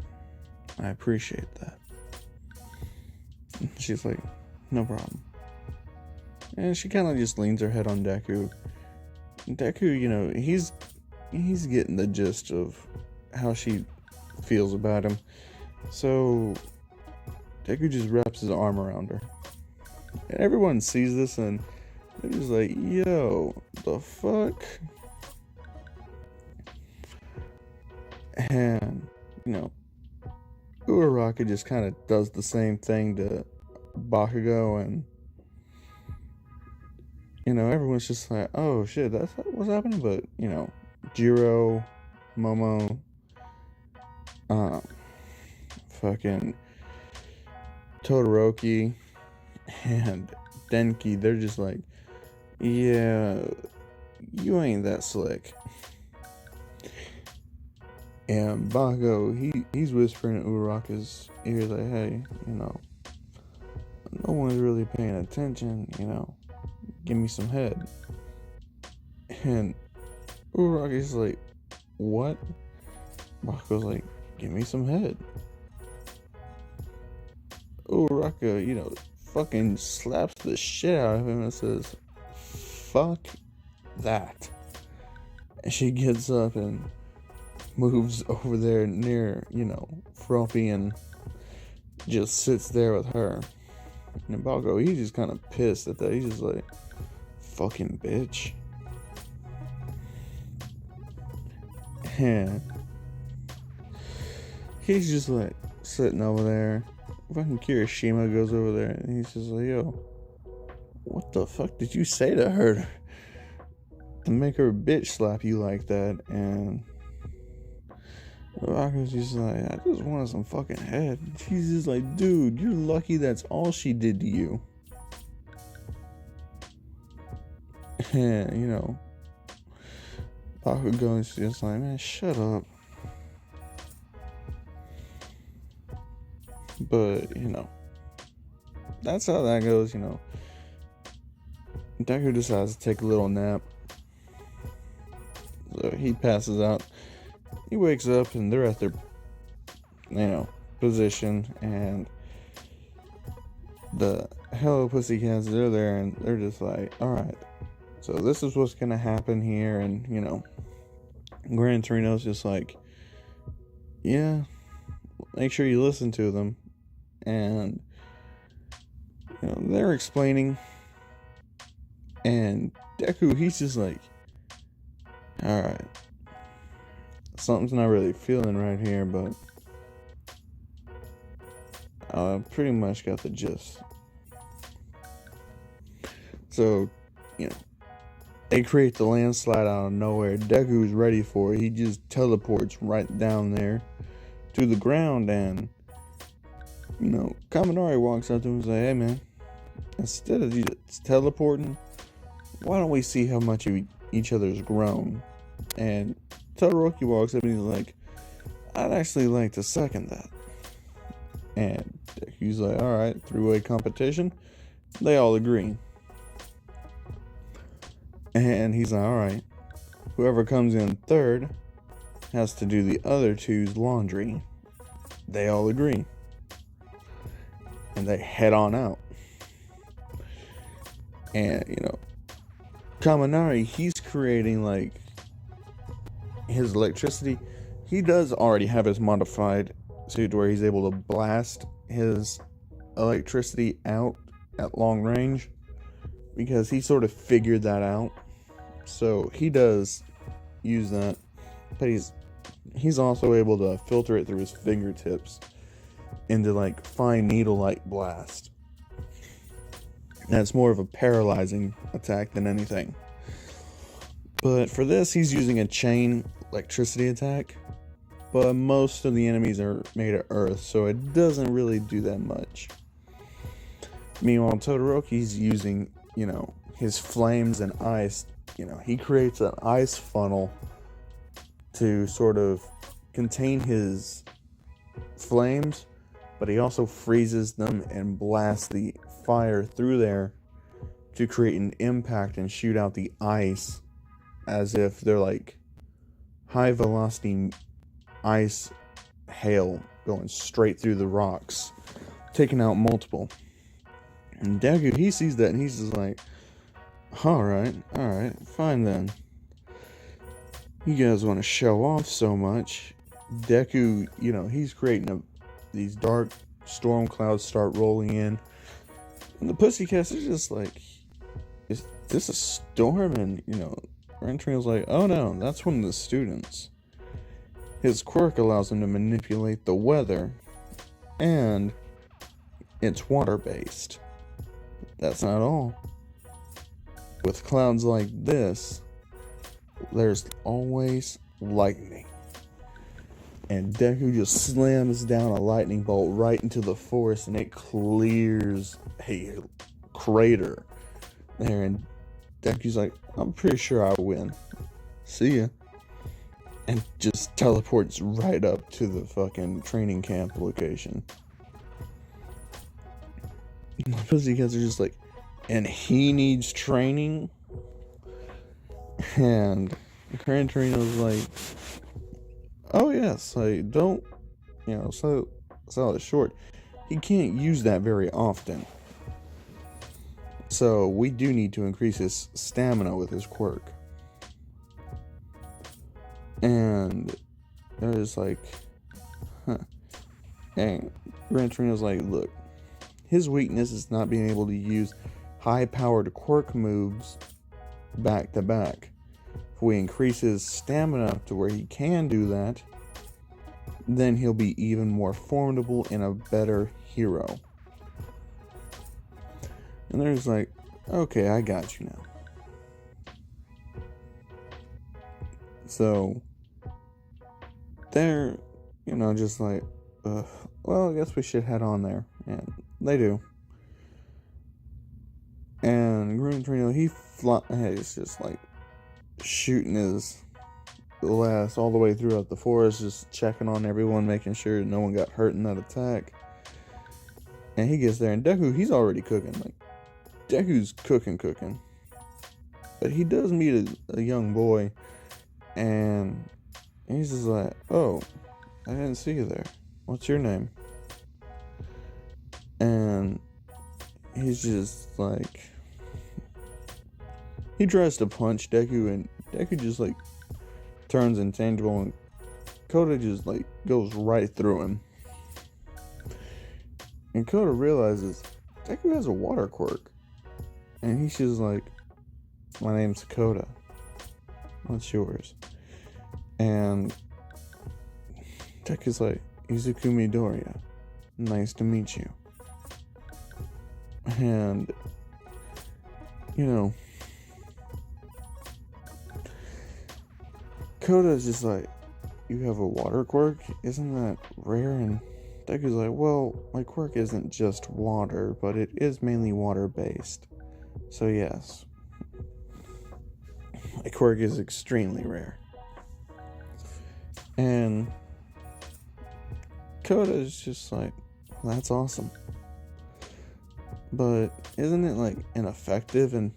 I appreciate that. And she's like, no problem. And she kind of just leans her head on Deku. And Deku, he's getting the gist of how she feels about him. So Deku just wraps his arm around her. And everyone sees this and they're just like, yo, the fuck? And, Uraraka just kind of does the same thing to Bakugo, and, everyone's just like, oh shit, that's what's happening. But, Jiro, Momo, fucking Todoroki, and Denki, they're just like, yeah, you ain't that slick. And Bakugo, he's whispering in Uraraka's ears like, hey, no one's really paying attention, give me some head. And Uraraka's like, what? Bakugo's like, give me some head. Uraraka, fucking slaps the shit out of him and says, fuck that. And she gets up and moves over there near, Frumpy, and just sits there with her. And Bakugo, he's just kind of pissed at that. He's just like, fucking bitch. And he's just like sitting over there. Fucking Kirishima goes over there and he's just like, yo, what the fuck did you say to her to make her bitch slap you like that? And Rocco's just like, I just wanted some fucking head. She's just like, dude, you're lucky that's all she did to you. And, you know, Bakugo's just like, man, shut up. But, you know, that's how that goes, you know. Deku decides to take a little nap. So he passes out. He wakes up and they're at their, you know, position, and the Hello Pussycats, they're there, and they're just like, alright, so this is what's gonna happen here. And, you know, Gran Torino's just like, yeah, make sure you listen to them. And, you know, they're explaining, and Deku, he's just like, alright, something's not really feeling right here, but I pretty much got the gist. So, you know, they create the landslide out of nowhere. Deku's ready for it. He just teleports right down there to the ground, and, you know, Kaminari walks up to him and says, hey man, instead of just teleporting, why don't we see how much each other's grown? And Todoroki walks up and he's like, I'd actually like to second that. And he's like, alright, three-way competition. They all agree. And he's like, alright, whoever comes in third has to do the other two's laundry. They all agree. And they head on out. And, you know, Kaminari, he's creating, like, his electricity. He does already have his modified suit where he's able to blast his electricity out at long range, because he sort of figured that out. So he does use that, but he's also able to filter it through his fingertips into, like, fine needle-like blast. That's more of a paralyzing attack than anything. But for this, he's using a chain electricity attack. But most of the enemies are made of earth, so it doesn't really do that much. Meanwhile, Todoroki's using, you know, his flames and ice. You know, he creates an ice funnel to sort of contain his flames, but he also freezes them and blasts the fire through there to create an impact and shoot out the ice as if they're like high velocity ice hail going straight through the rocks, taking out multiple. And Deku, he sees that and he's just like, alright, fine then. You guys want to show off so much. Deku, you know, he's creating these dark storm clouds start rolling in. And the Pussycats are just like, is this a storm? And, you know, Rentrion's like, oh no, that's one of the students. His quirk allows him to manipulate the weather, and it's water-based. That's not all. With clouds like this, there's always lightning. And Deku just slams down a lightning bolt right into the forest, and it clears a crater there. And Deku's like, I'm pretty sure I win. See ya. And just teleports right up to the fucking training camp location. And the Pussycats are just like, and he needs training? And Gran Torino's like, oh yes, like, don't, you know, sell it short. He can't use that very often. So we do need to increase his stamina with his quirk. And they're just like, huh. And Gran Torino's like, look, his weakness is not being able to use high-powered quirk moves back to back. If we increase his stamina to where he can do that, then he'll be even more formidable and a better hero. And they're just like, okay, I got you now. So they're just like, well, I guess we should head on there. And they do. And Gran Torino, he's just like shooting his blast all the way throughout the forest, just checking on everyone, making sure no one got hurt in that attack. And he gets there, and Deku, he's already cooking. Like, Deku's cooking. But he does meet a young boy, and he's just like, oh, I didn't see you there. What's your name? And he's just like, he tries to punch Deku, and Deku just like turns intangible, and Kota just like goes right through him. And Kota realizes Deku has a water quirk. And he's just like, my name's Kota. What's yours? And Deku's like, Izuku Midoriya. Nice to meet you. And, Kota's just like, you have a water quirk? Isn't that rare? And Deku's like, well, my quirk isn't just water, but it is mainly water-based. So yes, my quirk is extremely rare. And Kota's just like, well, that's awesome. But isn't it like ineffective? And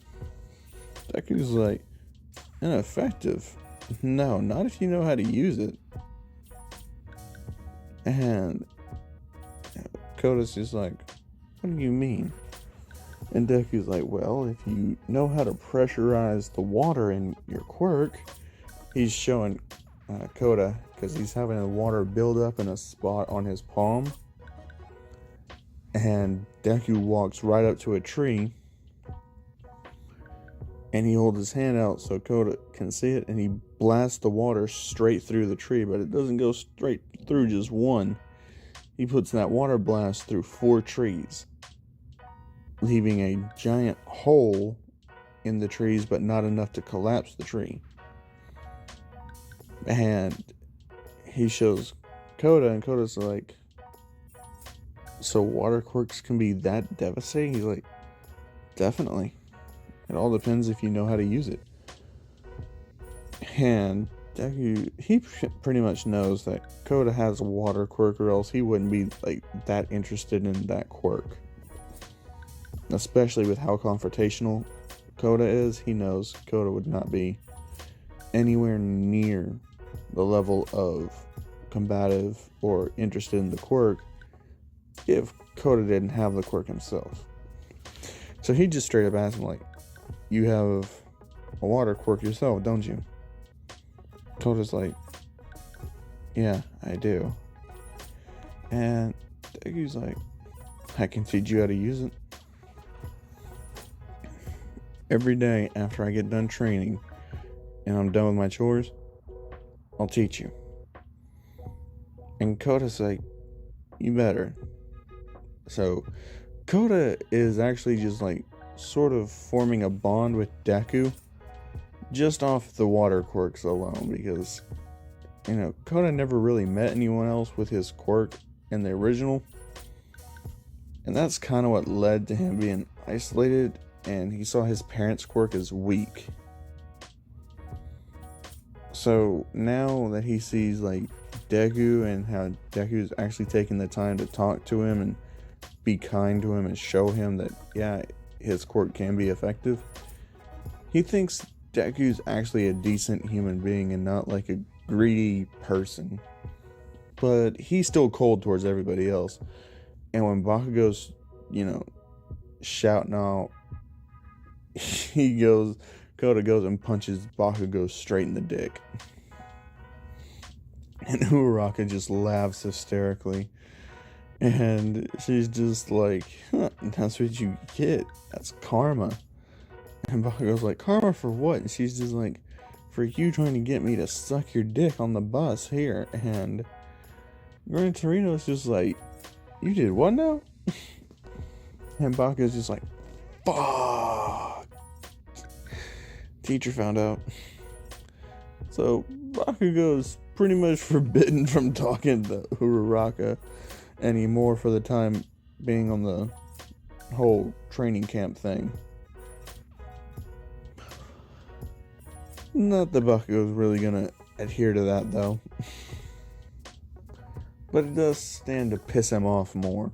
Deku's like, ineffective? No, not if you know how to use it. And Kota's just like, what do you mean? And Deku's like, well, if you know how to pressurize the water in your quirk, he's showing Kota, because he's having the water build up in a spot on his palm. And Deku walks right up to a tree, and he holds his hand out so Kota can see it, and he blasts the water straight through the tree, but it doesn't go straight through just one. He puts that water blast through 4 trees, leaving a giant hole in the trees, but not enough to collapse the tree. And he shows Kota, and Kota's like, so water quirks can be that devastating? He's like, definitely. It all depends if you know how to use it. And Deku, he pretty much knows that Kota has a water quirk, or else he wouldn't be like that interested in that quirk. Especially with how confrontational Kota is, he knows Kota would not be anywhere near the level of combative or interested in the quirk if Kota didn't have the quirk himself. So he just straight up asked him, like, you have a water quirk yourself, don't you? Kota's like, yeah, I do. And Deku's like, I can teach you how to use it. Every day after I get done training and I'm done with my chores, I'll teach you. And Kota's like, you better. So Kota is actually just like sort of forming a bond with Deku just off the water quirks alone, because Kota never really met anyone else with his quirk in the original, and that's kind of what led to him being isolated, and he saw his parents' quirk as weak. So now that he sees like Deku, and how Deku's actually taking the time to talk to him and be kind to him and show him that, yeah, his quirk can be effective, he thinks Deku's actually a decent human being and not like a greedy person. But he's still cold towards everybody else. And when Bakugo's, shouting out, Kota goes and punches Bakugo straight in the dick. And Uraraka just laughs hysterically. And she's just like, that's what you get. That's karma. And Bakugo's like, karma for what? And she's just like, for you trying to get me to suck your dick on the bus here. And Gran Torino's just like, you did what now? And Bakugo's just like, fuck. Teacher found out. So Bakugo's pretty much forbidden from talking to Uraraka anymore for the time being on the whole training camp thing. Not that Bakugo's really gonna adhere to that though. But it does stand to piss him off more.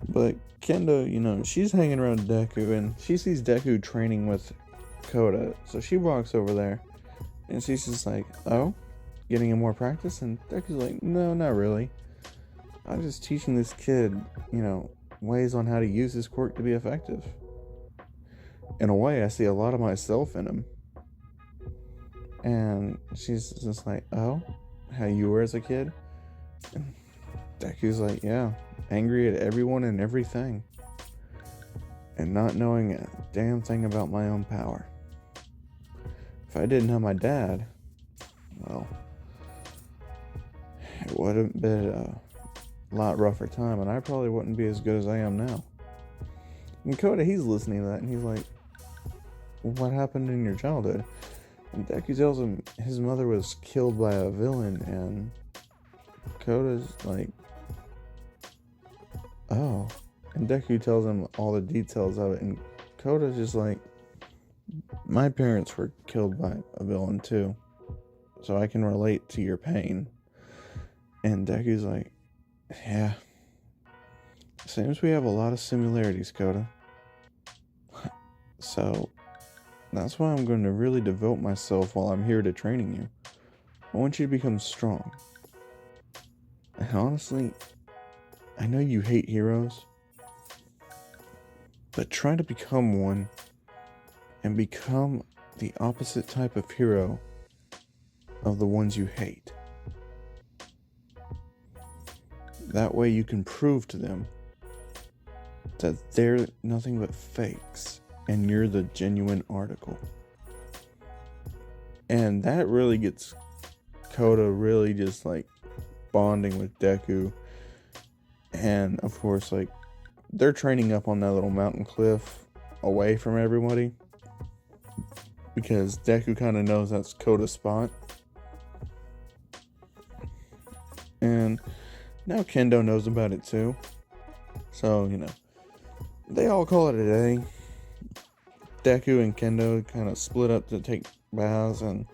But Kendo, she's hanging around Deku and she sees Deku training with Koda. So she walks over there and she's just like, oh, getting him more practice? And Deku's like, no, not really. I'm just teaching this kid, ways on how to use his quirk to be effective. In a way, I see a lot of myself in him. And she's just like, oh, how you were as a kid? And Deku's like, yeah, angry at everyone and everything. And not knowing a damn thing about my own power. If I didn't have my dad, well, it would have been a lot rougher time, and I probably wouldn't be as good as I am now. And Koda, he's listening to that, and he's like, what happened in your childhood? And Deku tells him his mother was killed by a villain, and Koda's like, oh. And Deku tells him all the details of it, and Koda's just like, my parents were killed by a villain too, so I can relate to your pain. And Deku's like, yeah, seems we have a lot of similarities, Koda. So that's why I'm going to really devote myself while I'm here to training you. I want you to become strong. And honestly, I know you hate heroes, but try to become one and become the opposite type of hero of the ones you hate. That way you can prove to them that they're nothing but fakes and you're the genuine article. And that really gets Koda really just like bonding with Deku. And of course, like, they're training up on that little mountain cliff away from everybody, because Deku kind of knows that's Koda's spot. And now Kendo knows about it too. So, they all call it a day. Deku and Kendo kind of split up to take baths, and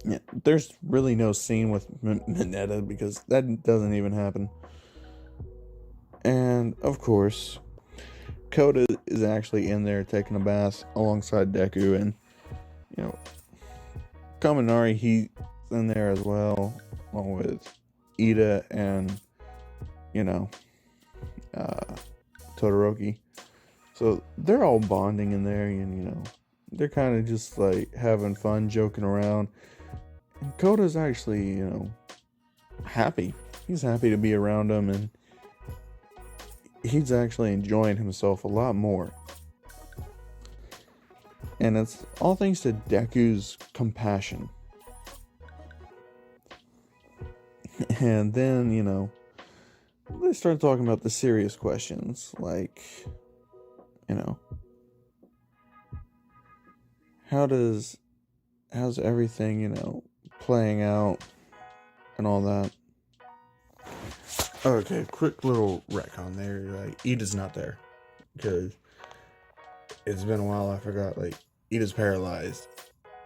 yeah, there's really no scene with Mineta because that doesn't even happen. And of course, Koda is actually in there taking a bath alongside Deku, and Kaminari, he's in there as well, along with Ida and Todoroki. So they're all bonding in there, and they're kind of just like having fun, joking around. And Koda's actually happy. He's happy to be around them, and he's actually enjoying himself a lot more. And it's all thanks to Deku's compassion. And then, they start talking about the serious questions, like, how's everything, playing out and all that. Okay, quick little retcon there. Like, Ida's not there because it's been a while. I forgot. Like, Ida's paralyzed.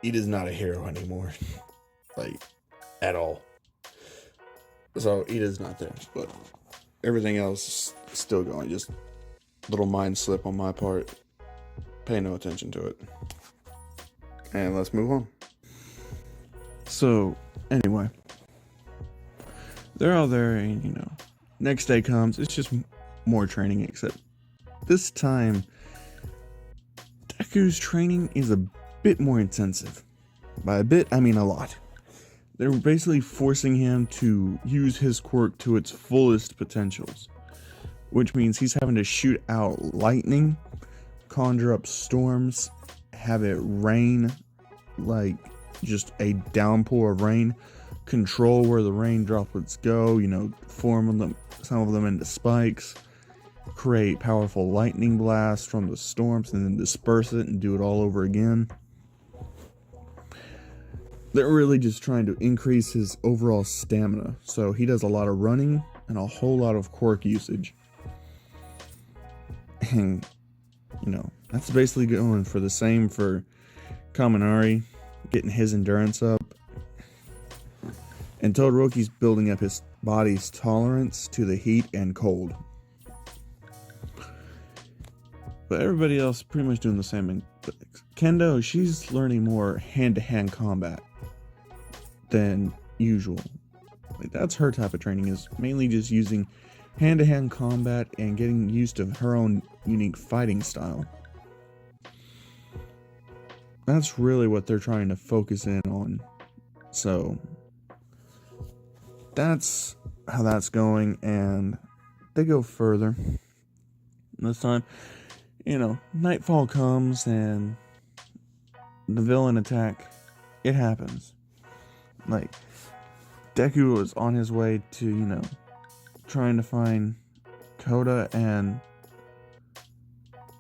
Ida's not a hero anymore, like, at all. So Ida's not there, but everything else is still going. Just little mind slip on my part. Pay no attention to it. And let's move on. So anyway, they're all there, and next day comes. It's just more training, except this time Deku's training is a bit more intensive. By a bit, I mean a lot. They're basically forcing him to use his quirk to its fullest potentials, which means he's having to shoot out lightning, conjure up storms, have it rain like just a downpour of rain, control where the rain droplets go, form them, some of them into spikes, create powerful lightning blasts from the storms, and then disperse it and do it all over again. they're really just trying to increase his overall stamina. So he does a lot of running and a whole lot of quirk usage. And, that's basically going for the same for Kaminari, getting his endurance up. And Todoroki's building up his body's tolerance to the heat and cold. But everybody else pretty much doing the same. Kendo, she's learning more hand-to-hand combat than usual. That's her type of training, is mainly just using hand-to-hand combat and getting used to her own unique fighting style. That's really what they're trying to focus in on. So that's how that's going, and they go further. This time, nightfall comes and the villain attack, it happens. Like, Deku was on his way to, trying to find Koda, and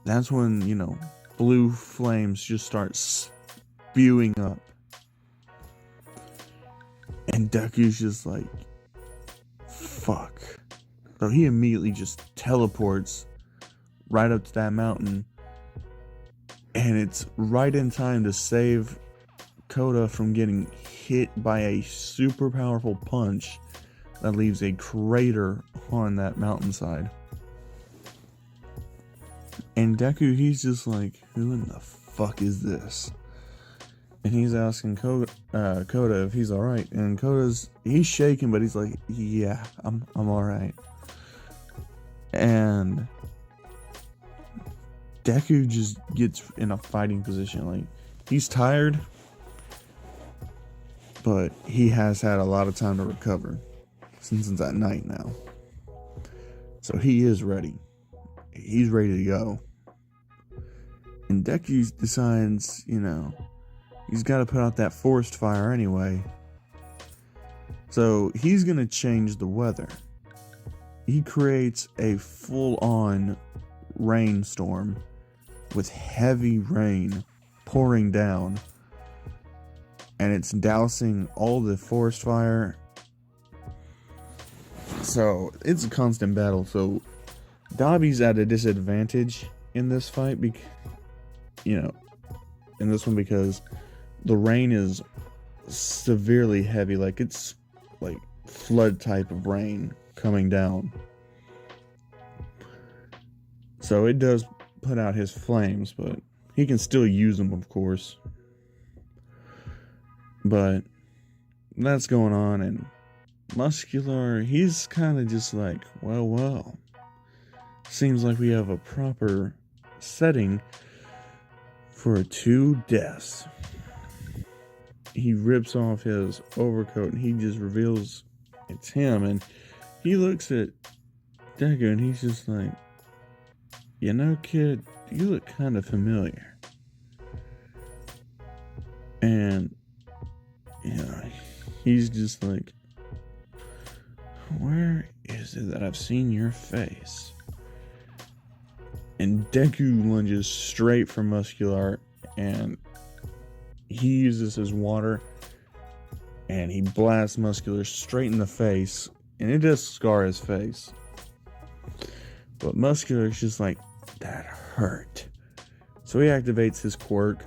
that's when, blue flames just start spewing up. And Deku's just like, fuck. So he immediately just teleports right up to that mountain, and it's right in time to save Koda from getting hit by a super powerful punch that leaves a crater on that mountainside. And Deku, he's just like, who in the fuck is this? And he's asking Koda if he's alright. And he's shaking, but he's like, yeah, I'm alright. And Deku just gets in a fighting position. Like, he's tired, but he has had a lot of time to recover since it's at night now. So he is ready. He's ready to go. And Deku decides, he's got to put out that forest fire anyway. So he's going to change the weather. He creates a full-on rainstorm with heavy rain pouring down. And it's dousing all the forest fire. So it's a constant battle. So Dabi's at a disadvantage in this fight, in this one, because the rain is severely heavy. Like, it's like flood type of rain coming down. So it does put out his flames, but he can still use them, of course. But that's going on, and Muscular, he's kind of just like, well, seems like we have a proper setting for 2 deaths. He rips off his overcoat and he just reveals it's him, and he looks at Deku and he's just like, kid, you look kind of familiar. And he's just like, where is it that I've seen your face? And Deku lunges straight for Muscular, and he uses his water, and he blasts Muscular straight in the face, and it does scar his face. But Muscular's just like, that hurt. So he activates his quirk.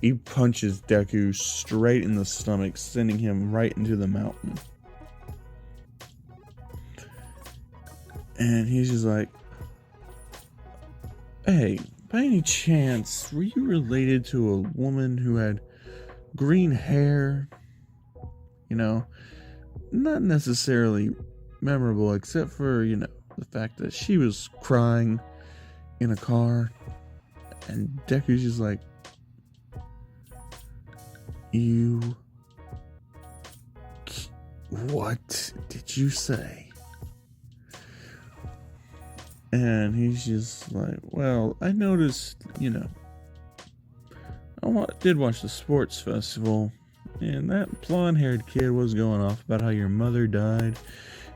He punches Deku straight in the stomach, sending him right into the mountain. And he's just like, hey, by any chance, were you related to a woman who had green hair? Not necessarily memorable, except for, the fact that she was crying in a car. And Deku's just like, what did you say? And he's just like, well, I noticed, I did watch the sports festival, and that blonde-haired kid was going off about how your mother died,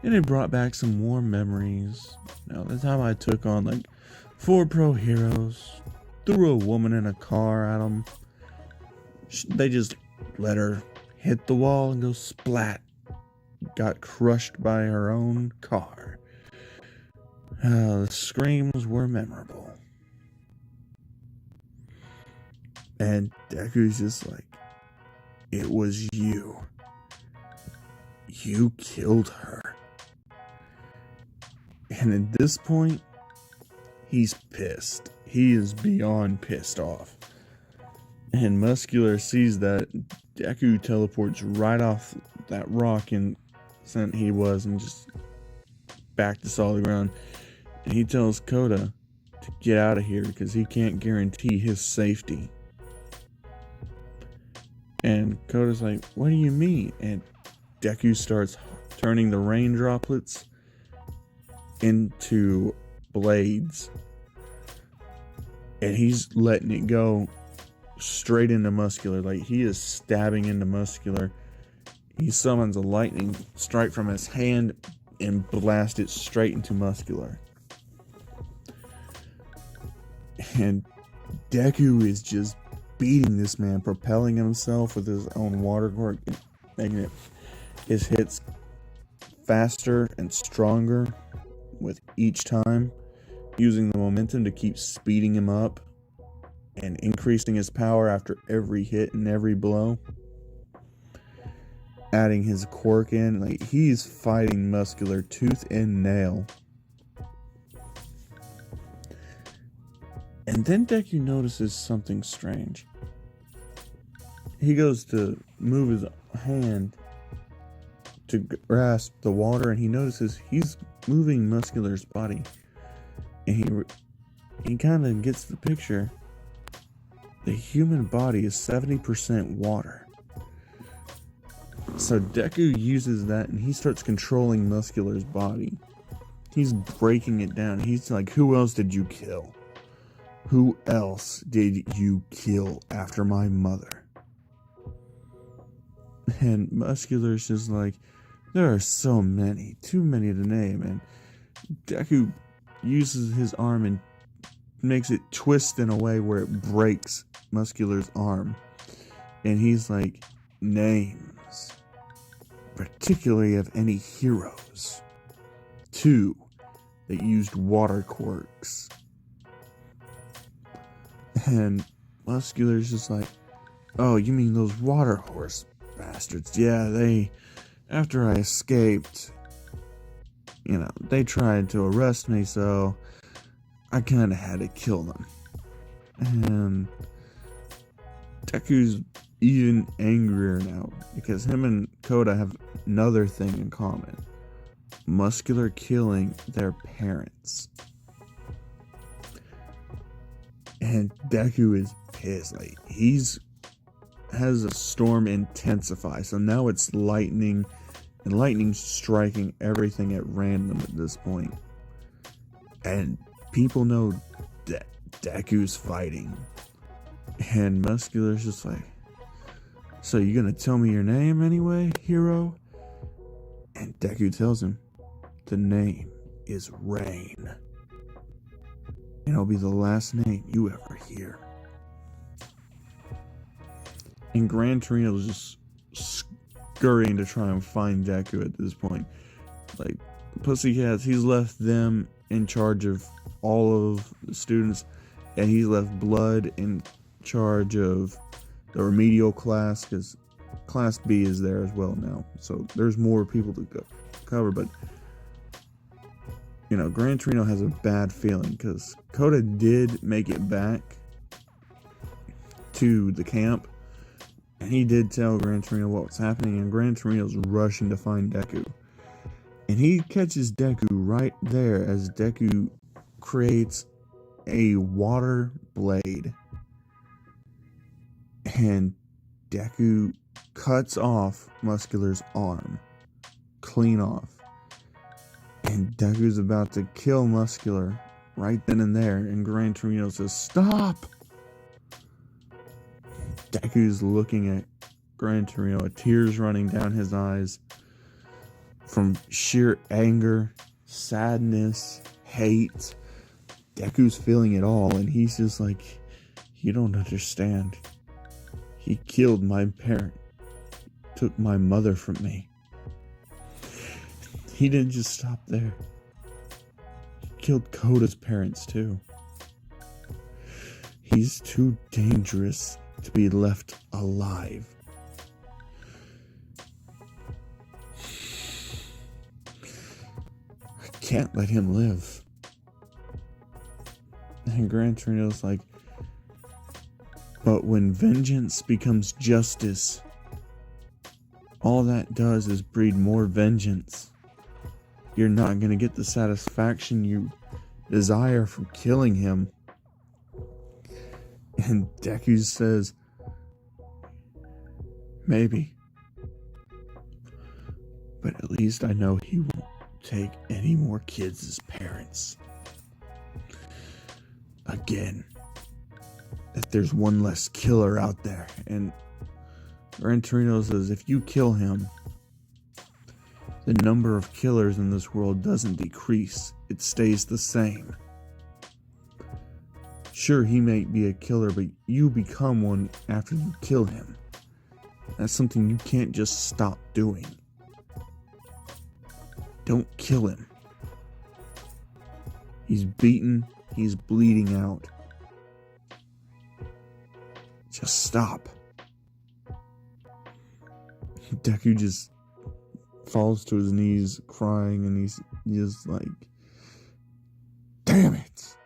and it brought back some warm memories. Now, the time I took on, 4 pro heroes, threw a woman in a car at them, they just let her hit the wall and goes splat. Got crushed by her own car. The screams were memorable. And Deku's just like, it was you. You killed her. And at this point, he's pissed. He is beyond pissed off. And Muscular sees that. Deku teleports right off that rock and he was and just back to solid ground. And he tells Koda to get out of here because he can't guarantee his safety. And Koda's like, what do you mean? And Deku starts turning the rain droplets into blades. And he's letting it go straight into Muscular. Like, he is stabbing into Muscular. He summons a lightning strike from his hand and blasts it straight into Muscular. And Deku is just beating this man, propelling himself with his own water quirk, making his hits faster and stronger with each time, using the momentum to keep speeding him up and increasing his power after every hit and every blow. Adding his quirk in, like, he's fighting Muscular tooth and nail. And then Deku notices something strange. He goes to move his hand to grasp the water, and he notices he's moving Muscular's body. And he kind of gets the picture. The human body is 70% water. So Deku uses that and he starts controlling Muscular's body. He's breaking it down. He's like, who else did you kill? Who else did you kill after my mother? And Muscular's just like, there are so many, too many to name. And Deku uses his arm and makes it twist in a way where it breaks Muscular's arm. And he's like, names, particularly of any heroes. 2 that used water quirks. And Muscular's just like, oh, you mean those water horse bastards? Yeah, after I escaped, they tried to arrest me, so I kind of had to kill them. And Deku's even angrier now because him and Koda have another thing in common. Muscular killing their parents. And Deku is pissed. Like, has a storm intensify. So now it's lightning, and lightning striking everything at random at this point. And people know that Deku's fighting. And Muscular's just like, so you gonna tell me your name anyway, hero? And Deku tells him, the name is Rain. And it'll be the last name you ever hear. And Gran Torino's just scurrying to try and find Deku at this point. Like, Pussycats, he's left them in charge of all of the students, and he's left Blood in charge of the remedial class, because Class B is there as well now. So there's more people to cover, but Gran Torino has a bad feeling because Koda did make it back to the camp, and he did tell Gran Torino what was happening, and Gran Torino's rushing to find Deku. And he catches Deku right there as Deku creates a water blade. And Deku cuts off Muscular's arm. Clean off. And Deku's about to kill Muscular right then and there. And Gran Torino says, stop! Deku's looking at Gran Torino, tears running down his eyes from sheer anger, sadness, hate. Deku's feeling it all, and he's just like, you don't understand. He killed my parent took my mother from me. He didn't just stop there. He killed Koda's parents too. He's too dangerous to be left alive. I can't let him live. And Gran Torino's like, but when vengeance becomes justice, all that does is breed more vengeance. You're not going to get the satisfaction you desire from killing him. And Deku says, maybe. But at least I know he won't take any more kids as parents. Again. That there's one less killer out there. And Gran Torino says, if you kill him, the number of killers in this world doesn't decrease. It stays the same. Sure, he may be a killer, but you become one after you kill him. That's something you can't just stop doing. Don't kill him. He's beaten. He's bleeding out. Just stop. Deku just falls to his knees crying, and he's just like, damn it.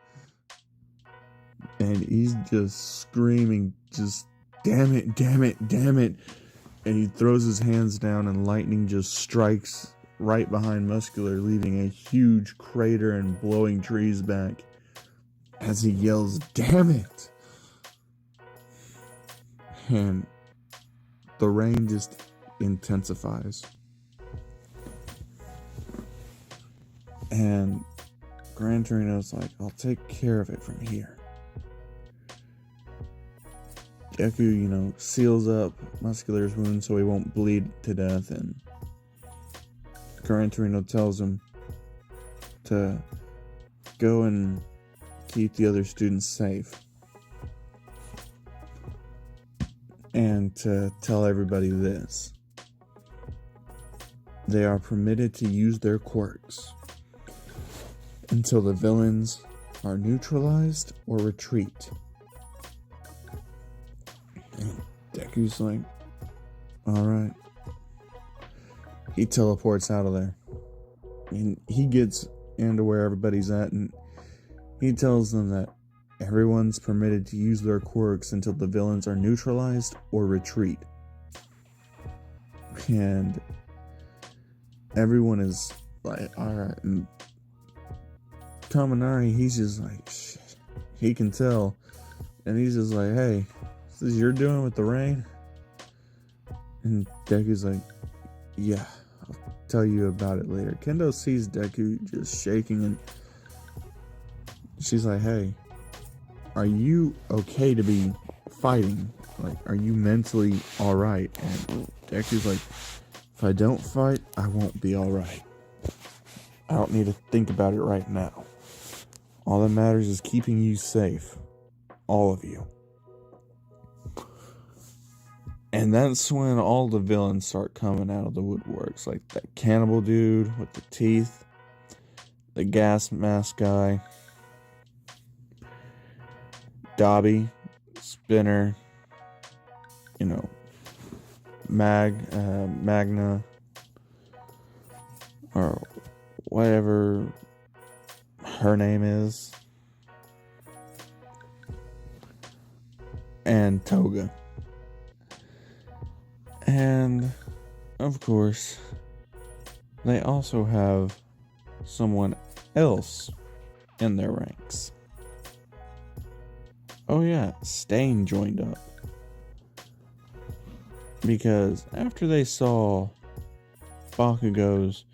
And he's just screaming, just damn it, damn it, damn it. And he throws his hands down, and lightning just strikes right behind Muscular, leaving a huge crater and blowing trees back as he yells, damn it. And the rain just intensifies. And Gran Torino's like, I'll take care of it from here. Deku, seals up Muscular's wound so he won't bleed to death, and Gran Torino tells him to go and keep the other students safe. And to tell everybody this. They are permitted to use their quirks until the villains are neutralized or retreat. And Deku's like, alright. He teleports out of there. And he gets into where everybody's at, and he tells them that everyone's permitted to use their quirks until the villains are neutralized or retreat. And everyone is like, alright. And Kaminari, he's just like, shit. He can tell. And he's just like, hey, is this you're doing with the rain? And Deku's like, yeah, I'll tell you about it later. Kendo sees Deku just shaking, and she's like, hey, are you okay to be fighting? Like, are you mentally alright? And Deku's like, if I don't fight, I won't be alright. I don't need to think about it right now. All that matters is keeping you safe. All of you. And that's when all the villains start coming out of the woodworks. Like that cannibal dude with the teeth. The gas mask guy. Dobby, Spinner, Magna, or whatever her name is, and Toga. And, of course, they also have someone else in their ranks. Oh yeah, Stain joined up. Because after they saw Bakugo's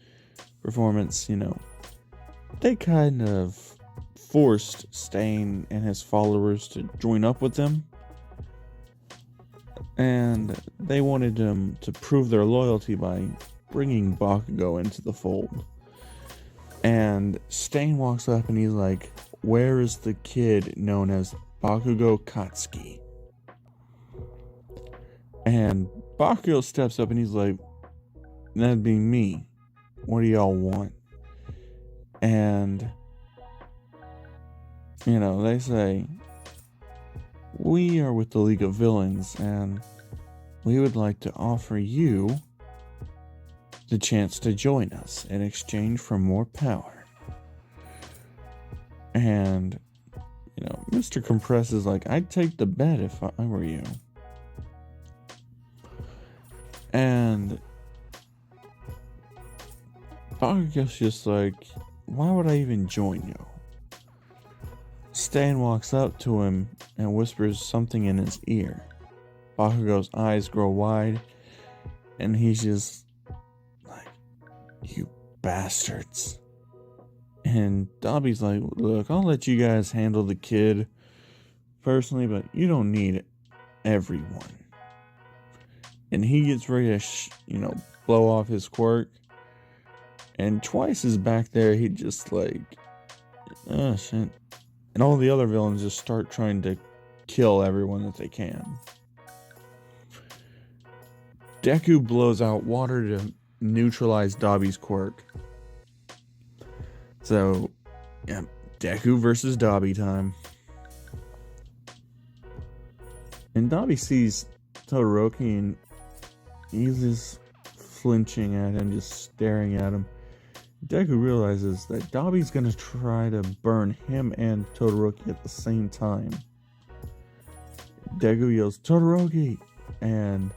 performance, they kind of forced Stain and his followers to join up with them. And they wanted them to prove their loyalty by bringing Bakugo into the fold. And Stain walks up and he's like, where is the kid known as Bakugo Katsuki? And Bakugo steps up and he's like, that'd be me. What do y'all want? And, they say, we are with the League of Villains, and we would like to offer you the chance to join us in exchange for more power. And, Mr. Compress is like, I'd take the bet if I were you. And Bakugo's just like, why would I even join you? Stain walks up to him and whispers something in his ear. Bakugo's eyes grow wide, and he's just like, you bastards. And Dabi's like, look, I'll let you guys handle the kid personally, but you don't need everyone. And he gets ready to, blow off his quirk. And Twice is back there. He just like, oh shit. And all the other villains just start trying to kill everyone that they can. Deku blows out water to neutralize Dabi's quirk. So, yeah, Deku versus Dabi time. And Dabi sees Todoroki and he's just flinching at him, just staring at him. Deku realizes that Dabi's gonna try to burn him and Todoroki at the same time. Deku yells, Todoroki! And,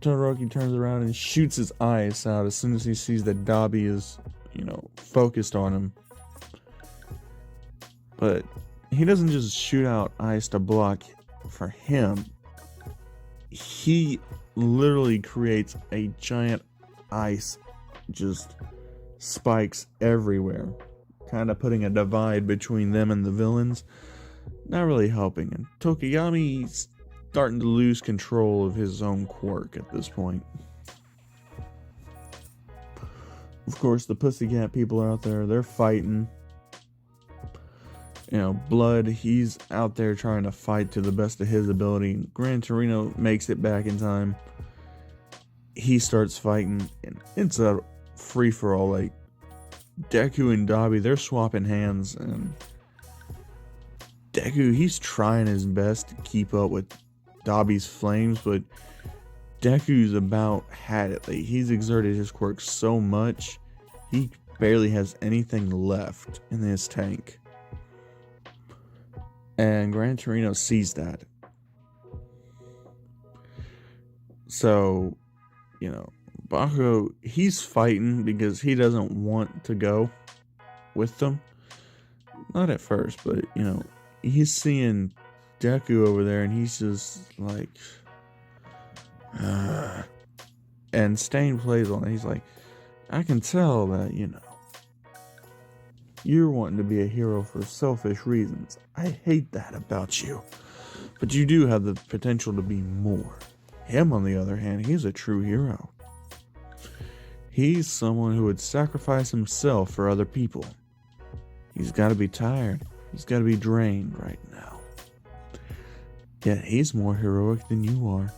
Todoroki turns around and shoots his eyes out as soon as he sees that Dabi is, focused on him. But he doesn't just shoot out ice to block for him. He literally creates a giant ice just spikes everywhere, kind of putting a divide between them and the villains, not really helping. And Tokiyami's starting to lose control of his own quirk at this point. Of course, the Pussycat people are out there, they're fighting. Blood, he's out there trying to fight to the best of his ability. Gran Torino makes it back in time. He starts fighting, and it's a free-for-all. Like, Deku and Dabi, they're swapping hands, and Deku, he's trying his best to keep up with Dabi's flames, but Deku's about had it. Like, he's exerted his quirk so much, he barely has anything left in his tank. And Gran Torino sees that. So, Bakugo, he's fighting because he doesn't want to go with them. Not at first, but, he's seeing Deku over there and he's just like, and Stain plays on it. He's like, I can tell that, you're wanting to be a hero for selfish reasons. I hate that about you. But you do have the potential to be more. Him, on the other hand, he's a true hero. He's someone who would sacrifice himself for other people. He's got to be tired. He's got to be drained right now. Yet he's more heroic than you are.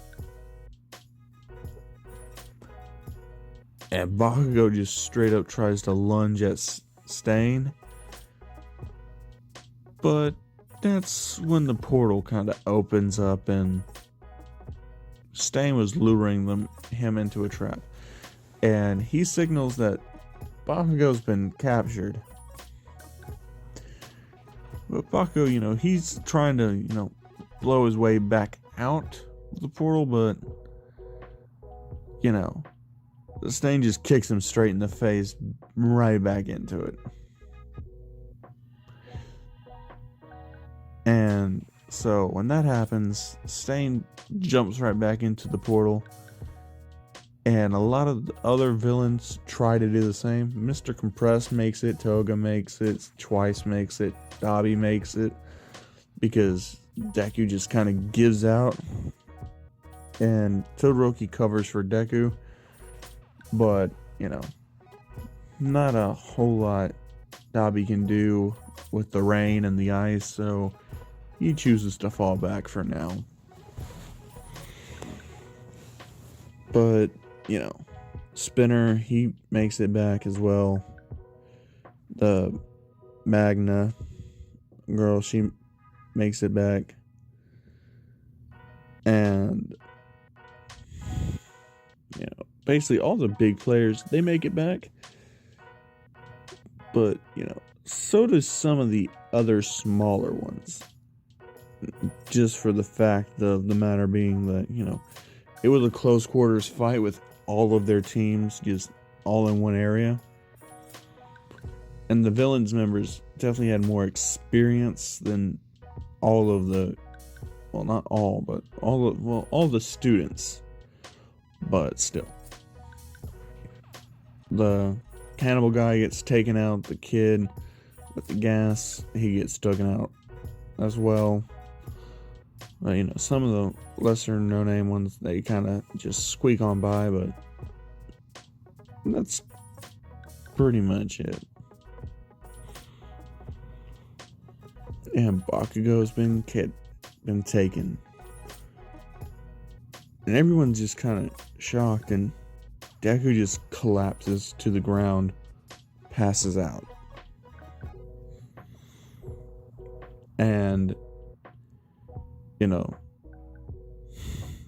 And Bakugo just straight up tries to lunge at Stain. But that's when the portal kind of opens up and Stain was luring him into a trap. And he signals that Bakugo's been captured. But Bakugo, he's trying to, blow his way back out of the portal, but, the Stain just kicks him straight in the face, right back into it. And so when that happens, Stain jumps right back into the portal. And a lot of the other villains try to do the same. Mr. Compress makes it, Toga makes it, Twice makes it, Dabi makes it. Because Deku just kind of gives out. And Todoroki covers for Deku. But, not a whole lot Dabi can do with the rain and the ice. So he chooses to fall back for now. But, you know, Spinner, he makes it back as well. The Magna girl, she makes it back. And, you know, basically all the big players, they make it back. But, you know, so does some of the other smaller ones. Just for the fact of the matter being that, you know, it was a close quarters fight with all of their teams just all in one area. And the villains members definitely had more experience than all of the, well, not all, but all the students. But still. The cannibal guy gets taken out, the kid with the gas, he gets taken out as well. You know, some of the lesser no-name ones, they kind of just squeak on by, but that's pretty much it. And Bakugo's been taken. And everyone's just kind of shocked, and Deku just collapses to the ground, passes out. And, you know,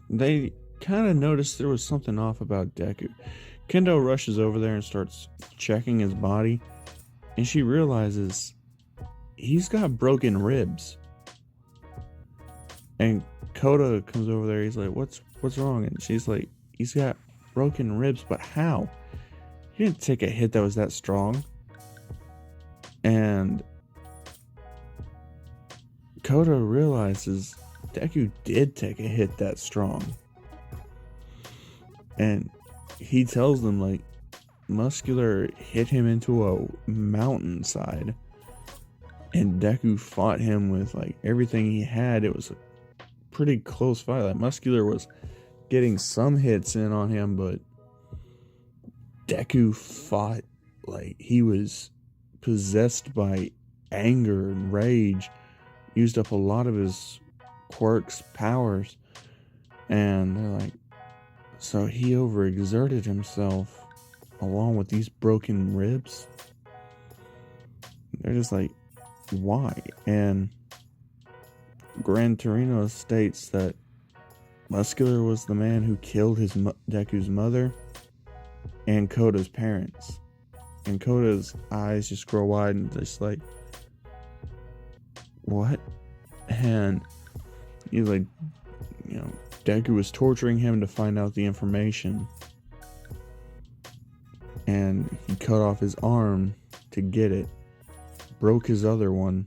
they kind of noticed there was something off about Deku. Kendo rushes over there and starts checking his body, and she realizes he's got broken ribs. And Koda comes over there, he's like, what's wrong? And she's like, he's got broken ribs, but how? He didn't take a hit that was that strong. And Koda realizes Deku did take a hit that strong. And he tells them, like, Muscular hit him into a mountainside. And Deku fought him with, like, everything he had. It was a pretty close fight. Like, Muscular was getting some hits in on him, but Deku fought like he was possessed by anger and rage. Used up a lot of his quirks, powers. And they're like, so he overexerted himself along with these broken ribs. They're just like, why? And Gran Torino states that Muscular was the man who killed Deku's mother and Koda's parents. And Koda's eyes just grow wide and just like, what? And he's like, you know, Deku was torturing him to find out the information. And he cut off his arm to get it. Broke his other one.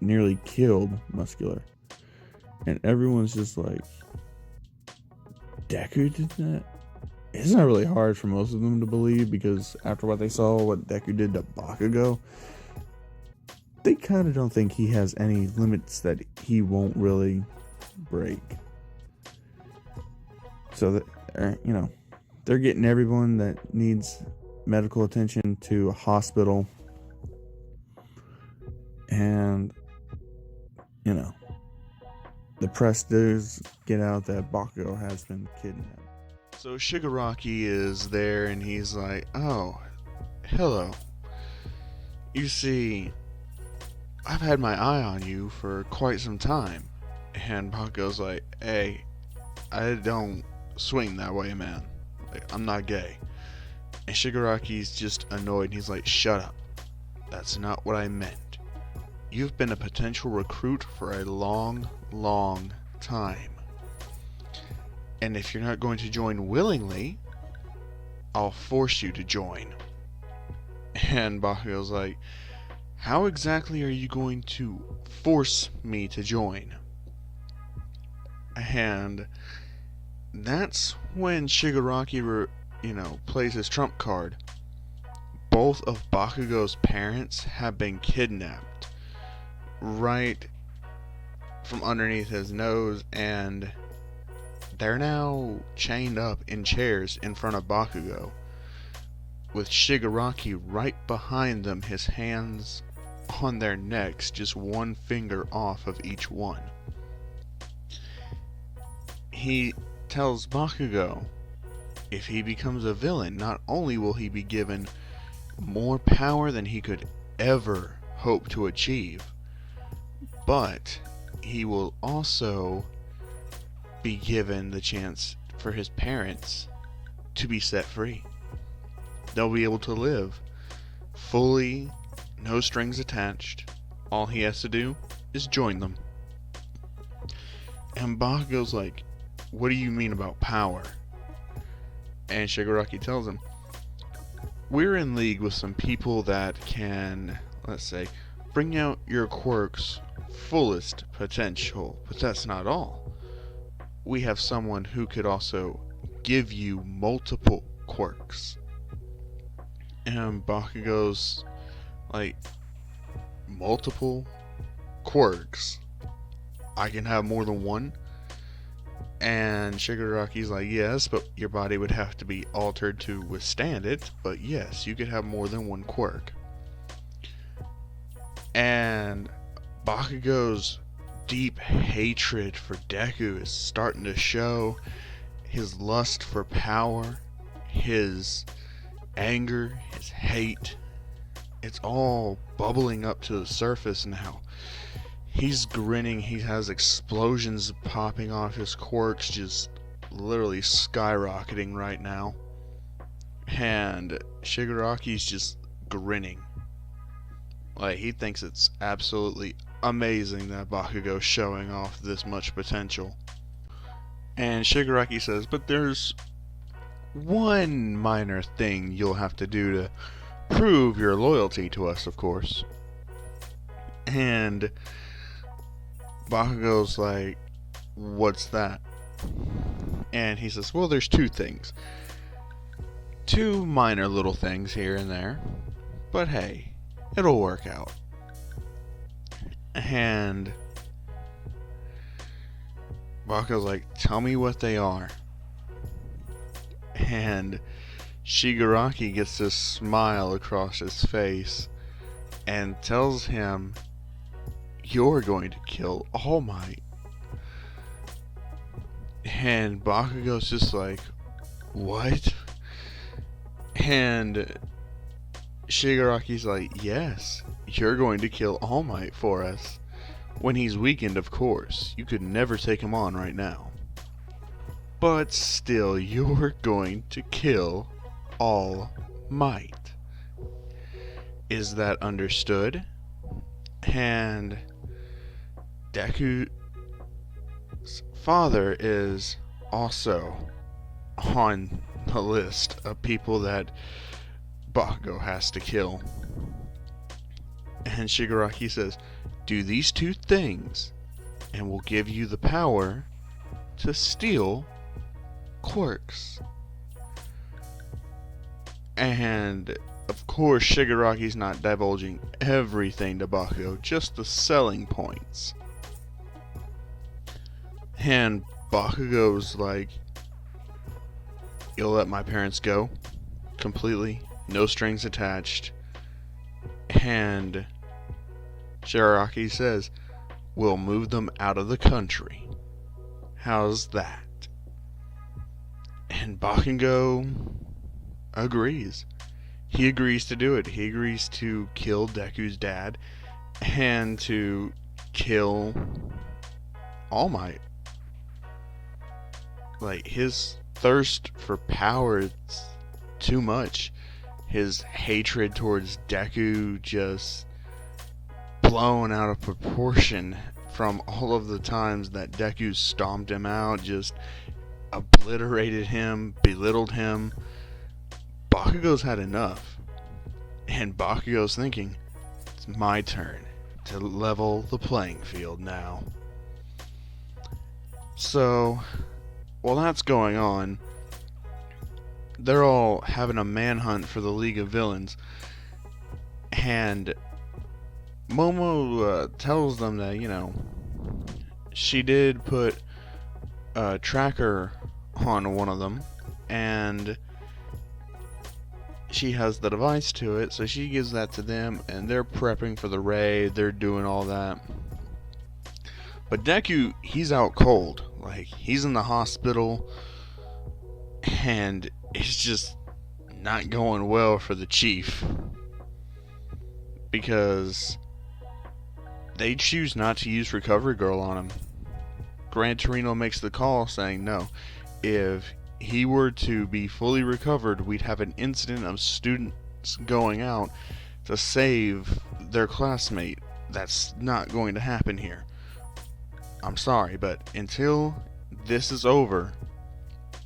Nearly killed Muscular. And everyone's just like, Deku did that? It's not really hard for most of them to believe, because after what they saw, what Deku did to Bakugo, they kind of don't think he has any limits that he won't really break. So that, you know, they're getting everyone that needs medical attention to a hospital. And, you know, the press does get out that Bakugo has been kidnapped. So Shigaraki is there and he's like, oh, hello. You see, I've had my eye on you for quite some time. And Bakugo's like, hey, I don't swing that way, man. Like, I'm not gay. And Shigaraki's just annoyed and he's like, shut up. That's not what I meant. You've been a potential recruit for a long, long time. And if you're not going to join willingly, I'll force you to join. And Bakugo's like, how exactly are you going to force me to join? And that's when Shigaraki, plays his trump card. Both of Bakugo's parents have been kidnapped right from underneath his nose, and they're now chained up in chairs in front of Bakugo, with Shigaraki right behind them, his hands on their necks, just one finger off of each one. He tells Bakugo if he becomes a villain, not only will he be given more power than he could ever hope to achieve, but he will also be given the chance for his parents to be set free. They'll be able to live fully, no strings attached. All he has to do is join them. And Bakugo's like, what do you mean about power? And Shigaraki tells him, we're in league with some people that can, let's say, bring out your quirk's fullest potential, but that's not all. We have someone who could also give you multiple quirks. And Bakugo's like, multiple quirks? I can have more than one? And Shigaraki's like, yes, but your body would have to be altered to withstand it. But yes, you could have more than one quirk. And Bakugo's deep hatred for Deku is starting to show. His lust for power, his anger, his hate. It's all bubbling up to the surface now. He's grinning, he has explosions popping off, his quirks just literally skyrocketing right now. And Shigaraki's just grinning. Like, he thinks it's absolutely amazing that Bakugo's showing off this much potential. And Shigaraki says, but there's one minor thing you'll have to do to prove your loyalty to us, of course. And Bakugo's like, what's that? And he says, well, there's two things. Two minor little things here and there. But hey, it'll work out. And Bakugo's like, tell me what they are. And Shigaraki gets this smile across his face and tells him, you're going to kill All Might. And Bakugo's just like, what? And Shigaraki's like, yes, you're going to kill All Might for us. When he's weakened, of course. You could never take him on right now. But still, you're going to kill All Might. Is that understood? And Deku's father is also on the list of people that Bakugo has to kill. And Shigaraki says, do these two things and we'll give you the power to steal quirks. And of course Shigaraki's not divulging everything to Bakugo, just the selling points. And Bakugo's like, you'll let my parents go? Completely? No strings attached? And Shigaraki says, we'll move them out of the country. How's that? And Bakugo agrees. He agrees to do it. He agrees to kill Deku's dad and to kill All Might. Like, his thirst for power is too much. His hatred towards Deku just blown out of proportion from all of the times that Deku stomped him out, just obliterated him, belittled him. Bakugo's had enough. And Bakugo's thinking, it's my turn to level the playing field now. So, while that's going on, they're all having a manhunt for the League of Villains. And Momo tells them that, she did put a tracker on one of them, and she has the device to it, so she gives that to them, and they're prepping for the raid, they're doing all that. But Deku, he's out cold. Like, he's in the hospital, and it's just not going well for the chief, because they choose not to use Recovery Girl on him. Gran Torino makes the call saying no. If he were to be fully recovered, we'd have an incident of students going out to save their classmate. That's not going to happen here. I'm sorry, but until this is over,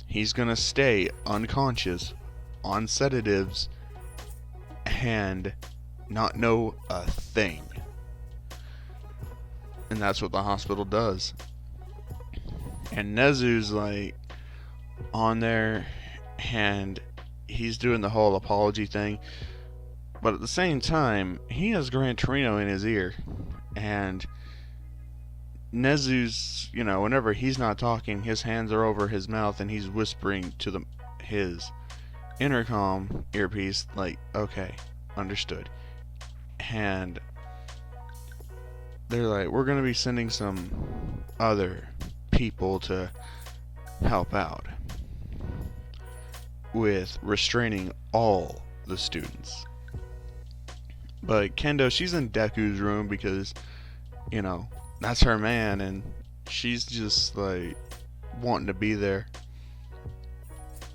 he's gonna stay unconscious, on sedatives, and not know a thing. And that's what the hospital does. And Nezu's like on there, and he's doing the whole apology thing, but at the same time he has Gran Torino in his ear, and Nezu's, whenever he's not talking, his hands are over his mouth and he's whispering to his intercom earpiece like, okay, understood. And they're like, we're gonna be sending some other people to help out with restraining all the students. But Kendo, she's in Deku's room because, that's her man, and she's just like wanting to be there.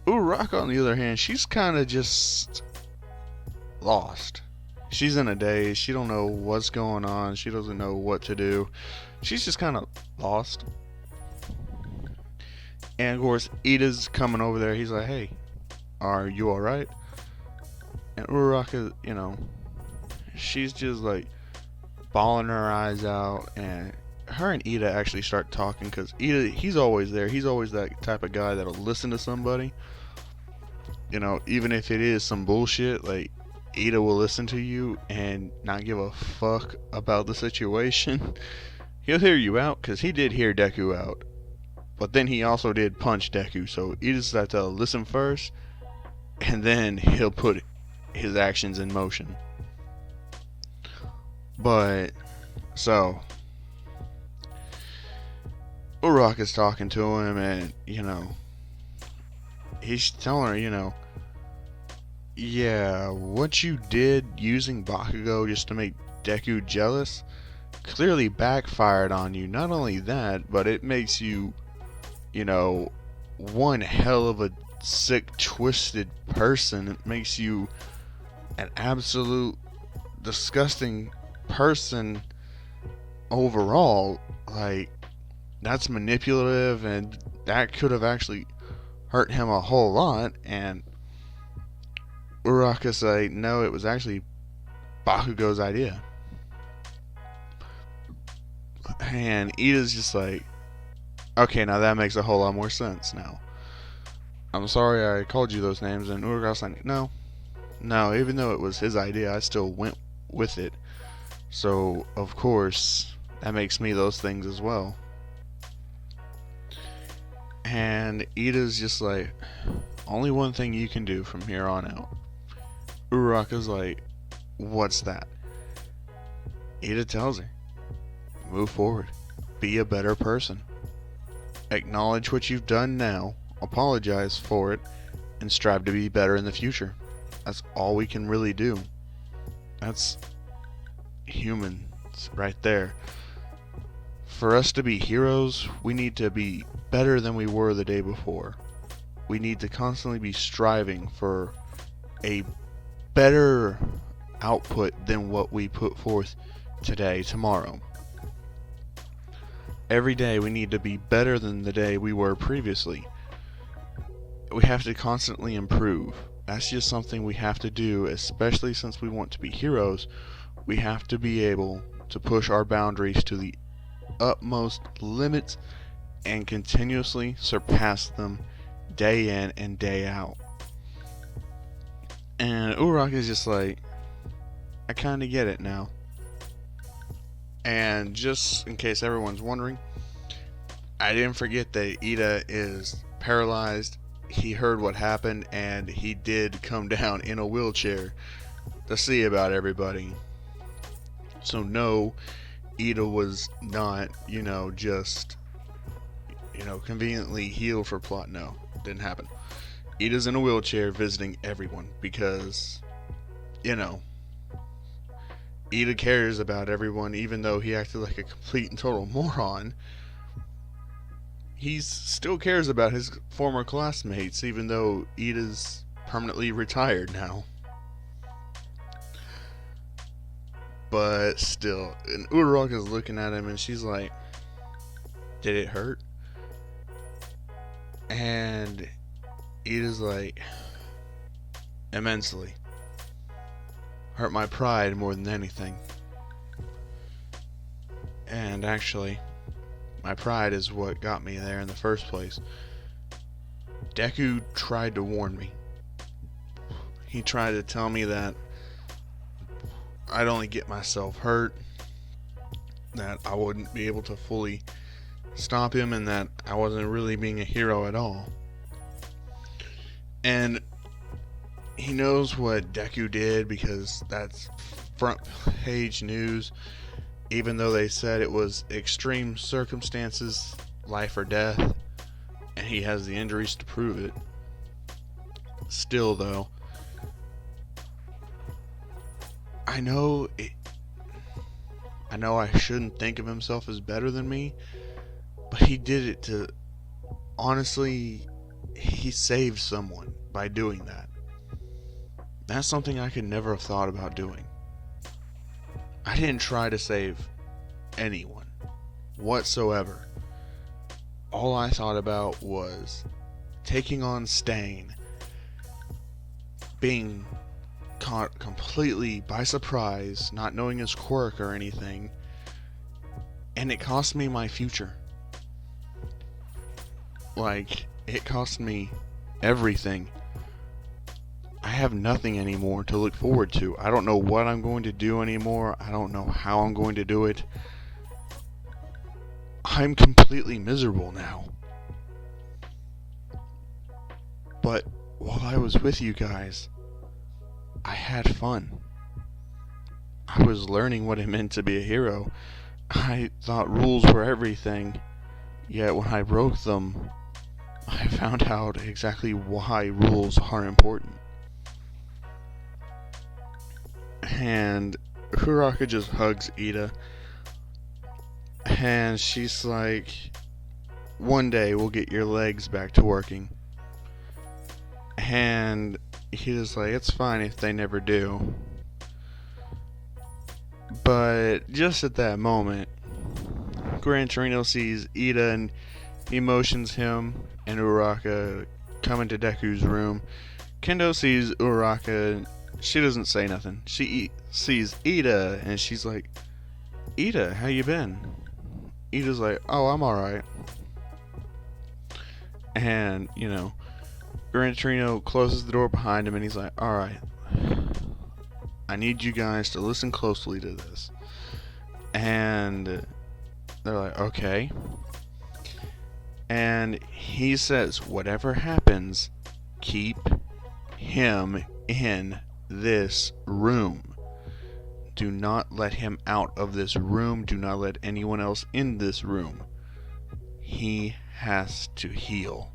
Uraraka, on the other hand, she's kind of just lost. She's in a daze. She don't know what's going on. She doesn't know what to do. She's just kind of lost. And of course, Ida's coming over there. He's like, hey, are you alright? And Uraraka, she's just like bawling her eyes out, and her and Ida actually start talking, because Ida, he's always there. He's always that type of guy that'll listen to somebody. Even if it is some bullshit, like, Ida will listen to you and not give a fuck about the situation. He'll hear you out, because he did hear Deku out. But then he also did punch Deku, so Ida's got to listen first, and then he'll put his actions in motion. But, so, Uraraka's talking to him, and, he's telling her, yeah, what you did using Bakugo just to make Deku jealous clearly backfired on you. Not only that, but it makes you, one hell of a sick, twisted person. It makes you an absolute disgusting person overall. Like, that's manipulative, and that could have actually hurt him a whole lot. And Uraraka's like, no, it was actually Bakugo's idea. And Ida's just like, okay, now that makes a whole lot more sense now. I'm sorry I called you those names. And Uraraka's like, no, even though it was his idea, I still went with it. So, of course, that makes me those things as well. And Ida's just like, only one thing you can do from here on out. Uraraka's like, what's that? Ida tells her, move forward. Be a better person. Acknowledge what you've done now, apologize for it, and strive to be better in the future. That's all we can really do. That's humans right there. For us to be heroes, we need to be better than we were the day before. We need to constantly be striving for a better output than what we put forth today, tomorrow. Every day we need to be better than the day we were previously. We have to constantly improve. That's just something we have to do, especially since we want to be heroes. We have to be able to push our boundaries to the utmost limits and continuously surpass them day in and day out. And Uraraka is just like, I kind of get it now. And just in case everyone's wondering, I didn't forget that Ida is paralyzed. He heard what happened, and he did come down in a wheelchair to see about everybody. So no, Ida was not, just, conveniently healed for plot. No, didn't happen. Ida's in a wheelchair visiting everyone because, Ida cares about everyone, even though he acted like a complete and total moron. He still cares about his former classmates, even though Ida's permanently retired now. But still, and Uraraka's looking at him and she's like, did it hurt? And Ida's like, immensely. Hurt my pride more than anything. And actually, my pride is what got me there in the first place. Deku tried to warn me. He tried to tell me that I'd only get myself hurt, that I wouldn't be able to fully stop him, and that I wasn't really being a hero at all. And he knows what Deku did because that's front page news, even though they said it was extreme circumstances, life or death, and he has the injuries to prove it. Still though, I know I shouldn't think of himself as better than me, but he did it to, honestly, he saved someone by doing that. That's something I could never have thought about doing. I didn't try to save anyone whatsoever. All I thought about was taking on Stain, being caught completely by surprise, not knowing his quirk or anything, and it cost me my future. Like, it cost me everything. I have nothing anymore to look forward to. I don't know what I'm going to do anymore. I don't know how I'm going to do it. I'm completely miserable now. But while I was with you guys, I had fun. I was learning what it meant to be a hero. I thought rules were everything, yet when I broke them, I found out exactly why rules are important. And Uraraka just hugs Ida, and she's like, one day we'll get your legs back to working. And Ida's like, it's fine if they never do. But just at that moment, Gran Torino sees Ida and he motions him and Uraraka come into Deku's room. Kendo sees Uraraka. She doesn't say nothing. She sees Ida and she's like, Ida, how you been? Ida's like, oh, I'm alright. And, Gran Torino closes the door behind him and he's like, alright, I need you guys to listen closely to this. And they're like, okay. And he says, whatever happens, keep him in this room. Do not let him out of this room. Do not let anyone else in this room. He has to heal.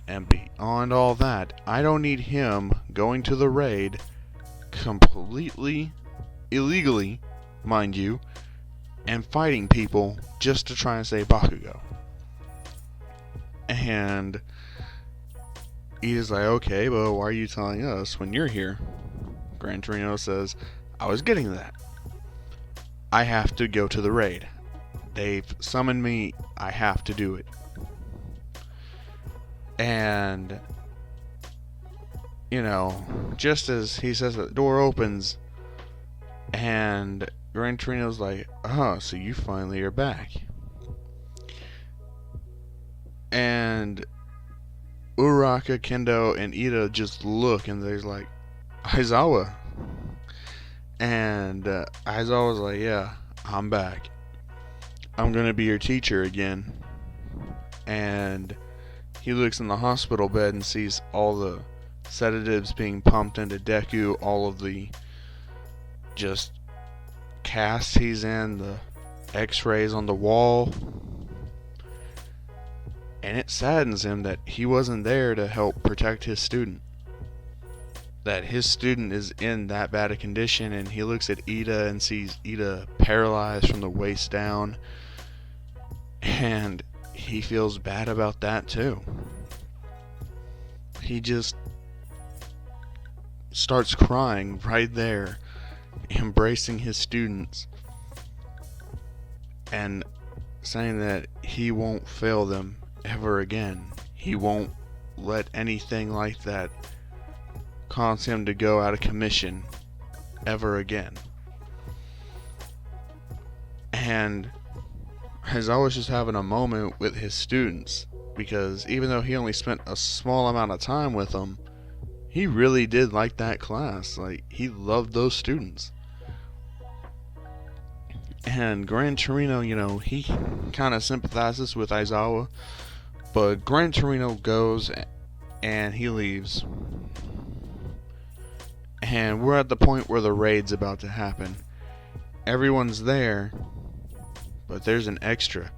And beyond all that, I don't need him going to the raid completely illegally, mind you, and fighting people just to try and save Bakugo. And Ida's like, okay, but why are you telling us when you're here? Gran Torino says, I was getting that. I have to go to the raid. They've summoned me. I have to do it. And, just as he says that, the door opens, and Gran Torino's like, oh, so you finally are back. And Uraraka, Kendo, and Ida just look, and they're like, Aizawa. And Aizawa's like, yeah, I'm back. I'm gonna be your teacher again. And he looks in the hospital bed and sees all the sedatives being pumped into Deku, all of the just casts he's in, the x-rays on the wall. And it saddens him that he wasn't there to help protect his student. That his student is in that bad a condition, and he looks at Ida and sees Ida paralyzed from the waist down. And he feels bad about that too. He just starts crying right there, embracing his students, and saying that he won't fail them ever again. He won't let anything like that cause him to go out of commission ever again. And is always just having a moment with his students, because even though he only spent a small amount of time with them, he really did like that class. Like, he loved those students. And Gran Torino, he kind of sympathizes with Aizawa, but Gran Torino goes and he leaves. And we're at the point where the raid's about to happen. Everyone's there, but there's an extra.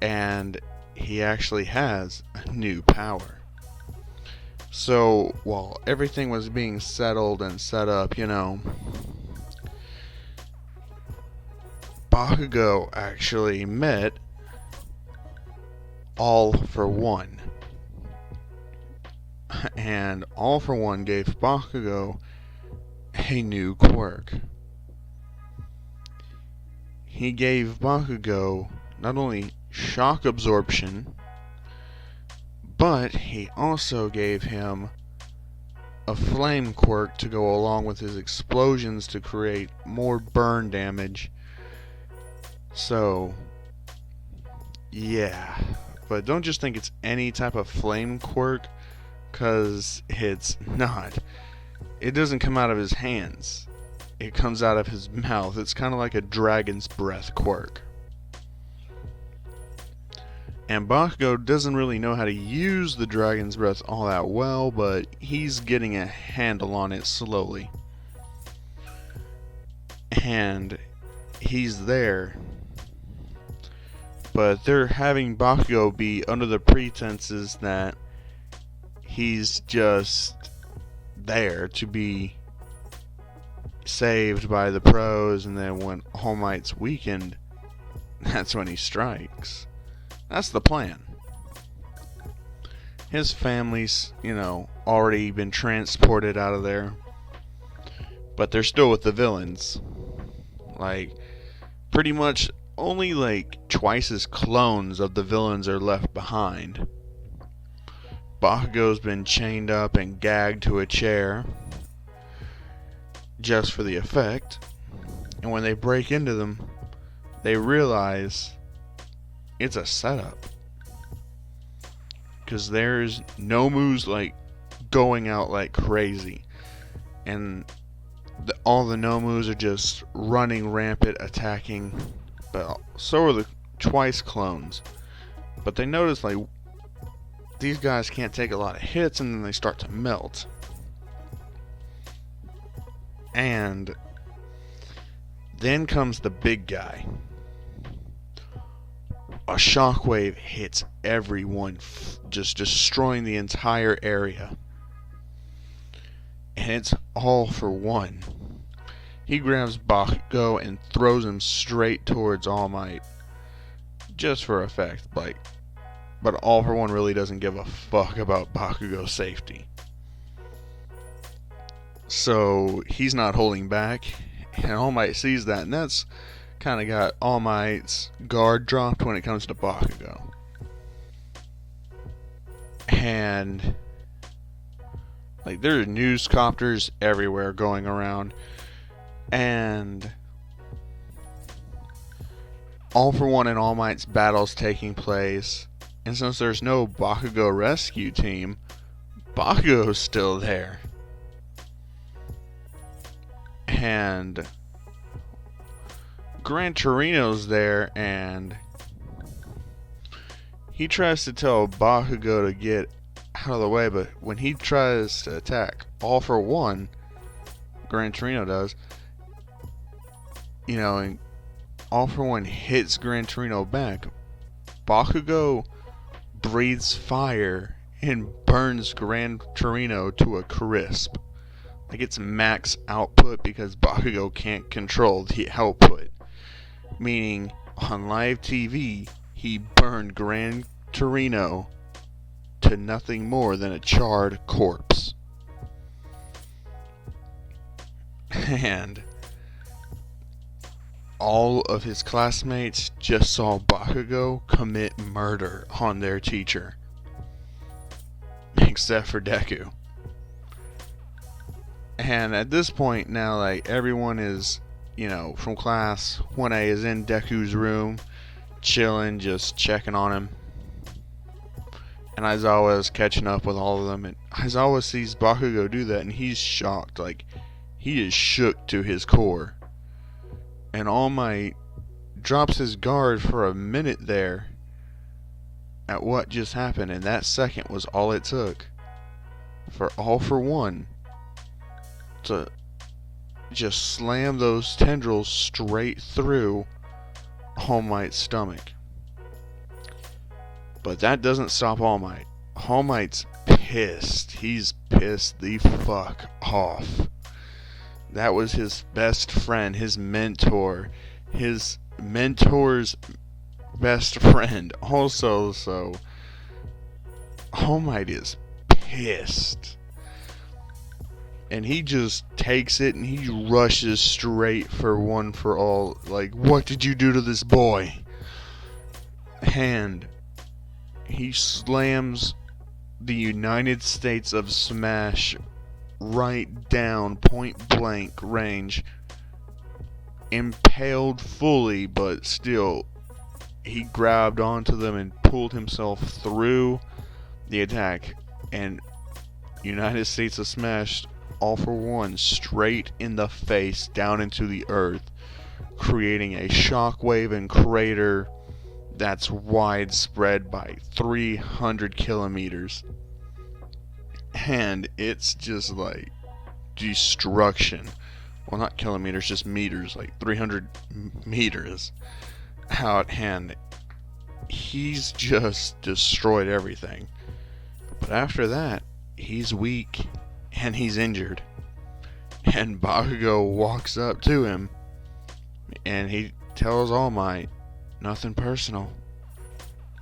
And he actually has a new power. So, while everything was being settled and set up, Bakugo actually met All for One. And All for One gave Bakugo a new quirk. He gave Bakugo not only shock absorption, but he also gave him a flame quirk to go along with his explosions to create more burn damage. So, yeah. But don't just think it's any type of flame quirk, because it's not. It doesn't come out of his hands. It comes out of his mouth. It's kind of like a dragon's breath quirk. And Bakugo doesn't really know how to use the dragon's breath all that well, but he's getting a handle on it slowly. And he's there. But they're having Bakugo be under the pretenses that he's just there to be saved by the pros, and then when All Might's weakened, that's when he strikes. That's the plan. His family's, already been transported out of there, but they're still with the villains. Like, pretty much only twice as clones of the villains are left behind. Bakugo's been chained up and gagged to a chair just for the effect. And when they break into them, they realize it's a setup. Because there's Nomu's going out like crazy. And all the Nomus are just running rampant, attacking. But so are the twice clones. But they notice these guys can't take a lot of hits, and then they start to melt. And then comes the big guy. A shockwave hits everyone, just destroying the entire area. And it's All for One. He grabs Bakugo and throws him straight towards All Might. Just for effect, but All for One really doesn't give a fuck about Bakugo's safety. So he's not holding back, and All Might sees that, and that's kind of got All Might's guard dropped when it comes to Bakugo. And there are news copters everywhere going around, and All for One and All Might's battles taking place. And since there's no Bakugo rescue team, Bakugo's still there. And Gran Torino's there, and he tries to tell Bakugo to get out of the way, but when he tries to attack All for One, Gran Torino does, and All for One hits Gran Torino back, Bakugo breathes fire and burns Gran Torino to a crisp. Like, it's max output because Bakugo can't control the output. Meaning, on live TV, he burned Gran Torino to nothing more than a charred corpse. And all of his classmates just saw Bakugo commit murder on their teacher. Except for Deku. And at this point now, like, everyone is, from class, 1A is in Deku's room, chilling, just checking on him. And Aizawa is catching up with all of them, and Aizawa sees Bakugo do that, and he's shocked. Like, he is shook to his core. And All Might drops his guard for a minute there at what just happened, and that second was all it took for All For One to just slam those tendrils straight through All Might's stomach. But that doesn't stop All Might. All Might's pissed. He's pissed the fuck off. That was his best friend, his mentor, his mentor's best friend also, so All Might is pissed. And he just takes it and he rushes straight for One For All. Like, what did you do to this boy? And he slams the United States of Smash right down point blank range, impaled fully, but still he grabbed onto them and pulled himself through the attack, and United States of Smash All For One straight in the face down into the earth, creating a shockwave and crater that's widespread by 300 kilometers. And it's just like destruction. Well, not kilometers, just meters, like 300 meters out, and he's just destroyed everything. But after that, he's weak and he's injured. And Bakugo walks up to him and he tells All Might, nothing personal,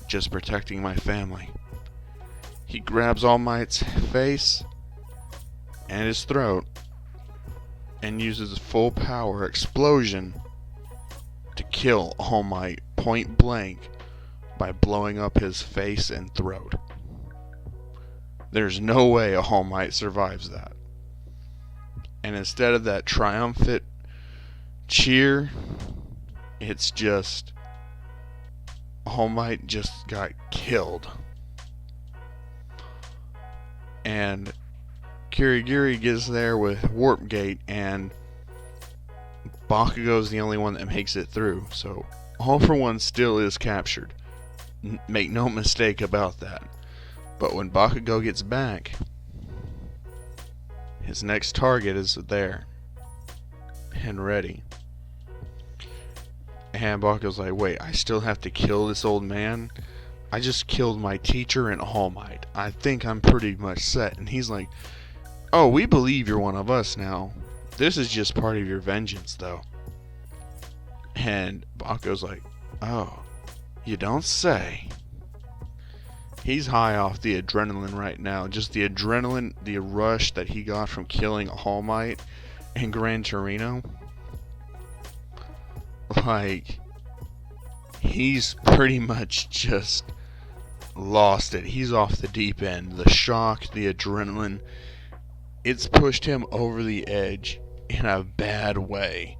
just protecting my family. He grabs All Might's face and his throat and uses his full power explosion to kill All Might point blank by blowing up his face and throat. There's no way All Might survives that. And instead of that triumphant cheer, it's just All Might just got killed. And Kirigiri gets there with Warp Gate, and Bakugo's the only one that makes it through. So All For One still is captured. Make no mistake about that. But when Bakugo gets back, his next target is there and ready. And Bakugo's like, wait, I still have to kill this old man? I just killed my teacher and All Might. I think I'm pretty much set. And he's like, oh, we believe you're one of us now. This is just part of your vengeance, though. And Bakugo's like, oh, you don't say. He's high off the adrenaline right now. Just the adrenaline, the rush that he got from killing All Might and Gran Torino. Like, he's pretty much just lost it. He's off the deep end. The shock, the adrenaline, it's pushed him over the edge in a bad way.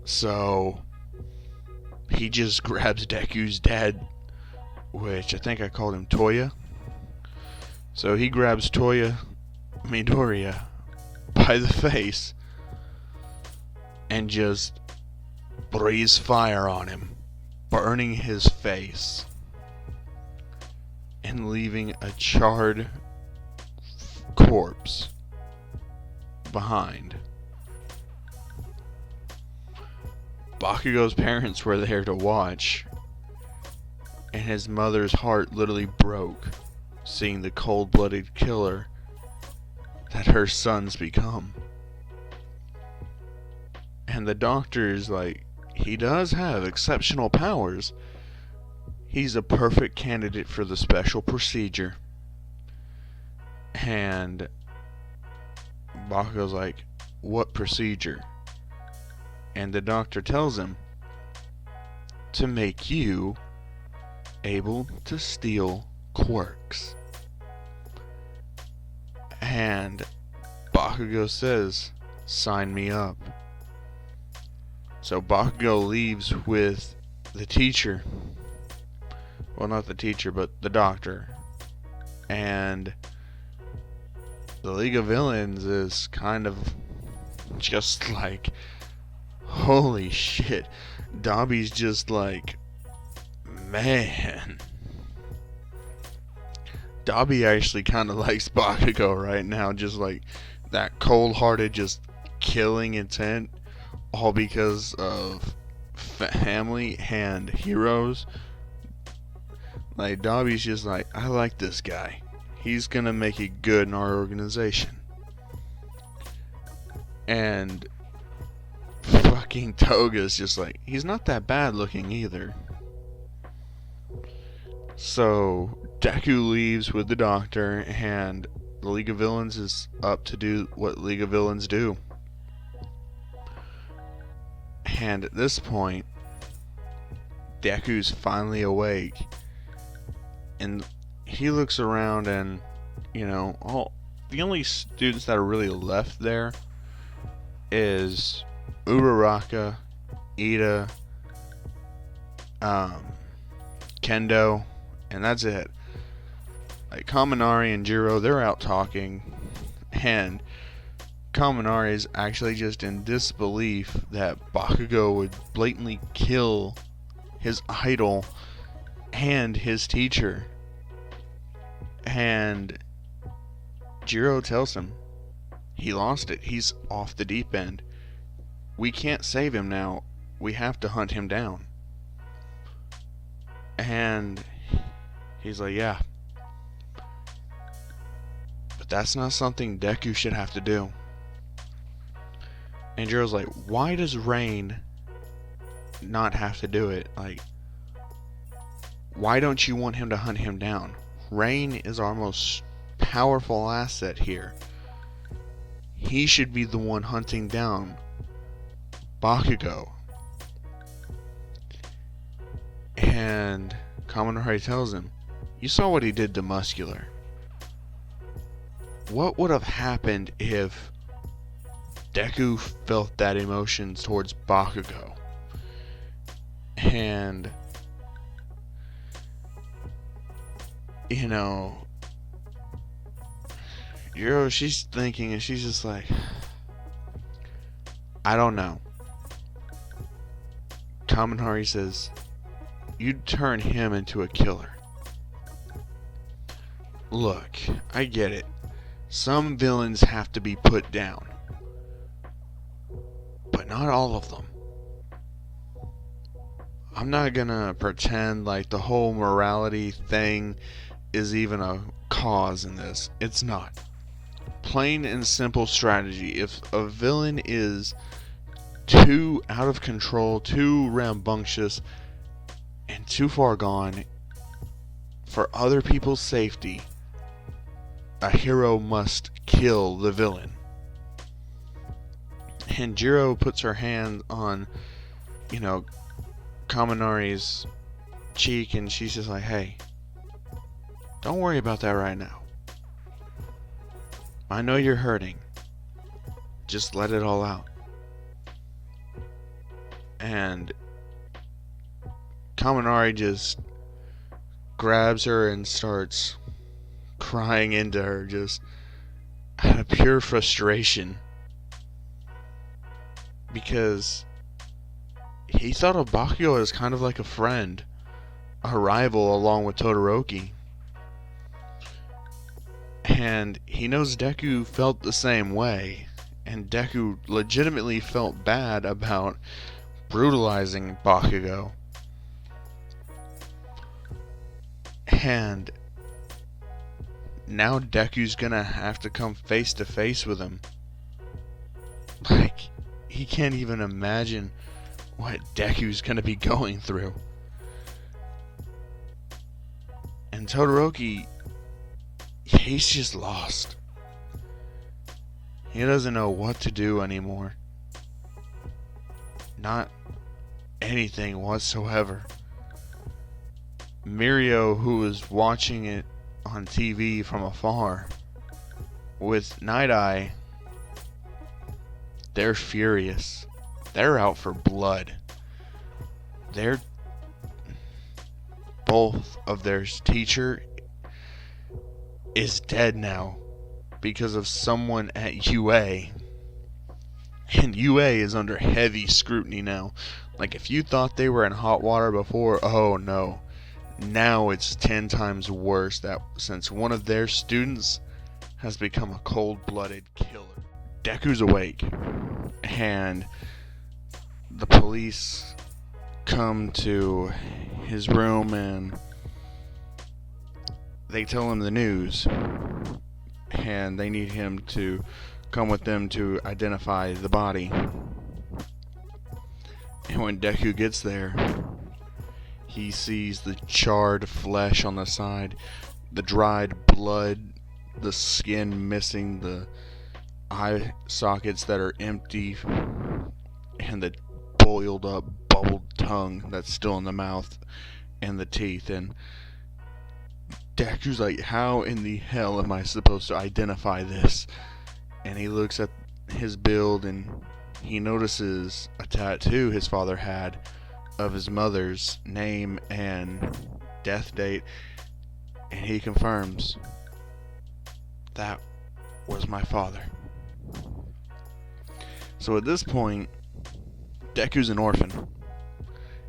So he just grabs Deku's dad, which I think I called him Toya. So he grabs Toya Midoriya by the face and just breathes fire on him, burning his face and leaving a charred corpse behind. Bakugo's parents were there to watch, and his mother's heart literally broke seeing the cold-blooded killer that her son's become. And the doctor is like, he does have exceptional powers. He's a perfect candidate for the special procedure. And Bakugo's like, what procedure? And the doctor tells him, to make you able to steal quirks. And Bakugo says, sign me up. So Bakugo leaves with the teacher. Well, not the teacher, but the doctor. And the League of Villains is kind of just like, holy shit. Dobby's just like, man. Dobby actually kind of likes Bakugo right now. Just like that cold-hearted, just killing intent. All because of family and heroes. Like, Dobby's just like, I like this guy. He's gonna make it good in our organization. And fucking Toga's just like, he's not that bad looking either. So Deku leaves with the doctor, and the League of Villains is up to do what League of Villains do. And at this point, Deku's finally awake, and he looks around, and the only students that are really left there is Uraraka, Ida, Kendo, and that's it. Like, Kaminari and Jiro, they're out talking, and Kaminari is actually just in disbelief that Bakugo would blatantly kill his idol and his teacher. And Jiro tells him he lost it. He's off the deep end. We can't save him now. We have to hunt him down. And he's like, yeah. But that's not something Deku should have to do. And Jiro's like, why does Rain not have to do it? Like, why don't you want him to hunt him down? Rain is our most powerful asset here. He should be the one hunting down Bakugo. And Kaminari tells him, you saw what he did to Muscular. What would have happened if Deku felt that emotions towards Bakugo? And Yuro, she's thinking, and she's just like, I don't know. Kaminari says, you'd turn him into a killer. Look, I get it. Some villains have to be put down. But not all of them. I'm not gonna pretend like the whole morality thing is even a cause in this. It's not. Plain and simple strategy. If a villain is too out of control, too rambunctious, and too far gone for other people's safety, a hero must kill the villain. And Jiro puts her hand on, Kaminari's cheek, and she's just like, hey, don't worry about that right now. I know you're hurting. Just let it all out. And Kaminari just grabs her and starts crying into her, just out of pure frustration. Because he thought of Bakugo as kind of like a friend, a rival along with Todoroki. And he knows Deku felt the same way, and Deku legitimately felt bad about brutalizing Bakugo. And now Deku's gonna have to come face to face with him. Like, he can't even imagine what Deku's gonna be going through. And Todoroki, he's just lost. He doesn't know what to do anymore. Not anything whatsoever. Mirio, who was watching it on TV from afar with Night Eye, they're furious. They're out for blood. They're both of their teacher is dead now because of someone at UA. And UA is under heavy scrutiny now. Like, if you thought they were in hot water before, oh no. Now it's 10 times worse that since one of their students has become a cold-blooded killer. Deku's awake, and the police come to his room and they tell him the news, and they need him to come with them to identify the body. And when Deku gets there, he sees the charred flesh on the side, the dried blood, the skin missing, the eye sockets that are empty, and the boiled up, bubbled tongue that's still in the mouth, and the teeth. And Deku's like, how in the hell am I supposed to identify this? And he looks at his build and he notices a tattoo his father had of his mother's name and death date, and he confirms that was my father. So at this point, Deku's an orphan.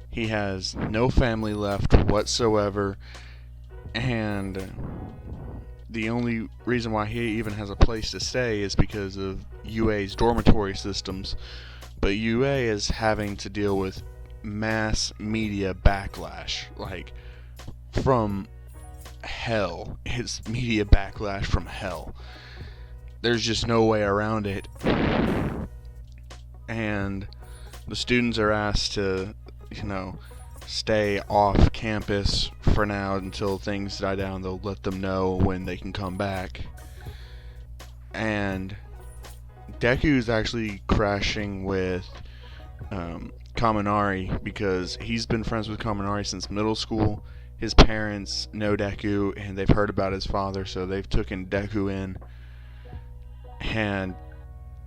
He has no family left whatsoever, and the only reason why he even has a place to stay is because of UA's dormitory systems. But UA is having to deal with mass media backlash, like from hell. It's media backlash from hell. There's just no way around it. And the students are asked to, stay off campus for now until things die down. They'll let them know when they can come back. And Deku's actually crashing with Kaminari because he's been friends with Kaminari since middle school. His parents know Deku and they've heard about his father, so they've taken Deku in. And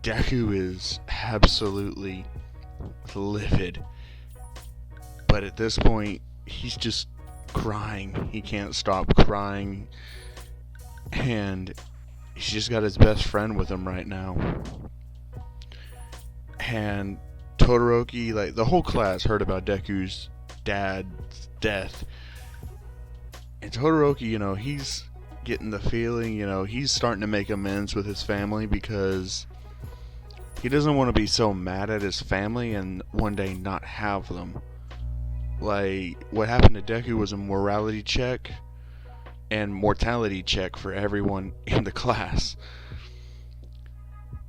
Deku is absolutely livid. But at this point, he's just crying. He can't stop crying. And he's just got his best friend with him right now. And Todoroki, like, the whole class heard about Deku's dad's death. And Todoroki, he's getting the feeling, he's starting to make amends with his family because he doesn't want to be so mad at his family and one day not have them. Like, what happened to Deku was a morality check and mortality check for everyone in the class.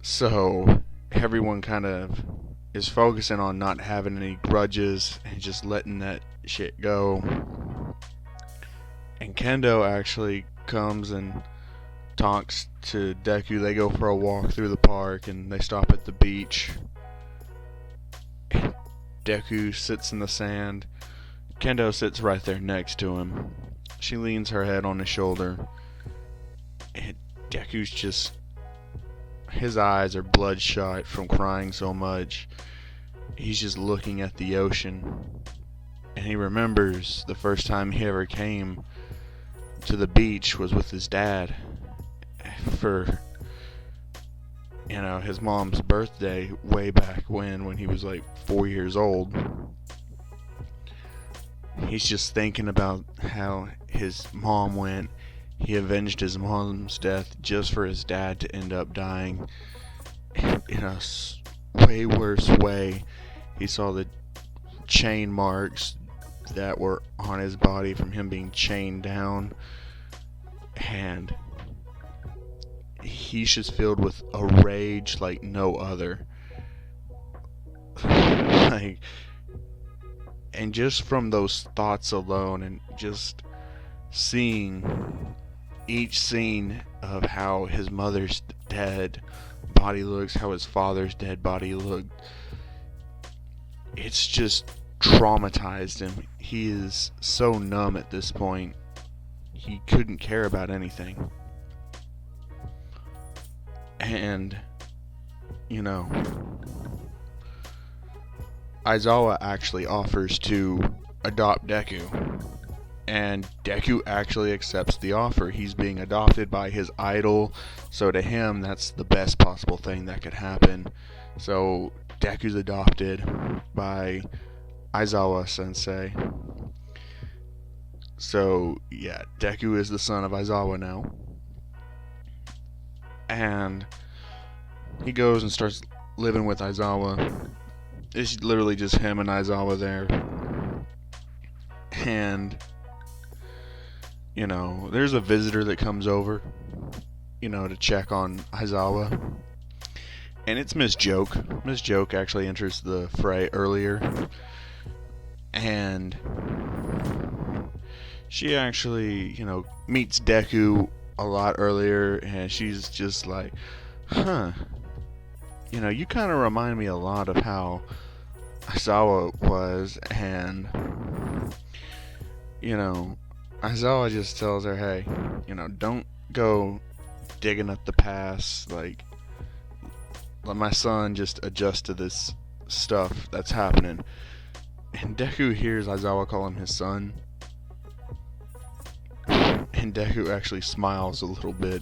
So, everyone kind of is focusing on not having any grudges and just letting that shit go. And Kendo actually comes and talks to Deku. They go for a walk through the park and they stop at the beach. And Deku sits in the sand. Kendo sits right there next to him. She leans her head on his shoulder. And Deku's just... his eyes are bloodshot from crying so much. He's just looking at the ocean. And he remembers the first time he ever came to the beach was with his dad. For, his mom's birthday way back when he was like 4 years old. He's just thinking about how his mom went. He avenged his mom's death just for his dad to end up dying in a way worse way. He saw the chain marks that were on his body from him being chained down, and he's just filled with a rage like no other. Like, and just from those thoughts alone, and just seeing each scene of how his mother's dead body looks, how his father's dead body looked, it's just traumatized him. He is so numb at this point. He couldn't care about anything. And, Aizawa actually offers to adopt Deku. And Deku actually accepts the offer. He's being adopted by his idol, so to him, that's the best possible thing that could happen. So Deku's adopted by Aizawa Sensei. So yeah, Deku is the son of Aizawa now. And he goes and starts living with Aizawa. It's literally just him and Aizawa there. And there's a visitor that comes over, to check on Aizawa. And it's Miss Joke. Miss Joke actually enters the fray earlier. And she actually, meets Deku a lot earlier. And she's just like, you kind of remind me a lot of how Aizawa was. And, Aizawa just tells her, hey, don't go digging up the past. Like, let my son just adjust to this stuff that's happening. And Deku hears Aizawa call him his son. And Deku actually smiles a little bit.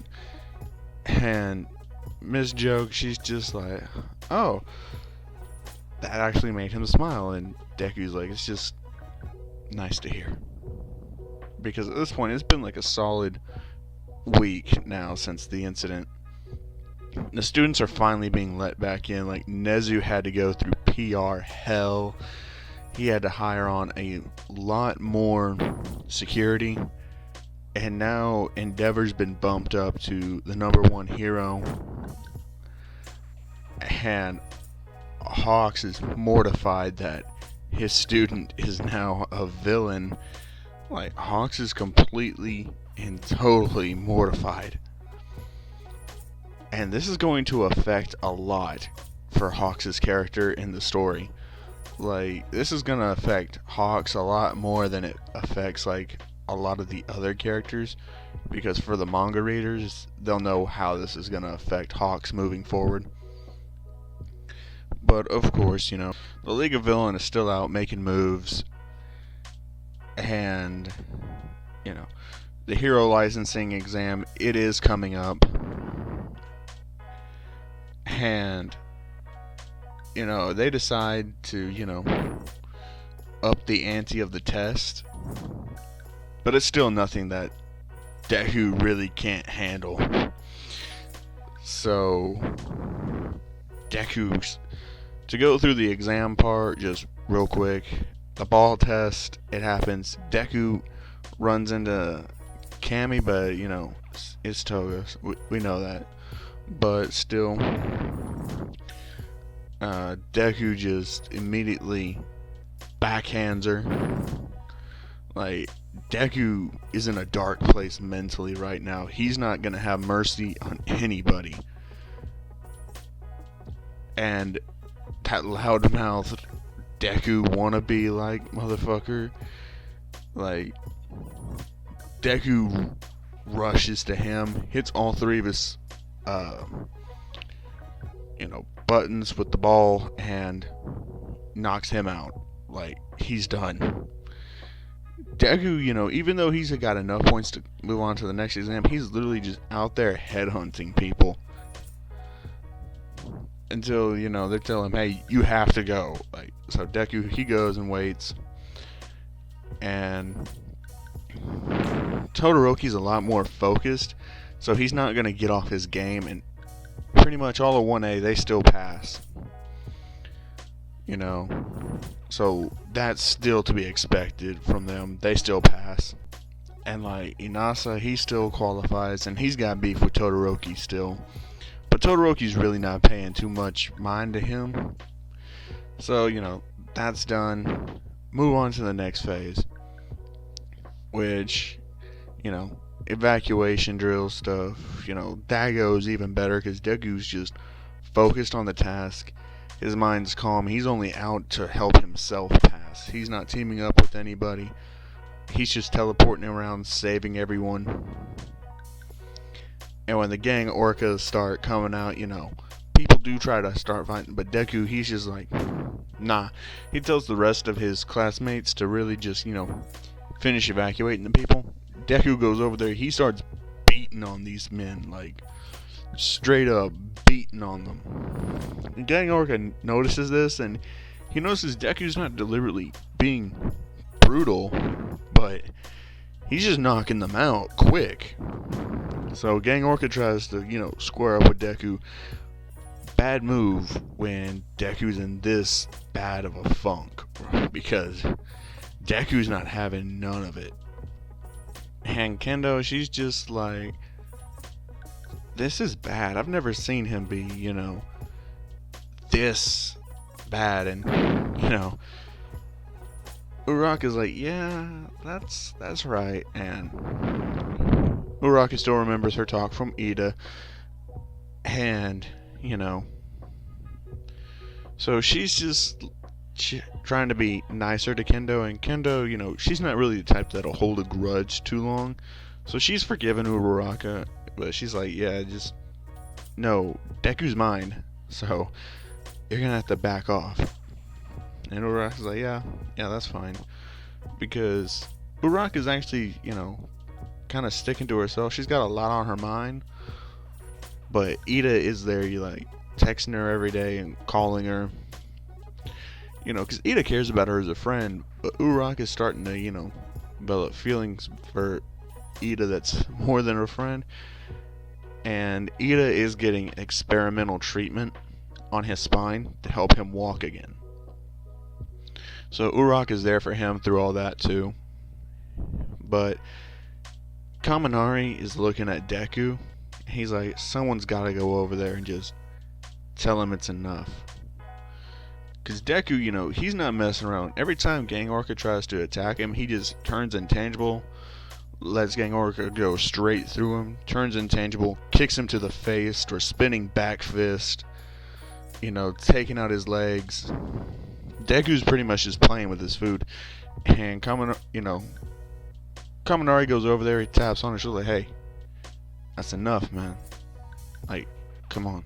And Miss Joke, she's just like, oh, that actually made him smile. And Deku's like, it's just nice to hear. Because at this point, it's been like a solid week now since the incident. The students are finally being let back in. Like, Nezu had to go through PR hell. He had to hire on a lot more security. And now Endeavor's been bumped up to the #1 hero. And Hawks is mortified that his student is now a villain. Like, Hawks is completely and totally mortified. And this is going to affect a lot for Hawks' character in the story. Like, this is going to affect Hawks a lot more than it affects, like, a lot of the other characters. Because for the manga readers, they'll know how this is going to affect Hawks moving forward. But, of course, the League of Villain is still out making moves. And, the hero licensing exam, it is coming up. And, they decide to, up the ante of the test. But it's still nothing that Deku really can't handle. So, Deku, to go through the exam part just real quick, the ball test, it happens. Deku runs into Kami, but, it's Toga. We know that. But still, Deku just immediately backhands her. Like, Deku is in a dark place mentally right now. He's not going to have mercy on anybody. And that loudmouth Deku wannabe like motherfucker, like, Deku rushes to him, hits all three of his buttons with the ball, and knocks him out. Like, he's done. Deku, even though he's got enough points to move on to the next exam, he's literally just out there headhunting people. Until, they tell him, hey, you have to go. Like, so Deku, he goes and waits. And Todoroki's a lot more focused, so he's not going to get off his game. And pretty much all of 1A, they still pass. you know. So that's still to be expected from them. They still pass. And like Inasa, he still qualifies, and he's got beef with Todoroki still. But Todoroki's really not paying too much mind to him. So, that's done. Move on to the next phase. Which, evacuation drill stuff. That goes even better because Deku's just focused on the task. His mind's calm. He's only out to help himself pass. He's not teaming up with anybody. He's just teleporting around, saving everyone. And when the gang orcas start coming out, people do try to start fighting, but Deku, he's just like, nah. He tells the rest of his classmates to really just, finish evacuating the people. Deku goes over there, he starts beating on these men, like, straight up beating on them. And Gang Orca notices this, and he notices Deku's not deliberately being brutal, but he's just knocking them out quick. So Gang Orca tries to, square up with Deku. Bad move when Deku's in this bad of a funk, because Deku's not having none of it. And Kendo, she's just like, this is bad. I've never seen him be, this bad. And, Uraraka's like, yeah, that's right. And Uraraka still remembers her talk from Ida. And, so she's just trying to be nicer to Kendo. And Kendo, she's not really the type that'll hold a grudge too long. So she's forgiven Uraraka. But she's like, yeah, just, no, Deku's mine. So you're going to have to back off. And Uraraka's like, yeah, that's fine. Because Uraraka's actually, kind of sticking to herself. She's got a lot on her mind. But Ida is there, texting her every day and calling her. Because Ida cares about her as a friend. But Uraraka's starting to, develop feelings for Ida that's more than her friend. And Ida is getting experimental treatment on his spine to help him walk again. So Uraraka is there for him through all that too. But Kaminari is looking at Deku. He's like, someone's got to go over there and just tell him it's enough. Because Deku, he's not messing around. Every time Gang Orca tries to attack him, he just turns intangible, lets Gang Orca go straight through him, turns intangible, kicks him to the face, or spinning back fist, taking out his legs. Deku's pretty much just playing with his food. And Kaminari goes over there, he taps on his shoulder, like, hey, that's enough, man. Like, come on.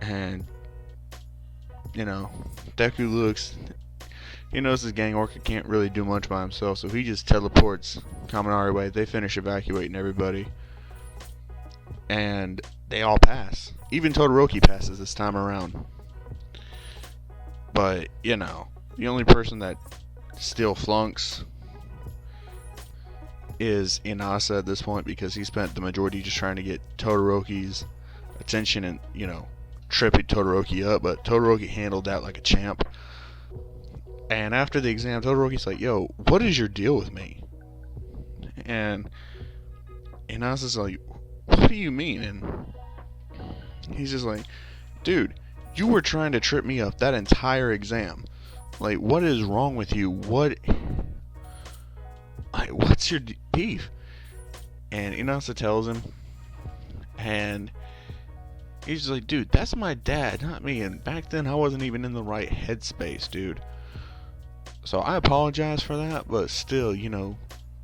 And, Deku looks, he knows his Gang Orca can't really do much by himself, so he just teleports Kaminari away. They finish evacuating everybody. And they all pass. Even Todoroki passes this time around. But, the only person that still flunks is Inasa at this point, because he spent the majority just trying to get Todoroki's attention and, tripping Todoroki up. But Todoroki handled that like a champ. And after the exam, Todoroki's like, yo, what is your deal with me? And Inasa's like, what do you mean? And he's just like, dude, you were trying to trip me up that entire exam. Like, what is wrong with you? What's your beef? And Inasa tells him. And he's just like, dude, that's my dad, not me. And back then, I wasn't even in the right headspace, dude. So I apologize for that, but still,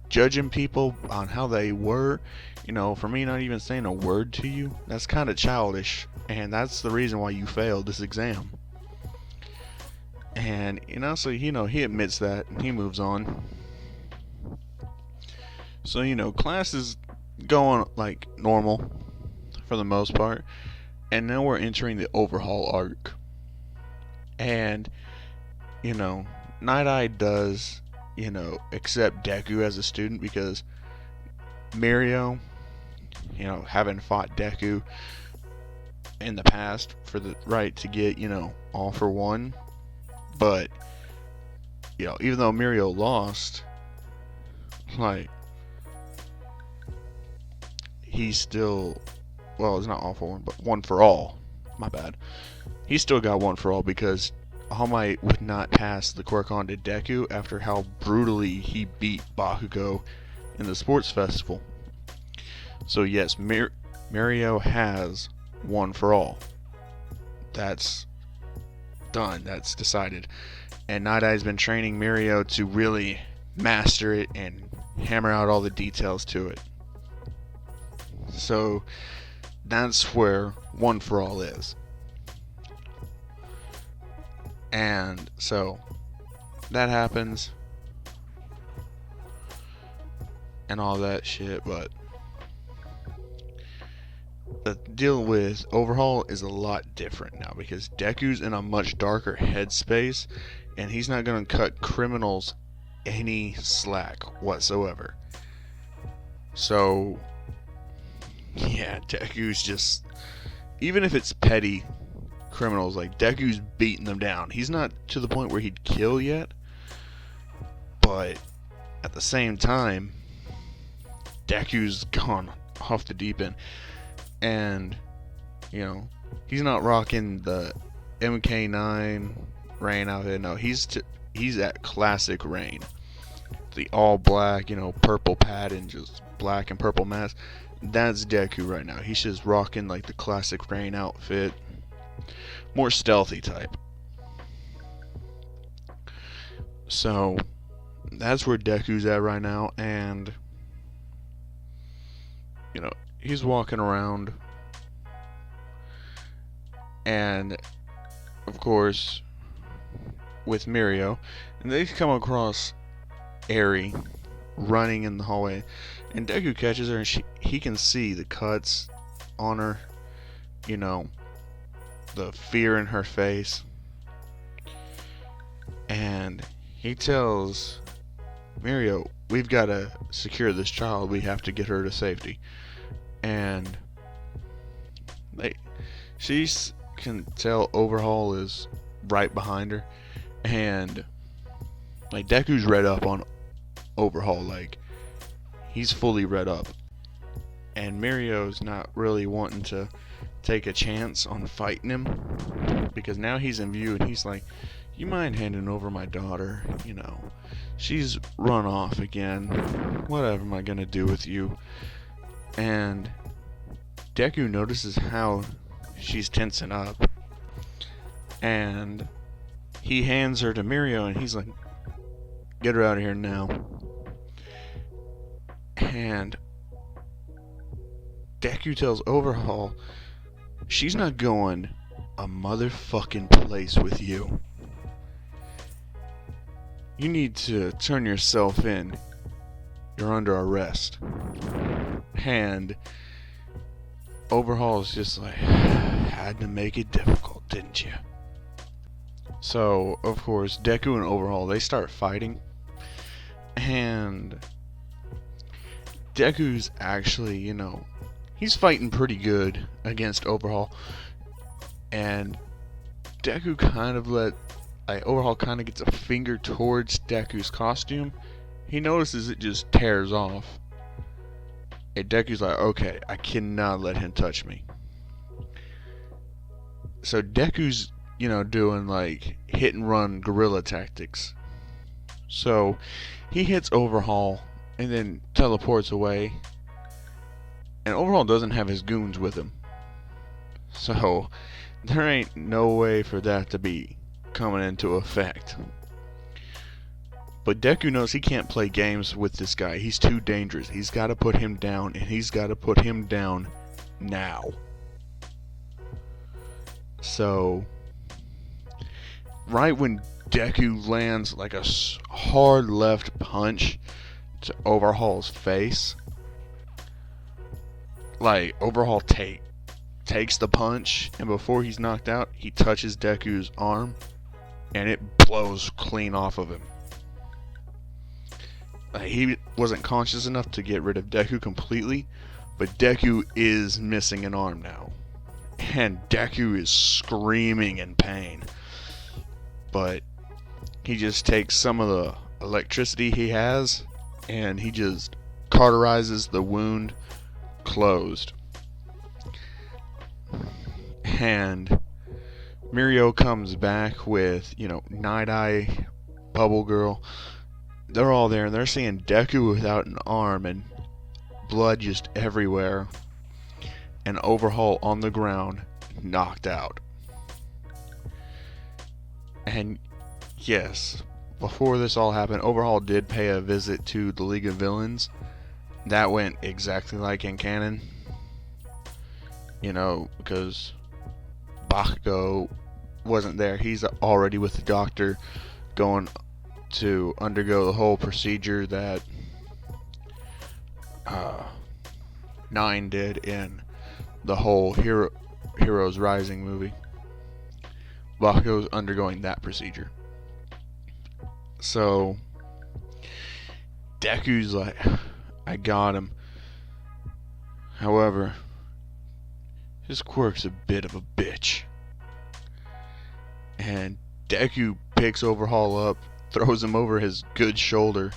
judging people on how they were, for me not even saying a word to you, that's kind of childish. And that's the reason why you failed this exam. And, so, he admits that, and he moves on. So, class is going, like, normal, for the most part. And now we're entering the overhaul arc. And, Night Eye does, accept Deku as a student because Mirio, having fought Deku, in the past for the right to get, all for one. But, even though Mirio lost, like, he's still, well, it's not all for one, but one for all. My bad. He still got one for all because All Might would not pass the quirk on to Deku after how brutally he beat Bakugo in the sports festival. So yes, Mirio has one for all. That's done. That's decided. And Night Eye's been training Mirio to really master it and hammer out all the details to it. So that's where one for all is. And so that happens and all that shit, but the deal with Overhaul is a lot different now because Deku's in a much darker headspace and he's not going to cut criminals any slack whatsoever. So yeah, Deku's just, even if it's petty criminals, like Deku's beating them down. He's not to the point where he'd kill yet, but at the same time, Deku's gone off the deep end. And, he's not rocking the MK9 Rain outfit. No, he's at classic Rain. The all black, purple pad and just black and purple mask. That's Deku right now. He's just rocking like the classic Rain outfit. More stealthy type. So that's where Deku's at right now, and he's walking around, and of course with Mirio, and they come across Eri running in the hallway, and Deku catches her, and he can see the cuts on her, the fear in her face, and he tells Mirio, we've got to secure this child, we have to get her to safety. And she can tell Overhaul is right behind her, and like Deku's read up on Overhaul, like he's fully read up, and Mirio's not really wanting to take a chance on fighting him because now he's in view, and he's like, you mind handing over my daughter? She's run off again. What am I gonna do with you? And Deku notices how she's tensing up, and he hands her to Mirio, and he's like, get her out of here now. And Deku tells Overhaul, she's not going a motherfucking place with you. You need to turn yourself in. You're under arrest. And Overhaul's just like, had to make it difficult, didn't you? So, of course, Deku and Overhaul, they start fighting. And Deku's actually, he's fighting pretty good against Overhaul. And Deku kind of Overhaul kind of gets a finger towards Deku's costume. He notices it just tears off. And Deku's like, okay, I cannot let him touch me. So Deku's, doing like hit and run guerrilla tactics. So he hits Overhaul and then teleports away. And Overhaul doesn't have his goons with him. So there ain't no way for that to be coming into effect. But Deku knows he can't play games with this guy. He's too dangerous. He's got to put him down, and he's got to put him down now. So, right when Deku lands like a hard left punch to Overhaul's face, like Overhaul takes the punch, and before he's knocked out, he touches Deku's arm, and it blows clean off of him. He wasn't conscious enough to get rid of Deku completely, but Deku is missing an arm now. and Deku is screaming in pain. But he just takes some of the electricity he has and he just cauterizes the wound closed. And Mirio comes back with, Night Eye, Bubble Girl. They're all there and they're seeing Deku without an arm and blood just everywhere. And Overhaul on the ground, knocked out. And yes, before this all happened, Overhaul did pay a visit to the League of Villains. That went exactly like in canon. Because Bakugo wasn't there. He's already with the doctor going to undergo the whole procedure that Nine did in the whole Heroes Rising movie. Bakugo's undergoing that procedure. So Deku's like, I got him. However, his quirk's a bit of a bitch. And Deku picks Overhaul up, throws him over his good shoulder,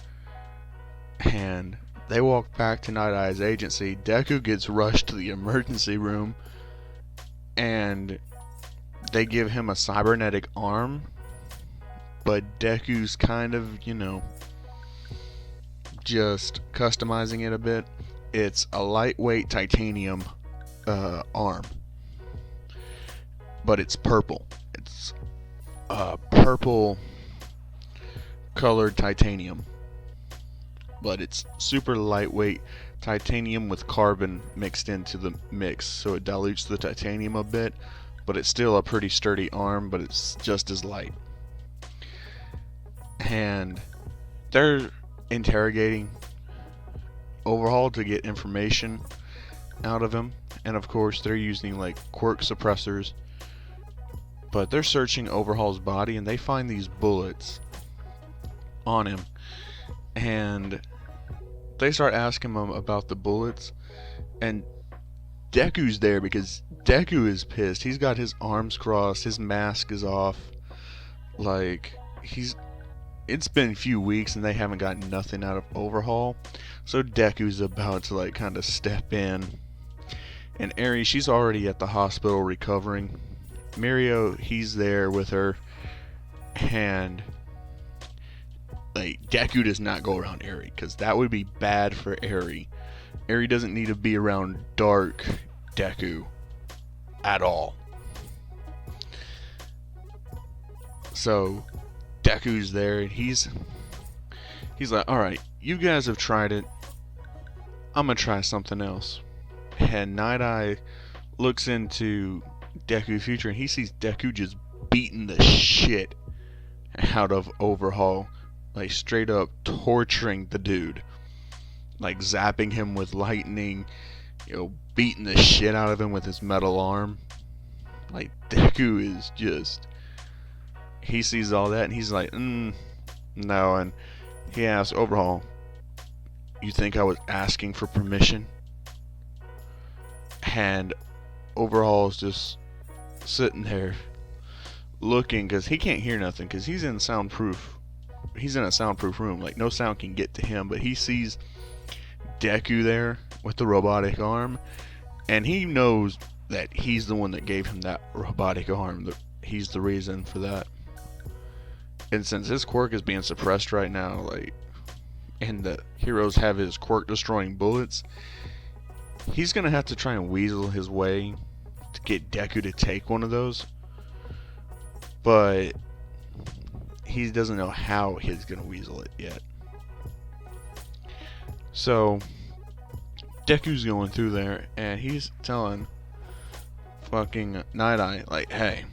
and they walk back to Night Eye's agency. Deku gets rushed to the emergency room, and they give him a cybernetic arm, but Deku's kind of, just customizing it a bit. It's a lightweight titanium arm, but it's purple. It's purple colored titanium, but it's super lightweight titanium with carbon mixed into the mix, so it dilutes the titanium a bit, but it's still a pretty sturdy arm, but it's just as light. And they're interrogating Overhaul to get information out of him, and of course they're using like quirk suppressors, but they're searching Overhaul's body and they find these bullets on him, and they start asking him about the bullets, and Deku's there because Deku is pissed. He's got his arms crossed, his mask is off, like it's been a few weeks and they haven't gotten nothing out of Overhaul, so Deku's about to like kind of step in. And Eri, she's already at the hospital recovering. Mirio, he's there with her, and like Deku does not go around Eri because that would be bad for Eri. Eri doesn't need to be around dark Deku at all. So Deku's there and he's like, alright, you guys have tried it, I'm gonna try something else. And Night Eye looks into Deku's future and he sees Deku just beating the shit out of Overhaul, like straight up torturing the dude, like zapping him with lightning, beating the shit out of him with his metal arm. Like Deku is just, he sees all that and he's like, no. And he asks Overhaul, you think I was asking for permission? And Overhaul's just sitting there looking, because he can't hear nothing because he's in a soundproof room, like no sound can get to him, but he sees Deku there with the robotic arm, and he knows that he's the one that gave him that robotic arm, that he's the reason for that. And since his quirk is being suppressed right now, like, and the heroes have his quirk destroying bullets, he's gonna have to try and weasel his way to get Deku to take one of those, but he doesn't know how he's gonna weasel it yet. So Deku's going through there and he's telling fucking Night Eye, like, hey,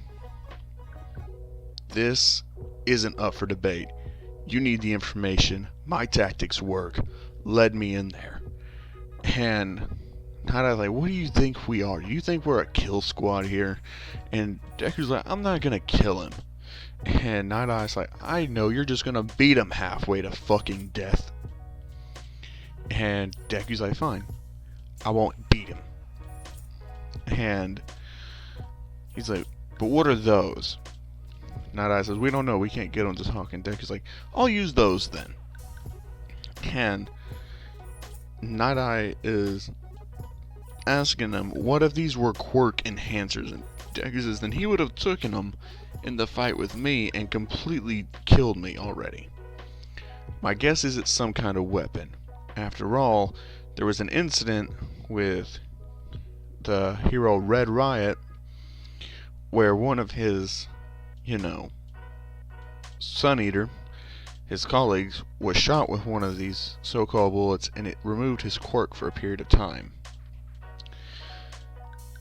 this isn't up for debate. You need the information. My tactics work. Let me in there. And Night Eye's like, what do you think we are? Do you think we're a kill squad here? And Deku's like, I'm not gonna kill him. And Night Eye's like, I know, you're just gonna beat him halfway to fucking death. And Deku's like, fine, I won't beat him. And He's like, but what are those? Night-Eye says, we don't know, we can't get them to talk. And Deku's like, I'll use those then. And Night-Eye is asking him, what if these were quirk enhancers? And Deku says, then he would have taken them in the fight with me and completely killed me already. My guess is it's some kind of weapon. After all, there was an incident with the hero Red Riot where one of his, Sun Eater, his colleagues, was shot with one of these so-called bullets, and it removed his quirk for a period of time.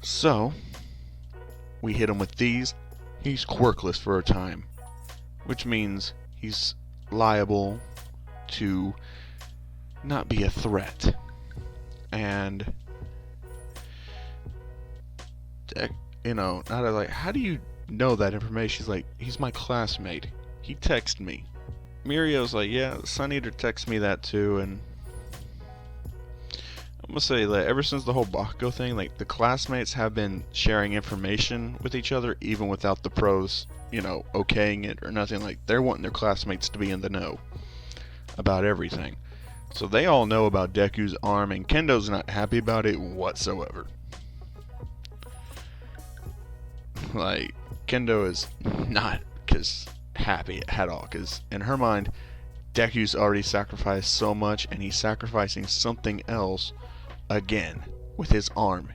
So, we hit him with these. He's quirkless for a time, which means he's liable to not be a threat. And Nada like, how do you know that information? She's like, he's my classmate. He texted me. Mirio's like, yeah, Sun Eater texted me that too, and I'm gonna say that ever since the whole Bakugo thing, like, the classmates have been sharing information with each other, even without the pros, okaying it or nothing. Like, they're wanting their classmates to be in the know about everything. So they all know about Deku's arm, and Kendo's not happy about it whatsoever. Like, Kendo is not happy at all, because in her mind, Deku's already sacrificed so much, and he's sacrificing something else again with his arm.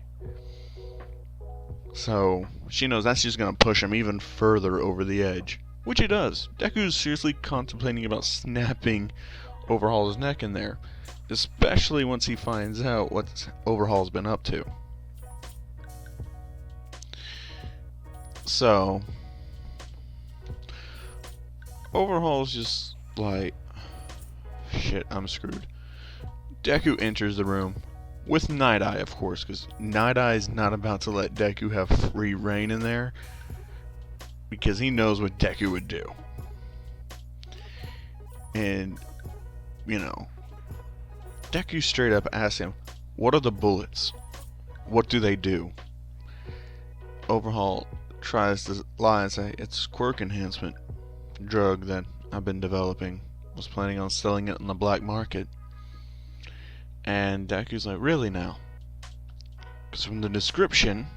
So she knows that's just going to push him even further over the edge, which it does. Deku's seriously contemplating about snapping Overhaul's neck in there, especially once he finds out what Overhaul's been up to. So Overhaul's just like, shit, I'm screwed. Deku enters the room with Night-Eye, of course, because Night-Eye is not about to let Deku have free reign in there, because he knows what Deku would do. And, Deku straight up asks him, what are the bullets? What do they do? Overhaul tries to lie and say, it's quirk enhancement drug that I've been developing. Was planning on selling it on the black market. And Deku's like, really now? Because from the description,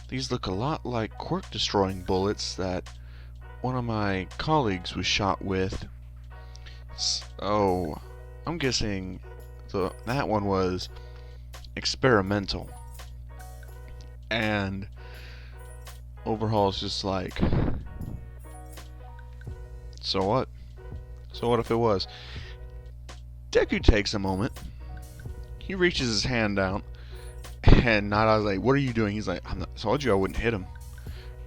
these look a lot like quirk destroying bullets that one of my colleagues was shot with. So I'm guessing that one was experimental. And Overhaul's just like, so what? So what if it was? Deku takes a moment. He reaches his hand out, and Night-Eye's like, what are you doing? He's like, I told you I wouldn't hit him.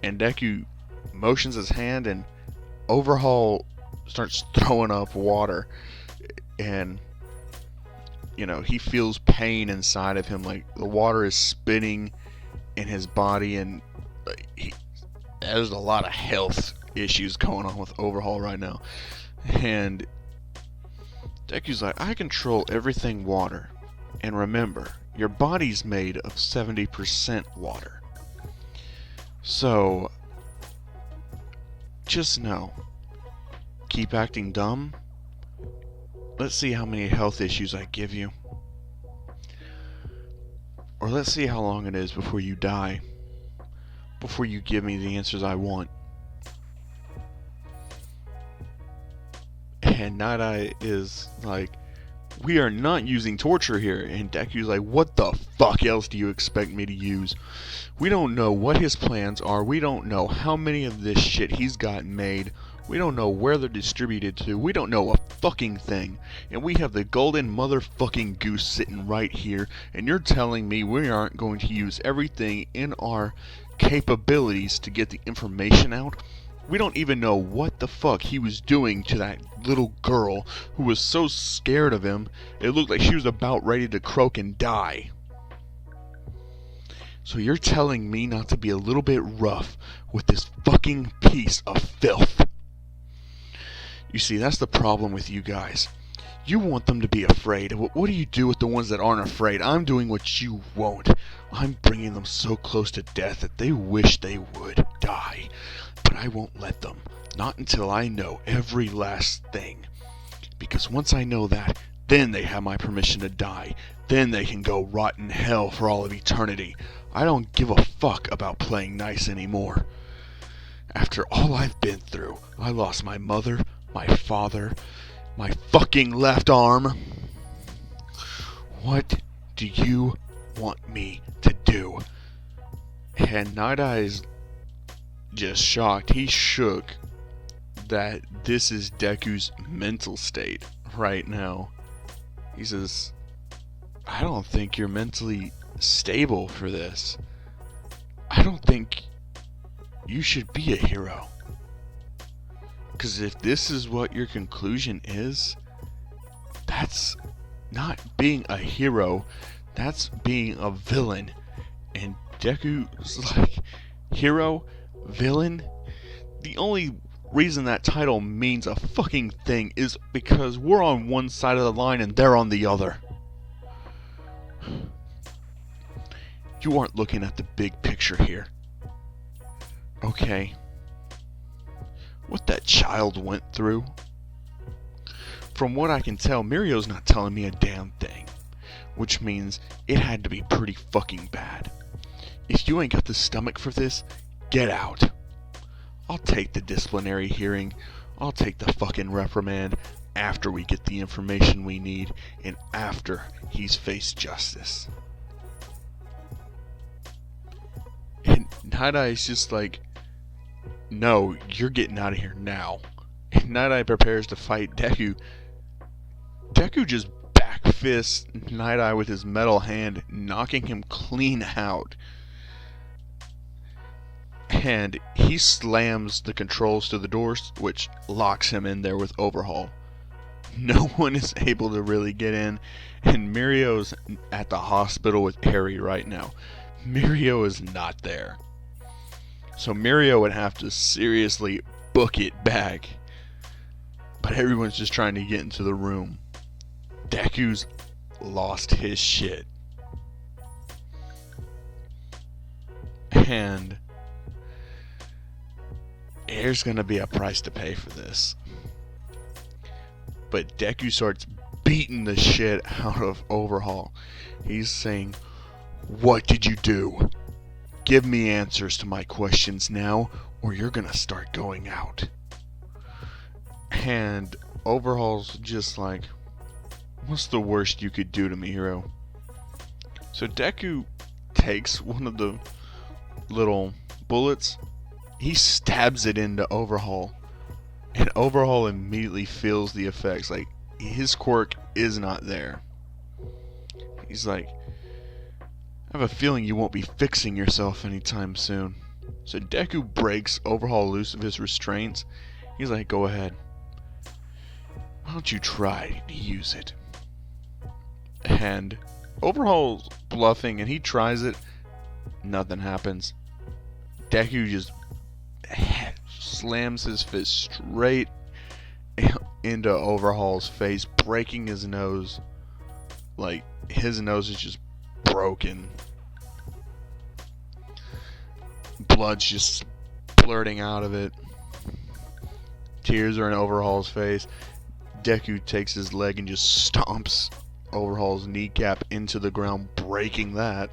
And Deku motions his hand, and Overhaul starts throwing up water. And, he feels pain inside of him. Like, the water is spinning in his body, and there's a lot of health issues going on with Overhaul right now. And Deku's like, I control everything water. And remember, your body's made of 70% water. So, just know, keep acting dumb. Let's see how many health issues I give you. Or let's see how long it is before you die. Before you give me the answers I want. And Night-Eye is like, we are not using torture here. And Deku's like, what the fuck else do you expect me to use? We don't know what his plans are. We don't know how many of this shit he's got made. We don't know where they're distributed to. We don't know a fucking thing. And we have the golden motherfucking goose sitting right here. And you're telling me we aren't going to use everything in our capabilities to get the information out? We don't even know what the fuck he was doing to that little girl who was so scared of him, it looked like she was about ready to croak and die. So you're telling me not to be a little bit rough with this fucking piece of filth? You see, that's the problem with you guys. You want them to be afraid. What do you do with the ones that aren't afraid? I'm doing what you won't. I'm bringing them so close to death that they wish they would die. But I won't let them. Not until I know every last thing. Because once I know that, then they have my permission to die. Then they can go rot in hell for all of eternity. I don't give a fuck about playing nice anymore. After all I've been through, I lost my mother, my father, my fucking left arm. What do you want me to do? And Night Eye's just shocked. He's shook that this is Deku's mental state right now. He says, I don't think you're mentally stable for this. I don't think you should be a hero. Because if this is what your conclusion is, that's not being a hero, that's being a villain. And Deku's like, hero, villain? The only reason that title means a fucking thing is because we're on one side of the line and they're on the other. You aren't looking at the big picture here. Okay. What that child went through. From what I can tell, Mirio's not telling me a damn thing. Which means it had to be pretty fucking bad. If you ain't got the stomach for this, get out. I'll take the disciplinary hearing. I'll take the fucking reprimand after we get the information we need and after he's faced justice. And Night Eye's just like, no, you're getting out of here now. And Night Eye prepares to fight Deku. Deku just back fists Night Eye with his metal hand, knocking him clean out. And he slams the controls to the doors, which locks him in there with Overhaul. No one is able to really get in, and Mirio's at the hospital with Harry right now. Mirio is not there. So Mirio would have to seriously book it back. But everyone's just trying to get into the room. Deku's lost his shit. And there's gonna be a price to pay for this. But Deku starts beating the shit out of Overhaul. He's saying, what did you do? Give me answers to my questions now, or you're gonna start going out. And Overhaul's just like, what's the worst you could do to me, hero? So Deku takes one of the little bullets, he stabs it into Overhaul, and Overhaul immediately feels the effects. Like, his quirk is not there. He's like, I have a feeling you won't be fixing yourself anytime soon. So Deku breaks Overhaul loose of his restraints. He's like, go ahead. Why don't you try to use it? And Overhaul's bluffing and he tries it. Nothing happens. Deku just slams his fist straight into Overhaul's face, breaking his nose. Like, his nose is just broken. Blood's just splurting out of it. Tears are in Overhaul's face. Deku takes his leg and just stomps Overhaul's kneecap into the ground, breaking that.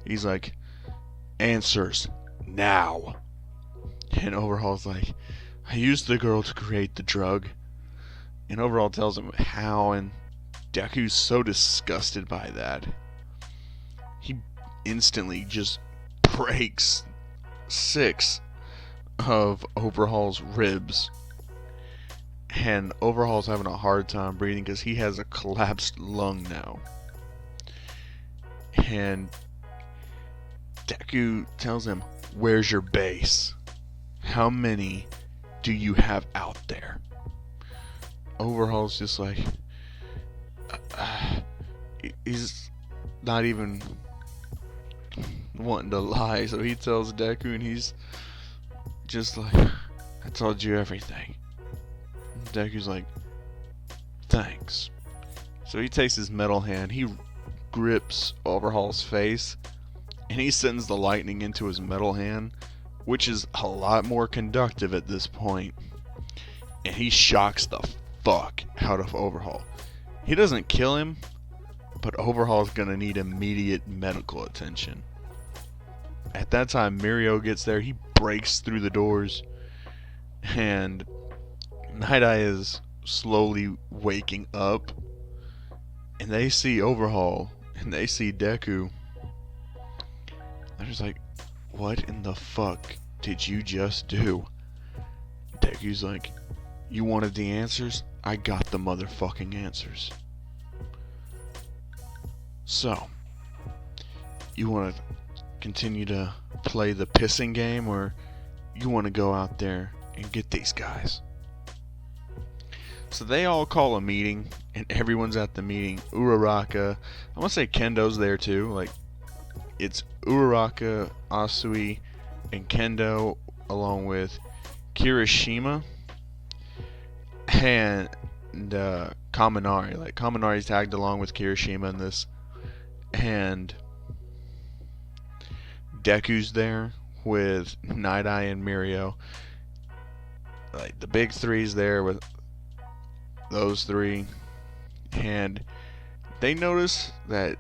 He's like, answers now. And Overhaul's like, I used the girl to create the drug. And Overhaul tells him how, and Deku's so disgusted by that. He instantly just breaks 6 of Overhaul's ribs. And Overhaul's having a hard time breathing because he has a collapsed lung now. And Deku tells him, where's your base? How many do you have out there? Overhaul's just like, he's not even wanting to lie, so he tells Deku, and he's just like, I told you everything. Deku's like, Thanks. So he takes his metal hand, he grips Overhaul's face, and he sends the lightning into his metal hand, which is a lot more conductive at this point. And he shocks the fuck out of Overhaul. He doesn't kill him, but Overhaul's gonna need immediate medical attention. At that time, Mirio gets there, he breaks through the doors, and Night Eye is slowly waking up, and they see Overhaul, and they see Deku. They're just like, what in the fuck did you just do? Deku's like, you wanted the answers? I got the motherfucking answers. So, you want to continue to play the pissing game, or you want to go out there and get these guys? So they all call a meeting, and everyone's at the meeting. Uraraka, I want to say Kendo's there too. Like, it's Uraraka, Asui, and Kendo, along with Kirishima and Kaminari. Like, Kaminari's tagged along with Kirishima in this, and Deku's there with Night Eye and Mirio. Like, the big three's there with those three, and they notice that,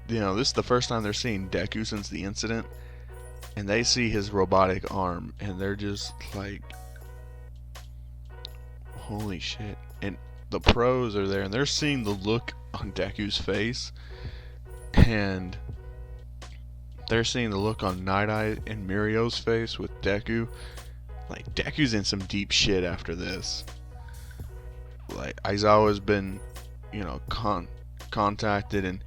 you know, this is the first time they're seeing Deku since the incident, and they see his robotic arm, and they're just like, holy shit. And the pros are there, and they're seeing the look on Deku's face, and they're seeing the look on Night Eye and Mirio's face with Deku. Like, Deku's in some deep shit after this. Like, Aizawa's been, you know, contacted, and,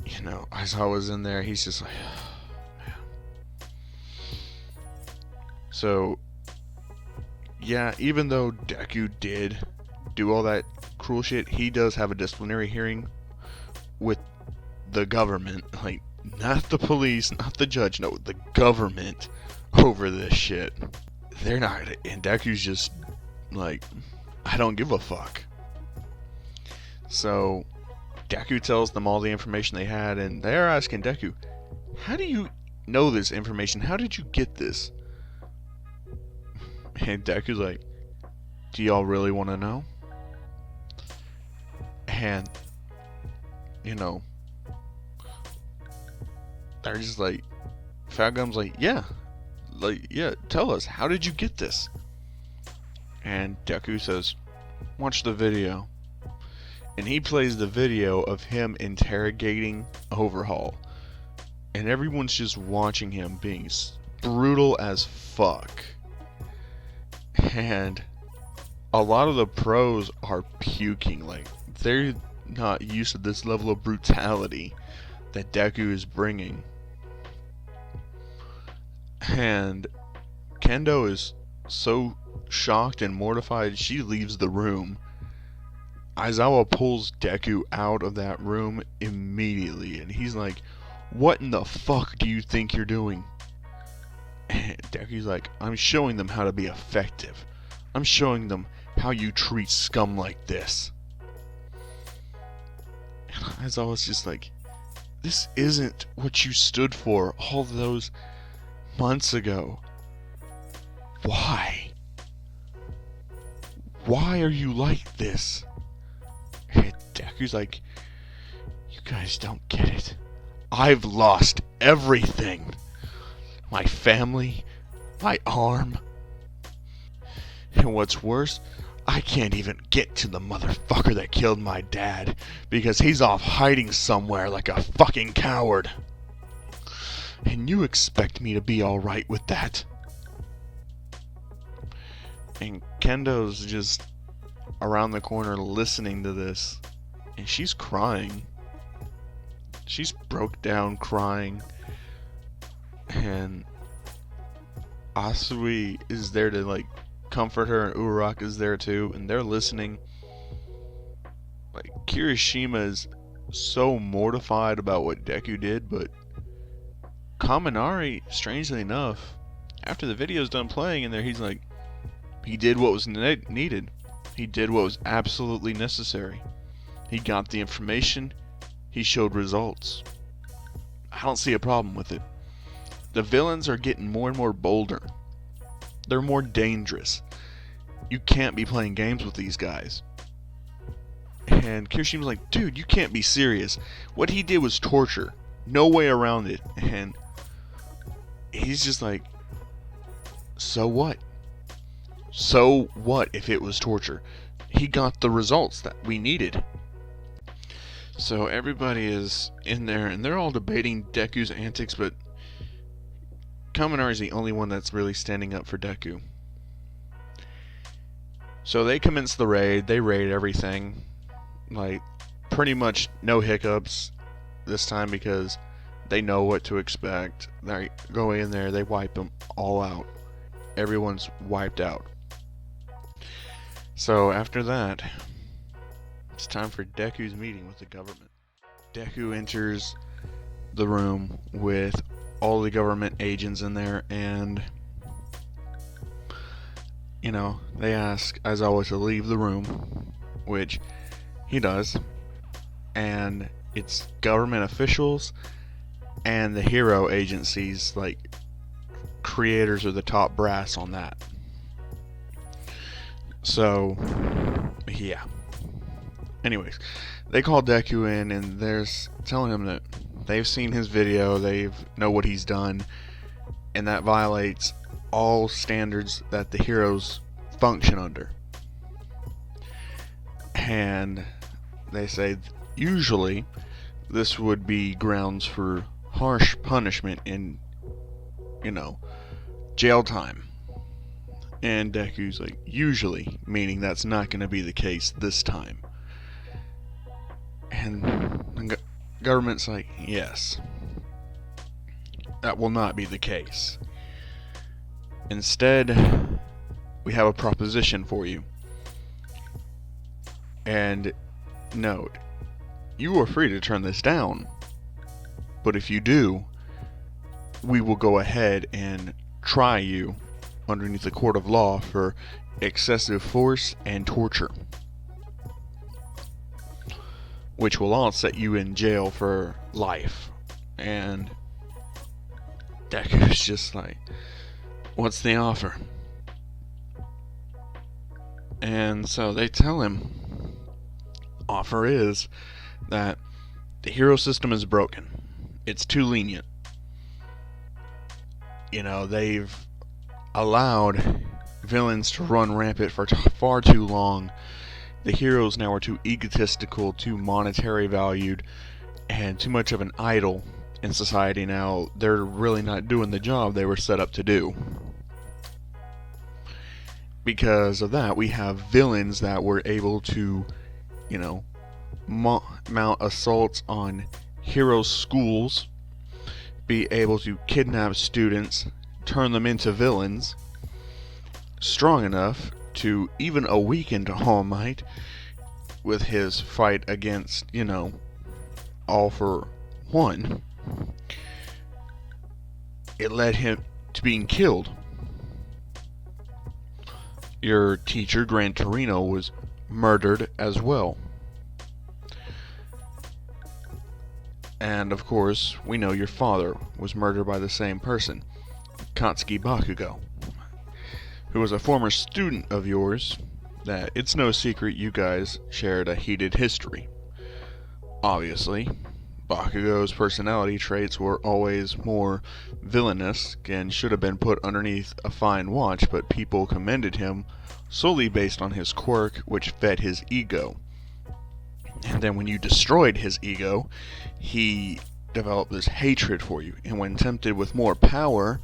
you know, Aizawa's in there. He's just like, oh, man. So, yeah, even though Deku did do all that cruel shit, he does have a disciplinary hearing with the government. Like, not the police, not the judge, no, the government over this shit. They're not, and Deku's just like, I don't give a fuck. So Deku tells them all the information they had, and they're asking Deku, how do you know this information? How did you get this? And Deku's like, do y'all really want to know? And, you know, they're just like, Fat Gum's like, yeah, tell us, how did you get this? And Deku says, watch the video. And he plays the video of him interrogating Overhaul. And everyone's just watching him being brutal as fuck. And a lot of the pros are puking. Like, they're not used to this level of brutality that Deku is bringing. And Kendo is so shocked and mortified, she leaves the room. Aizawa pulls Deku out of that room immediately, and he's like, what in the fuck do you think you're doing? And Deku's like, I'm showing them how to be effective. I'm showing them how you treat scum like this. And Aizawa's just like, this isn't what you stood for all those months ago. Why? Why are you like this? And Deku's like, you guys don't get it. I've lost everything. My family, my arm. And what's worse, I can't even get to the motherfucker that killed my dad because he's off hiding somewhere like a fucking coward. And you expect me to be alright with that? And Kendo's just around the corner listening to this, and she's crying. She's broke down crying. And Asui is there to, like, comfort her, and Uraraka is there too, and they're listening. Like, Kirishima is so mortified about what Deku did, but Kaminari, strangely enough, after the video's done playing in there, he's like, he did what was needed. He did what was absolutely necessary. He got the information, he showed results. I don't see a problem with it. The villains are getting more and more bolder. They're more dangerous. You can't be playing games with these guys. And Kirishima's like, dude, you can't be serious. What he did was torture. No way around it. And he's just like, so what? So what if it was torture? He got the results that we needed. So everybody is in there, and they're all debating Deku's antics, but Kaminari is the only one that's really standing up for Deku. So they commence the raid. They raid everything. Like, pretty much no hiccups this time because they know what to expect. They go in there, they wipe them all out. Everyone's wiped out. So after that, it's time for Deku's meeting with the government. Deku enters the room with all the government agents in there, and they ask Aizawa to leave the room, which he does, and it's government officials and the hero agencies, like creators are the top brass on that. So yeah. Anyways, they call Deku in, and they're telling him that they've seen his video, they know what he's done, and that violates all standards that the heroes function under. And they say usually this would be grounds for harsh punishment in, jail time. And Deku's like, usually, meaning that's not going to be the case this time. And the government's like, yes, that will not be the case. Instead, we have a proposition for you. And note, you are free to turn this down. But if you do, we will go ahead and try you underneath the court of law for excessive force and torture, which will all set you in jail for life. And Deku's just like, what's the offer? And so they tell him, offer is that the hero system is broken. It's too lenient. They've allowed villains to run rampant for far too long. The heroes now are too egotistical, too monetary valued, and too much of an idol in society now. They're really not doing the job they were set up to do. Because of that, we have villains that were able to, mount assaults on hero schools, be able to kidnap students, turn them into villains, strong enough to even a weakened All Might with his fight against, All for One. It led him to being killed. Your teacher, Gran Torino, was murdered as well. And of course, we know your father was murdered by the same person, Katsuki Bakugo, who was a former student of yours, that it's no secret you guys shared a heated history. Obviously, Bakugo's personality traits were always more villainous and should have been put underneath a fine watch, but people commended him solely based on his quirk, which fed his ego. And then when you destroyed his ego, he developed this hatred for you, and when tempted with more power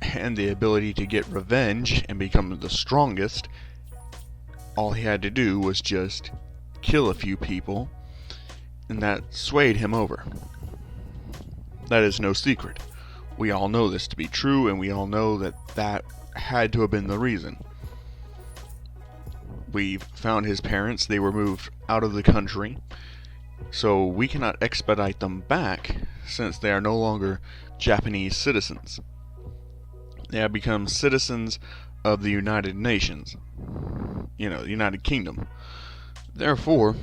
and the ability to get revenge and become the strongest, all he had to do was just kill a few people, and that swayed him over. That is no secret. We all know this to be true, and we all know that that had to have been the reason. We've found his parents. They were moved out of the country, so we cannot expedite them back since they are no longer Japanese citizens. They have become citizens of the United Nations. the United Kingdom. Therefore,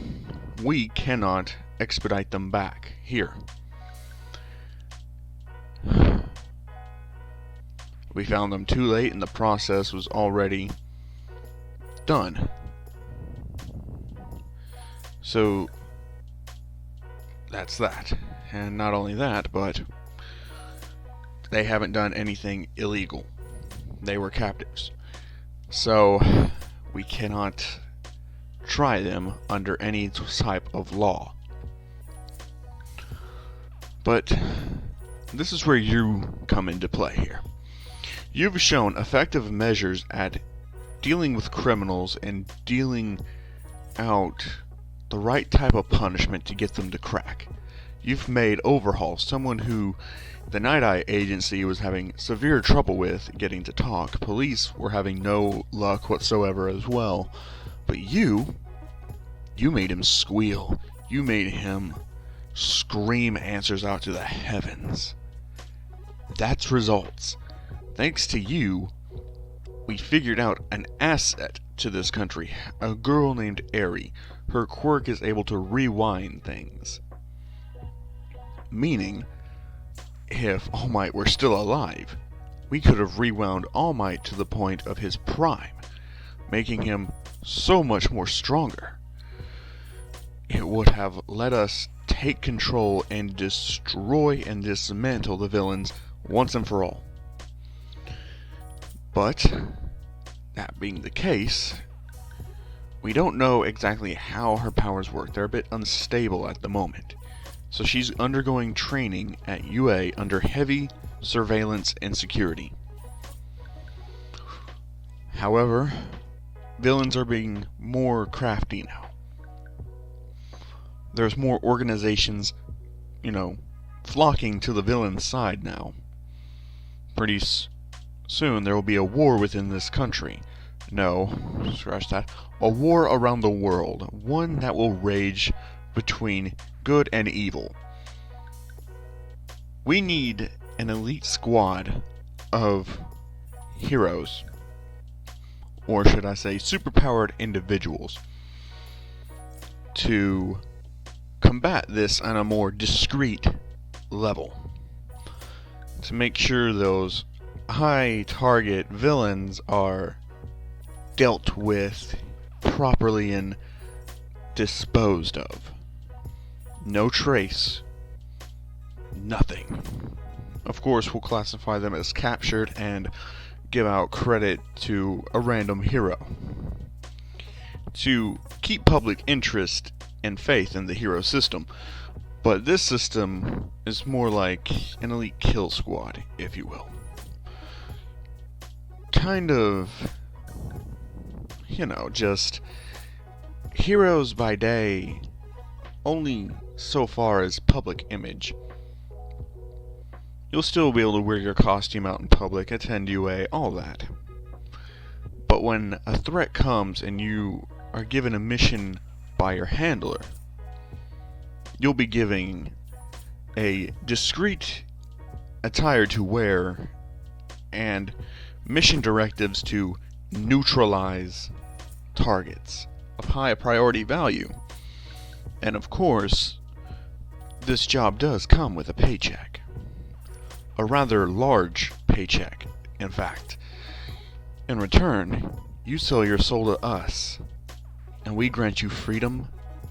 we cannot expedite them back here. We found them too late and the process was already done. So that's that. And not only that, but they haven't done anything illegal. They were captives. So we cannot try them under any type of law. But this is where you come into play here. You've shown effective measures at dealing with criminals and dealing out the right type of punishment to get them to crack. You've made Overhaul someone who the Night Eye agency was having severe trouble with getting to talk. Police were having no luck whatsoever as well. But you made him squeal. You made him scream answers out to the heavens. That's results. Thanks to you, we figured out an asset to this country. A girl named Eri. Her quirk is able to rewind things. Meaning, if All Might were still alive, we could have rewound All Might to the point of his prime, making him so much more stronger. It would have let us take control and destroy and dismantle the villains once and for all. But, that being the case, we don't know exactly how her powers work. They're a bit unstable at the moment. So she's undergoing training at UA under heavy surveillance and security. However, villains are being more crafty now. There's more organizations, flocking to the villain's side now. Pretty soon there will be a war within this country. No, scratch that. A war around the world. One that will rage between good and evil. We need an elite squad of heroes. Or should I say superpowered individuals. To combat this on a more discreet level. To make sure those high target villains are dealt with properly and disposed of. No trace. Nothing. Of course, we'll classify them as captured and give out credit to a random hero. To keep public interest and faith in the hero system. But this system is more like an elite kill squad, if you will. Kind of, just heroes by day, only so far as public image. You'll still be able to wear your costume out in public, attend UA, all that. But when a threat comes and you are given a mission by your handler, you'll be giving a discreet attire to wear and mission directives to neutralize targets of high priority value. And of course, this job does come with a paycheck. A rather large paycheck, in fact. In return, you sell your soul to us, and we grant you freedom,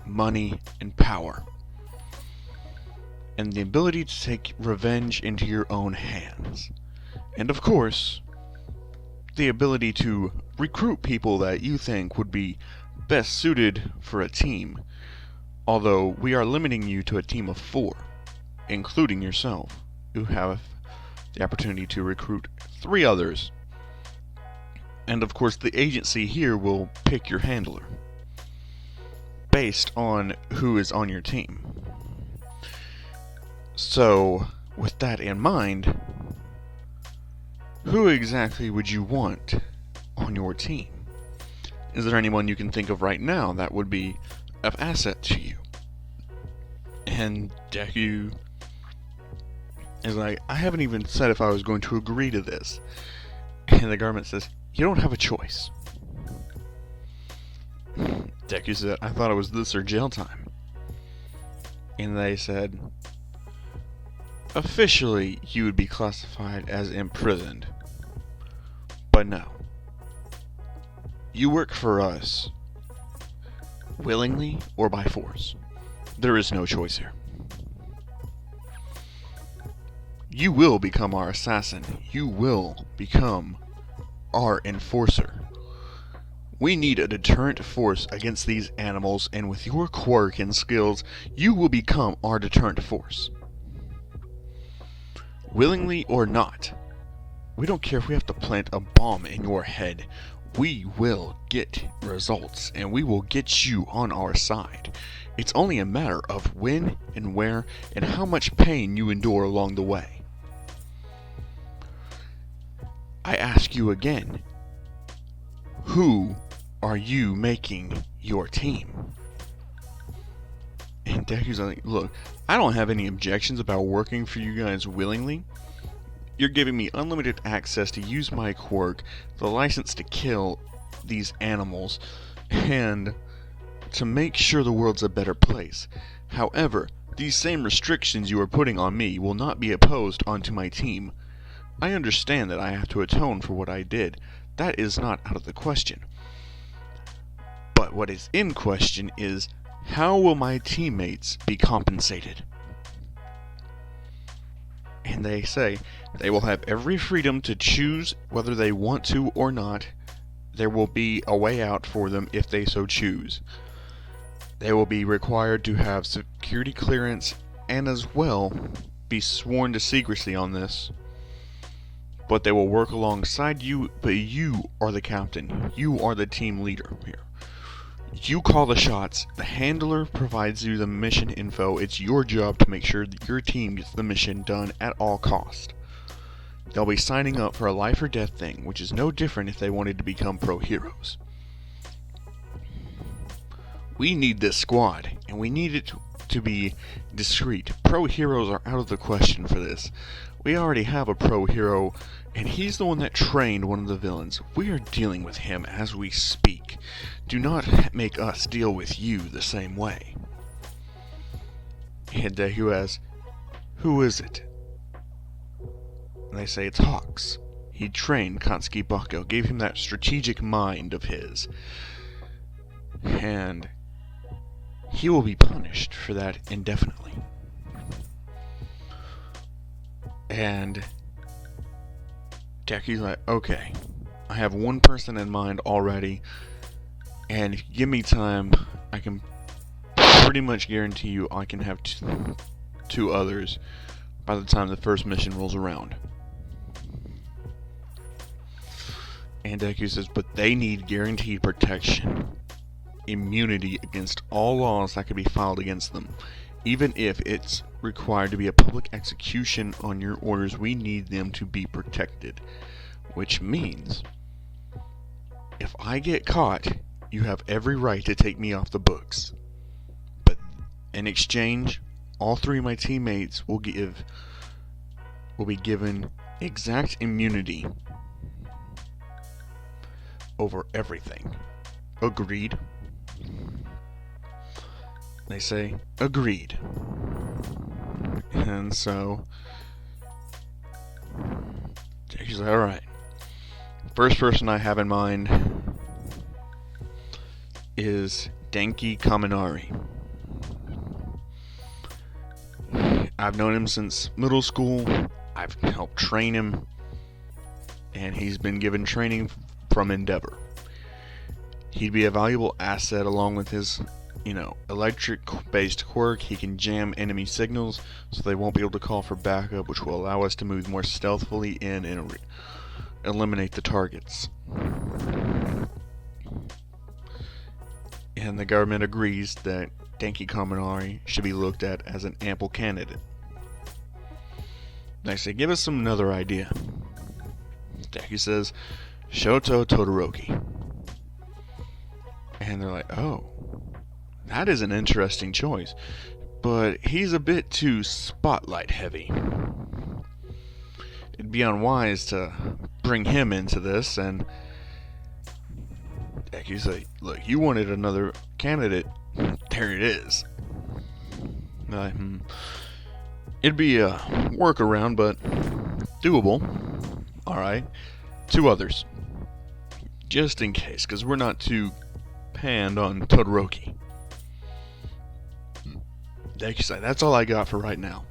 money, and power. And the ability to take revenge into your own hands. And of course, the ability to recruit people that you think would be best suited for a team. Although we are limiting you to a team of 4, including yourself, who have the opportunity to recruit 3 others. And of course, the agency here will pick your handler based on who is on your team. So, with that in mind, who exactly would you want on your team? Is there anyone you can think of right now that would be of asset to you? And Deku is like, I haven't even said if I was going to agree to this. And the government says, you don't have a choice. Deku said, I thought it was this or jail time. And they said, officially, you would be classified as imprisoned. But no. You work for us, willingly or by force. There is no choice here. You will become our assassin. You will become our enforcer. We need a deterrent force against these animals, and with your quirk and skills, you will become our deterrent force. Willingly or not, we don't care if we have to plant a bomb in your head. We will get results, and we will get you on our side. It's only a matter of when and where and how much pain you endure along the way. I ask you again, who are you making your team? And Deku's like, look, I don't have any objections about working for you guys willingly. You're giving me unlimited access to use my quirk, the license to kill these animals, and to make sure the world's a better place. However, these same restrictions you are putting on me will not be imposed onto my team. I understand that I have to atone for what I did. That is not out of the question. But what is in question is, how will my teammates be compensated? And they say they will have every freedom to choose whether they want to or not. There will be a way out for them if they so choose. They will be required to have security clearance and as well be sworn to secrecy on this. But they will work alongside you, but you are the captain. You are the team leader here. You call the shots. The handler provides you the mission info. It's your job to make sure that your team gets the mission done at all cost. They'll be signing up for a life or death thing, which is no different if they wanted to become pro heroes. We need this squad, and we need it to be discreet. Pro heroes are out of the question for this. We already have a pro hero, and he's the one that trained one of the villains. We are dealing with him as we speak. Do not make us deal with you the same way. And Deku asks, who is it? And they say it's Hawks. He trained Katsuki Bako, gave him that strategic mind of his. And he will be punished for that indefinitely. And Deku's like, okay, I have one person in mind already, and if you give me time, I can pretty much guarantee you I can have two others by the time the first mission rolls around. And Deku says, but they need guaranteed protection, immunity against all laws that could be filed against them. Even if it's required to be a public execution on your orders, we need them to be protected. Which means, if I get caught, you have every right to take me off the books. But in exchange, all three of my teammates will be given exact immunity over everything. Agreed? They say, agreed. And so Jake's like, alright. First person I have in mind is Denki Kaminari. I've known him since middle school. I've helped train him. And he's been given training from Endeavor. He'd be a valuable asset along with his electric-based quirk. He can jam enemy signals so they won't be able to call for backup, which will allow us to move more stealthily in and eliminate the targets. And the government agrees that Denki Kaminari should be looked at as an ample candidate. They say, give us another idea. Deku says, Shoto Todoroki. And they're like, oh, that is an interesting choice, but he's a bit too spotlight heavy. It'd be unwise to bring him into this, and Deku's like, look, you wanted another candidate. There it is. It'd be a workaround, but doable. Alright. 2 others. Just in case, because we're not too panned on Todoroki. Deku's like, that's all I got for right now.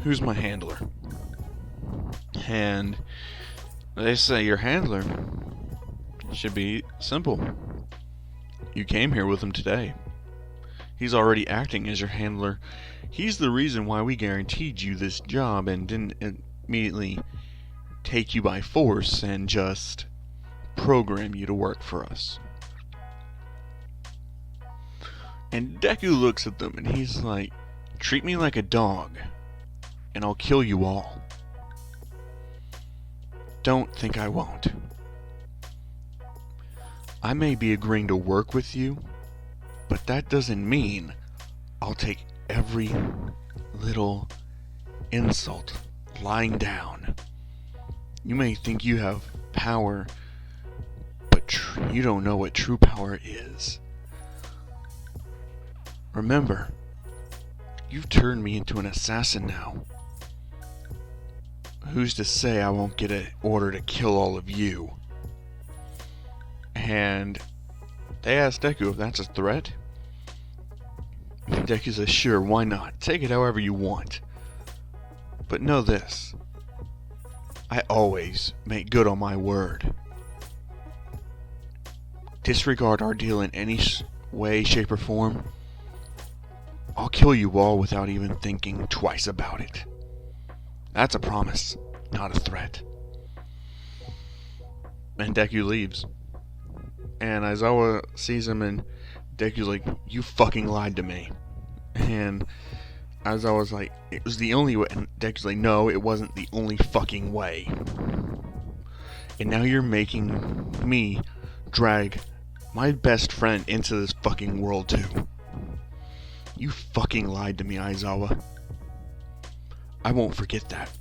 Who's my handler? And they say your handler should be simple. You came here with him today. He's already acting as your handler. He's the reason why we guaranteed you this job and didn't immediately take you by force and just program you to work for us. And Deku looks at them and he's like, treat me like a dog and I'll kill you all. Don't think I won't. I may be agreeing to work with you, but that doesn't mean I'll take every little insult lying down. You may think you have power, but you don't know what true power is. Remember, you've turned me into an assassin now. Who's to say I won't get an order to kill all of you? And they ask Deku if that's a threat. And Deku says, sure, why not? Take it however you want. But know this. I always make good on my word. Disregard our deal in any way, shape, or form. I'll kill you all without even thinking twice about it. That's a promise, not a threat. And Deku leaves. And Aizawa sees him and Deku's like, you fucking lied to me. And Aizawa's like, it was the only way. And Deku's like, no, it wasn't the only fucking way. And now you're making me drag my best friend into this fucking world too. You fucking lied to me, Aizawa. I won't forget that.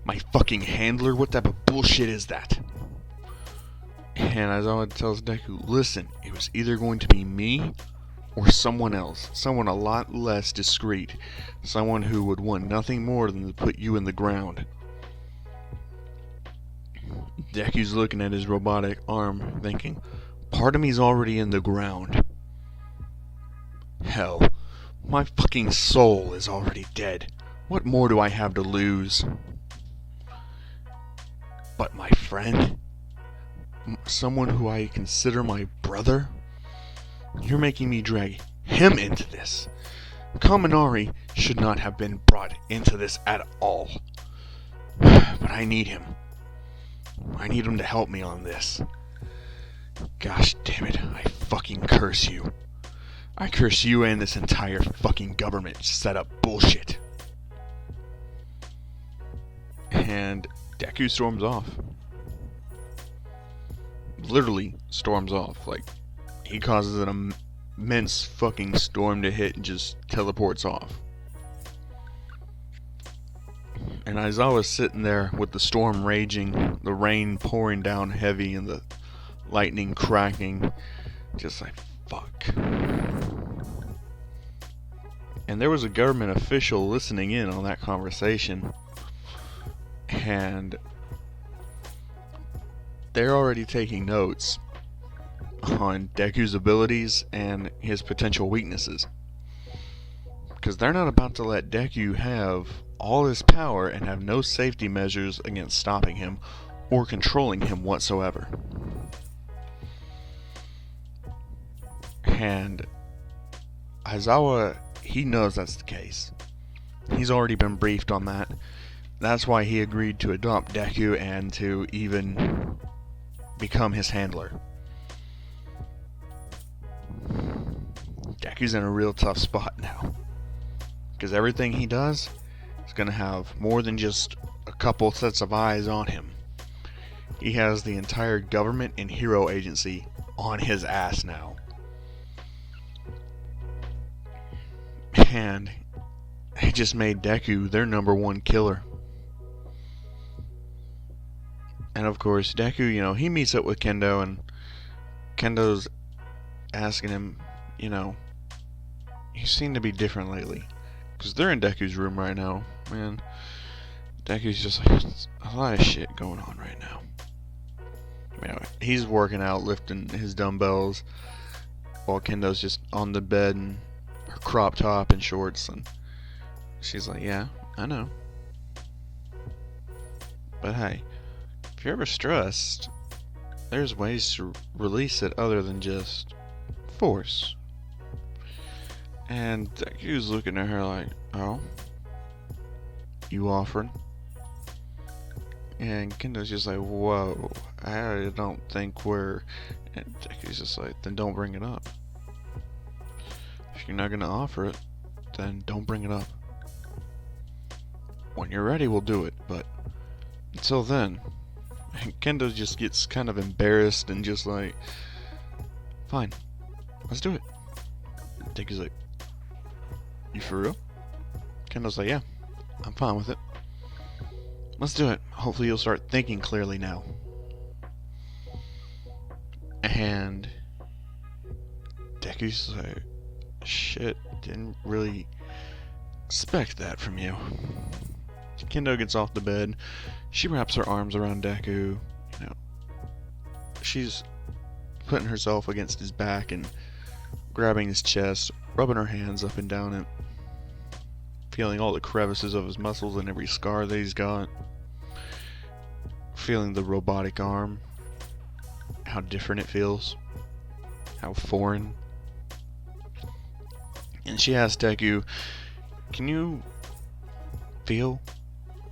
My fucking handler? What type of bullshit is that? And Aizawa tells Deku, listen, it was either going to be me or someone else. Someone a lot less discreet. Someone who would want nothing more than to put you in the ground. Deku's looking at his robotic arm, thinking, part of me's already in the ground. Hell, my fucking soul is already dead. What more do I have to lose? But my friend? Someone who I consider my brother? You're making me drag him into this. Kaminari should not have been brought into this at all. But I need him. I need him to help me on this. Gosh damn it, I fucking curse you. I curse you and this entire fucking government set up bullshit. And Deku storms off. Literally storms off. Like, he causes an immense fucking storm to hit and just teleports off. And Aizawa's sitting there with the storm raging, the rain pouring down heavy and the lightning cracking. Just like, fuck. And there was a government official listening in on that conversation. And they're already taking notes on Deku's abilities and his potential weaknesses. Because they're not about to let Deku have all his power and have no safety measures against stopping him or controlling him whatsoever. And Aizawa, he knows that's the case. He's already been briefed on that. That's why he agreed to adopt Deku and to even become his handler. Deku's in a real tough spot now. Because everything he does is going to have more than just a couple sets of eyes on him. He has the entire government and hero agency on his ass now. And he just made Deku their #1 killer. And of course, Deku, he meets up with Kendo, and Kendo's asking him, you seem to be different lately. Because they're in Deku's room right now, man. Deku's just like, a lot of shit going on right now. He's working out, lifting his dumbbells, while Kendo's just on the bed in her crop top and shorts, and she's like, yeah, I know. But hey, if you're ever stressed, there's ways to release it other than just force. And Deku's looking at her like, oh, you offering? And Kendo's just like, whoa, I don't think we're... And Deku's just like, then don't bring it up. If you're not going to offer it, then don't bring it up. When you're ready, we'll do it, but until then... And Kendo just gets kind of embarrassed and just like, fine, let's do it. And Deku's like, you for real? Kendo's like, yeah, I'm fine with it. Let's do it. Hopefully you'll start thinking clearly now. And Deku's like, shit, didn't really expect that from you. Kendo gets off the bed. She wraps her arms around Deku. She's putting herself against his back and grabbing his chest, rubbing her hands up and down it, feeling all the crevices of his muscles and every scar that he's got, feeling the robotic arm, how different it feels, how foreign. And she asks Deku, can you feel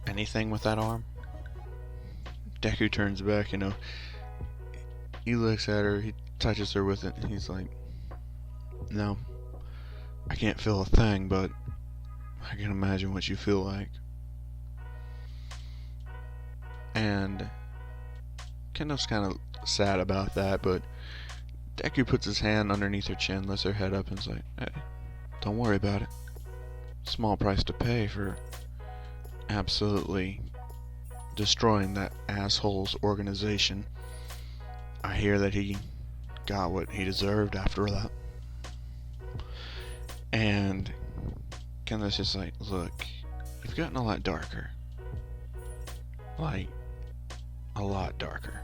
anything with that arm? Deku turns back, he looks at her, he touches her with it, and he's like, no, I can't feel a thing, but I can imagine what you feel like. And Kendo's kind of sad about that, but Deku puts his hand underneath her chin, lifts her head up, and is like, hey, don't worry about it. Small price to pay for absolutely destroying that asshole's organization. I hear that he got what he deserved after that. And Kendo's just like, look, you've gotten a lot darker. Like, a lot darker.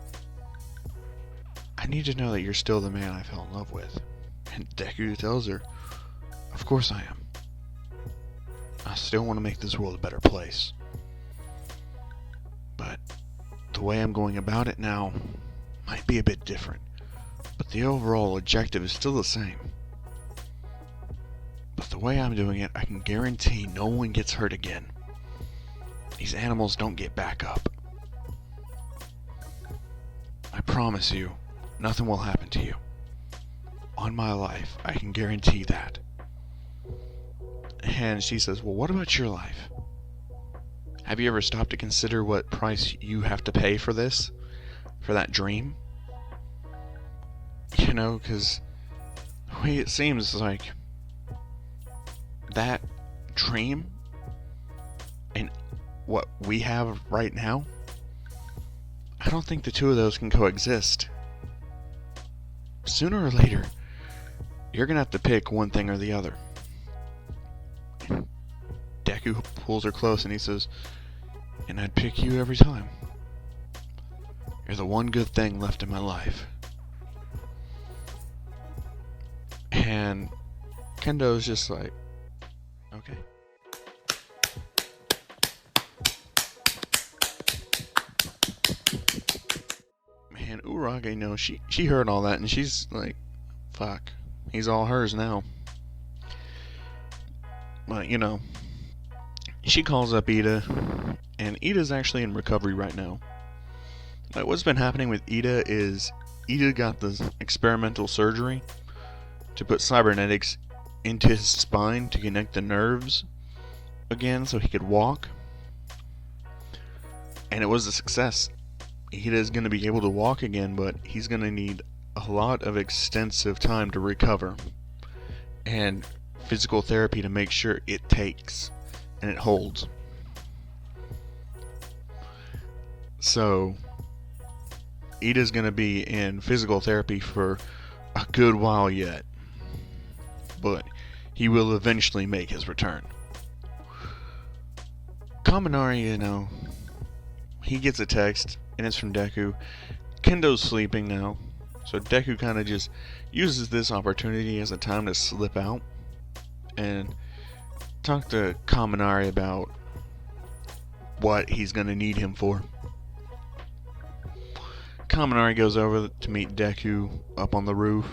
I need to know that you're still the man I fell in love with. And Deku tells her, of course I am. I still want to make this world a better place. But the way I'm going about it now might be a bit different. But the overall objective is still the same. But the way I'm doing it, I can guarantee no one gets hurt again. These animals don't get back up. I promise you, nothing will happen to you. On my life, I can guarantee that. And she says, well, what about your life? Have you ever stopped to consider what price you have to pay for this? For that dream? Because the way it seems like that dream and what we have right now, I don't think the two of those can coexist. Sooner or later, you're gonna have to pick one thing or the other. Deku pulls her close and he says, and I'd pick you every time. You're the one good thing left in my life. And Kendo's just like, okay. Man, Urage, she heard all that and she's like, fuck, he's all hers now. But, she calls up Ida, and Ida's actually in recovery right now. Like, what's been happening with Ida is Ida got this experimental surgery to put cybernetics into his spine to connect the nerves again so he could walk. And it was a success. Ida is going to be able to walk again, but he's going to need a lot of extensive time to recover. And physical therapy to make sure it takes and it holds. So Ida's gonna be in physical therapy for a good while yet, but he will eventually make his return. Kaminari, he gets a text, and it's from Deku. Kendo's sleeping now, so Deku kind of just uses this opportunity as a time to slip out and talk to Kaminari about what he's going to need him for. Kaminari goes over to meet Deku up on the roof,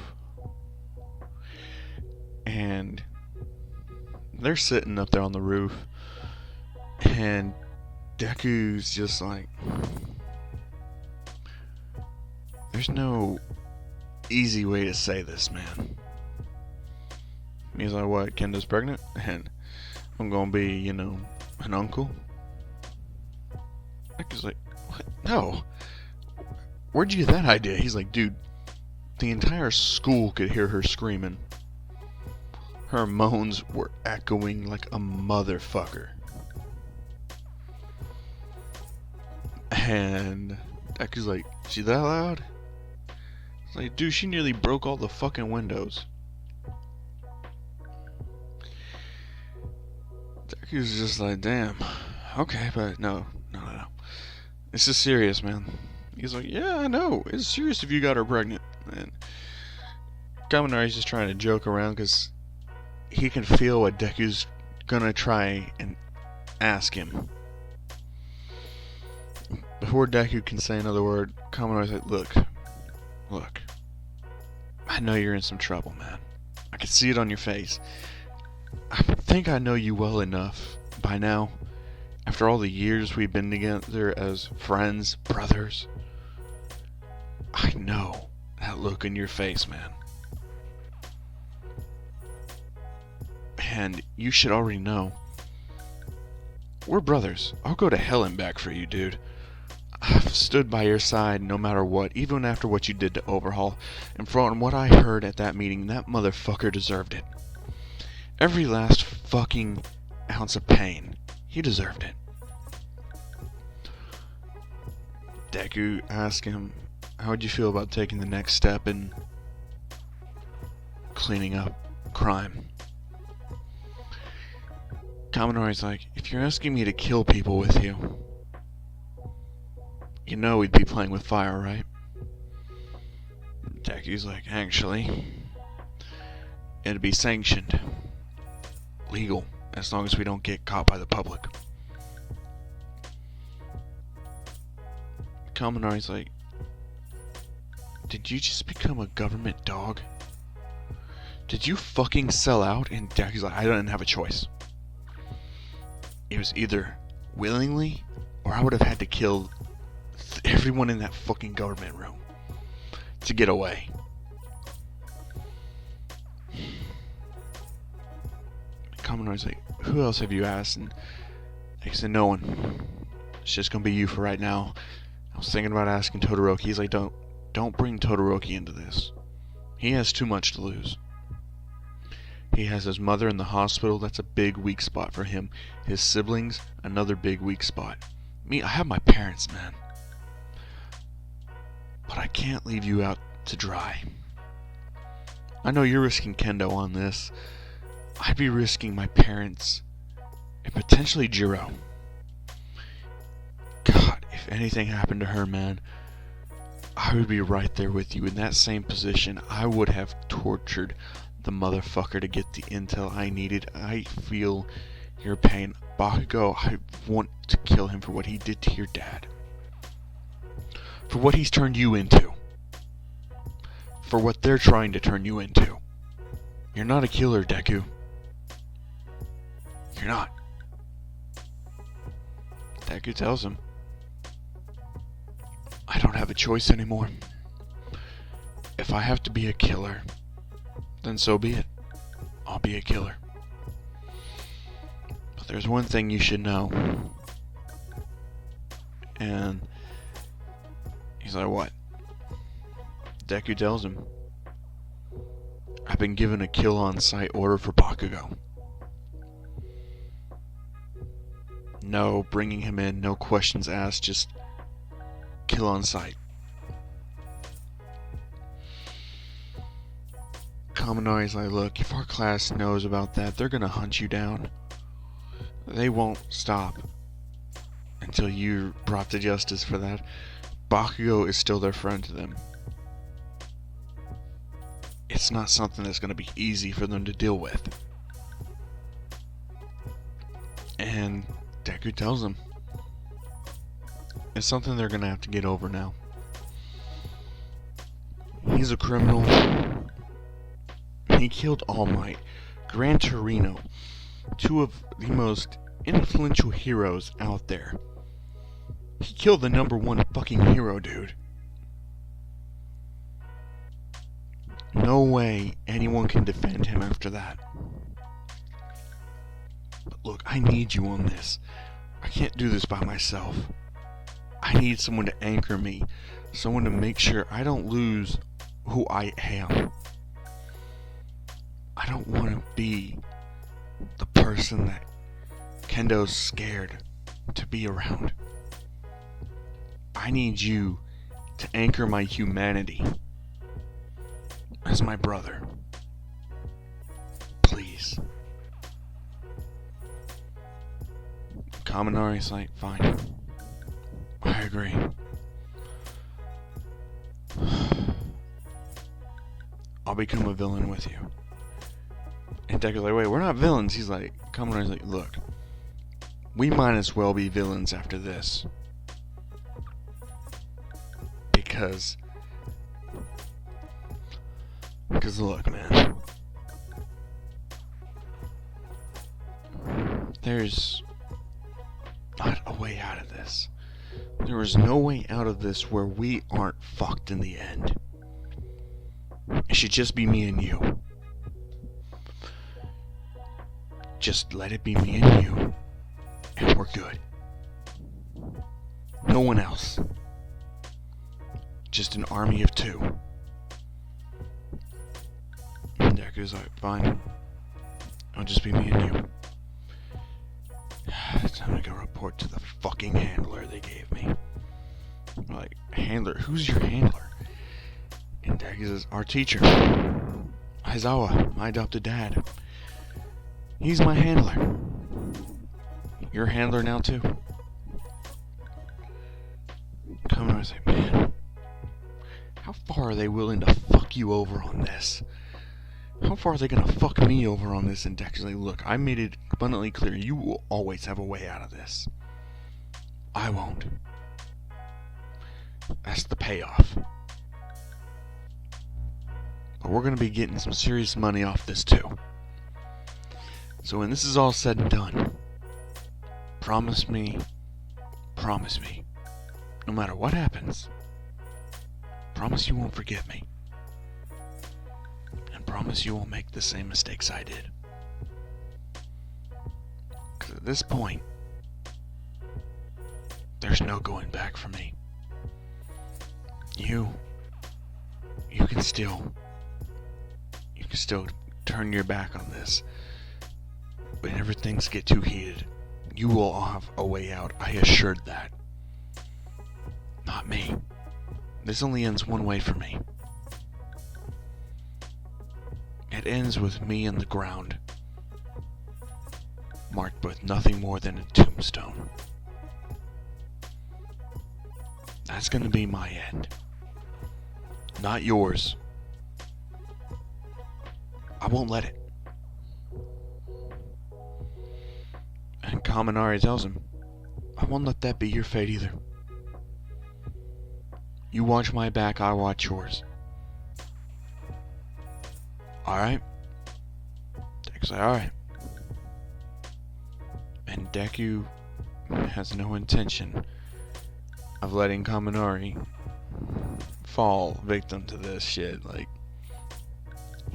and they're sitting up there on the roof, and Deku's just like, there's no easy way to say this, man. He's like, what, Kendo's pregnant? And I'm gonna be, an uncle? Deku's like, what? No. Where'd you get that idea? He's like, dude, the entire school could hear her screaming. Her moans were echoing like a motherfucker. And Deku's like, she that loud? It's like, dude, she nearly broke all the fucking windows. Deku's just like, damn. Okay, but no. This is serious, man. He's like, yeah, I know. It's serious if you got her pregnant. And Kaminari's just trying to joke around because he can feel what Deku's gonna try and ask him. Before Deku can say another word, Kaminari's like, look. I know you're in some trouble, man. I can see it on your face. I think I know you well enough by now. After all the years we've been together as friends, brothers. I know that look in your face, man. And you should already know. We're brothers. I'll go to hell and back for you, dude. I've stood by your side no matter what, even after what you did to Overhaul. And from what I heard at that meeting, that motherfucker deserved it. Every last fucking ounce of pain. He deserved it. Deku asked him, how would you feel about taking the next step in cleaning up crime? Kaminari's like, if you're asking me to kill people with you, you know we'd be playing with fire, right? Deku's like, actually, it'd be sanctioned. Legal, as long as we don't get caught by the public. Kaminari's like, did you just become a government dog? Did you fucking sell out? And Deku's like, I didn't have a choice. It was either willingly, or I would have had to kill everyone in that fucking government room to get away. Kaminari's like, who else have you asked? And I said, no one. It's just gonna be you for right now. I was thinking about asking Todoroki. He's like, don't bring Todoroki into this. He has too much to lose. He has his mother in the hospital. That's a big weak spot for him. His siblings, another big weak spot. Me, I have my parents, man. But I can't leave you out to dry. I know you're risking Kendo on this. I'd be risking my parents and potentially Jiro. God, if anything happened to her, man, I would be right there with you in that same position. I would have tortured the motherfucker to get the intel I needed. I feel your pain. Bakugo, I want to kill him for what he did to your dad. For what he's turned you into. For what they're trying to turn you into. You're not a killer, Deku. You're not. Deku tells him, I don't have a choice anymore. If I have to be a killer, then so be it. I'll be a killer. But there's one thing you should know. And he's like, what? Deku tells him, I've been given a kill on sight order for Bakugo. No bringing him in, no questions asked, just kill on sight. Kaminari's like, look, if our class knows about that, they're gonna hunt you down. They won't stop until you're brought to justice for that. Bakugo is still their friend to them. It's not something that's gonna be easy for them to deal with. And Deku tells them it's something they're gonna have to get over now. He's a criminal. He killed All Might, Gran Torino, two of the most influential heroes out there. He killed the #1 fucking hero, dude. No way anyone can defend him after that. But look, I need you on this. I can't do this by myself. I need someone to anchor me. Someone to make sure I don't lose who I am. I don't want to be the person that Kendo's scared to be around. I need you to anchor my humanity as my brother. Please. Kaminari's like, fine. I agree. I'll become a villain with you. And Deku's like, wait, we're not villains. He's like, Kaminari's like, look, we might as well be villains after this. Because look, man, there's not a way out of this. There is no way out of this where we aren't fucked in the end. It should just be me and you. Just let it be me and you, and we're good. No one else. Just an army of two. And Deku's like, fine. It'll just be me and you. It's time to go report to the fucking handler they gave me. I'm like, handler? Who's your handler? And Deku says, our teacher. Aizawa, my adopted dad. He's my handler. Your handler now too? Come on, I say, man, how far are they willing to fuck you over on this? How far are they gonna fuck me over on this? And Deku's like, look, I made it abundantly clear, you will always have a way out of this. I won't. That's the payoff. But we're gonna be getting some serious money off this too. So when this is all said and done, promise me, no matter what happens, promise you won't forget me. And promise you won't make the same mistakes I did. Because at this point, there's no going back for me. You can still turn your back on this. Whenever things get too heated, you will have a way out. I assured that. Not me. This only ends one way for me. It ends with me in the ground, marked with nothing more than a tombstone. That's gonna be my end. Not yours. I won't let it. And Kaminari tells him, I won't let that be your fate either. You watch my back, I watch yours. Alright? Deku's like, alright. And Deku has no intention of letting Kaminari fall victim to this shit. Like,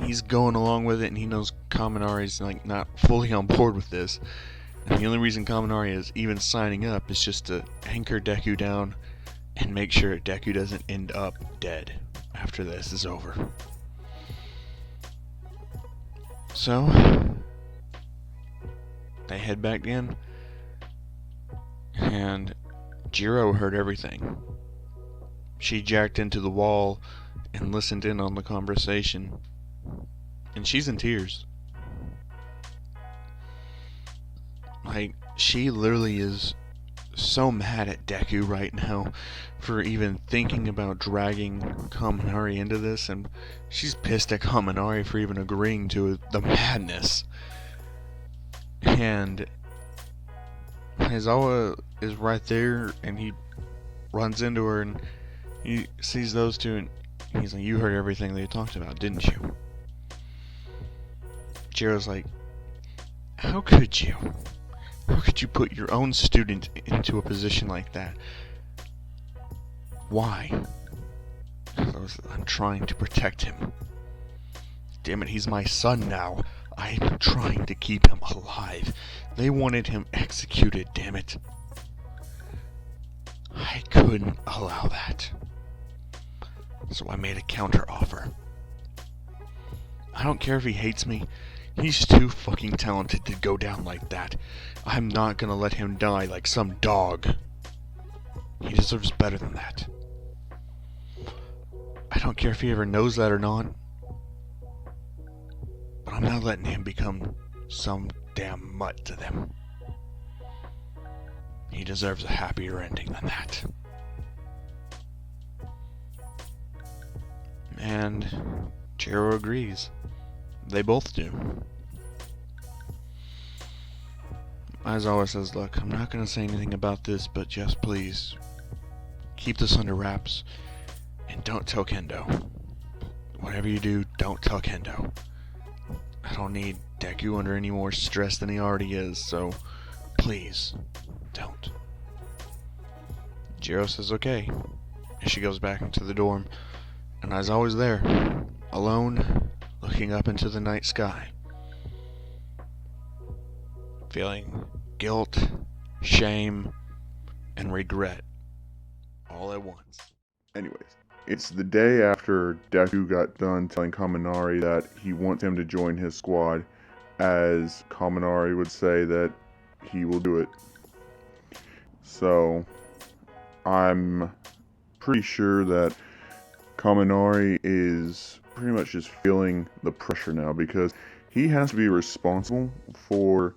he's going along with it, and he knows Kaminari's like not fully on board with this. And the only reason Kaminari is even signing up is just to anchor Deku down and make sure Deku doesn't end up dead after this is over. So they head back in, and Jiro heard everything. She jacked into the wall and listened in on the conversation. And she's in tears. Like, she literally is so mad at Deku right now for even thinking about dragging Kaminari into this, and she's pissed at Kaminari for even agreeing to the madness. And Aizawa is right there, and he runs into her, and he sees those two, and he's like, "You heard everything they talked about, didn't you?" Jiro's like, "How could you? How could you put your own student into a position like that? Why?" "I'm trying to protect him. Damn it, he's my son now. I'm trying to keep him alive. They wanted him executed, damn it. I couldn't allow that. So I made a counter offer. I don't care if he hates me. He's too fucking talented to go down like that. I'm not gonna let him die like some dog. He deserves better than that. I don't care if he ever knows that or not. But I'm not letting him become some damn mutt to them. He deserves a happier ending than that." And Jiro agrees. They both do. Aizawa says, "Look, I'm not going to say anything about this, but just please keep this under wraps and don't tell Kendo. Whatever you do, don't tell Kendo. I don't need Deku under any more stress than he already is, so please don't." Jiro says okay, and she goes back into the dorm, and Aizawa's there, alone, looking up into the night sky, feeling guilt, shame, and regret all at once. Anyways, it's the day after Deku got done telling Kaminari that he wants him to join his squad, as Kaminari would say that he will do it. So, I'm pretty sure that Kaminari is pretty much just feeling the pressure now, because he has to be responsible for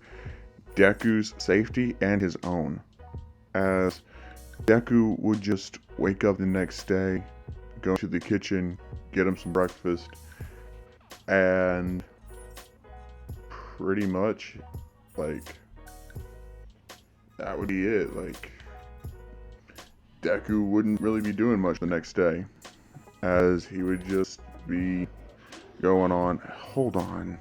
Deku's safety and his own, as Deku would just wake up the next day, go to the kitchen, get him some breakfast, and pretty much, like, that would be it. Like, Deku wouldn't really be doing much the next day, as he would just be going on. Hold on.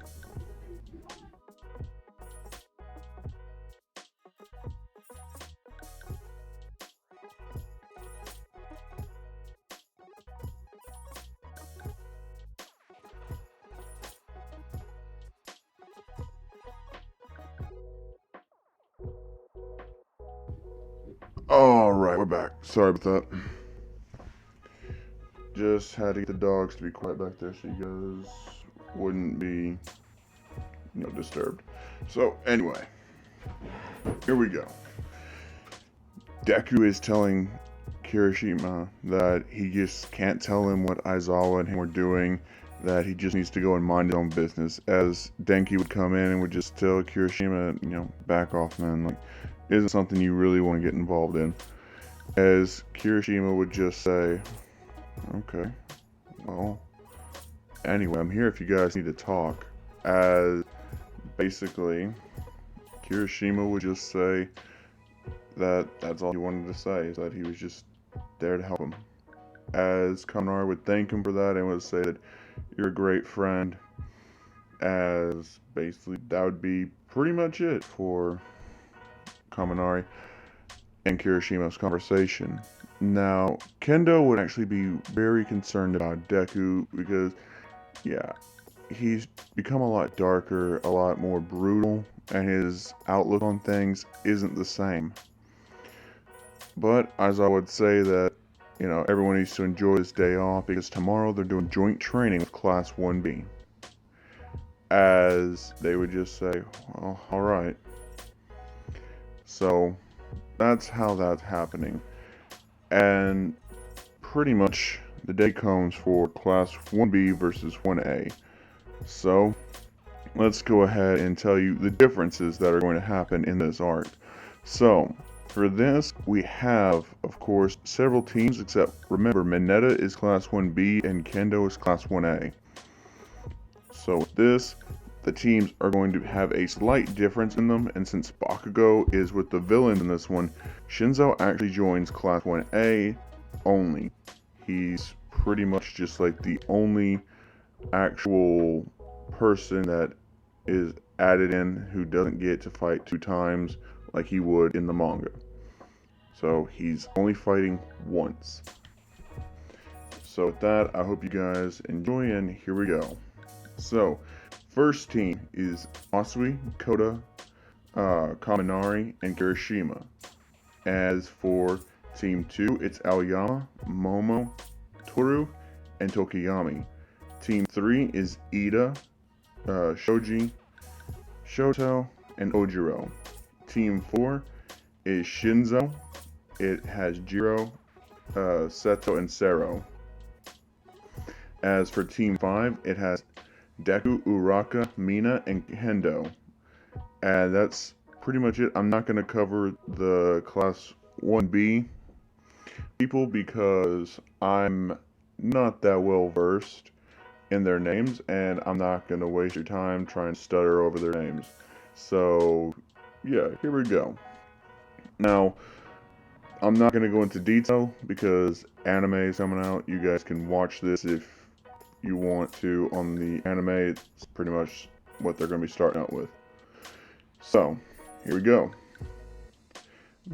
Alright, we're back. Sorry about that. Just had to get the dogs to be quiet back there so you guys wouldn't be, disturbed. So, anyway. Here we go. Deku is telling Kirishima that he just can't tell him what Aizawa and him were doing, that he just needs to go and mind his own business, as Denki would come in and would just tell Kirishima, back off, man, like, isn't something you really want to get involved in. As Kirishima would just say, okay, well, anyway, I'm here if you guys need to talk. As basically, Kirishima would just say that that's all he wanted to say, is that he was just there to help him. As Kaminari would thank him for that and would say that you're a great friend, as basically that would be pretty much it for Kaminari and Kirishima's conversation. Now, Kendo would actually be very concerned about Deku because, yeah, he's become a lot darker, a lot more brutal, and his outlook on things isn't the same. But, as I would say that, everyone needs to enjoy this day off, because tomorrow they're doing joint training with Class 1B. As they would just say, well, alright. So, that's how that's happening. And pretty much the day comes for Class 1B versus 1A. So, let's go ahead and tell you the differences that are going to happen in this arc. So, for this, we have, of course, several teams, except remember, Mineta is Class 1B and Kendo is Class 1A. So with this, the teams are going to have a slight difference in them, and since Bakugo is with the villain in this one, Shinzo actually joins Class 1A only. He's pretty much just like the only actual person that is added in who doesn't get to fight 2 times like he would in the manga. So he's only fighting once. So with that, I hope you guys enjoy, and here we go. So, first team is Asui, Kota, Kaminari, and Kirishima. As for team 2, it's Aoyama, Momo, Toru, and Tokiyami. Team 3 is Ida, Shoji, Shoto, and Ojiro. Team 4 is Shinzo. It has Jiro, Seto, and Sero. As for Team 5, it has Deku, Uraka, Mina, and Hendo. And that's pretty much it. I'm not going to cover the Class 1B people because I'm not that well versed in their names, and I'm not going to waste your time trying to stutter over their names. So, yeah, here we go. Now, I'm not going to go into detail because anime is coming out. You guys can watch this if you want to on the anime. It's pretty much what they're going to be starting out with. So, here we go.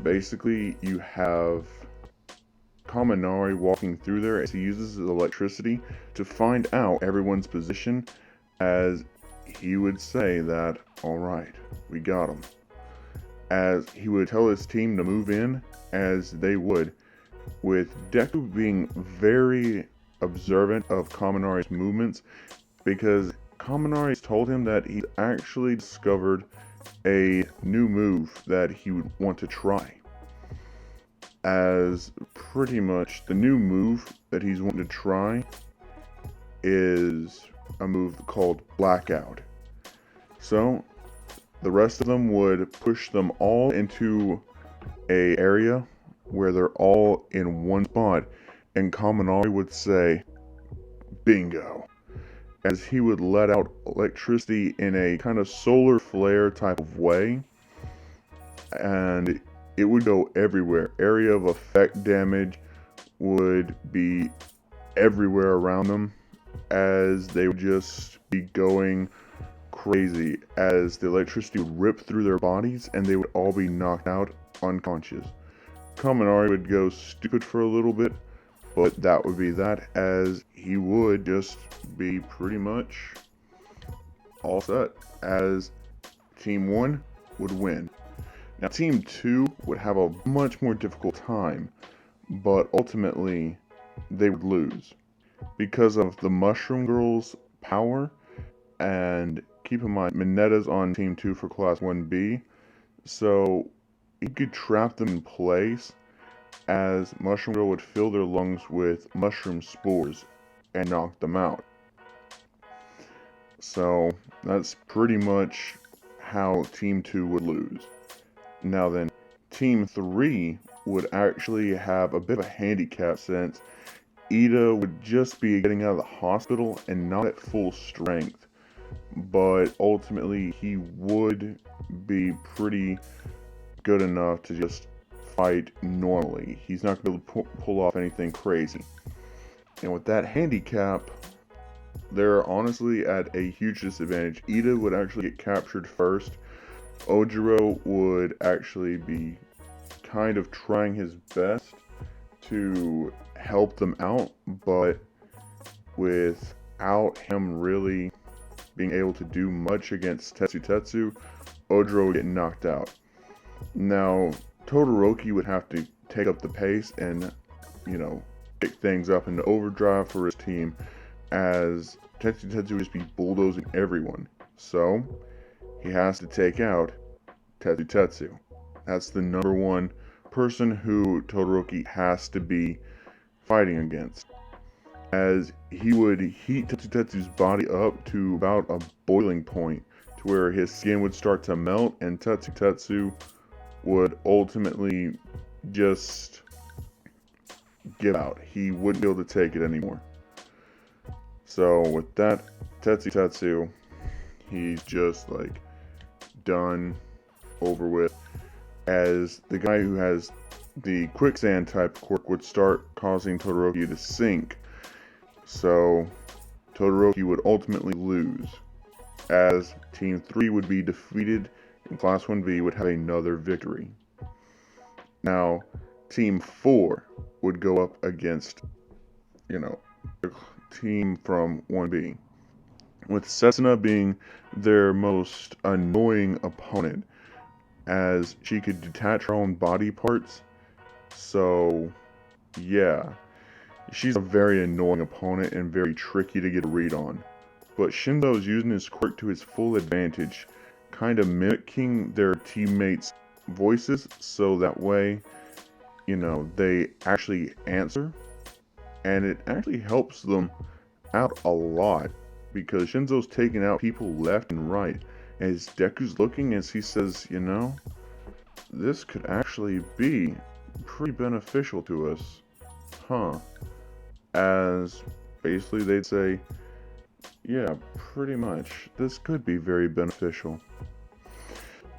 Basically, you have Kaminari walking through there as he uses his electricity to find out everyone's position, as he would say that, alright, we got him. As he would tell his team to move in, as they would, with Deku being very observant of Kaminari's movements, because Kaminari's told him that he's actually discovered a new move that he would want to try. As pretty much the new move that he's wanting to try is a move called Blackout. So the rest of them would push them all into a area where they're all in one spot, and Kaminari would say, bingo, as he would let out electricity in a kind of solar flare type of way, and it would go everywhere. Area of effect damage would be everywhere around them, as they would just be going crazy, as the electricity would rip through their bodies and they would all be knocked out unconscious. Kaminari would go stupid for a little bit, but that would be that, as he would just be pretty much all set, as Team 1 would win. Now Team 2 would have a much more difficult time, but ultimately they would lose because of the Mushroom Girl's power. And keep in mind, Mineta's on Team 2 for Class 1B, so he could trap them in place, as Mushroom Girl would fill their lungs with mushroom spores and knock them out. So that's pretty much how Team 2 would lose. Now then, Team 3 would actually have a bit of a handicap, since Ida would just be getting out of the hospital and not at full strength. But ultimately, he would be pretty good enough to just fight normally. He's not going to be able to pull off anything crazy. And with that handicap, they're honestly at a huge disadvantage. Ida would actually get captured first. Ojiro would actually be kind of trying his best to help them out, but without him really being able to do much against Tetsu, Ojiro would get knocked out. Now, Todoroki would have to take up the pace and, pick things up into overdrive for his team, as Tetsu would just be bulldozing everyone. So, he has to take out Tetsu. That's the number one person who Todoroki has to be fighting against. as he would heat Tetsu's body up to about a boiling point to where his skin would start to melt and Tetsu would ultimately just give out. He wouldn't be able to take it anymore. So with that, Tetsu, he's just like done, over with, as the guy who has the quicksand type quirk would start causing Todoroki to sink. So Todoroki would ultimately lose, as Team 3 would be defeated and Class 1B would have another victory. Now, Team 4 would go up against, the team from 1B, with Setsuna being their most annoying opponent, as she could detach her own body parts. So, yeah, she's a very annoying opponent and very tricky to get a read on. But Shinzo is using his quirk to his full advantage, kind of mimicking their teammates' voices, so that way, they actually answer. And it actually helps them out a lot, because Shinzo's taking out people left and right. As Deku's looking as he says, this could actually be pretty beneficial to us. Huh. As basically they'd say, yeah, pretty much. This could be very beneficial.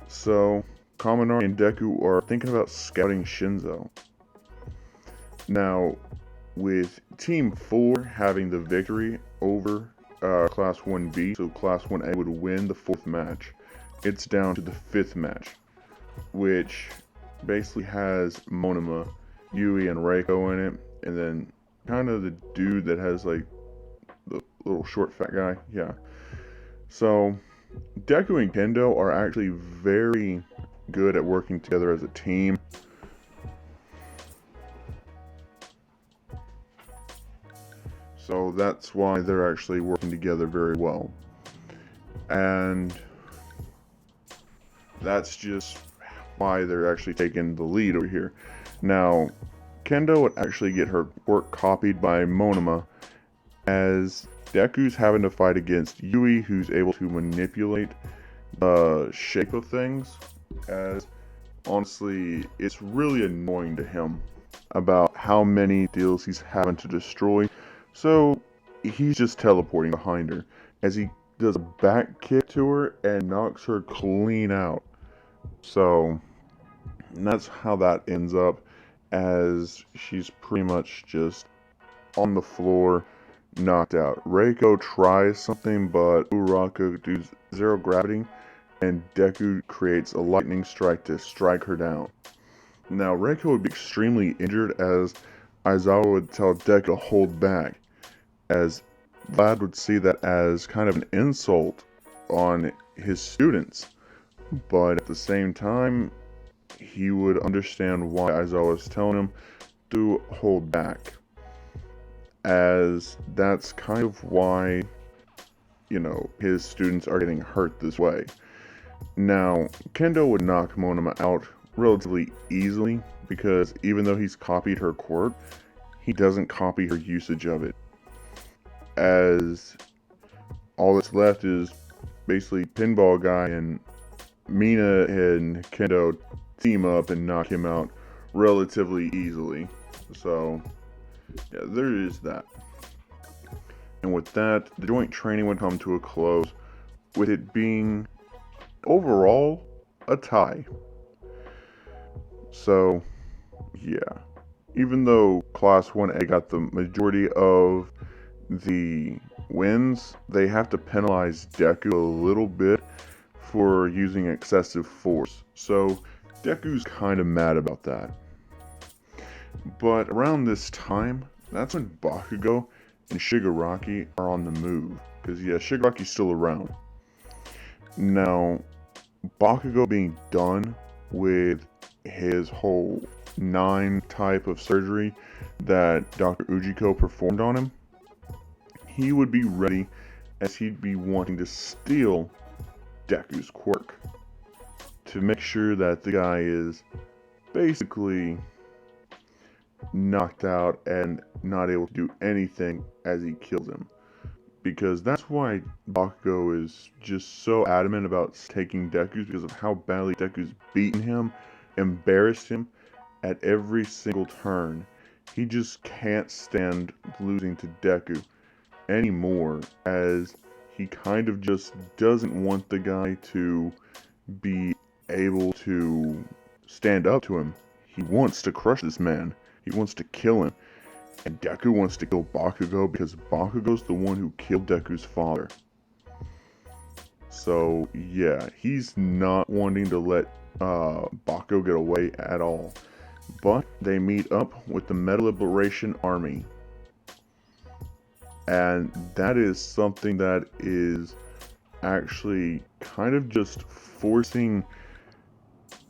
So, Kaminari and Deku are thinking about scouting Shinzo. Now, with Team 4 having the victory over Class 1B, so Class 1A would win the 4th match. It's down to the 5th match, which basically has Monoma, Yui, and Reiko in it, and then kind of the dude that has like the little short fat guy. Yeah. So Deku and Kendo are actually very good at working together as a team. So that's why they're actually working together very well. And that's just why they're actually taking the lead over here. Now, Kendo would actually get her work copied by Monoma, as Deku's having to fight against Yui, who's able to manipulate the shape of things, as honestly, it's really annoying to him about how many deals he's having to destroy. So he's just teleporting behind her as he does a back kick to her and knocks her clean out. So that's how that ends up, as she's pretty much just on the floor, knocked out. Reiko tries something, but Uraraka does zero gravity, and Deku creates a lightning strike to strike her down. Now, Reiko would be extremely injured, as Aizawa would tell Deku to hold back, as Vlad would see that as kind of an insult on his students. But at the same time, he would understand why Aizawa was telling him to hold back, as that's kind of why, his students are getting hurt this way. Now, Kendo would knock Monoma out relatively easily, because even though he's copied her quirk, he doesn't copy her usage of it, as all that's left is basically Pinball Guy and Mina and Kendo team up and knock him out relatively easily. So, yeah, there is that. And with that, the joint training would come to a close, with it being overall a tie. So, yeah. Even though Class 1A got the majority of the wins, they have to penalize Deku a little bit for using excessive force. So Deku's kind of mad about that. But around this time, that's when Bakugo and Shigaraki are on the move. Because yeah, Shigaraki's still around. Now, Bakugo being done with his whole 9 type of surgery that Dr. Ujiko performed on him, he would be ready, as he'd be wanting to steal Deku's quirk to make sure that the guy is basically knocked out and not able to do anything as he kills him. Because that's why Bakugo is just so adamant about taking Deku, because of how badly Deku's beaten him, embarrassed him at every single turn. He just can't stand losing to Deku anymore, as he kind of just doesn't want the guy to be able to stand up to him. He wants to crush this man. He wants to kill him. And Deku wants to kill Bakugo because Bakugo's the one who killed Deku's father. So yeah, he's not wanting to let Bakugo get away at all. But they meet up with the Metal Liberation Army. And that is something that is actually kind of just forcing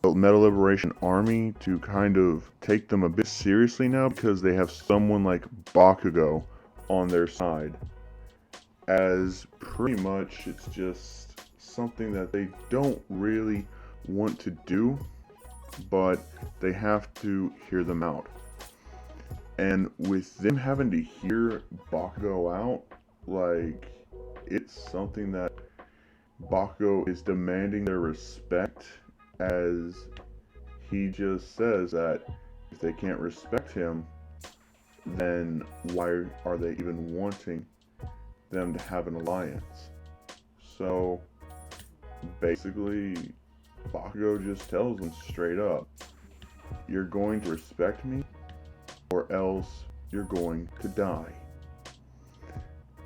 the Metal Liberation Army to kind of take them a bit seriously now, because they have someone like Bakugo on their side. As pretty much it's just something that they don't really want to do, but they have to hear them out. And with them having to hear Bakugo out, like, it's something that Bakugo is demanding their respect, as he just says that if they can't respect him, then why are they even wanting them to have an alliance? So basically, Bakugo just tells them straight up, you're going to respect me, or else you're going to die.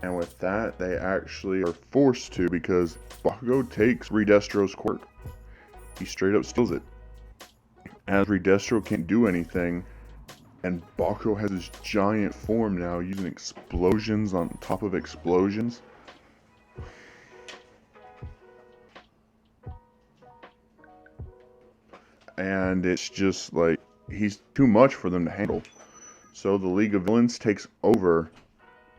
And with that, they actually are forced to, because Bakugo takes Redestro's quirk. He straight up steals it. As Redestro can't do anything, and Bakugo has this giant form now, using explosions on top of explosions. And it's just like, he's too much for them to handle. So the League of Villains takes over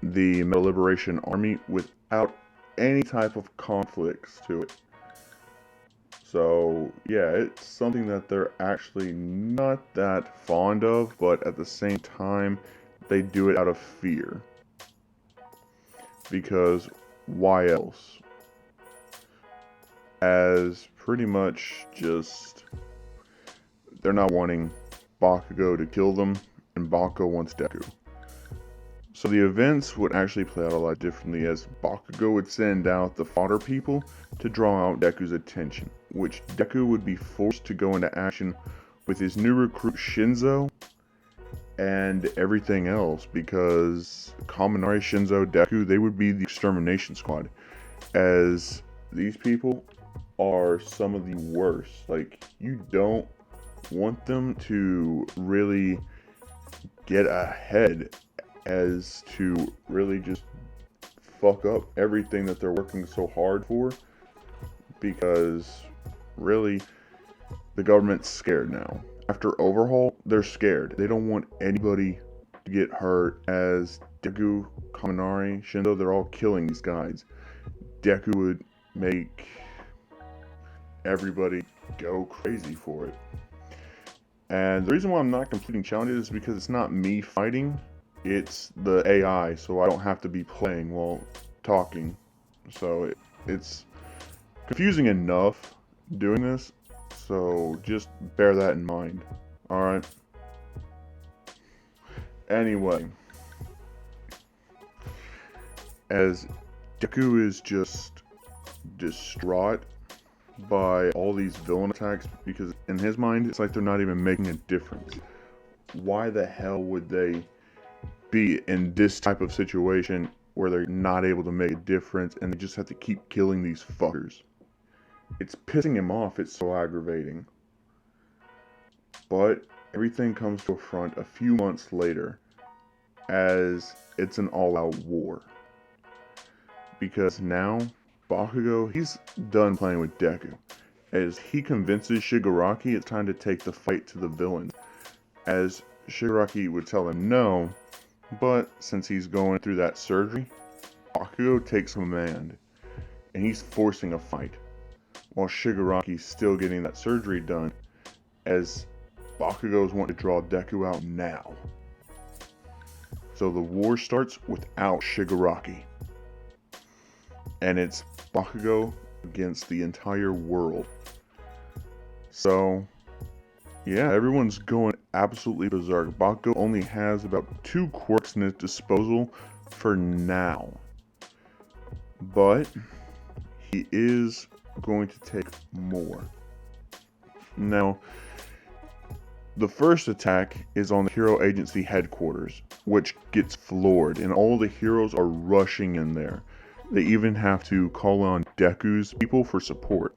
the Metal Liberation Army without any type of conflicts to it. So yeah, it's something that they're actually not that fond of, but at the same time, they do it out of fear. Because why else? As pretty much just, they're not wanting Bakugo to kill them, and Bakugo wants Deku. So the events would actually play out a lot differently, as Bakugo would send out the fodder people to draw out Deku's attention, which Deku would be forced to go into action with his new recruit Shinzo and everything else, because Kaminari, Shinzo, Deku, they would be the extermination squad, as these people are some of the worst. Like, you don't want them to really get ahead, as to really just fuck up everything that they're working so hard for, because really the government's scared now. After Overhaul, they're scared. They don't want anybody to get hurt, as Deku, Kaminari, Shinzo, they're all killing these guys. Deku would make everybody go crazy for it. And the reason why I'm not completing challenges is because it's not me fighting, it's the AI, so I don't have to be playing while talking. So it's confusing enough doing this, so just bear that in mind. Alright? Anyway, as Deku is just distraught by all these villain attacks, because in his mind it's like they're not even making a difference. Why the hell would they be in this type of situation where they're not able to make a difference and they just have to keep killing these fuckers? It's pissing him off. It's so aggravating. But everything comes to a front a few months later, as it's an all-out war, because now Bakugo, he's done playing with Deku, as he convinces Shigaraki it's time to take the fight to the villain, as Shigaraki would tell him no, but since he's going through that surgery, Bakugo takes command, and he's forcing a fight, while Shigaraki's still getting that surgery done, as Bakugo's wanting to draw Deku out now. So the war starts without Shigaraki. And it's Bakugo against the entire world. So, yeah, everyone's going absolutely berserk. Bakugo only has about 2 quirks in his disposal for now. But he is going to take more. Now, the first attack is on the Hero Agency headquarters, which gets floored, and all the heroes are rushing in there. They even have to call on Deku's people for support.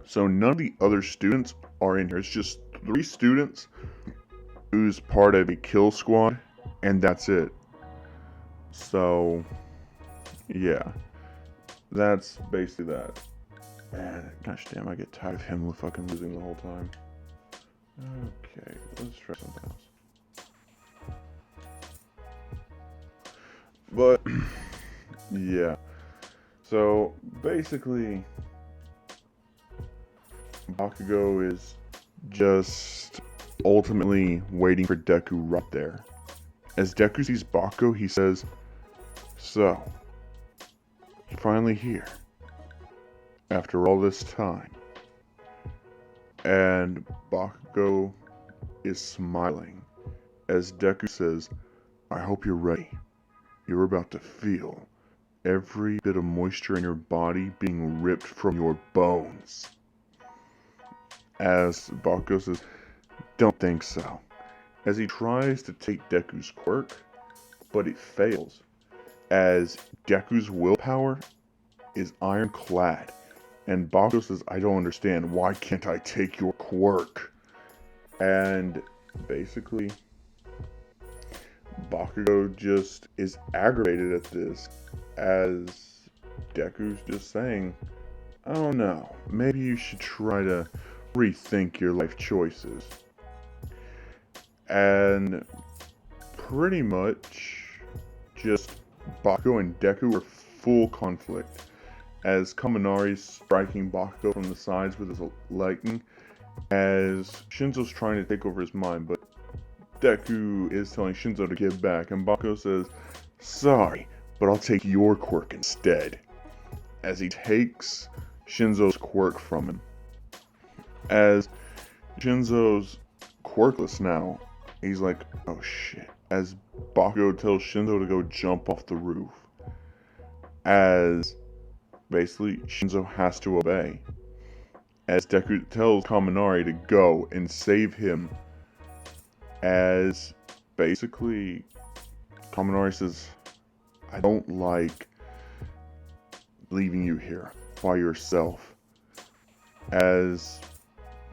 So none of the other students are in here. It's just 3 students who's part of a kill squad, and that's it. So, yeah. That's basically that. Man, gosh damn, I get tired of him fucking losing the whole time. Okay, let's try something else. But, yeah. So, basically, Bakugo is just ultimately waiting for Deku right there. As Deku sees Bakugo, he says, "So, you're finally here. After all this time." And Bakugo is smiling as Deku says, "I hope you're ready. You're about to feel every bit of moisture in your body being ripped from your bones." As Bakugo says, "Don't think so." As he tries to take Deku's quirk, but it fails. As Deku's willpower is ironclad. And Bakugo says, "I don't understand. Why can't I take your quirk?" And basically, Bakugo just is aggravated at this, as Deku's just saying, "I don't know, maybe you should try to rethink your life choices." And pretty much just Bakugo and Deku are full conflict, as Kaminari's striking Bakugo from the sides with his lightning, as Shinzo's trying to take over his mind, but Deku is telling Shinzo to give back, and Bakugo says, "Sorry, but I'll take your quirk instead," as he takes Shinzo's quirk from him. As Shinzo's quirkless now, he's like, "Oh shit," as Bakugo tells Shinzo to go jump off the roof. As basically Shinzo has to obey, as Deku tells Kaminari to go and save him, as basically Kaminari says, "I don't like leaving you here by yourself," as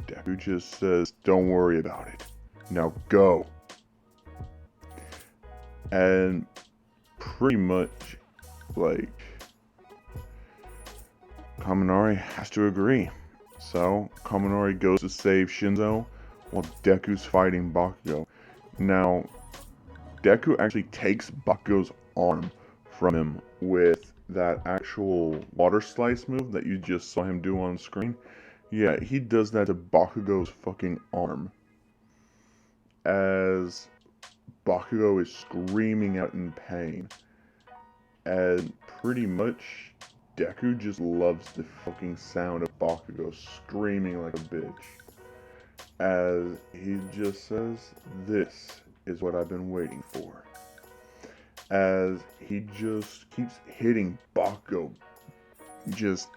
Deku just says, "Don't worry about it. Now go." And pretty much, like, Kaminari has to agree. So, Kaminari goes to save Shinzo while Deku's fighting Bakugo. Now, Deku actually takes Bakugo's arm from him with that actual water slice move that you just saw him do on screen. Yeah, he does that to Bakugo's fucking arm. As Bakugo is screaming out in pain. And pretty much, Deku just loves the fucking sound of Bakugo screaming like a bitch. As he just says, "This is what I've been waiting for." As he just keeps hitting Bakugo, just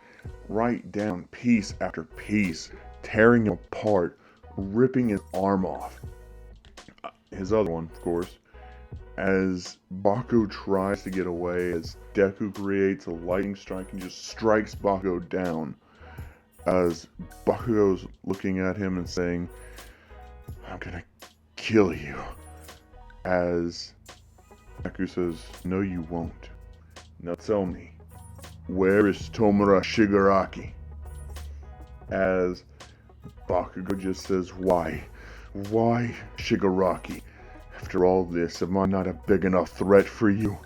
right down piece after piece, tearing him apart, ripping his arm off. His other one, of course. As Bakugo tries to get away, as Deku creates a lightning strike and just strikes Bakugo down. As Bakugo's looking at him and saying, "I'm gonna kill you." As Deku says, "No you won't. Now tell me, where is Tomura Shigaraki?" As Bakugo just says, Why Shigaraki? After all this, am I not a big enough threat for you?"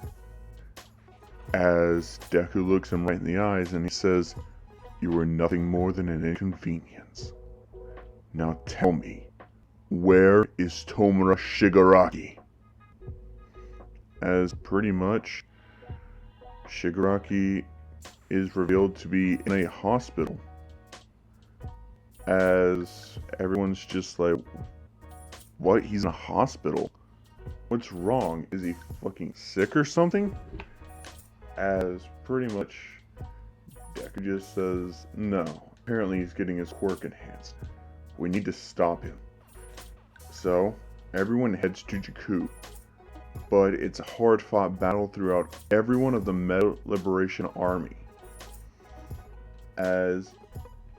As Deku looks him right in the eyes and he says, "You are nothing more than an inconvenience. Now tell me, where is Tomura Shigaraki?" as pretty much Shigaraki is revealed to be in a hospital. As everyone's just like, what? He's in a hospital? What's wrong? Is he fucking sick or something? As pretty much Deku just says, no. Apparently he's getting his quirk enhanced. We need to stop him. So, everyone heads to Jakku. But it's a hard-fought battle throughout every one of the Meta Liberation Army. As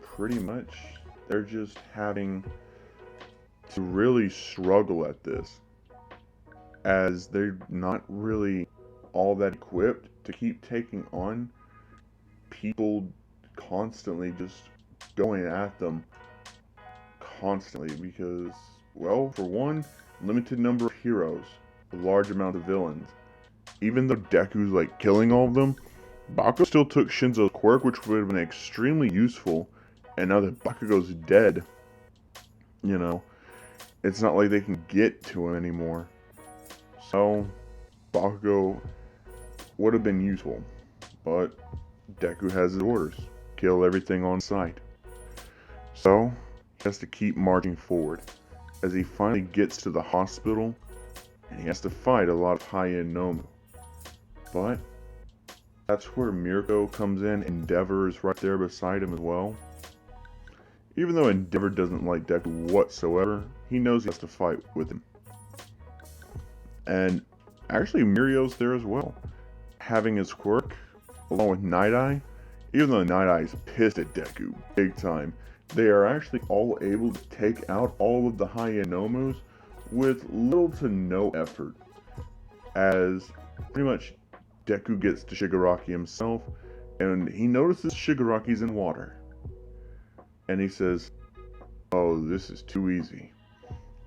pretty much they're just having to really struggle at this. As they're not really all that equipped to keep taking on people constantly just going at them constantly because, well, for one, limited number of heroes, a large amount of villains. Even though Deku's like killing all of them, Bakugo still took Shinzo's quirk, which would have been extremely useful, and now that Bakugo's dead, you know, it's not like they can get to him anymore. So, Bakugo would have been useful, but Deku has his orders. Kill everything on sight. So, he has to keep marching forward as he finally gets to the hospital and he has to fight a lot of high-end Nomu. But that's where Mirko comes in. Endeavor is right there beside him as well. Even though Endeavor doesn't like Deku whatsoever, he knows he has to fight with him. And actually Mirio's there as well, having his quirk along with Night Eye. Even though Night Eye is pissed at Deku big time, they are actually all able to take out all of the high-end Nomus with little to no effort. As pretty much Deku gets to Shigaraki himself, and he notices Shigaraki's in water. And he says, oh, this is too easy.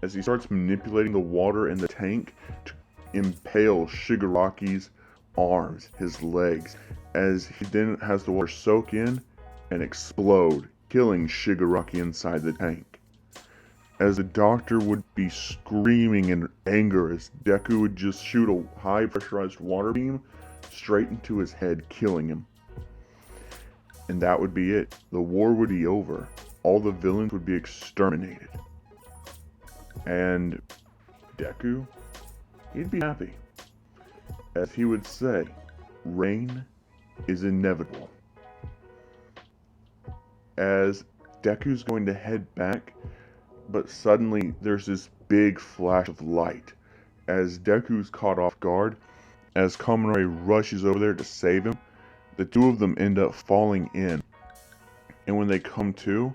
As he starts manipulating the water in the tank to impale Shigaraki's arms, his legs, as he then has the water soak in and explode, killing Shigaraki inside the tank. As the doctor would be screaming in anger as Deku would just shoot a high pressurized water beam straight into his head, killing him. And that would be it. The war would be over. All the villains would be exterminated. And Deku, he'd be happy. As he would say, rain is inevitable. As Deku's going to head back, but suddenly there's this big flash of light. As Deku's caught off guard, as Kamen rushes over there to save him, the two of them end up falling in. And when they come to,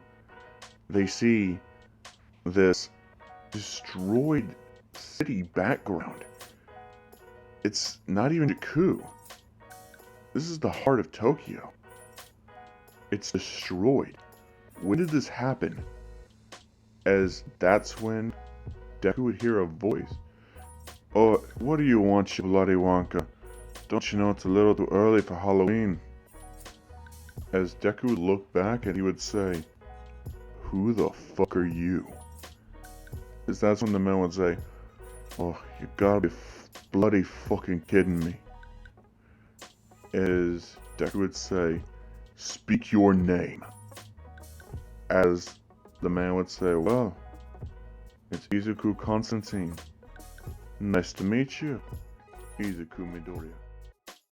they see this destroyed city background. It's not even Jakku. This is the heart of Tokyo. It's destroyed. When did this happen? As that's when Deku would hear a voice. Oh, what do you want, you bloody Wonka? Don't you know it's a little too early for Halloween? As Deku would look back and he would say, who the fuck are you? As that's when the man would say, oh, you gotta be bloody fucking kidding me. As Deku would say, speak your name. As the man would say, well, it's Izuku Constantine. Nice to meet you, Izuku Midoriya.